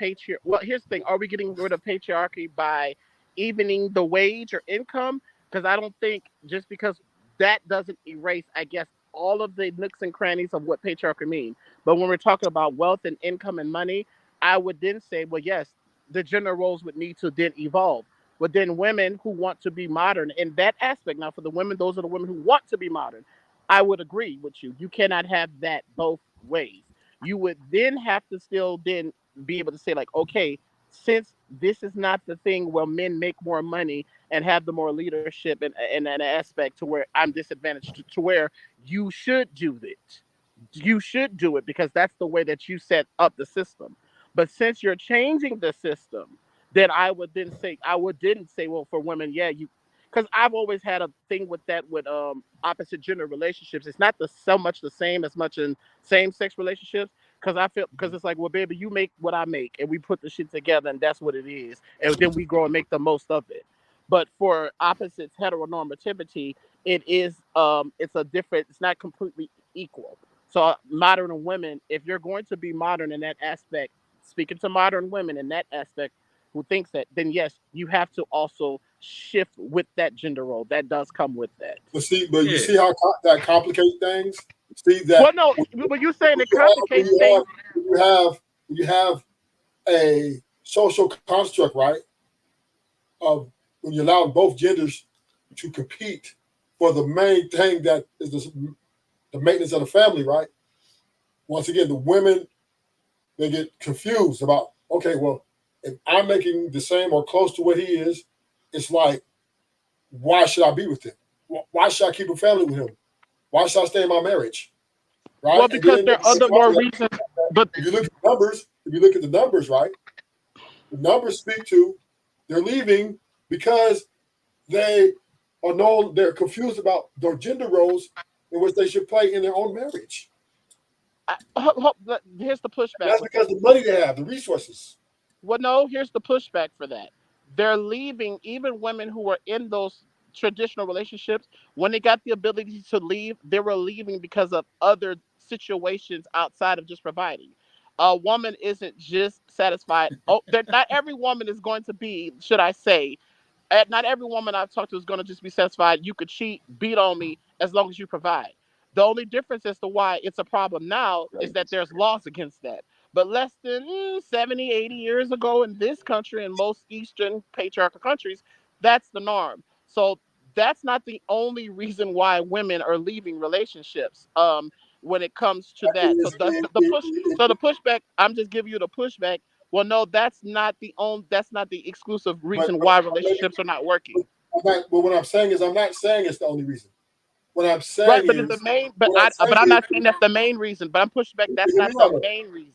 well, here's the thing: are we getting rid of patriarchy by evening the wage or income? Because I don't think just because that doesn't erase, I guess, all of the nooks and crannies of what patriarchy mean. But when we're talking about wealth and income and money, I would then say, well, yes, the gender roles would need to then evolve. But then women who want to be modern in that aspect, now for the women, those are the women who want to be modern. I would agree with you. You cannot have that both ways. You would then have to still then be able to say, like, okay, since this is not the thing where men make more money and have the more leadership and an aspect to where I'm disadvantaged to where you should do it. You should do it because that's the way that you set up the system. But since you're changing the system, then I would then say, well, for women, yeah, you, because I've always had a thing with that with opposite gender relationships. It's not so much the same as much in same sex relationships. Because I feel, because it's like, well, baby, you make what I make, and we put the shit together, and that's what it is, and then we grow and make the most of it. But for opposites heteronormativity, it's a different, it's not completely equal. So modern women, if you're going to be modern in that aspect, speaking to modern women in that aspect who thinks that, then yes, you have to also shift with that gender role. That does come with that. But you see how that complicates things. See that? Well, no, but you're saying it complicates things. You have a social construct, right? Of when you allow both genders to compete for the main thing that is the maintenance of the family, right? Once again, the women, they get confused about, okay, well, if I'm making the same or close to what he is, it's like, why should I be with him? Why should I keep a family with him? Why should I stay in my marriage? Right? Well, because there are other more reasons. But if you look at the numbers, right? The numbers speak to they're leaving because they're confused about their gender roles in which they should play in their own marriage. Here's the pushback. And that's because the money they have, the resources. Well, no, here's the pushback for that. They're leaving, even women who were in those traditional relationships, when they got the ability to leave, they were leaving because of other situations outside of just providing. A woman isn't just satisfied. Not every woman is going to be, should I say, not every woman I've talked to is going to just be satisfied. You could cheat, beat on me, as long as you provide. The only difference as to why it's a problem now is that there's laws against that. But less than 70, 80 years ago in this country and most Eastern patriarchal countries, that's the norm. So that's not the only reason why women are leaving relationships. When it comes to that, so the pushback. I'm just giving you the pushback. Well, no, that's not the exclusive reason why relationships are not working. But what I'm saying is, I'm not saying it's the only reason. What I'm saying right, but it's the main. But I'm not saying that's the main reason. But I'm pushing back. That's not the main reason.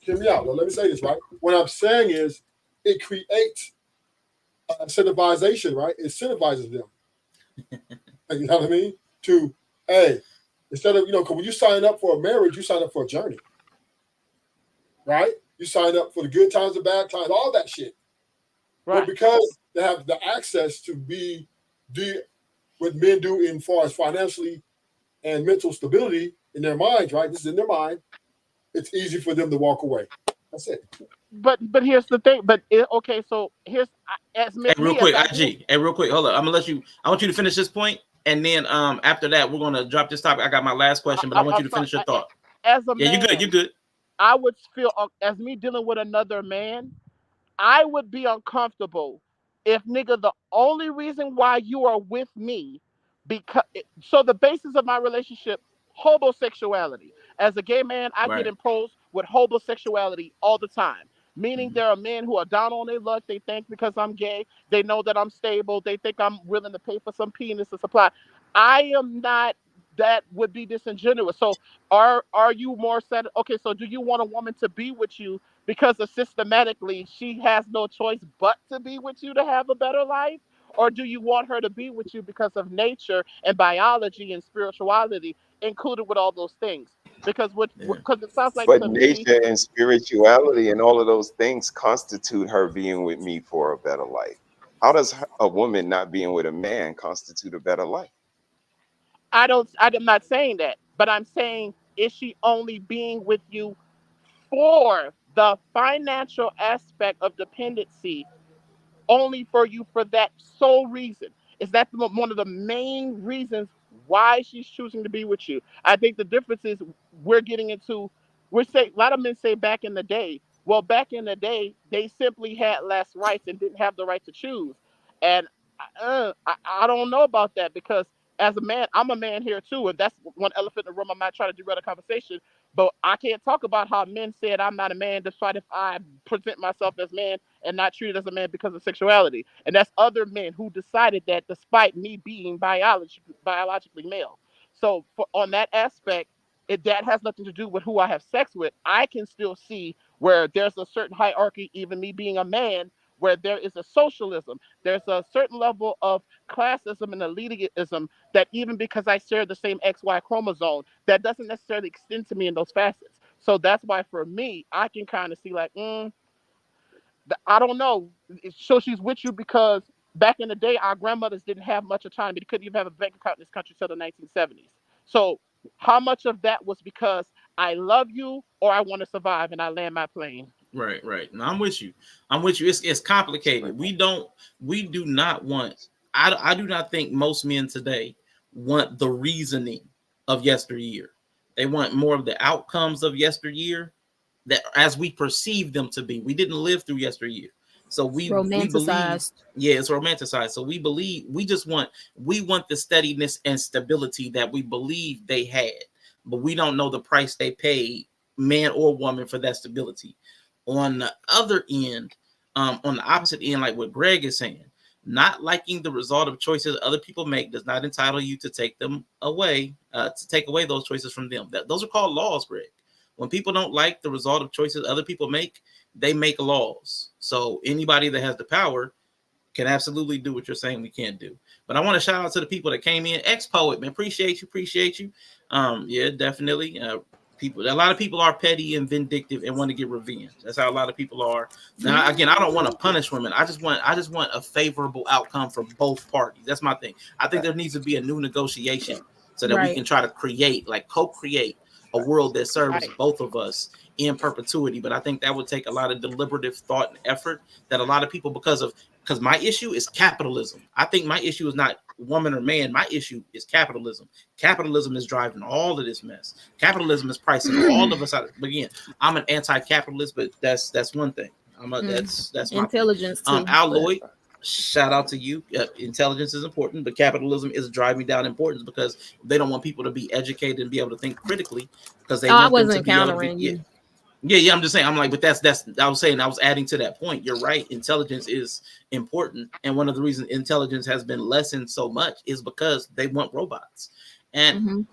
Hear me out. Well, let me say this, right? What I'm saying is, it creates incentivization, right? It incentivizes them. You know what I mean? To, hey, instead of, because when you sign up for a marriage, you sign up for a journey, right? You sign up for the good times, the bad times, all that shit. Right. But because they have the access to do what men do in far as financially and mental stability in their minds, right? This is in their mind. It's easy for them to walk away. That's it. But here's the thing. Okay, so here's real quick, IG. Hey, real quick, hold up. I want you to finish this point, and then after that, we're gonna drop this topic. I got my last question, but I want you to finish your thought. As a man, you're good. I would feel, as me dealing with another man, I would be uncomfortable if, nigga, the only reason why you are with me, so the basis of my relationship, homosexuality. As a gay man, I get imposed with homosexuality all the time. Meaning there are men who are down on their luck. They think because I'm gay, they know that I'm stable. They think I'm willing to pay for some penis to supply. I am not. That would be disingenuous. So are you more sad? Okay, so do you want a woman to be with you because of systematically she has no choice but to be with you to have a better life? Or do you want her to be with you because of nature and biology and spirituality included with all those things? Because it sounds like but nature and spirituality and all of those things constitute her being with me for a better life. How does a woman not being with a man constitute a better life? I'm not saying that, but I'm saying, is she only being with you for the financial aspect of dependency, only for you for that sole reason? Is that one of the main reasons why she's choosing to be with you? I think the difference is we're getting into, we're saying, a lot of men say back in the day. Well, back in the day, they simply had less rights and didn't have the right to choose. And I don't know about that, because as a man, I'm a man here too, and that's one elephant in the room. I'm not trying to derail the conversation, but I can't talk about how men said I'm not a man, despite if I present myself as man and not treated as a man because of sexuality. And that's other men who decided that despite me being biologically male. So on that aspect, that has nothing to do with who I have sex with. I can still see where there's a certain hierarchy, even me being a man, where there is a socialism. There's a certain level of classism and elitism that even because I share the same XY chromosome, that doesn't necessarily extend to me in those facets. So that's why for me, I can kind of see like, I don't know. So she's with you because back in the day, our grandmothers didn't have much of time. They couldn't even have a bank account in this country until the 1970s. So how much of that was because I love you or I want to survive and I land my plane? Right. No, I'm with you. It's complicated. We do not want. I do not think most men today want the reasoning of yesteryear. They want more of the outcomes of yesteryear, that as we perceive them to be. We didn't live through yesteryear, so we believe. Yeah, it's romanticized. So we want the steadiness and stability that we believe they had, but we don't know the price they paid, man or woman, for that stability. On the other end, on the opposite end, like what Greg is saying, not liking the result of choices other people make does not entitle you to take them away, to take away those choices from them. Those are called laws, Greg. When people don't like the result of choices other people make, they make laws. So anybody that has the power can absolutely do what you're saying we can't do. But I want to shout out to the people that came in. Ex-poet, man, appreciate you. Yeah, definitely. A lot of people are petty and vindictive and want to get revenge. That's how a lot of people are. Now, again, I don't want to punish women. I just want a favorable outcome for both parties. That's my thing. I think there needs to be a new negotiation so that we can try to co-create a world that serves both of us in perpetuity. But I think that would take a lot of deliberative thought and effort that a lot of people, because my issue is capitalism. I think my issue is not woman or man. My issue is capitalism. Capitalism is driving all of this mess. Capitalism is pricing all of us out. But again, I'm an anti-capitalist, but that's one thing. That's my intelligence thing. Al Lloyd, shout out to you. Intelligence is important, but capitalism is driving down importance because they don't want people to be educated and be able to think critically, because they want I them wasn't to be able to countering you. Yeah, I'm just saying. I'm like, but that's. I was saying. I was adding to that point. You're right. Intelligence is important, and one of the reasons intelligence has been lessened so much is because they want robots. And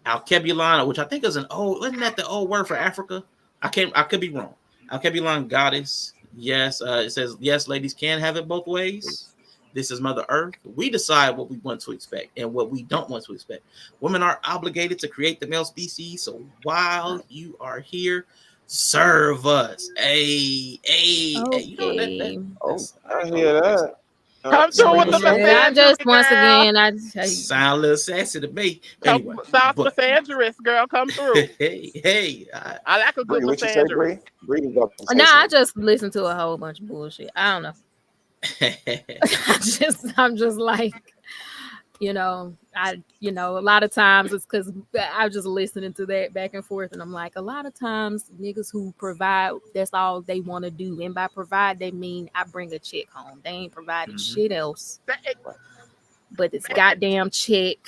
Alkebulan, which I think is isn't that the old word for Africa? I could be wrong. Alkebulan, goddess. Yes, it says yes. Ladies can have it both ways. This is Mother Earth. We decide what we want to expect and what we don't want to expect. Women are obligated to create the male species. So while you are here, serve us. Hey. You know I hear that. Come through with the misandry, once again, sound a little sassy to me. Anyway, sounds misandrous, girl. Come through. hey. I like a good misandry. I just listen to a whole bunch of bullshit. I don't know. I'm just like, a lot of times it's because I'm just listening to that back and forth, and I'm like, a lot of times niggas who provide, that's all they want to do, and by provide they mean I bring a check home. They ain't providing shit else but it's goddamn check.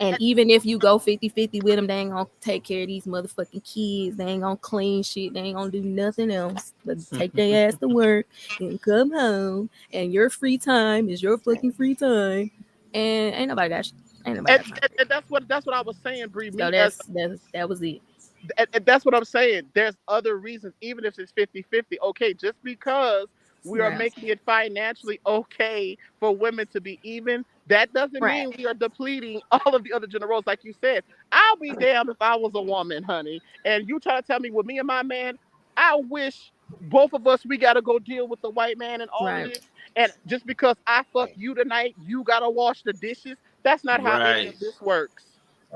And even if you go 50-50 with them, they ain't gonna take care of these motherfucking kids. They ain't gonna clean shit. They ain't gonna do nothing else but take their ass to work and come home. And your free time is your fucking free time. And ain't nobody got shit. And that's what I was saying, Bree. So that was it. And that's what I'm saying. There's other reasons, even if it's 50-50. Okay, just because we are making it financially okay for women to be even, that doesn't mean we are depleting all of the other gender roles. Like you said, I'll be damned if I was a woman, honey, and you try to tell me with me and my man, I wish both of us, we got to go deal with the white man and all of Right. this. And just because I fuck you tonight, you got to wash the dishes. That's not how any Right. of this works.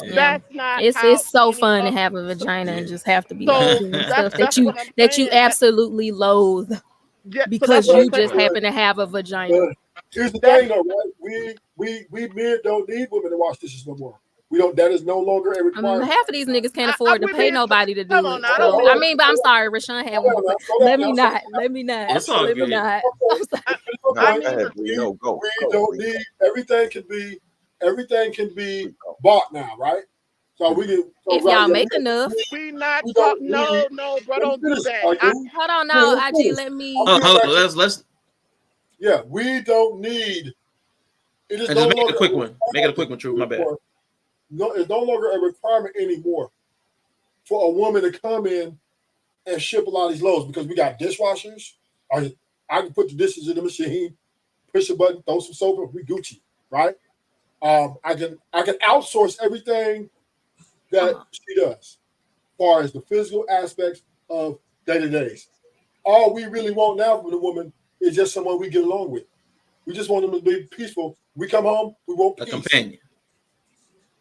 Yeah. That's not It's how so any fun to of have a vagina and Yeah. just have to be like so doing that's stuff that what I'm that you saying. absolutely loathe Yeah, so that's because what I'm you saying. just happen to have a vagina. But here's the That's thing, though, right? We men don't need women to wash dishes no more. We don't. That is no longer a requirement. Half of these niggas can't afford to we pay being, nobody to come do on it. now. I Hold don't on, So mean hold I on. mean, but I'm sorry, Rashawn had Slow one down more. now. Slow down Let me now. not. Let me not. It's all Let me good. not. Okay. I'm sorry. No, I go mean, ahead, Bree. No, go. We Go, don't Bree. need everything can be Bree, go. bought now, right? So we can. So If right, y'all yeah, make enough. we not we talk. don't need. No, bro, Let me don't do finish, that. Argue. Hold on Let now, me IG. finish. Let me. I'm getting back to. Let's Yeah, we don't need. It is and no just make it longer a quick one. Make it a quick one, True. My bad. anymore. No, it's no longer a requirement anymore for a woman to come in and ship a lot of these loads because we got dishwashers. I can put the dishes in the machine, push a button, throw some soap, and we Gucci, right? I can outsource everything that she does, as far as the physical aspects of day-to-days. All we really want now from the woman is just someone we get along with. We just want them to be peaceful. We come home, we want peace. A companion.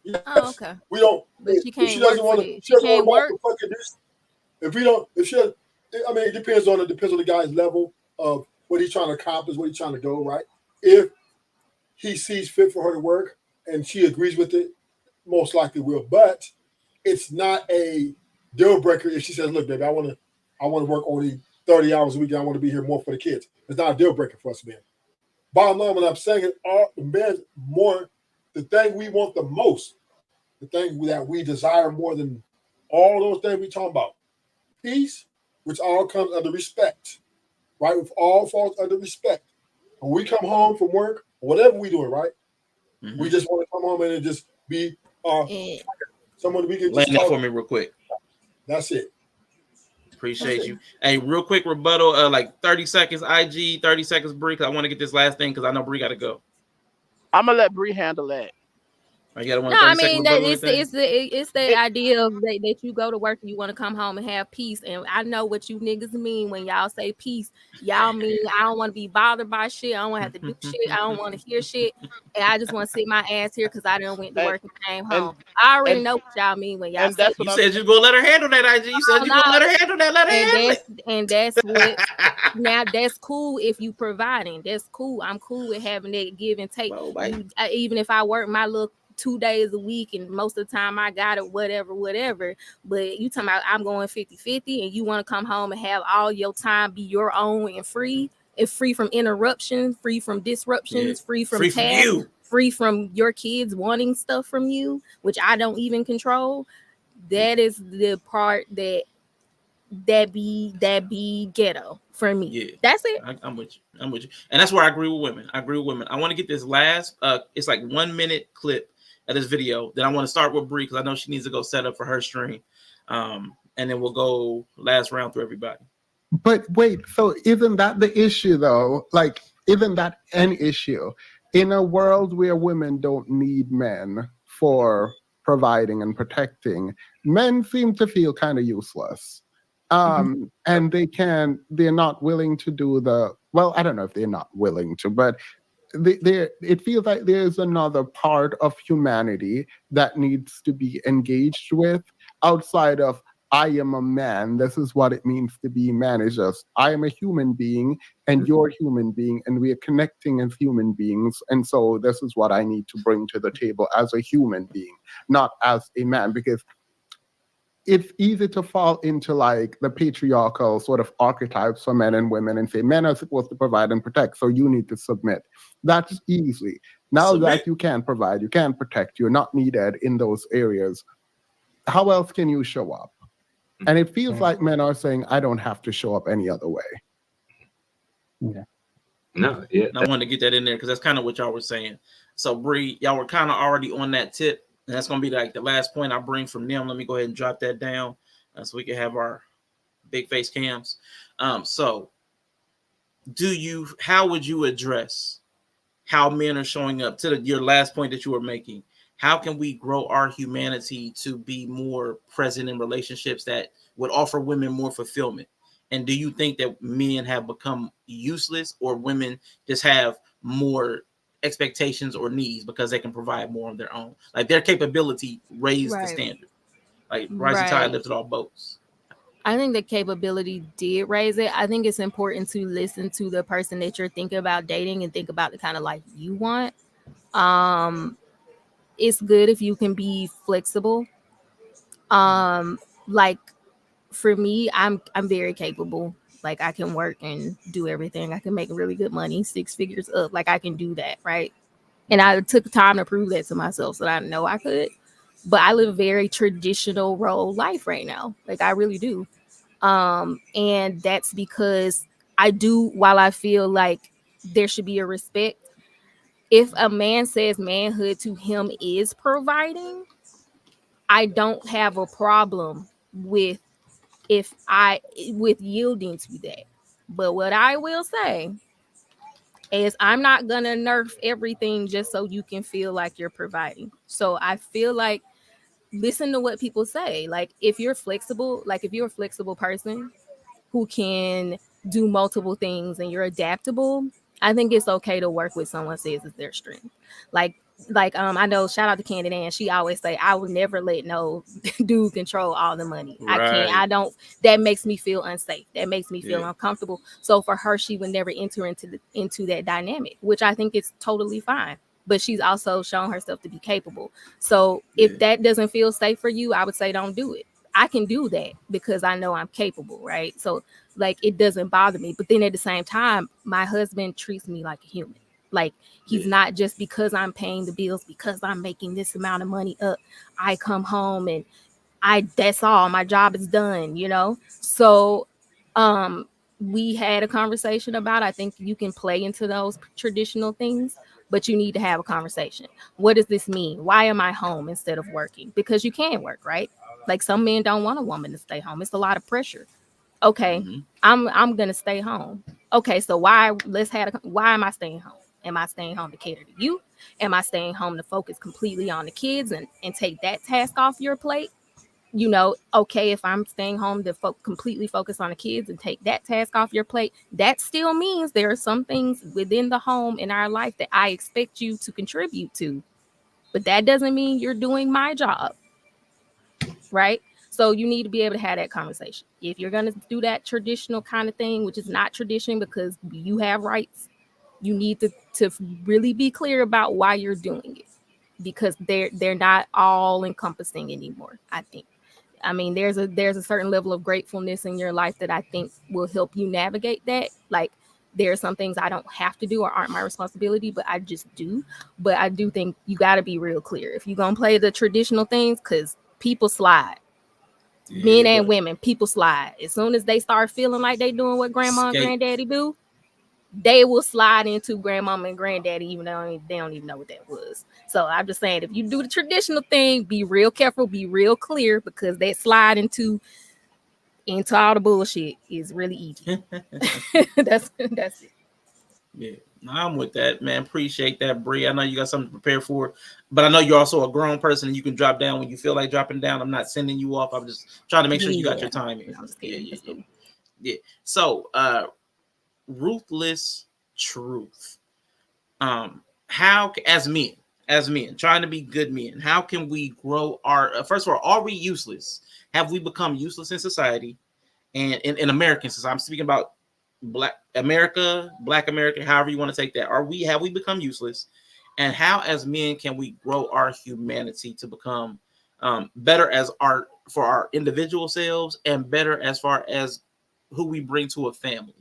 Yes. Oh, okay. We don't. But she If can't she work doesn't for want this. to, She can't work. If we don't, if she, I mean, it depends on the guy's level of what he's trying to accomplish, what he's trying to go, right? If he sees fit for her to work and she agrees with it, most likely will. But it's not a deal breaker if she says, "Look, baby, I want to work only 30 hours a week. And I want to be here more for the kids." It's not a deal breaker for us men. Bottom line, when I'm saying it, all the men more, the thing we want the most, the thing that we desire more than all those things we talk about, peace, which all comes under respect, right? With all falls under respect. When we come home from work, whatever we doing, right? Mm-hmm. We just want to come home and just be someone we can land just that talk for me real quick. That's it. Appreciate you. Hey, real quick rebuttal, like 30 seconds IG, 30 seconds Bree, because I want to get this last thing because I know Bree got to go. I'm gonna let Bree handle that. I got one. No, I mean that it's the idea of that you go to work and you want to come home and have peace. And I know what you niggas mean when y'all say peace. Y'all mean I don't want to be bothered by shit. I don't want to have to do shit. I don't want to hear shit. And I just want to sit my ass here because I done went to work and came home. I already know what y'all mean when y'all say. You said you gonna let her handle that, IG. You said you gonna let her handle that. Let her handle it. And that's what. Now that's cool if you providing. That's cool. I'm cool with having that give and take. Even if I work my little 2 days a week and most of the time I got it, whatever. But you talking about I'm going 50-50 and you want to come home and have all your time be your own and free from interruptions, free from disruptions, free from tasks, free from your kids wanting stuff from you, which I don't even control. That is the part that be ghetto for me. Yeah, that's it. I'm with you, and that's where I agree with women. I want to get this last it's like 1 minute clip of this video. Then I want to start with Bree because I know she needs to go set up for her stream, and then we'll go last round through everybody. But wait, so isn't that the issue though? Like, isn't that an issue in a world where women don't need men for providing and protecting? Men seem to feel kind of useless. And they're not willing to do I don't know if they're not willing to, but it feels like there's another part of humanity that needs to be engaged with outside of I am a man. This is what it means to be man. It's just I am a human being and you're a human being and we are connecting as human beings. And so this is what I need to bring to the table as a human being, not as a man, because it's easy to fall into like the patriarchal sort of archetypes for men and women and say men are supposed to provide and protect, so you need to submit. That's easy. Now that you can provide, you can protect, you're not needed in those areas. How else can you show up? And it feels like men are saying, I don't have to show up any other way. Yeah. No, yeah. And I wanted to get that in there because that's kind of what y'all were saying. So Bree, y'all were kind of already on that tip. And that's going to be like the last point I bring from them. Let me go ahead and drop that down so we can have our big face cams. So how would you address how men are showing up to your last point that you were making? How can we grow our humanity to be more present in relationships that would offer women more fulfillment? And do you think that men have become useless, or women just have more expectations or needs because they can provide more on their own? Like their capability raised the standard. Like rising tide lifted all boats. I think the capability did raise it. I think it's important to listen to the person that you're thinking about dating and think about the kind of life you want. It's good if you can be flexible. Like for me, I'm very capable. Like I can work and do everything. I can make really good money, 6 figures up. Like I can do that, right? And I took time to prove that to myself so that I know I could. But I live a very traditional role life right now. Like I really do. And that's because I do, while I feel like there should be a respect, if a man says manhood to him is providing, I don't have a problem with yielding to that. But what I will say is I'm not gonna nerf everything just so you can feel like you're providing. So I feel like listen to what people say. Like if you're flexible, like if you're a flexible person who can do multiple things and you're adaptable, I think it's okay to work with someone says it's their strength. I know, shout out to Candy Dan, she always say I would never let no dude control all the money. Right. I don't, that makes me feel unsafe, that makes me feel uncomfortable. So for her, she would never enter into that dynamic, which I think is totally fine. But she's also shown herself to be capable. So if that doesn't feel safe for you, I would say don't do it. I can do that because I know I'm capable, right? So like it doesn't bother me. But then at the same time, my husband treats me like a human. Like he's not just because I'm paying the bills, because I'm making this amount of money up, I come home and that's all, my job is done, you know? So we had a conversation about, I think you can play into those traditional things, but you need to have a conversation. What does this mean? Why am I home instead of working? Because you can work, right? Like some men don't want a woman to stay home. It's a lot of pressure. Okay, I'm gonna stay home. Okay, so why am I staying home? Am I staying home to cater to you? Am I staying home to focus completely on the kids and take that task off your plate? You know, okay, if I'm staying home to completely focus on the kids and take that task off your plate, that still means there are some things within the home in our life that I expect you to contribute to. But that doesn't mean you're doing my job, right? So you need to be able to have that conversation. If you're going to do that traditional kind of thing, which is not tradition because you have rights, you need to really be clear about why you're doing it, because they're not all encompassing anymore, I think. I mean, there's a certain level of gratefulness in your life that I think will help you navigate that. Like there are some things I don't have to do or aren't my responsibility, but I just do. But I do think you got to be real clear. If you're going to play the traditional things, because people slide. Men and women, people slide. As soon as they start feeling like they doing what grandma and granddaddy do, they will slide into grandmama and granddaddy, even though they don't even know what that was. So I'm just saying, if you do the traditional thing, be real careful, be real clear, because that slide into all the bullshit is really easy. That's it. Yeah, I'm with that, man. Appreciate that, Bree. I know you got something to prepare for, but I know you're also a grown person and you can drop down when you feel like dropping down. I'm not sending you off. I'm just trying to make sure you got your time in. Yeah. So, ruthless truth. How, as men, trying to be good men, how can we grow our? First of all, are we useless? Have we become useless in society? And in American society, I'm speaking about Black America, however you want to take that. Have we become useless? And how, as men, can we grow our humanity to become better for our individual selves and better as far as who we bring to a family?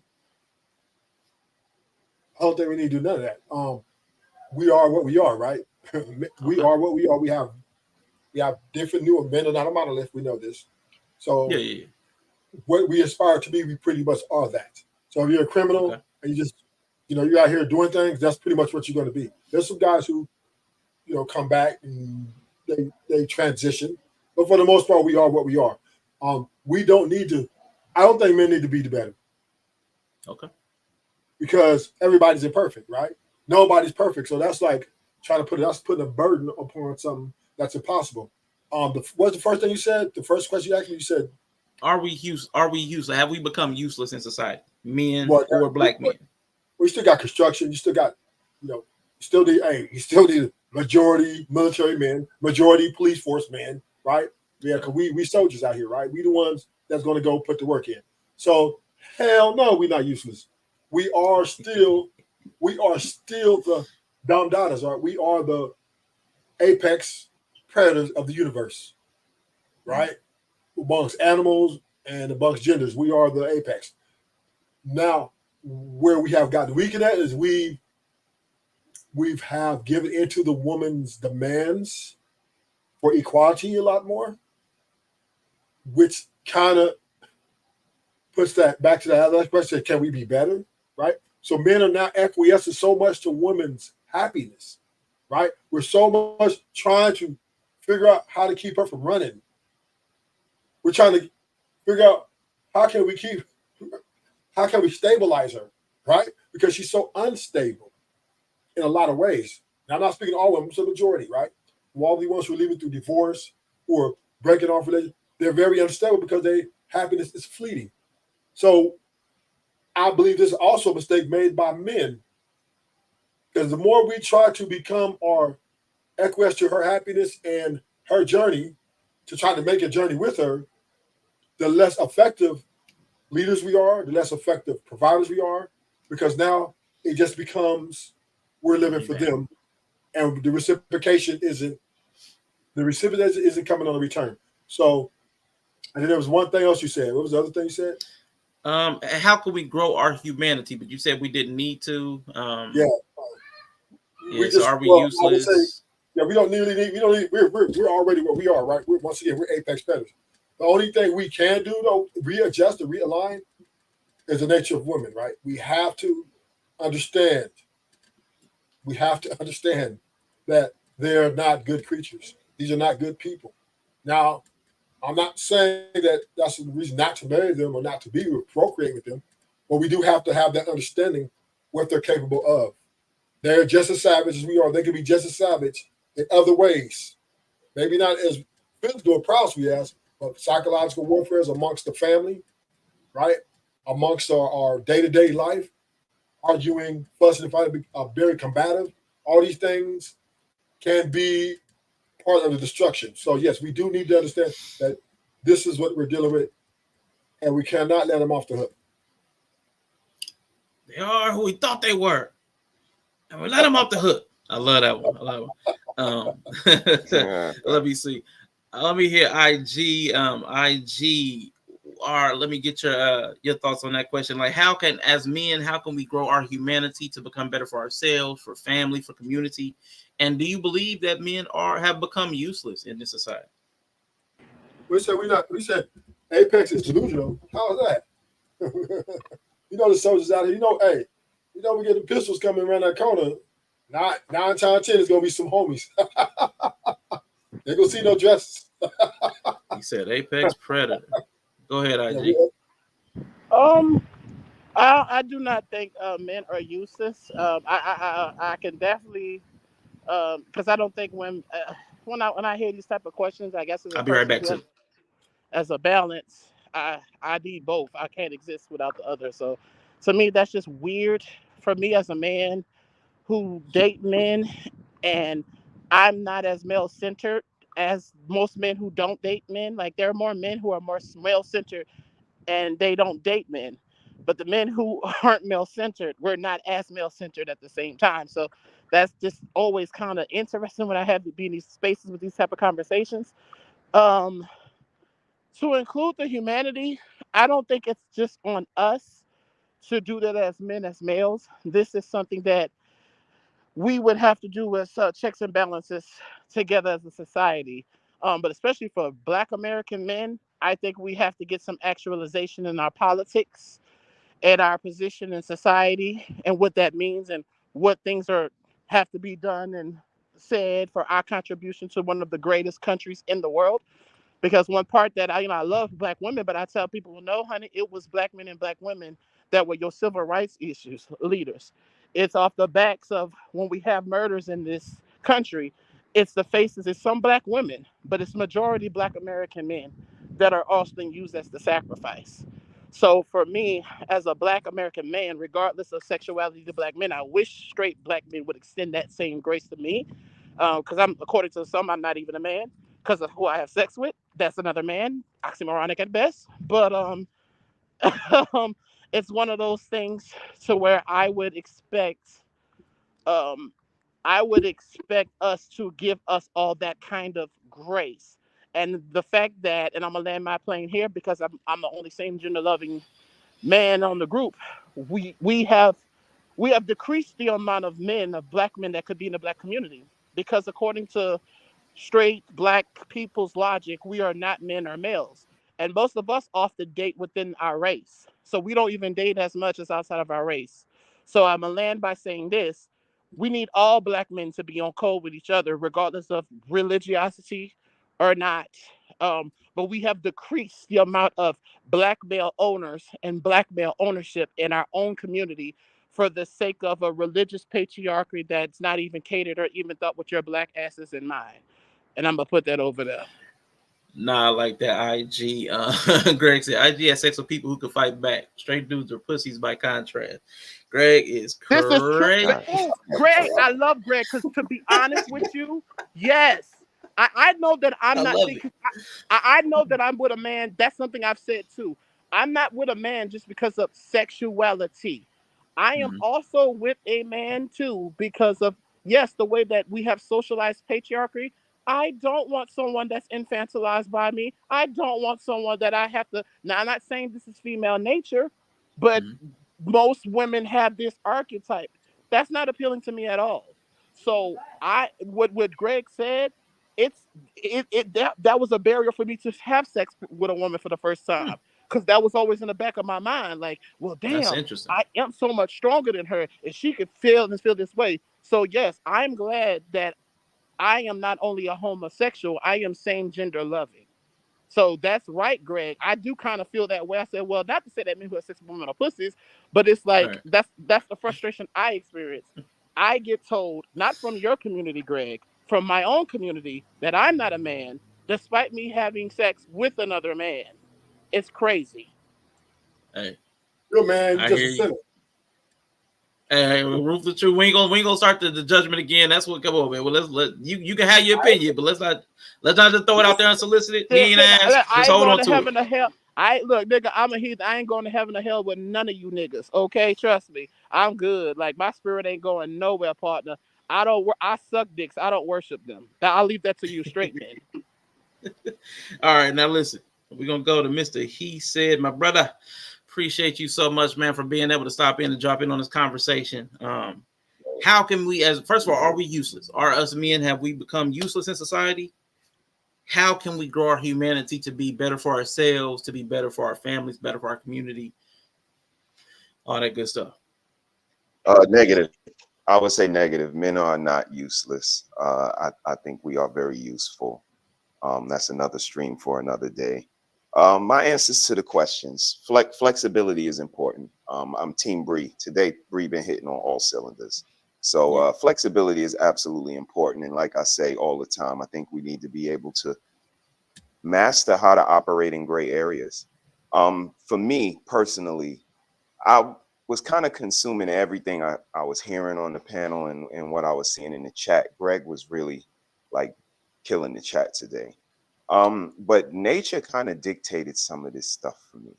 I don't think we need to do none of that. We are what we are, right? We are what we are. We have different new men are not a monolith. We know this. So what we aspire to be, we pretty much are that. So if you're a criminal and you just, you're out here doing things, that's pretty much what you're going to be. There's some guys who, come back and they transition, but for the most part, we are what we are. We don't need to. I don't think men need to be the better. Okay. Because everybody's imperfect, right? Nobody's perfect. So that's like that's putting a burden upon something that's impossible. What's the first thing you said? The first question you asked me, you said Are we useless? Have we become useless in society? Men Well, or black men? we still got construction. You still got, still you still need majority military men, majority police force men, right? Yeah, because we soldiers out here, right? We the ones that's going to go put the work in. So hell no, we're not useless. We are still the dumb daughters, right? We are the apex predators of the universe, right? Amongst animals and amongst genders, we are the apex. Now, where we have gotten weak in that is we have given into the woman's demands for equality a lot more, which kind of puts that back to that last question: can we be better? Right. So men are now acquiescing so much to women's happiness, right? We're so much trying to figure out how to keep her from running. We're trying to figure out how can we stabilize her, right? Because she's so unstable in a lot of ways. Now, I'm not speaking to all women, it's a majority, right? All the ones who are leaving through divorce or breaking off relations, they're very unstable because their happiness is fleeting. So I believe this is also a mistake made by men, because the more we try to become or acquiesce to her happiness and her journey, to try to make a journey with her, the less effective leaders we are, the less effective providers we are, because now it just becomes we're living for them, and the reciprocation isn't coming on a return. So, and then there was one thing else you said. What was the other thing you said? How can we grow our humanity? But you said we didn't need to. Yeah. So are we useless? We don't really need. We're already where we are, right? Once again, we're apex predators. The only thing we can do, though, readjust and realign, is the nature of women, right? We have to understand. We have to understand that they're not good creatures. These are not good people. Now, I'm not saying that that's the reason not to marry them or not to be or procreate with them, but we do have to have that understanding what they're capable of. They're just as savage as we are. They can be just as savage in other ways. Maybe not as physical prowess we have, but psychological warfare is amongst the family, right? Amongst our day-to-day life, arguing, fussing, fighting, very combative. All these things can be part of the destruction. So yes, we do need to understand that this is what we're dealing with, and we cannot let them off the hook. They are who we thought they were, and we let them off the hook. I love that one. Let me see. Let me hear IG. Let me get your thoughts on that question. Like, as men, how can we grow our humanity to become better for ourselves, for family, for community? And do you believe that men have become useless in this society? We said apex is delusional. How is that? The soldiers out here. We get the pistols coming around that corner. 9 times 10 is gonna be some homies. They gonna see no dresses. He said apex predator. Go ahead, IG. I do not think men are useless. I can definitely, because I don't think when I hear these type of questions, I guess I'll be right back too. As a balance, I need both. I can't exist without the other. So, to me, that's just weird. For me as a man who date men, and I'm not as male centered as most men who don't date men. Like, there are more men who are more male centered and they don't date men. But the men who aren't male centered, we're not as male centered at the same time. So that's just always kind of interesting when I have to be in these spaces with these type of conversations. To include the humanity, I don't think it's just on us to do that as men, as males. This is something that we would have to do with checks and balances together as a society. But especially for Black American men, I think we have to get some actualization in our politics and our position in society and what that means and what things have to be done and said for our contribution to one of the greatest countries in the world. Because one part that I love Black women, but I tell people, no, honey, it was Black men and Black women that were your civil rights issues leaders. It's off the backs of when we have murders in this country. It's the faces. It's some Black women, but it's majority Black American men that are often used as the sacrifice. So for me, as a Black American man, regardless of sexuality to Black men, I wish straight Black men would extend that same grace to me. Because according to some, I'm not even a man because of who I have sex with. That's another man, oxymoronic at best. But um, it's one of those things to where um, I would expect us to give us all that kind of grace. And the fact that, and I'm gonna land my plane here because I'm the only same gender loving man on the group. We have decreased the amount of men, of Black men that could be in the Black community, because according to straight Black people's logic, we are not men or males. And most of us often date within our race. So we don't even date as much as outside of our race. So I'm going to land by saying this. We need all Black men to be on code with each other, regardless of religiosity or not. But we have decreased the amount of Black male owners and Black male ownership in our own community for the sake of a religious patriarchy that's not even catered or even thought with your Black asses in mind. And I'm gonna put that over there. Nah, like that IG. Greg said IG has sex with people who can fight back. Straight dudes are pussies by contrast. Greg is This is true. crazy. Greg, I love Greg because to be honest with you, yes. I know that I'm not thinking. I know that I'm with a man. That's something I've said too. I'm not with a man just because of sexuality. I am also with a man too because of, yes, the way that we have socialized patriarchy. I don't want someone that's infantilized by me. I don't want someone that I have to. Now, I'm not saying this is female nature, but most women have this archetype. That's not appealing to me at all. So what Greg said, that was a barrier for me to have sex with a woman for the first time, because that was always in the back of my mind, like, well, That's damn, interesting. I am so much stronger than her and she could feel this way. So yes, I'm glad that I am not only a homosexual, I am same gender loving. So that's right, Greg. I do kind of feel that way. I said, well, not to say that men who have sex with women are pussies, but it's like Right. that's the frustration I experience. I get told, not from your community, Greg, from my own community, that I'm not a man, despite me having sex with another man. It's crazy. Hey, Real man, you I just hear a you. sinner. Hey, roof the truth. We ain't gonna start the judgment again. That's what. Come on, man. Well, let you can have your opinion, but let's not just throw it out there unsolicited. He ain't Nigga, asked. I Just ain't hold going on to to it. heaven or hell. Look, nigga, I'm a heathen. I ain't going to heaven or hell with none of you niggas. Okay, trust me, I'm good. Like, my spirit ain't going nowhere, partner. I suck dicks. I don't worship them. I'll leave that to you, straight men. All right, now listen. We're gonna go to Mr. He said, my brother. Appreciate you so much, man, for being able to stop in and drop in on this conversation. How can we, as first of all, are we useless? Are us men, have we become useless in society? How can we grow our humanity to be better for ourselves, to be better for our families, better for our community, all that good stuff? Negative. I would say negative. Men are not useless. I think we are very useful. That's another stream for another day. My answers to the questions. Flexibility is important. I'm Team Bree. Today, Bree been hitting on all cylinders. So flexibility is absolutely important. And like I say all the time, I think we need to be able to master how to operate in gray areas. For me personally, I was kind of consuming everything I was hearing on the panel and what I was seeing in the chat. Greg was really like killing the chat today. But nature kind of dictated some of this stuff for me.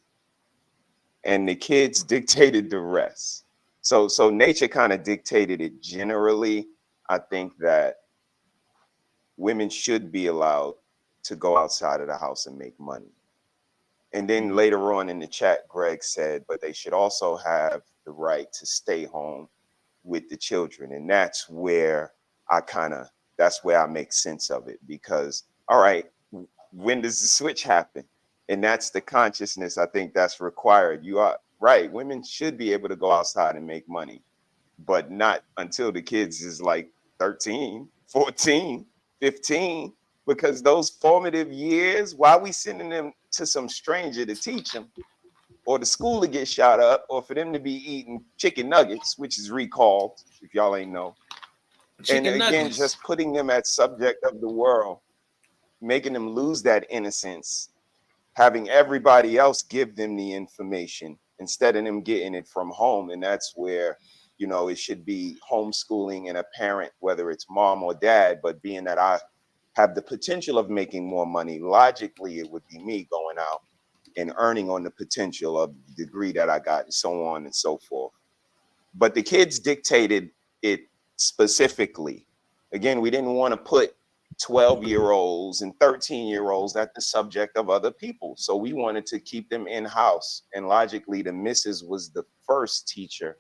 And the kids dictated the rest. So nature kind of dictated it generally. I think that women should be allowed to go outside of the house and make money. And then later on in the chat, Greg said, but they should also have the right to stay home with the children. And that's where that's where I make sense of it, because, all right, when does the switch happen? And that's the consciousness I think that's required. You are right. Women should be able to go outside and make money, but not until the kids is like 13, 14, 15, because those formative years, why are we sending them to some stranger to teach them, or the school to get shot up, or for them to be eating chicken nuggets, which is recalled, if y'all ain't know. Chicken and again, nuggets. just putting them at subject of the world, making them lose that innocence having everybody else give them the information instead of them getting it from home. And that's where, you know, it should be homeschooling and a parent, whether it's mom or dad. But being that I have the potential of making more money, logically, it would be me going out and earning on the potential of the degree that I got, and so on and so forth. But the kids dictated it specifically. Again, we didn't want to put 12-year-olds and 13-year-olds at the subject of other people. So we wanted to keep them in-house. And logically, the missus was the first teacher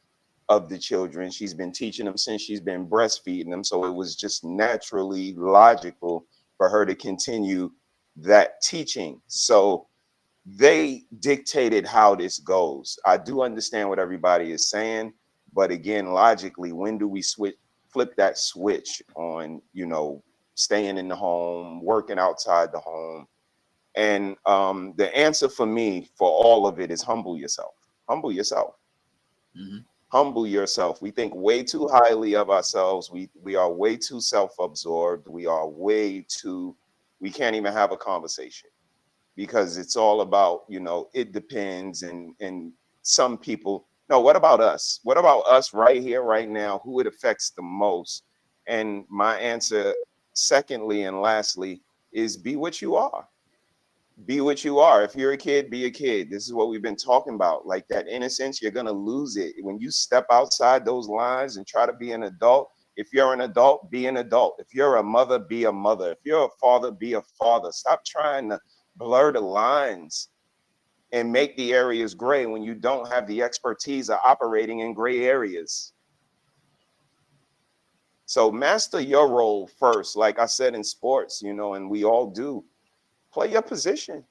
of the children. She's been teaching them since she's been breastfeeding them. So it was just naturally logical for her to continue that teaching. So they dictated how this goes. I do understand what everybody is saying, but again, logically, when do we flip that switch on, you know, staying in the home, working outside the home? And the answer for me for all of it is humble yourself. Humble yourself. Mm-hmm. Humble yourself. We think way too highly of ourselves. We are way too self-absorbed. We can't even have a conversation because it's all about, you know, it depends. And some people, no, what about us? What about us right here, right now? Who it affects the most? And my answer, secondly and lastly, is be what you are. Be what you are. If you're a kid, be a kid. This is what we've been talking about. Like that innocence, you're going to lose it. When you step outside those lines and try to be an adult, if you're an adult, be an adult. If you're a mother, be a mother. If you're a father, be a father. Stop trying to blur the lines and make the areas gray when you don't have the expertise of operating in gray areas. So master your role first. Like I said in sports, you know, and we all do. Play your position.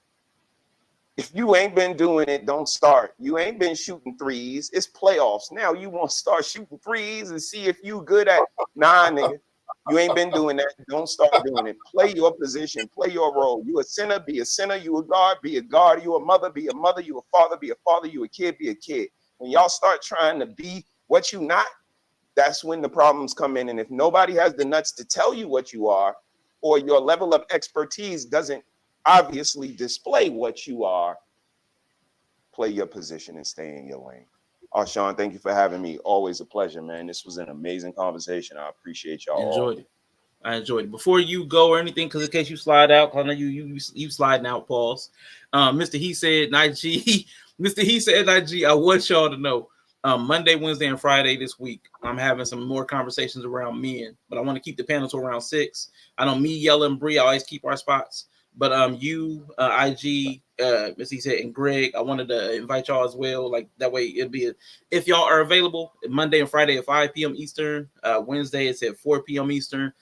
If you ain't been doing it, don't start. You ain't been shooting threes. It's playoffs. Now you want to start shooting threes and see if you good at nigga. You ain't been doing that. Don't start doing it. Play your position. Play your role. You a center, be a center. You a guard, be a guard. You a mother, be a mother. You a father, be a father. You a kid, be a kid. When y'all start trying to be what you not, that's when the problems come in. And if nobody has the nuts to tell you what you are, or your level of expertise doesn't obviously display what you are, play your position and stay in your lane. Oh, Sean, thank you for having me. Always a pleasure, man. This was an amazing conversation. I appreciate y'all. Enjoyed it. I enjoyed it. Before you go or anything, because in case you slide out, because I know you sliding out, pause. Mr. He said IG, Mr. He said IG, I want y'all to know. Monday, Wednesday, and Friday this week, I'm having some more conversations around men, but I want to keep the panel to around 6. I know me, Yella, and Bree, I always keep our spots. But you, IG, as he said, and Greg, I wanted to invite y'all as well. Like that way, it'll be if y'all are available Monday and Friday at 5 p.m. Eastern. Wednesday it's at 4 p.m. Eastern.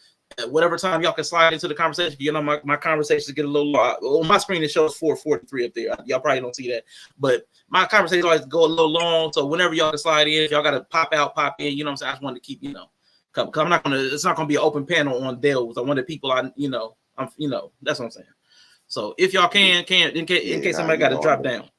Whatever time y'all can slide into the conversation. You know, my conversations get a little on my screen. It shows 4:43 up there. Y'all probably don't see that, but my conversations always go a little long. So whenever y'all can slide in, if y'all got to pop out, pop in. You know what I'm saying? I just wanted to keep, you know, come. I'm not gonna. It's not gonna be an open panel on Dales. I wanted people. That's what I'm saying. So if y'all can in case somebody got to drop down.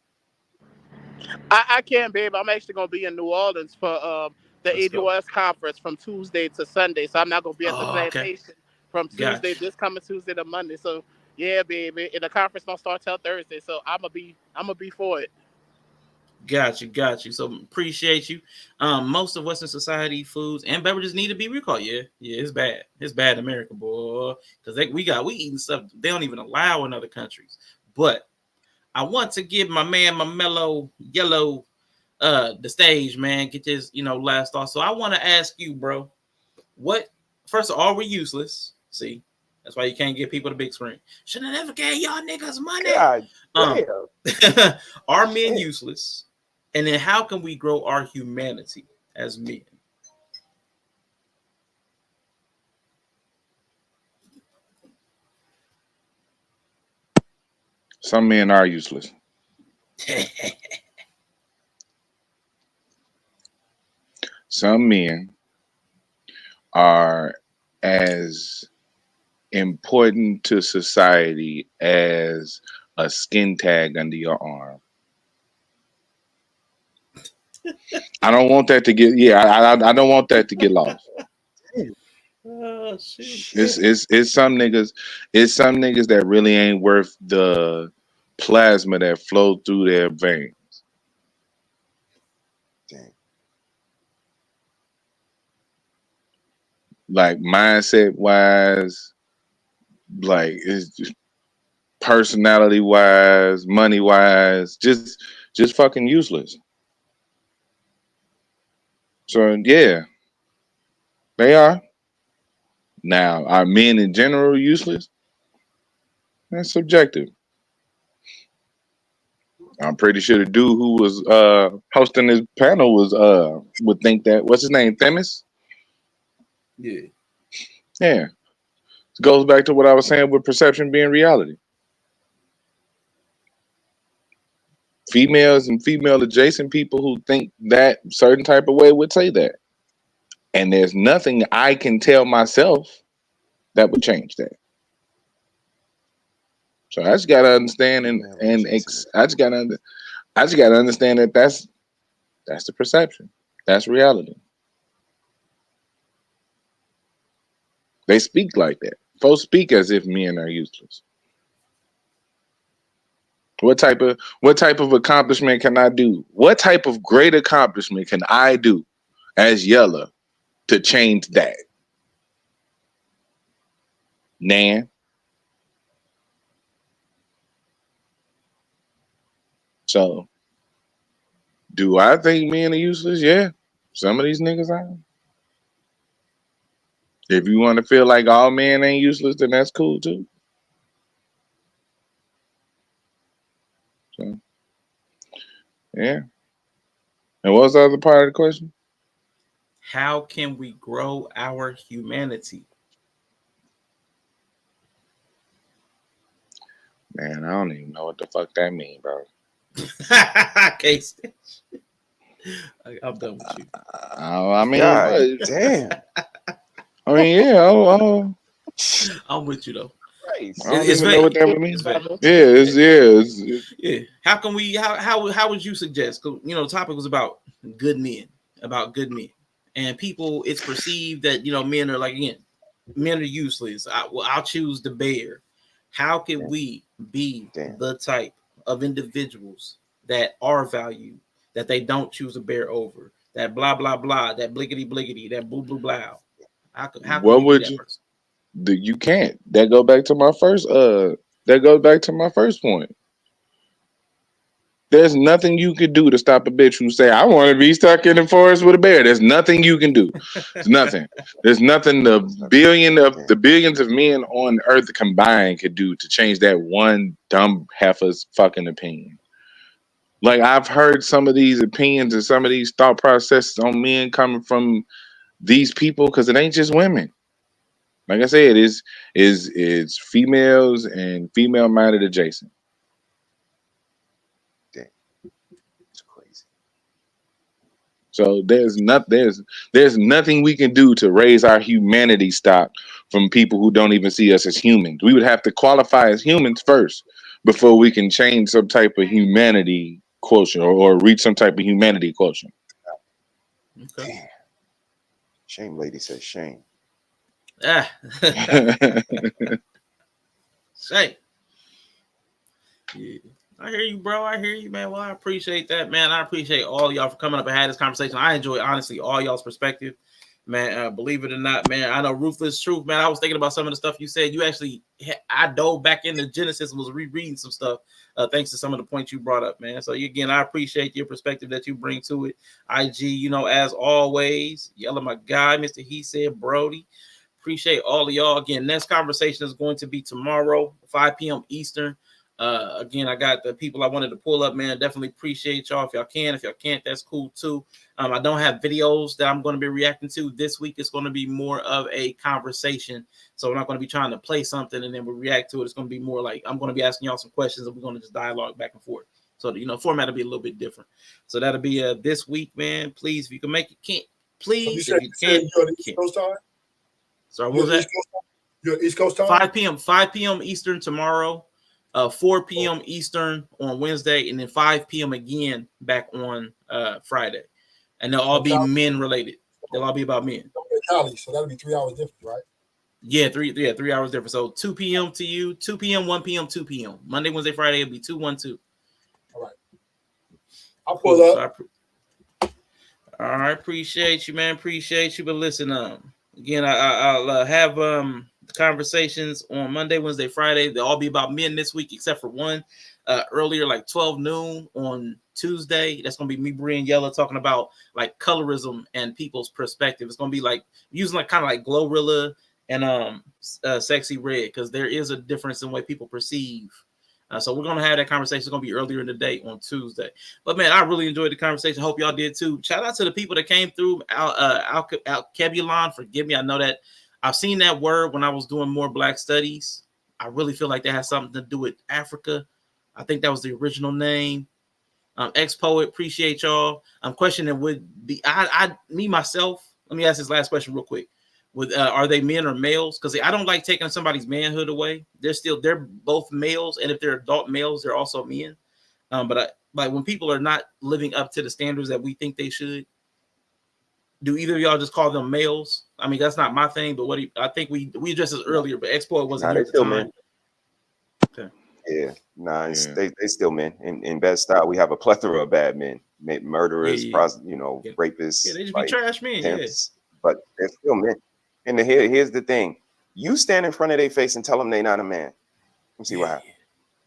I can, babe. I'm actually gonna be in New Orleans for the ADOS conference from Tuesday to Sunday. So I'm not gonna be at the plantation from Tuesday, this coming Tuesday to Monday. So yeah, baby. And the conference don't start till Thursday. So I'm gonna be for it. Got you. So appreciate you. Most of Western society foods and beverages need to be recalled. Yeah, it's bad. It's bad in America, boy. Because we eating stuff they don't even allow in other countries. But I want to give my man, my mellow yellow, the stage, man. Get this, last thought. So I want to ask you, bro, what? First of all, we're useless. See, that's why you can't get people the big screen. Should have never gave y'all niggas money. God, are men useless? And then how can we grow our humanity as men? Some men are useless. Some men are as important to society as a skin tag under your arm. I don't want that to get. I don't want that to get lost. Oh, shit. It's some niggas. It's some niggas that really ain't worth the plasma that flow through their veins. Damn. Like mindset wise, like it's just personality wise, money wise, just fucking useless. So yeah, they are. Now, are men in general useless? That's subjective. I'm pretty sure the dude who was hosting this panel was would think that. What's his name? Themis? Yeah. Yeah. It goes back to what I was saying with perception being reality. Females and female adjacent people who think that certain type of way would say that. And there's nothing I can tell myself that would change that. So I just gotta understand I just gotta understand that that's the perception. That's reality. They speak like that. Folks speak as if men are useless. What type of accomplishment can I do? What type of great accomplishment can I do as Yella to change that? Nan. So, do I think men are useless? Yeah. Some of these niggas are. If you want to feel like all men ain't useless, then that's cool too. So, yeah. And what was the other part of the question? How can we grow our humanity? Man, I don't even know what the fuck that mean, bro. Case. I'm done with you. I mean, God damn. I mean, yeah. I'm with you though. Right. I don't It's even vague. know what that would mean. It's vague. Yeah. How can we? How would you suggest? 'Cause, the topic was about good men, and people. It's perceived that men are men are useless. I'll choose the bear. How can we be the type of individuals that are valued, that they don't choose a bear over, that blah blah blah, that blickety blickety, that boo boo blah? How can What we would be that you? person? You can't. That goes back to my first. That goes back to my first point. There's nothing you could do to stop a bitch who say, I want to be stuck in the forest with a bear. There's nothing you can do. There's nothing. There's nothing the billions of men on earth combined could do to change that one dumb heifer's fucking opinion. Like, I've heard some of these opinions and some of these thought processes on men coming from these people because it ain't just women. Like I said, it's females and female-minded adjacent. It's crazy. So there's nothing we can do to raise our humanity stock from people who don't even see us as humans. We would have to qualify as humans first before we can change some type of humanity quotient or reach some type of humanity quotient. Okay. Damn. Shame lady says shame. Say. Yeah. I hear you, bro. I hear you, man. Well, I appreciate that, man. I appreciate all y'all for coming up and had this conversation. I enjoy, honestly, all y'all's perspective, man. Believe it or not, man. I know Ruthless Truth, man. I was thinking about some of the stuff you said. I dove back into Genesis and was rereading some stuff thanks to some of the points you brought up, man. So, again, I appreciate your perspective that you bring to it. IG, as always, Yella, my guy, Mr. He Said Brody. Appreciate all of y'all. Again, next conversation is going to be tomorrow, 5 p.m. Eastern. Again, I got the people I wanted to pull up, man. Definitely appreciate y'all. If y'all can, if y'all can't, that's cool too. I don't have videos that I'm going to be reacting to this week. It's going to be more of a conversation. So we're not going to be trying to play something and then we react to it. It's going to be more like I'm going to be asking y'all some questions and we're going to just dialogue back and forth. So, format will be a little bit different. So that'll be this week, man. Please, if you can make it, can't. Please, if you can. You're on East Coast time? Sorry, what was that? You're East Coast time? 5 p.m. Eastern tomorrow. 4 p.m. Eastern on Wednesday, and then 5 p.m. again back on Friday. And they'll all be men related. They'll all be about men. Cali, so that'll be 3 hours different, right? Yeah, 3 hours different. So 2 p.m. to you, 2 p.m., 1 p.m., 2 p.m. Monday, Wednesday, Friday, it'll be 2, 1, 2. All right. I'll pull up. All right, appreciate you, man. Appreciate you. But listen, again, I'll have the conversations on Monday, Wednesday, Friday. They'll all be about men this week, except for one earlier, like 12 noon on Tuesday. That's gonna be me, Bree, and Yella talking about like colorism and people's perspective. It's gonna be like using like kind of like Glorilla and Sexy Red, because there is a difference in the way people perceive. So we're going to have that conversation. It's going to be earlier in the day on Tuesday. But, man, I really enjoyed the conversation. Hope y'all did, too. Shout out to the people that came through. Alkebulon, forgive me. I know that I've seen that word when I was doing more Black studies. I really feel like that has something to do with Africa. I think that was the original name. Ex-Poet, appreciate y'all. I'm questioning would be me, myself. Let me ask this last question real quick. Are they men or males? Because I don't like taking somebody's manhood away. They're both males, and if they're adult males, they're also men. But like when people are not living up to the standards that we think they should, do either of y'all just call them males? I mean, that's not my thing, but I think we addressed this earlier, but Exploit wasn't here at the time. Men. Okay. Yeah, they still men. In bad style, we have a plethora of bad men, murderers, rapists. Yeah, they just be trash men. Pimps, but they're still men. And here's the thing: you stand in front of their face and tell them they're not a man. Let me see what happens.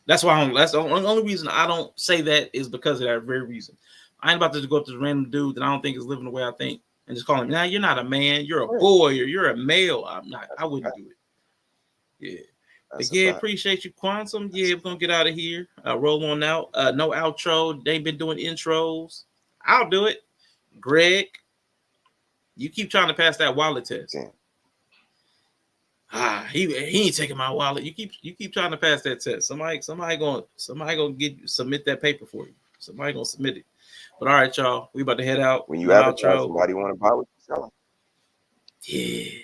That's why. That's the only reason I don't say that is because of that very reason. I ain't about to go up to the random dude that I don't think is living the way I think and just call him. Nah, you're not a man. You're a boy, or you're a male. I'm not. I wouldn't do it. Yeah. But yeah, appreciate you, Quantum. Yeah, we're gonna get out of here. Roll on out. No outro. They ain't been doing intros. I'll do it. Greg, you keep trying to pass that wallet test. Yeah. He ain't taking my wallet. You keep trying to pass that test. Somebody gonna submit that paper for you. Somebody gonna submit it. But all right, y'all, we about to head out. When you advertise, somebody want to buy what you're selling. Yeah.